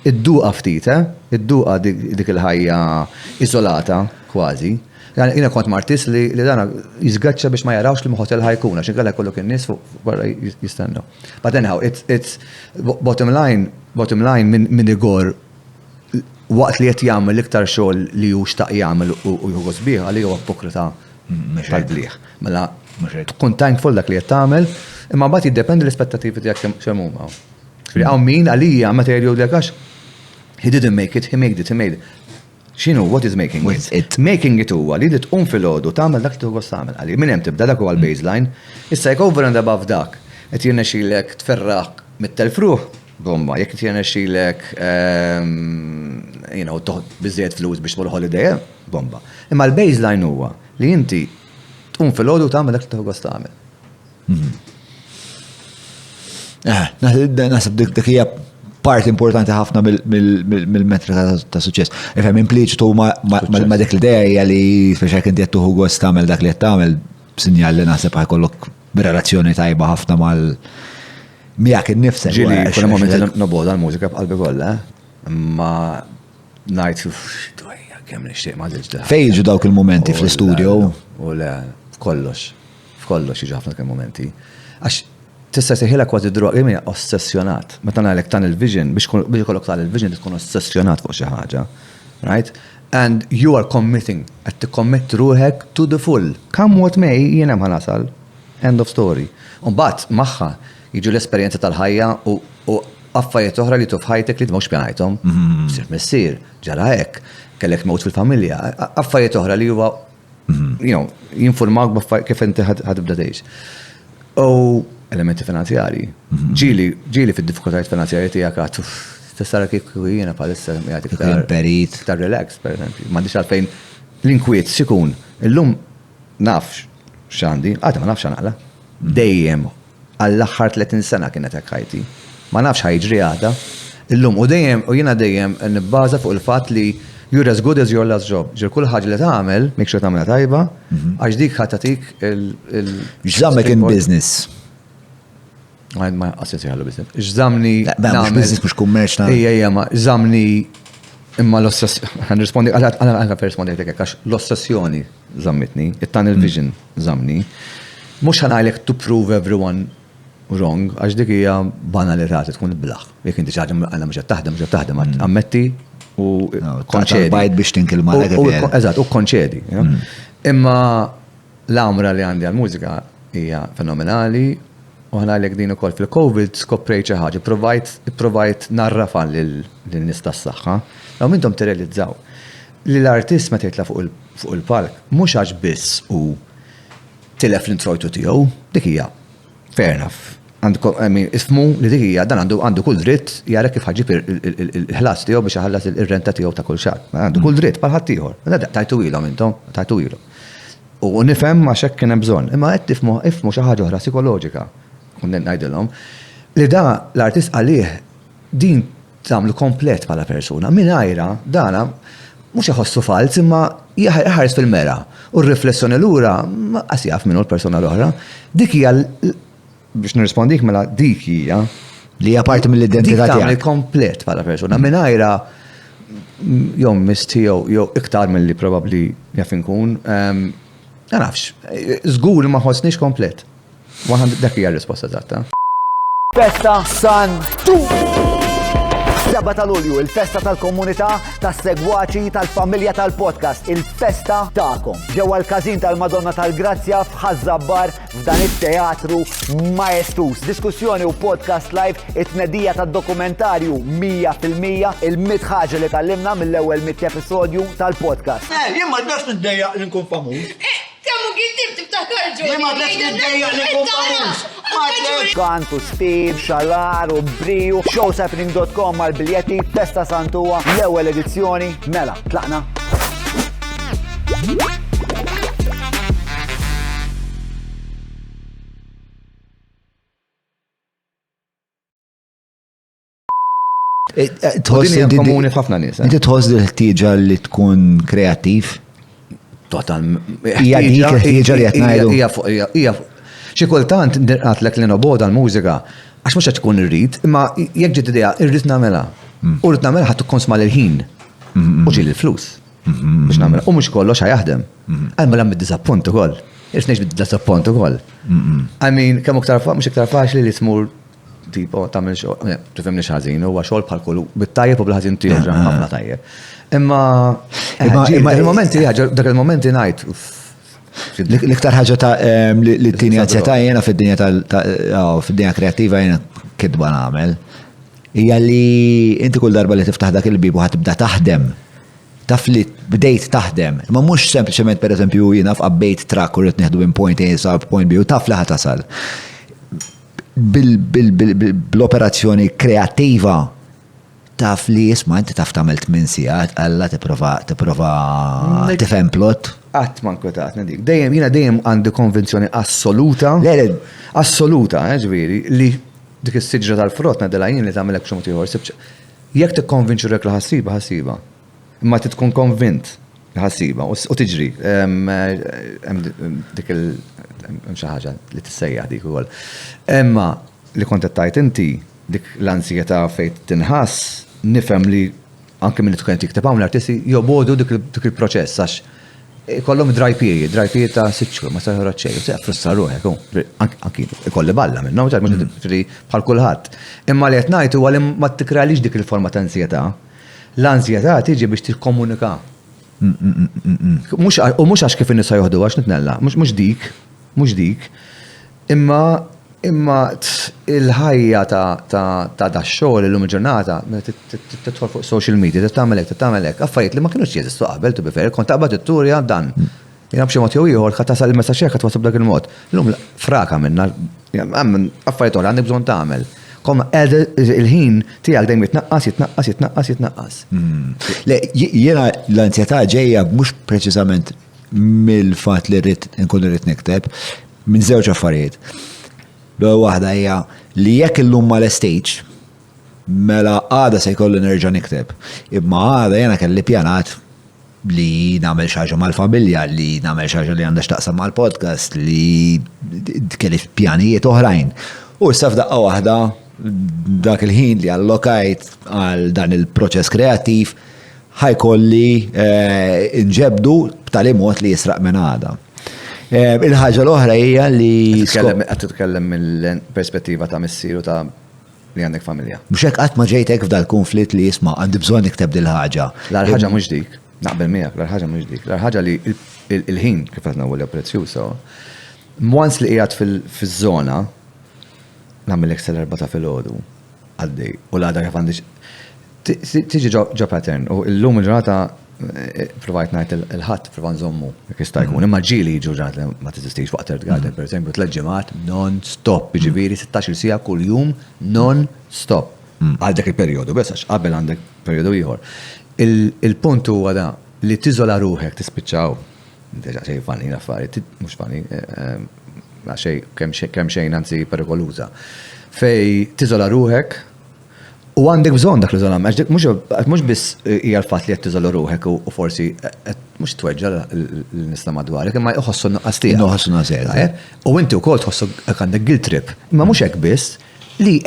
id-duqa ftit, id-duqa dik il-ħajja izolata, kważi. Jina kont martis li dana jizgaċċa biex ma jarawx li hotel ħajkuna, xin għalla kollok il-nis fuq barra jistennu. But anyhow, it's bottom line minn igor waqt li jett jgħamil iktar xogħol li ju xtaq jgħamil u jħugos biħ, għalli huwa pokrita tal-bliħ. Mela, tkun thankful dak li jett tagħmel, imma bat jiddependi l-aspettativi tiegħek kemm huma. Għaw min għalija meta jgħidu dekax, he didn't make it, he made it. Xinu, what is making it? Making it huwa li tqum fil-ħodu tagħmel dak li tħoss tagħmel għalli. Minn hemm tibda dak huwa l-baseline. Issa jekk over and above dak, qed jirnexxielek tferraħ mit-telfruħ, bomba, jekk qed jirnexxielek toħod biżżejjed flus biex tmur holiday, bomba. Imma l-baseline huwa li inti tqum fil-ħodu tagħmel dak li tħoss tagħmel. Naħseb dik hija part importanti ħafna mill-metra ta' suċċess. Ifhem impliċitu ma dik l-idea hija li speċjal kien qed tuħu gost tagħmel dak li qed tagħmel sinjal li naħseb ħajkollok relazzjoni tajba ħafna miegħek innifsek. Ġieli kuna moment noboda l-mużika b'qalbi kollha, ma ngħid kemm nixtieq ma dilx. Fejn jiġu dawk il-momenti fl-istudio? U le, f'kollox jiġu ħafna kemm momenti. Għax tista' seħila kważi droga jemina ossessjonat. Meta ngħidlek tan il-vision biex ikollok tal-il-vision tkun ossessjonat fuq xi ħaġa. Right? And you are committing, qed tikkommit ruħek to the full. Come what may, jien hemm ħanasal. End of story. U mbagħad magħha jiġu l-esperjenza tal-ħajja u affarijiet oħra li tufħajtek li mhux pjanajthom. Sir missier, ġara hekk, kellek mewt fil-familja, affarijiet oħra li huwa jinformak kif inti ħadibda tgħix. elementi finanzjari. Ġili fid-diffikultajiet finanzjari tiegħek għad tistara kif jiena bħalissa Ikun perit. ta' relax, per esempio. M'għandix għalfejn l-inkwiet xikun. Illum nafx x'għandi, għadha ma nafx għanaqla. Dejjem għall-aħħar 30 sena kienet hekk ħajti. Ma nafx ħajġri għada. Illum u jiena dejjem nibbaża fuq il-fatt li you're as good as your last job. Ġir kull ħaġa li tagħmel, make sure tagħmilha tajba, għax dik ħatatik X'żammek in business. Ma assessi għallu business. X'żamni Mhux business mhux kummerċ nagħmel. Ejja, ma żamni imma l-ossessjoni, għan rispondi, għal rispondi għax l-ossessjoni zammitni, it-tunnel vision zamni, mux għanajlek to prove everyone wrong, għax dik hija banalità tkun blaħ. Jek inti ċaġa għanna mġa taħdem, ammetti u konċedi. Bajt biex tinkilma Eżat, u konċedi. Imma l-amra li għandi għal-mużika hija fenomenali, u għanajlek din ukoll fil-Covid skoprejt xi ħaġa, provajt narrafan lil-nies tas-saħħa. Law mintom tirrealizzaw li l-artist ma titla fuq il-palk mhux għax biss u tilef l-introjtu tiegħu, dik hija fair enough. Ismu li dik hija dan għandu kull dritt jara kif ħaġib il-ħlas tiegħu biex iħallas ir-renta tiegħu ta' kull xahar. Għandu kull dritt bħal ħadd ieħor. Tajtu ilhom intom, tajtu ilhom. U nifhem għax hekk kien hemm bżonn, imma qed ifhmu xi ħaġa oħra psikoloġika. Kunnet ngħidilhom li da l-artist għalih din tagħmlu komplet bħala persuna. Mingħajra dana mhux iħossu fals imma jaħares fil-mera. U r-riflessjoni lura ma qas jaf minnu l-persuna l-oħra. Dik hija biex nirrispondik mela dik hija li hija parti mill-identità tiegħek. Dik tagħmel tiegħek. komplet bħala persuna. Mingħajra jew mistiegħu jew iktar milli probabbli jaf inkun ma nafx. Żgur ma ħossniex komplet. Dak hija r-risposta eżatta. Festa San Tu! 7 ta' Lulju, il-festa tal-komunità, tas-segwaċi, tal-familja tal-podcast, il-festa ta'kom. Ġewwa l-każin tal-Madonna tal-Grazzja f'Ħażabbar f'dan it-teatru Maestus. Diskussjoni u podcast live, it-tnedija tad-dokumentarju 100% il-100 ħaġa li tallimna mill-ewwel 100 episodju tal-podcast. Jien ma rridx niddejjaq li nkun famuż. Kemmu għintib tibtaħkar ġuri. Jien ma rridx niddejjaq li nkun famuż. Kantu Steve, Xalar u Briju, showshappening.com għal-biljetti, Festa Santuwa, l-ewwel edizzjoni, mela, tlaqna. Dinja komuni ħafna nies. Inti tħoss l-ħtieġa li tkun kreattiv? Total. Hija dik il-ħtieġa li qed ngħidu. Hija xi kultant għatlek li noboda l-mużika għax mhux qed tkun irrid, imma jekk ġiet idea irrid nagħmilha. U rrid nagħmilha ħadd ikkonsma l-ħin. U ġieli l-flus biex nagħmilha. U mhux kollox ħajaħdem. Għalma hemm id-diżappunt ukoll. Irrid ngħix bid-diżappunt ukoll. I mean, kemm mhux iktar faċli li tmur tipo tagħmel xogħol, tifhimni x'ħażin, huwa xogħol bħal kullu bit-tajjeb u bil-ħażin tiegħu ħafna tajjeb. Imma dak il-momenti ngħid l-iktar ħaġa ta' li t-tini għazzjata jena fid-dinja kreativa jena kidba nagħmel. Hija li inti kull darba li tiftaħ dak il-bib u ħatibda taħdem. Taf li bdejt taħdem. Ma mhux sempliċement pereżempju jiena f'qabbejt trakk u rrid nieħdu minn point A sa point B u taf li ħatasal. Bl-operazzjoni kreativa taf li jisma' inti taf tagħmel 8 sigħat alla tipprova tifhem plot. Qatt ma nkwetat dik. Dejjem għandi konvenzjoni assoluta. Assoluta, ġifieri, li dik is-siġra tal-frott nadela jien li tagħmel hekk xi mod ieħor. Jekk tikkonvinċu rek li ħassiba. Imma tkun konvint li ħassiba u tiġri. Dik xi ħaġa li tissejjaħ dik ukoll. Imma li kont tajt inti dik l-ansjetà fejn tinħass nifhem li anke minn tkun tikteb hawn l-artisti jobodu dik il-proċess għax kollhom dry period ta' 6 xhur ma saħħu ċej, se frussar ruħek, anki ikolli balla minnhom bħal kulħadd. Imma li qed ngħid huwa li ma tikkralix dik il-forma ta' ansjetà. L-ansjetà tiġi biex tikkomunika. U mhux għax kif in-nisa joħdu għax nitnella, mhux dik. Imma il-ħajja ta' dax-xogħol illum il-ġurnata tidħol fuq social media, tagħmel hekk, affarijiet li ma kinux jeżistu qabel tu bifer, kont taqbad it-turja dan. Jiena b'xi mod jew ieħor ħadd tasal il-messaġġ hekk wasab dak il-mod. Illum fraka minna affarijiet oħra għandek bżonn tagħmel. Komma il-ħin tiegħek dejjem jitnaqqas. Le, jiena l-ansjetà ġejja mhux preċiżament mill-fatt li nkun irrid nikteb minn żewġ affarijiet. Waħda hija li jekk illum mal-stage mela għada se jkollu nerġa' nikteb. Imma għada jiena kelli pjanat li nagħmel xi ħaġa mal-familja, li nagħmel xi ħaġa li għandha x'taqsam mal-podcast, li kelli pjanijiet oħrajn. U issa f'daqqa waħda dak il-ħin li allokajt għal dan il-proċess kreattiv ħajkolli inġebdu b'tali mod li jisraq minn għada. Il-ħaġa l-oħra hija li qed titkellem mill-perspettiva ta' missieru ta' li għandek familja. Mhux hekk qatt ma ġejtek f'dal konflitt li jisma' għandi bżonn nikteb dil ħaġa. L-ħaġa mhux dik, naqbel miegħek, l-ħaġa mhux dik. L-ħaġa li il-ħin kif qed nagħmel prezzjuż once li qiegħed fiż-żona nagħmel Excel 4 ta' filgħodu għaddej u l-għada kif għandix tiġi ġo pattern u llum il-ġurnata provajt ngħid il-ħadd prova nżommu jekk jista' jkun. Imma ġieli jiġu ġurnat ma teżistix waqt Third Garden pereżempju 3 ġimgħat non-stop, jiġifieri 16-il siegħa kuljum non-stop għal dak il-perjodu biss għax qabel għandek perjodu ieħor. Il-punt huwa da li tiżola ruħek tispiċċaw deġa xejn funny l-affarijiet, mhux funny, kemm xejn anzi perikoluża. Fej tiżola ruħek u għandek bżonn dak l-iżolament, mhux biss hija l-fatt li qed tiżola ruħek u forsi mhux tweġġa l-nista madwarek, imma jħossu nuqqas tiegħek. Noħossu nażel. U inti wkoll tħossu għandek guilt trip. Imma mhux hekk biss li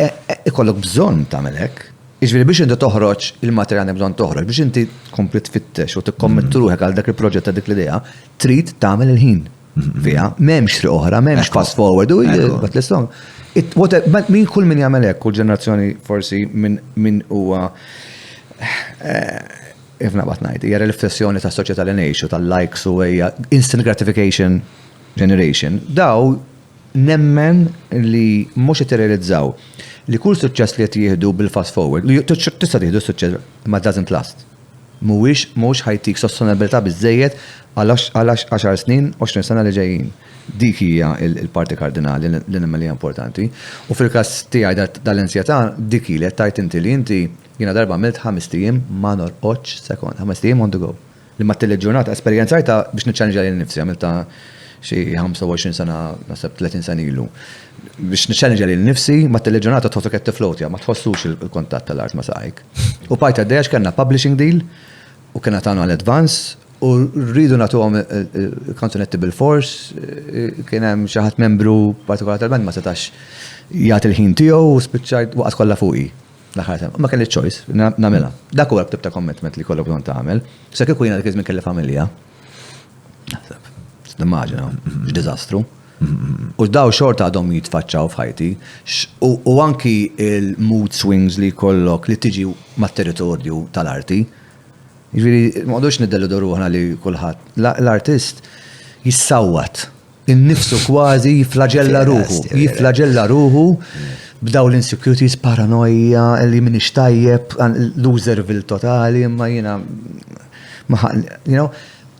ikollok bżonn tagħmel hekk. Jiġifieri biex inti toħroġ il-materjal għandek bżonn toħroġ, biex inti tkompli tfittex u tikkommettu ruħek għal dak il-proġett ta' dik l-idea, trid tagħmel il-ħin. Fiha, m'hemmx triq oħra, m'hemmx fast forward u l-istong. Min kull min jagħmel hekk, kull ġenerazzjoni forsi min huwa ifna qed ngħid, hija riflessjoni tas-soċjetà li ngħixu tal-likes u hija instant gratification generation. Daw nemmen li mhux qed irrealizzaw li kull suċċess li qed jieħdu bil-fast forward, tista' tieħdu suċċess ma doesn't last. Mhux ħajtik sostenibilità biżejjed għal 10 snin, 20 sena li ġejjin. Dik hija il-parti kardinali li nemmen li hija importanti. U fil-każ tiegħi dal-ansjetà dik li qed tajt inti li inti jiena darba għamilt 5 ijiem ma norqodx sekond, 5 ijiem on the go. Li ma tilli ġurnata esperjenzajta biex niċċallenġa lil nifsi għamilta xi 25 sena, naseb 30 sena ilu. Biex niċċallenġa lil nifsi ma tilli ġurnata tħossu qed tiflowtja, ma tħossux il-kontatt tal-art ma saqajk. U bajta d-dejax kellna publishing deal u kena tagħna l-advance u rridu nagħtuhom kanzunetti bil-fors, kien hemm xi ħadd membru partikolari tal-band ma setax jagħti il-ħin tiegħu u spiċċajt waqgħet kollha fuqi. L-aħħar ma kelli choice, nagħmilha. Dak huwa l-tip ta' commitment li kollok bżonn tagħmel. Se kieku jiena dik iż-żmien kelli familja. Naħseb, timmaġina, x'diżastru. U daw xorta għadhom jitfaċċaw f'ħajti u anki il-mood swings li kollok li tiġi mat-territorju tal-arti. Jiġifieri m'għodux niddellu ruħna li kulħadd. L-artist jissawwat, innifsu kważi jiflaġella ruħu b'daw l-insecurities, paranoia, li minix tajjeb, loserville totali, imma jiena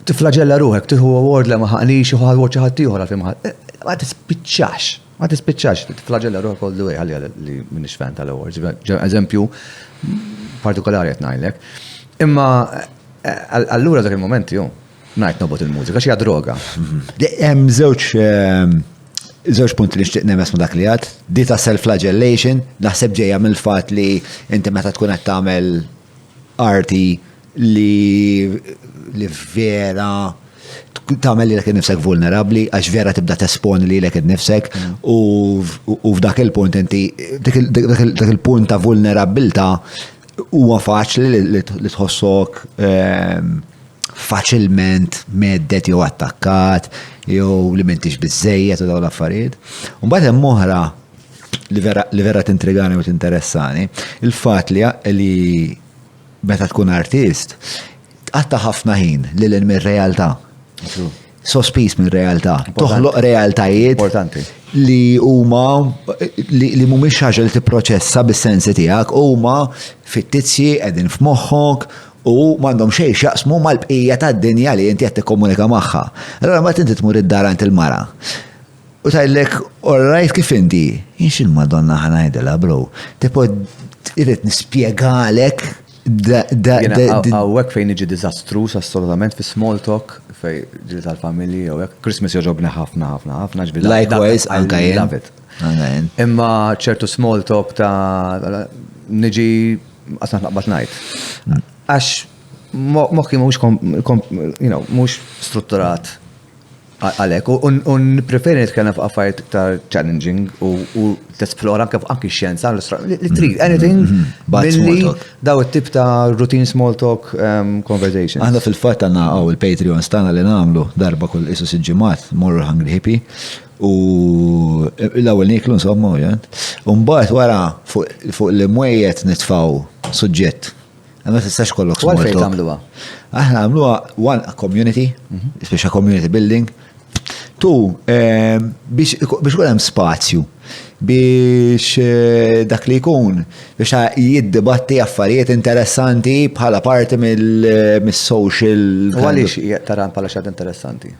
tiflaġella ruħek, tieħu award li ma ħaqnix u award xi ħadd ieħor għalfejn ma tispiċċax, tiflaġella ruħek all the way ħalli li minix fan tal-awards. Eżempju partikolari qed ngħidlek. Imma allura dak il-momenti ngħid nobgħod il-mużika xi droga. Hemm żewġ punti li nixtieq nemmes ma' dak li għad. Di ta' self-flagellation, naħseb ġejja mill-fatt li inti meta tkun qed tagħmel arti li vera tagħmel lilek innifsek vulnerabbli għax vera tibda tesponi lilek innifsek u f'dak il-punt inti dak il-punt ta' vulnerabilità huwa faċli li tħossok faċilment meddet jew attakkat jew li m'intix biżejjed u dawn l-affarijiet. U mbagħad hemm oħra li vera tintrigani u tinteressani, il-fatt li meta tkun artist tqatta' ħafna ħin lil mir-realtà. Sospis minn realtà. Toħloq realtajiet li huma li mhumiex ħaġa li tipproċessa bis-sensi tiegħek, huma fittizji qegħdin f'moħħok u m'għandhom xejn x'jaqsmu mal-bqija tad-dinja li inti qed tikkomunika magħha. Allura mbagħad inti tmur id-dar għand il-mara. U tajlek, all right, kif inti? Jinx il-Madonna ħanajdela, bro. Tipo, irrit nispiegalek Għawek fejn iġi dizastrus assolutament fi small talk fej ġili tal-familji għawek. Christmas joġobni ħafna ġvili. Likewise, anka jen. Love it. Imma ċertu small talk ta' niġi għasna naqbat najt. Għax moħki mux strutturat għalek, un preferi nitkellem f'affarijiet iktar challenging u t-esplora anke xjenza li trid anything billi daw it-tip ta' routine small talk conversation. Għandna fil-fatt għandna il-Patreon stana li nagħmlu darba kull isu siġġimat morru Hungry Hippie u l-ewwel niklu insomma u mbagħad wara fuq l-imwejjed nitfgħu suġġett. Ma tistax kollok small talk. Għalfejn tagħmluha? Aħna għamluha one community, speċa community building. Tu, biex kun hemm spazju biex dak li jkun biex jiddibatti affarijiet interessanti bħala parti mis-social. U għaliex tara bħala xaħat interessanti?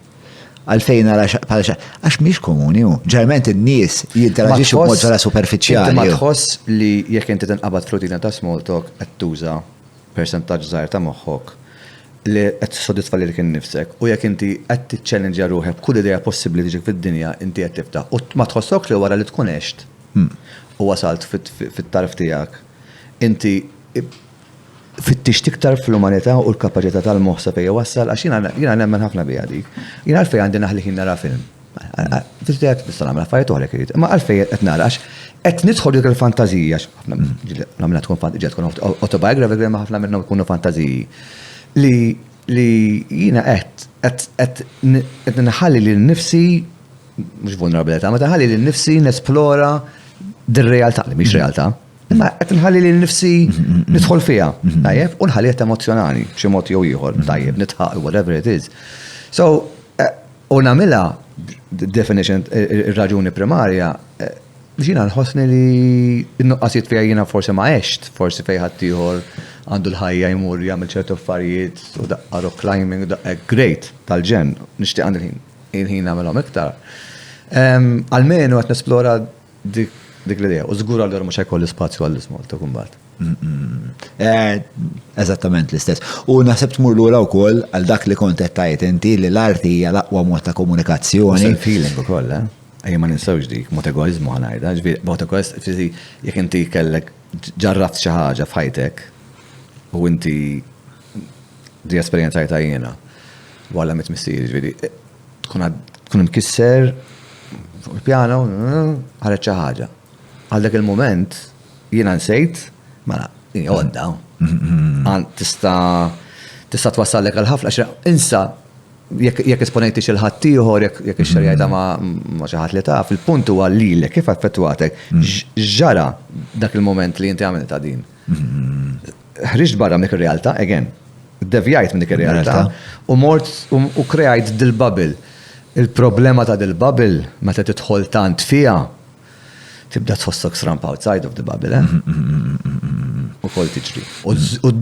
Għalfejn bħala xaħat, għax mhix komuni hu. Ġeneralment in-nies jinteraġixxu b'mod ġara superfiċjali. Inti ma tħoss li jekk inti tinqabad f'rutina ta' small talk qed tuża persentaġġ żgħir ta' moħħok li qed tissodisfa lilek innifsek u jekk inti qed tiċċellenġja ruħek b'kull idea possibbli tiġik fid-dinja inti qed tiftaħ u ma tħossok li wara li tkun għext u wasalt fit-tarf tiegħek inti fittix tiktar fl-umanità u l-kapaċità tal-moħħ fejn wassal għax jiena nemmen ħafna biha dik. Jiena għalfejn għandi naħli ħin nara film. Fil-tijak nista' nagħmel affarijiet oħra kirid. Imma għalfejn qed nara għax qed nidħol dik il-fantażija ħafna tkun fantazija tkun autobiography ma ħafna minnhom ikunu fantażiji. Li jina qed nħalli li n-nifsi, mux vulnerabilità, ma nħalli li n-nifsi nesplora dir-realtà, li miex realtà, imma qed nħalli li n-nifsi nidħol fija, tajjeb, u nħalli qed emozjonani, b'xi mod jew ieħor, tajjeb, nitħaq, whatever it is. So, u nagħmilha definition, ir-raġuni primarja, biex jina nħossni li n-nuqqasiet fija jina forsi ma għext, forsi fej ħaddieħor għandu l-ħajja jmur jagħmel ċertu affarijiet u daqqa rock climbing u daqqa great tal-ġen, nixtieq għandi il-ħin nagħmelhom iktar. Almenu qed nesplora dik l-idea u żgur allura mhux ħajkolli spazju għall-ismol ta' kumbat. Eżattament l-istess. U naħseb tmur lura wkoll għal dak li kont qed tgħid inti li l-arti hija l-aqwa mod ta' komunikazzjoni. Feeling ukoll, ejja ma ninsewx dik, mod egoizmu ħanajda, mod egoist jekk inti kellek ġarraft xi ħaġa f'ħajtek u inti di esperjenza ta' jiena wara mit missier, ġifieri tkun imkisser fuq il-pjano ħareġ xi ħaġa. Għal dak il-mument jiena nsejt mela għodda. Tista' twassallek għal ħafna insa jekk esponejti xi ħadd ieħor jekk ix-xerjajta ma xi ħadd li taf, il-punt huwa lilek kif affettwatek ġara dak il-mument li inti għamilta din. Ħriġt barra minn dik ir-realtà, again, devjajt minn dik ir-realtà u mort u krejajt dil-bubble. Il-problema ta' dil-bubble meta tidħol tant fiha tibda tħossok sramp outside of the bubble, u kol tiġri. U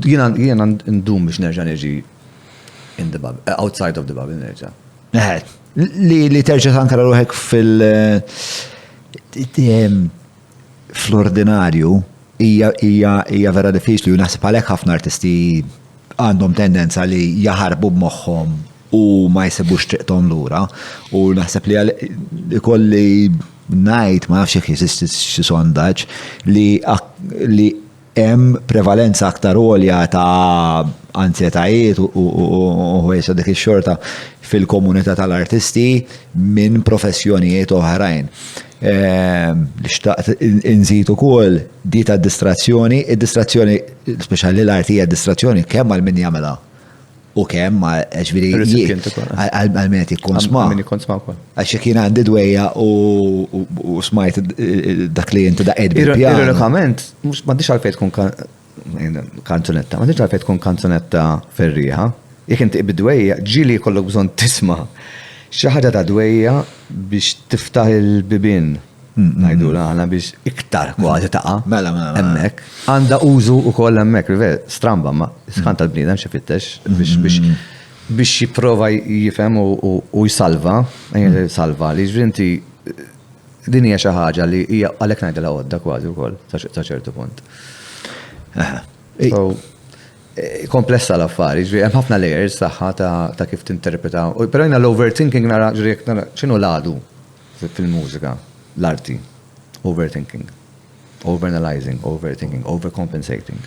jiena ndum biex nerġa' niġi in the bubble, outside of the bubble nerġa'. Li terġa' tankara ruħek fl-ordinarju hija vera diffiċli u naħseb għalhekk ħafna artisti għandhom tendenza li jaħarbu b'moħħhom u ma jsebux triqthom lura u naħseb li ikolli ngħid ma nafx jekk jeżisti xi sondaġġ li hemm prevalenza aktar għolja ta' ansjetajiet u ħwejsa dik ix-xorta fil-komunità tal-artisti minn professjonijiet oħrajn. Li xtaqt inżid ukoll di ta' distrazzjoni, id-distrazzjoni speċjali l-arti hija distrazzjoni kemm għal min jagħmilha u kemm għal min qed jkun sma'. Għax jekk jien għandi dwejja u smajt dak li inti daqqiet bil-pjan. Ironikament, m'għandix għalfejn tkun kanzunetta, m'għandix għalfejn tkun kanzunetta ferriħa. Jekk inti bid-dwejja ġieli jkollok bżonn tisma' xi ħaġa ta' dwejja biex tiftaħ il-bibien. Ngħidu għana biex iktar kważi taqa' hemmhekk. Għandha użu wkoll hemmhekk, stramba ma skant tal-bniedem xi fittex biex jipprova jifhem u jsalva li ġrinti din hija xi ħaġa li hija għalhekk ngħidilha għodda kważi wkoll ta' ċertu punt. So, komplessa l-affarijiet, hemm ħafna layers tagħha ta' kif tinterpreta. Però jiena l-overthinking nara x'inhu l-għadu fil-mużika, l-arti. Overthinking, overanalyzing, overthinking, overcompensating.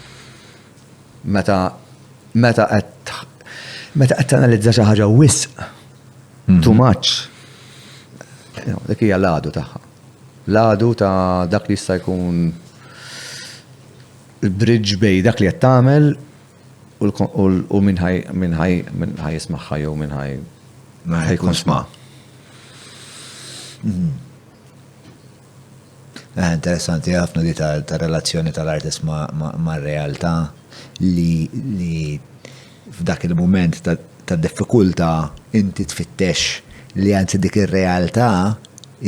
Meta qed tanalizza xi ħaġa wisq, too much, dik hija l-għadu tagħha. L-għadu ta' dak li jista' jkun il-bridge bej dak li qed tagħmel u min ħaj jismagħha jew min ħajkun sma'. Interessanti ħafna di ta' relazzjoni tal-artist ma' realtà li f'dak il-moment ta' diffikultà inti tfittex li għanzi dik ir-realtà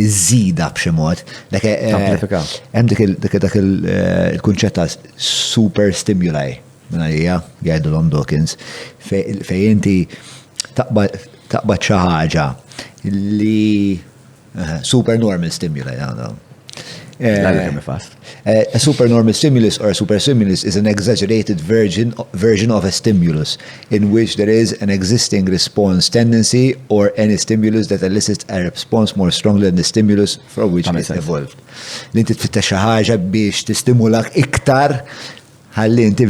iż-żida b'xi mod. Hemm dak il-kunċett ta' super stimuli minn hija jgħidulhom Dawkins fejn inti taqbad xi ħaġa li super normal stimuli A supernormal stimulus or a superstimulus is an exaggerated version of a stimulus in which there is an existing response tendency or any stimulus that elicits a response more strongly than the stimulus from which it evolved. L-inti tfittex xi ħaġa biex tistimulak iktar ħalli inti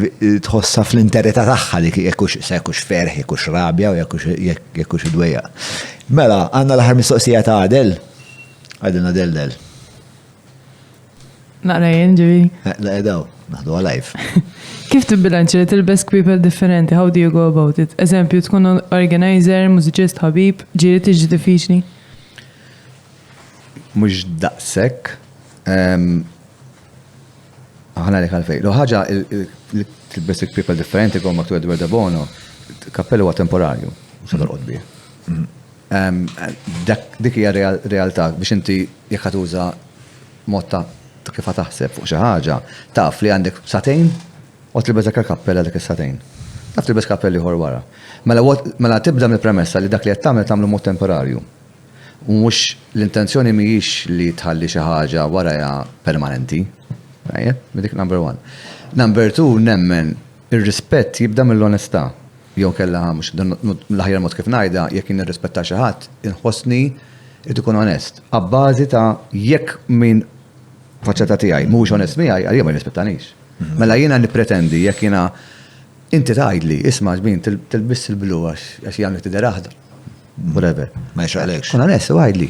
tħossa fl-interita tagħha li jekkux ferħ, jekkux rabja u jekkux idwejja. Mela, għandna l-aħħar mistoqsija ta' Adel. Adel. Naqra jien ġivi. La edaw, naħdu għalajf. Kif tibbilanċi li tilbes people differenti? How do you go about it? Eżempju, tkun organizer, mużiċist, ħabib, ġiri tiġi diffiċli? Mux daqsek. Ħana li għalfej. Lo ħaġa li tilbes people differenti għom maktu Edward Bono, kappellu għat temporarju, sadar qodbi. Dik hija realtà biex inti jekk tuża motta kif taħseb fuq xi ħaġa, taf li għandek satejn u tilbes dak il-kappella dak is-satejn. Taf tilbes kappelli ieħor wara. Mela tibda mill-premessa li dak li qed tagħmlu mod temporarju. U mhux l-intenzjoni mhijiex li tħalli xi ħaġa warajha permanenti. Dik number one. Number two, nemmen ir-rispett jibda mill-onestà. Jew kellha mhux l-aħjar mod kif ngħidha jekk nirrispetta xi ħadd, inħossni id ikun onest. Abbażi ta' jekk min faċċata tiegħi mhuwiex onest miegħi għalija ma jirrispettanix. Mela jiena nippretendi jekk jiena inti tgħidli isma' ġbin tilbiss il-blu għax jagħmlek tidher aħdar. Whatever. Ma jxaqlekx. Kun onest u għajdli.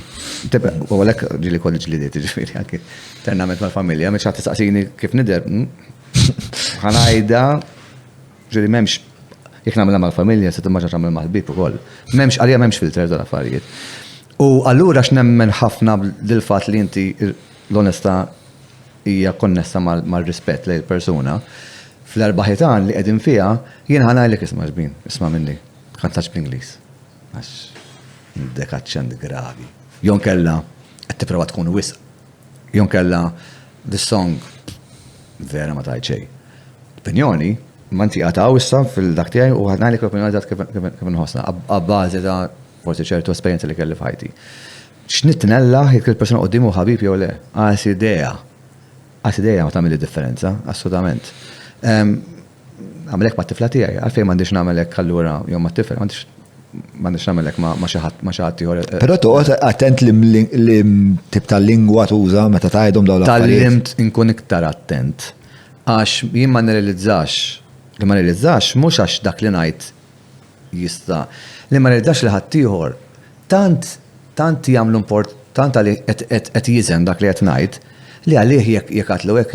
U għalhekk ġieli kolli ġlidiet ġifieri anke internament mal-familja mhux ħadd tistaqsini kif nidher. Ħanajda ġieli m'hemmx jekk nagħmilha mal-familja se timmaġna tagħmel mal-ħbieb ukoll. M'hemmx għalija m'hemmx filter tal-affarijiet. U allura x'nemmen ħafna lil-fatt li inti l-onestà hija konnessa mal-rispett lejn il-persuna. Fl-erbaħitan li qegħdin fiha jien ħanajlek isma' ġbin, isma' minni. Kantax bl-Ingliż. Għax dek aċċent gravi. Jon kella qed tipprova tkun wisq. Jon kella this song vera ma tajt xejn. Opinjoni ma inti għataw issa fil-dak tiegħi u ħadnajlek opinjoni dak kif inħossna abbażi ta' forsi ċertu esperjenza li kelli f'ħajti. X'nitnella jekk il-persuna qudiem hu ħabib jew le. Għas idea ma tagħmel differenza, assolutament. Għamlek ma' tifla tiegħi, għalfejn m'għandix nagħmelek allura jew ma' tifel, m'għandix nagħmelek ma' xi ħadd ieħor. Però toqgħod attent li tip tal-lingwa tuża meta tgħidhom dawn l-affarijiet. Tallimt inkun iktar attent. Għax jien ma nirrealizzax mhux għax dak li ngħid jista' li ma nirrealizzax li ħadd ieħor tant jagħmlu important li qed jiżen dak li qed ngħid li għalih jekk għatlu hekk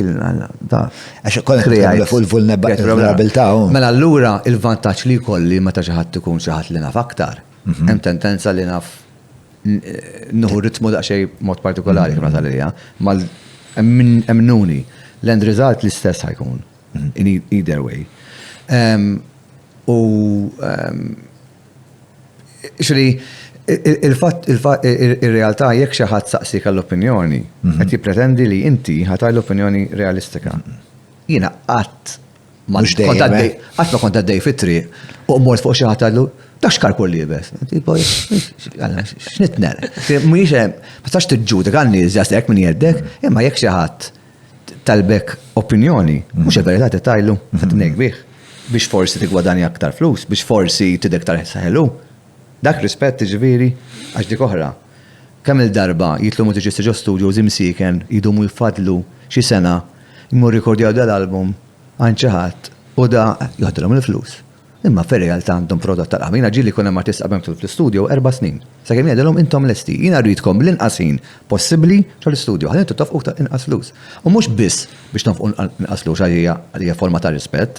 da. Għax kollha fuq il-vulnerabilità. Mela allura il-vantaġġ li jkolli meta xi ħadd ikun xi ħadd li naf aktar. Hemm tendenza li naf nieħu ritmu daqsxejn mod partikolari kif għalija, emnuni l-end result l-istess ħajkun in either way. Il-realtà jekk xi ħadd saqsik għall-opinjoni, qed jippretendi li inti ħataj l-opinjoni realistika. Jiena qatt ma kont għaddej fit-triq u mort fuq xi ħadd għallu dak xkarpur libes. X'nitner. Mhijiex ma tistax tiġġudek għan-nies jasek min jeddek, imma jekk xi ħadd talbek opinjoni, mhux il-verità titgħidlu, qed bih biex forsi tigwadani aktar flus, biex forsi tidek tarħelu. Dak rispett ġifieri għax dik oħra. Kemm il-darba jitlu mużiċisti ġo studios imsiken jidumu jfadlu xi sena jmur rikordjaw dal-album għan xi ħadd u da joħdilhom il-flus. Imma fir-realtà għandhom prodott tal-qam. Jiena ġieli kun hemm artist qabel fl-istudio 4 snin. Sakemm jgħidilhom intom lesti, jiena rridkom bl-inqas ħin possibbli ċal-istudio, ħalli intu tofqu inqas flus. U mhux biss biex nofqu inqas flus għalija forma ta' rispett,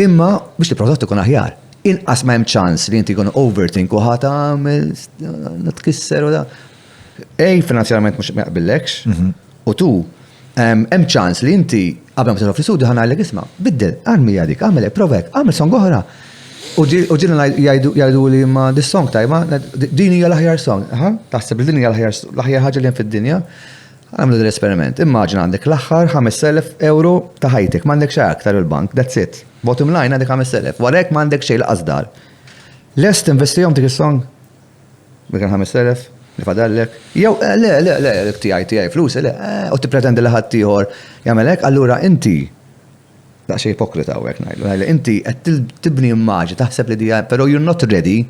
imma biex il-prodott ikun aħjar. Inqas ma hemm ċans li inti jkun overthink u ħadd tagħmel tkisser u da. Finanzjarament mhux ma jaqbillekx, u tu hemm ċans li inti qabel ma tidħol fl-istudju ħanajlek isma' biddel, għamel dik, għamel provek, għamel song oħra. U ġilna jgħidu li ma dis song tajma, din hija l-aħjar song. Taħseb li din hija l-aħjar ħaġa li hemm fid-dinja. Għamlu l-esperiment. Immaġina għandek l-aħħar 5,000 euro ta' ħajtek, m'għandek xejn aktar il-bank, that's it. Bottom line għandek 5,000, warek m'għandek xejn laqasdar. Lest investijom dik is-song? Bikan 5,000? Li fadallek, jew le, tiegħi flus, u tippretendi li ħadd ieħor jagħmel hekk, allura inti daqsxejn ipokrita hawnhekk ngħidlu. Inti qed tibni immaġi taħseb li dija, però you're not ready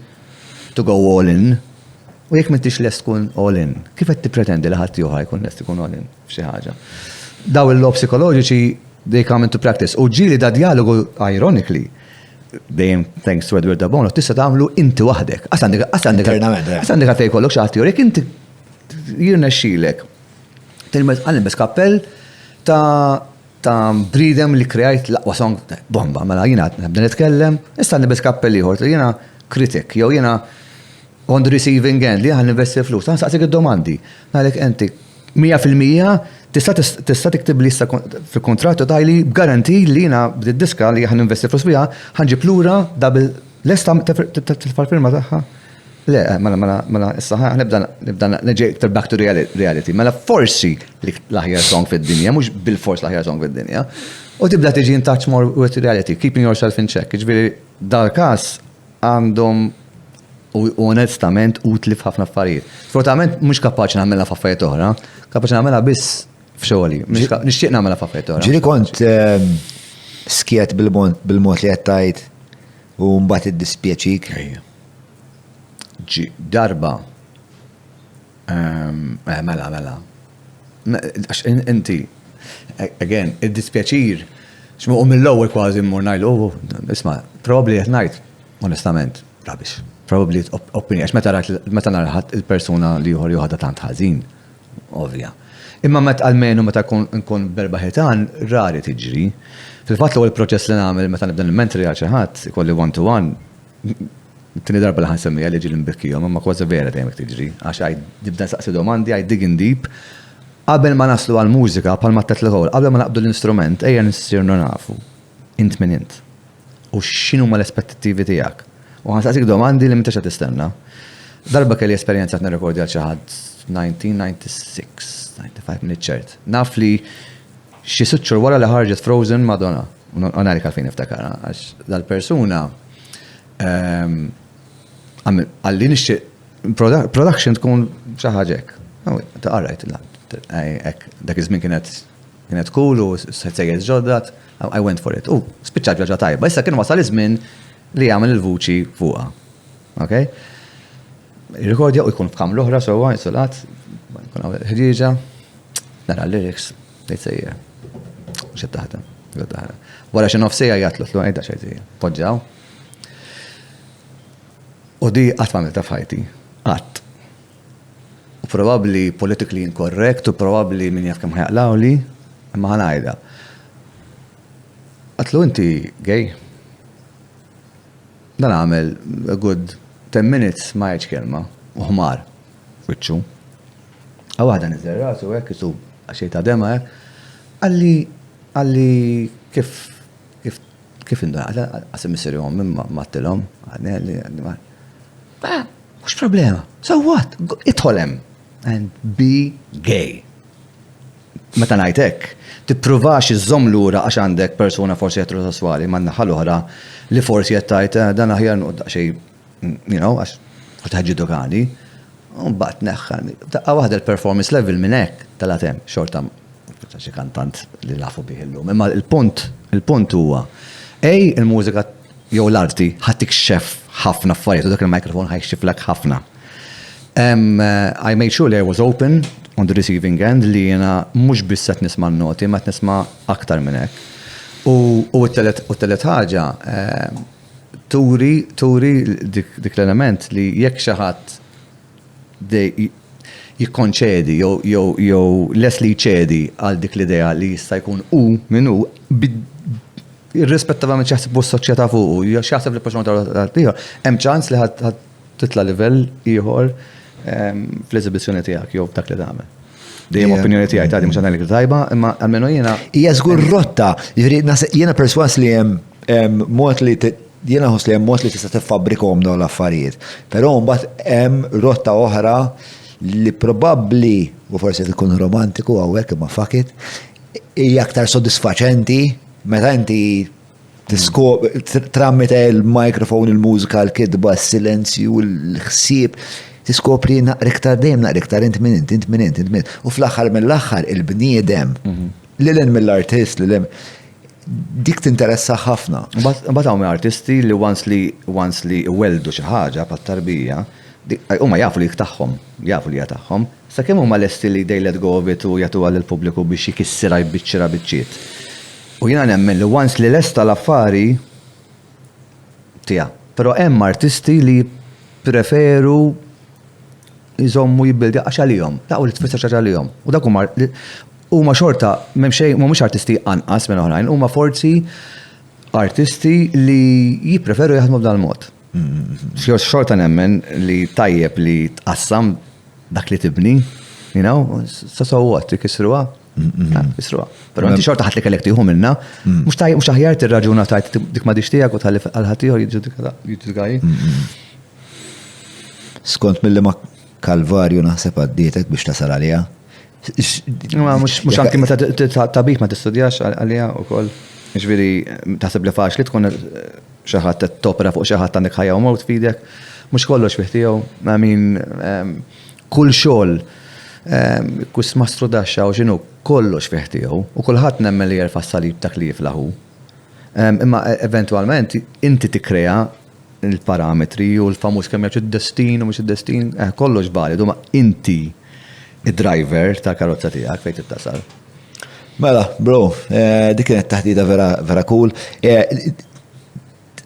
to go all in. U jekk m'intix lest tkun all in, kif qed tippretendi li ħadd ieħor jkun lest ikun all in f'xi ħaġa. Daw il-lob psikoloġiċi they come into practice. U ġieli da dialogu ironically dejjem thanks to Edward Dabon, tista' tagħmlu inti waħdek. Għandek għalfejn kollok xi ħadd jekk inti jirnexxielek għallim bes kappell ta' bridem li krejajt l-aqwa song bomba, mela jiena nibda nitkellem, issa nibes kappell ieħor, jiena kritik, jew jiena on the receiving end li għan investi flus, ta' saqsik id-domandi. Għalek enti 100% tista' tiktib li fil-kontrattu tajli b'garanti li jiena b'diska li għan investi flus biha ħanġib lura double lesta tilfal-firma tagħha. Le, mela issa nibda neġej iktar back to reality. Mela forsi l-aħjar song fid-dinja, mhux bil-fors l-aħjar song fid-dinja. U tibda tiġi in touch more with reality, keeping yourself in check. Ġifieri dal-każ għandhom u onestament utli f'ħafna affarijiet. Sfortunatament mhux kapaċi nagħmilha f'affarijiet oħra, kapaċi nagħmilha biss f'xogħli. Nixtieq nagħmilha f'affarijiet oħra. Ġieli kont skiet bil-mod li qed tgħid u mbagħad iddispjaċik. Darba mela. Għax inti again id-dispjaċir x'mu mill-ewwel kważi mmur ngħidlu, isma' probabbli qed ngħid onestament rubbish. Probably opinion, meta narħat il-persuna li juħor juħadha tant ħażin, ovvja. Imma almenu meta nkun berbaħetan, rari tiġri. Fil-fatt l-ewwel proċess li nagħmel meta nibda n-mentri għal xi ħadd ikolli one-to-one, tieni darba li ħansemmija li ġi l-imbikkihom, imma kważi vera dejjem tiġri. Għax nibda nsaqsi domandi, digging deep. Qabel ma naslu għall-mużika bħalma t-tlaqgħu, qabel ma naqbdu l-instrument, ejja nissirnu nafu. Int min int. U x'inhuma l-aspettattivi tiegħek. U għansaqsik domandi li mintaxa tistenna. Darba kelli esperienza t-nerekordi għal ċaħad 1996, 95 minute ċert. Naf li xie suċċur wara li ħarġet Frozen Madonna. Għanalik għalfejn iftakara. Għax dal-persuna għalli nixċi production tkun xaħġek. Ta' għarrajt, dak iż-żmien kienet cool u s-sejjed ġoddat. I went for it. Spiċċat ġaġa tajba. Issa kien wasal iż-żmien li għamil il-vuċi fuqa. Ok? Il-rekordja u jkun f'kam l-oħra, sowa, jisolat, jkun għawel ħdieġa, nara l-lyrics, lejt sejjer. Xed taħdem. Wara xi nofsija jgħatlu, tlu għajda xejtija. Poġġaw. U di qatt m'għamilta f'ħajti. Qatt. U probabbli politically incorrect, u probabbli min jaf kemm ħajaqlawli, imma ħanajda. Għatlu inti gay? Dan għamel a good 10 minutes ma jgħidx kelma, u ħmar, wiċċu. Għaw għada nizzer rasu għek, jisu għaxej ta' dema għek, għalli kif induna, għasim missiri għom, minn mattilom, għalli, mux problema, so what, itħolem, and be gay. Meta ngħidlek, tippruvax iżżomm lura għax għandek persuna forsi heterosessuali man naħa l-oħra li forsi qed tgħid dan aħjar noqgħod xejn għax ħagġidu għani, un bat neħħani. Daqqa waħda l-performance level minnek tal-għatem, xorta xi kantant li lafu biħillum. Imma il-punt huwa, il-mużika jew l-arti ħattik xef ħafna affarijiet, u dak il-mikrofon ħajxiflek ħafna. I made sure there was open on the receiving end li jena mux bisset nisma n-noti, ma t-nisma aktar minnek. U t-telet ħaġa, turi dik l-element li jekk xaħat jikkonċedi jew les li ċedi għal dik l-idea li jista' jkun minnu irrispettivament x'jaħseb s-soċjetà fuq u x'jaħseb li persuna tal-ieħor, hemm ċans li ħadd titla' livell ieħor fl-eżibizzjoni tiegħek jew dak li tagħmel. Dejjem opinjoni tiegħi tagħti mhux għandek tajba, imma almenu jiena hija żgur rotta. Jiena perswas li hemm mod li jiena ħoss li hemm mod li tista' tiffabrikhom dawn l-affarijiet. Però mbagħad hemm rotta oħra li probabbli u forsi tkun romantiku hawnhekk imma fakit hija aktar sodisfaċenti meta inti trammita il-mikrofon, il-mużika, l-kidba, s-silenzju, l-ħsieb, tiskopri naqriktar dejjem naqriktar int minn. U fl-aħħar mill-aħħar il-bniedem lilin mill-artist dik tinteressa ħafna. Mbagħad hawn artisti li once li weldu xi ħaġa pat-tarbija, huma jafu li jafu li tagħhom, sakemm huma lesti li they let go of it u jagħtuha lill-pubbliku biex jikissira jbiċċira biċċiet. U jiena nemmen li once li lesta l-affari tiegħek. Però hemm artisti li preferu jżommu jibbildi għax għalihom, daqgħu li tfisser xi għalihom. U dak huma xorta m'hemm xejn mhumiex artisti anqas minn oħrajn, huma forzi artisti li jippreferu jaħdmu b'dan mod. Xorta nemmen li tajjeb li tqassam dak li tibni, so what, ikisruha. Isruha. Però inti xorta ħadd li kellek tieħu minnha, mhux aħjar tirraġuna tajt dik ma dix tiegħek u tħalli għal ħadd ieħor jiġġudikaj. Skont milli ma kalvarju naħseb għaddietek biex tasal għaliha. Mhux anke meta tabik ma tistudjax għaliha wkoll. Ġifieri taħseb li faċli tkun xi ħadd topera fuq xi ħadd għandek ħajja u mewt f'idek, mhux kollox fih tiegħu. I mean, kull xogħol kus mastru daxxa u x'inhu kollox fih tiegħu u kulħadd nemmen li jerfa' s-salib dak li jiflaħu. Imma eventwalment inti tikkrea il-parametri u l-famuż kemm jgħid id-destin u mhux id-destin, kollox validu, ma inti id-driver tal-karozza tiegħek fejn tittasal. Mela, bro, dik kienet taħdida vera cool.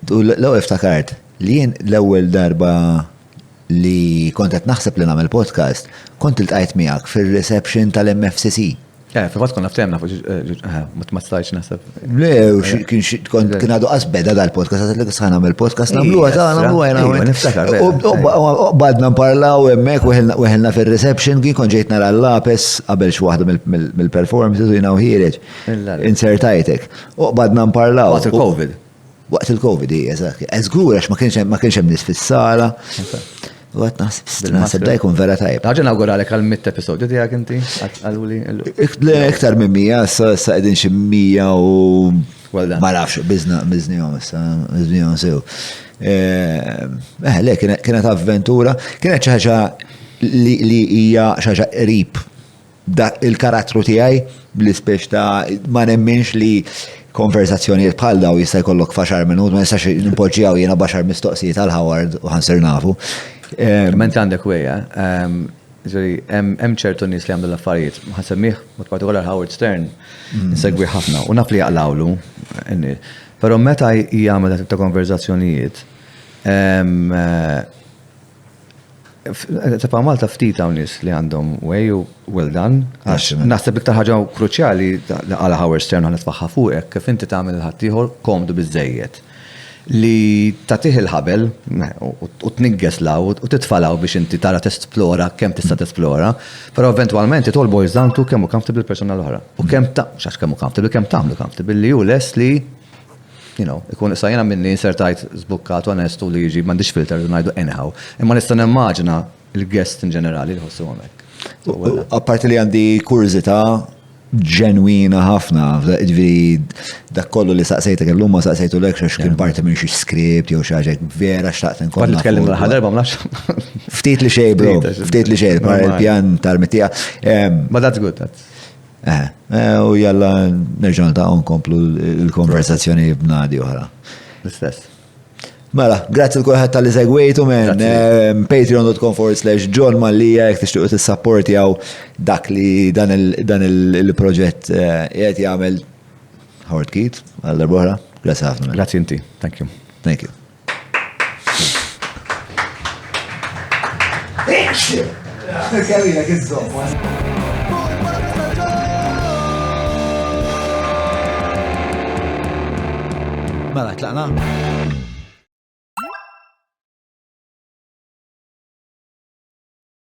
L-ewwel iftakart li jien l-ewwel darba li kont qed naħseb li nagħmel podcast, kont iltqajt miegħek fir-reception tal-MFCC. Fil-fatt konna ftemna ma stajtx naħseb. Le, kien għadu qasbeda dal-podcast, għazet li sħan nagħmel podcast, nagħmluha niftakar. Badna nparlaw hemmhekk weħelna fir-reception, kien kont ġejt nara l-lapes qabel xi waħda mill-performances u jiena ħiereġ. Insertajtek. Badna nparlaw. Waqt il-COVID. Waqt il-COVID, eżatt. Żgur għax ma kienx hemm nies fis-sala. U għat naħseb da jkun vera tajb. Għagġa nawguralek għal-100 episodju tijak inti? Għal-uli? Iktar minn 100, sa' edin xi 100 u ma nafx, biznijom sew. Le, kienet avventura, kienet ċaħġa li hija ċaħġa qrib il-karattru tiegħi bl-ispeċ ta' ma nemminx li konversazzjonijiet bħal daw jista' jkollok faxar minut, ma jistax nimpoġġjaw jiena baxar mistoqsijiet għal Howard u ħansir nafu. Ment għandek weja, hemm ċertu nies li għamlu l-affarijiet, ħasemmiħ, mod partikolar Howard Stern, nsegwi ħafna, u naf li jaqlawlu, però meta jgħamil ta' konverzazzjonijiet, Sepa Malta ftit hawn nies li għandhom way u well done, għax naħseb iktar ħaġa kruċjali għal Howard Stern ħanet tfaħħa fuqek kif inti tagħmel il-ħaddieħor komdu biżejjed li tagħtih il-ħabel u tnigges law u titfalaw biex inti tara tesplora kemm tista' tesplora, però eventwalment it all boils down to kemm hu comfortable persuna l-oħra. U kemm x'għax kemm hu comfortable, kemm tagħmlu comfortable li hu les li ikun sajjena minni insertajt zbukkat u onestu li jiġi m'għandix filter u ngħidu anyhow. Imma nista' nimmaġina il-guest in ġenerali li ħossu hemmhekk. Apparti li għandi kurzita, ġenwina ħafna, ġviri dak kollu li saqsejtek l-lum ma saqsejtu l-ekxax kien parti minn xi skript jew xaġa vera xtaqt Għad nkun. nitkellem l-ħadarba ma nafx. Ftit li xej, bro, ftit li xej, par il-pjan tal-mitija. Ma that's good, that's. U jalla nerġan ta' unkomplu l-konversazzjoni b'nadi oħra. L-istess. Mela, grazzi l-kulħat tal-li segwejtu men, patreon.com/John Mallija, jek tixtuqu t-supportjaw dak li dan il-proġett jgħet jgħamil Howard Keat, għal-darbohra, grazzi ħafna. Grazzi inti, thank you. Thank you. Mela, tlaqna?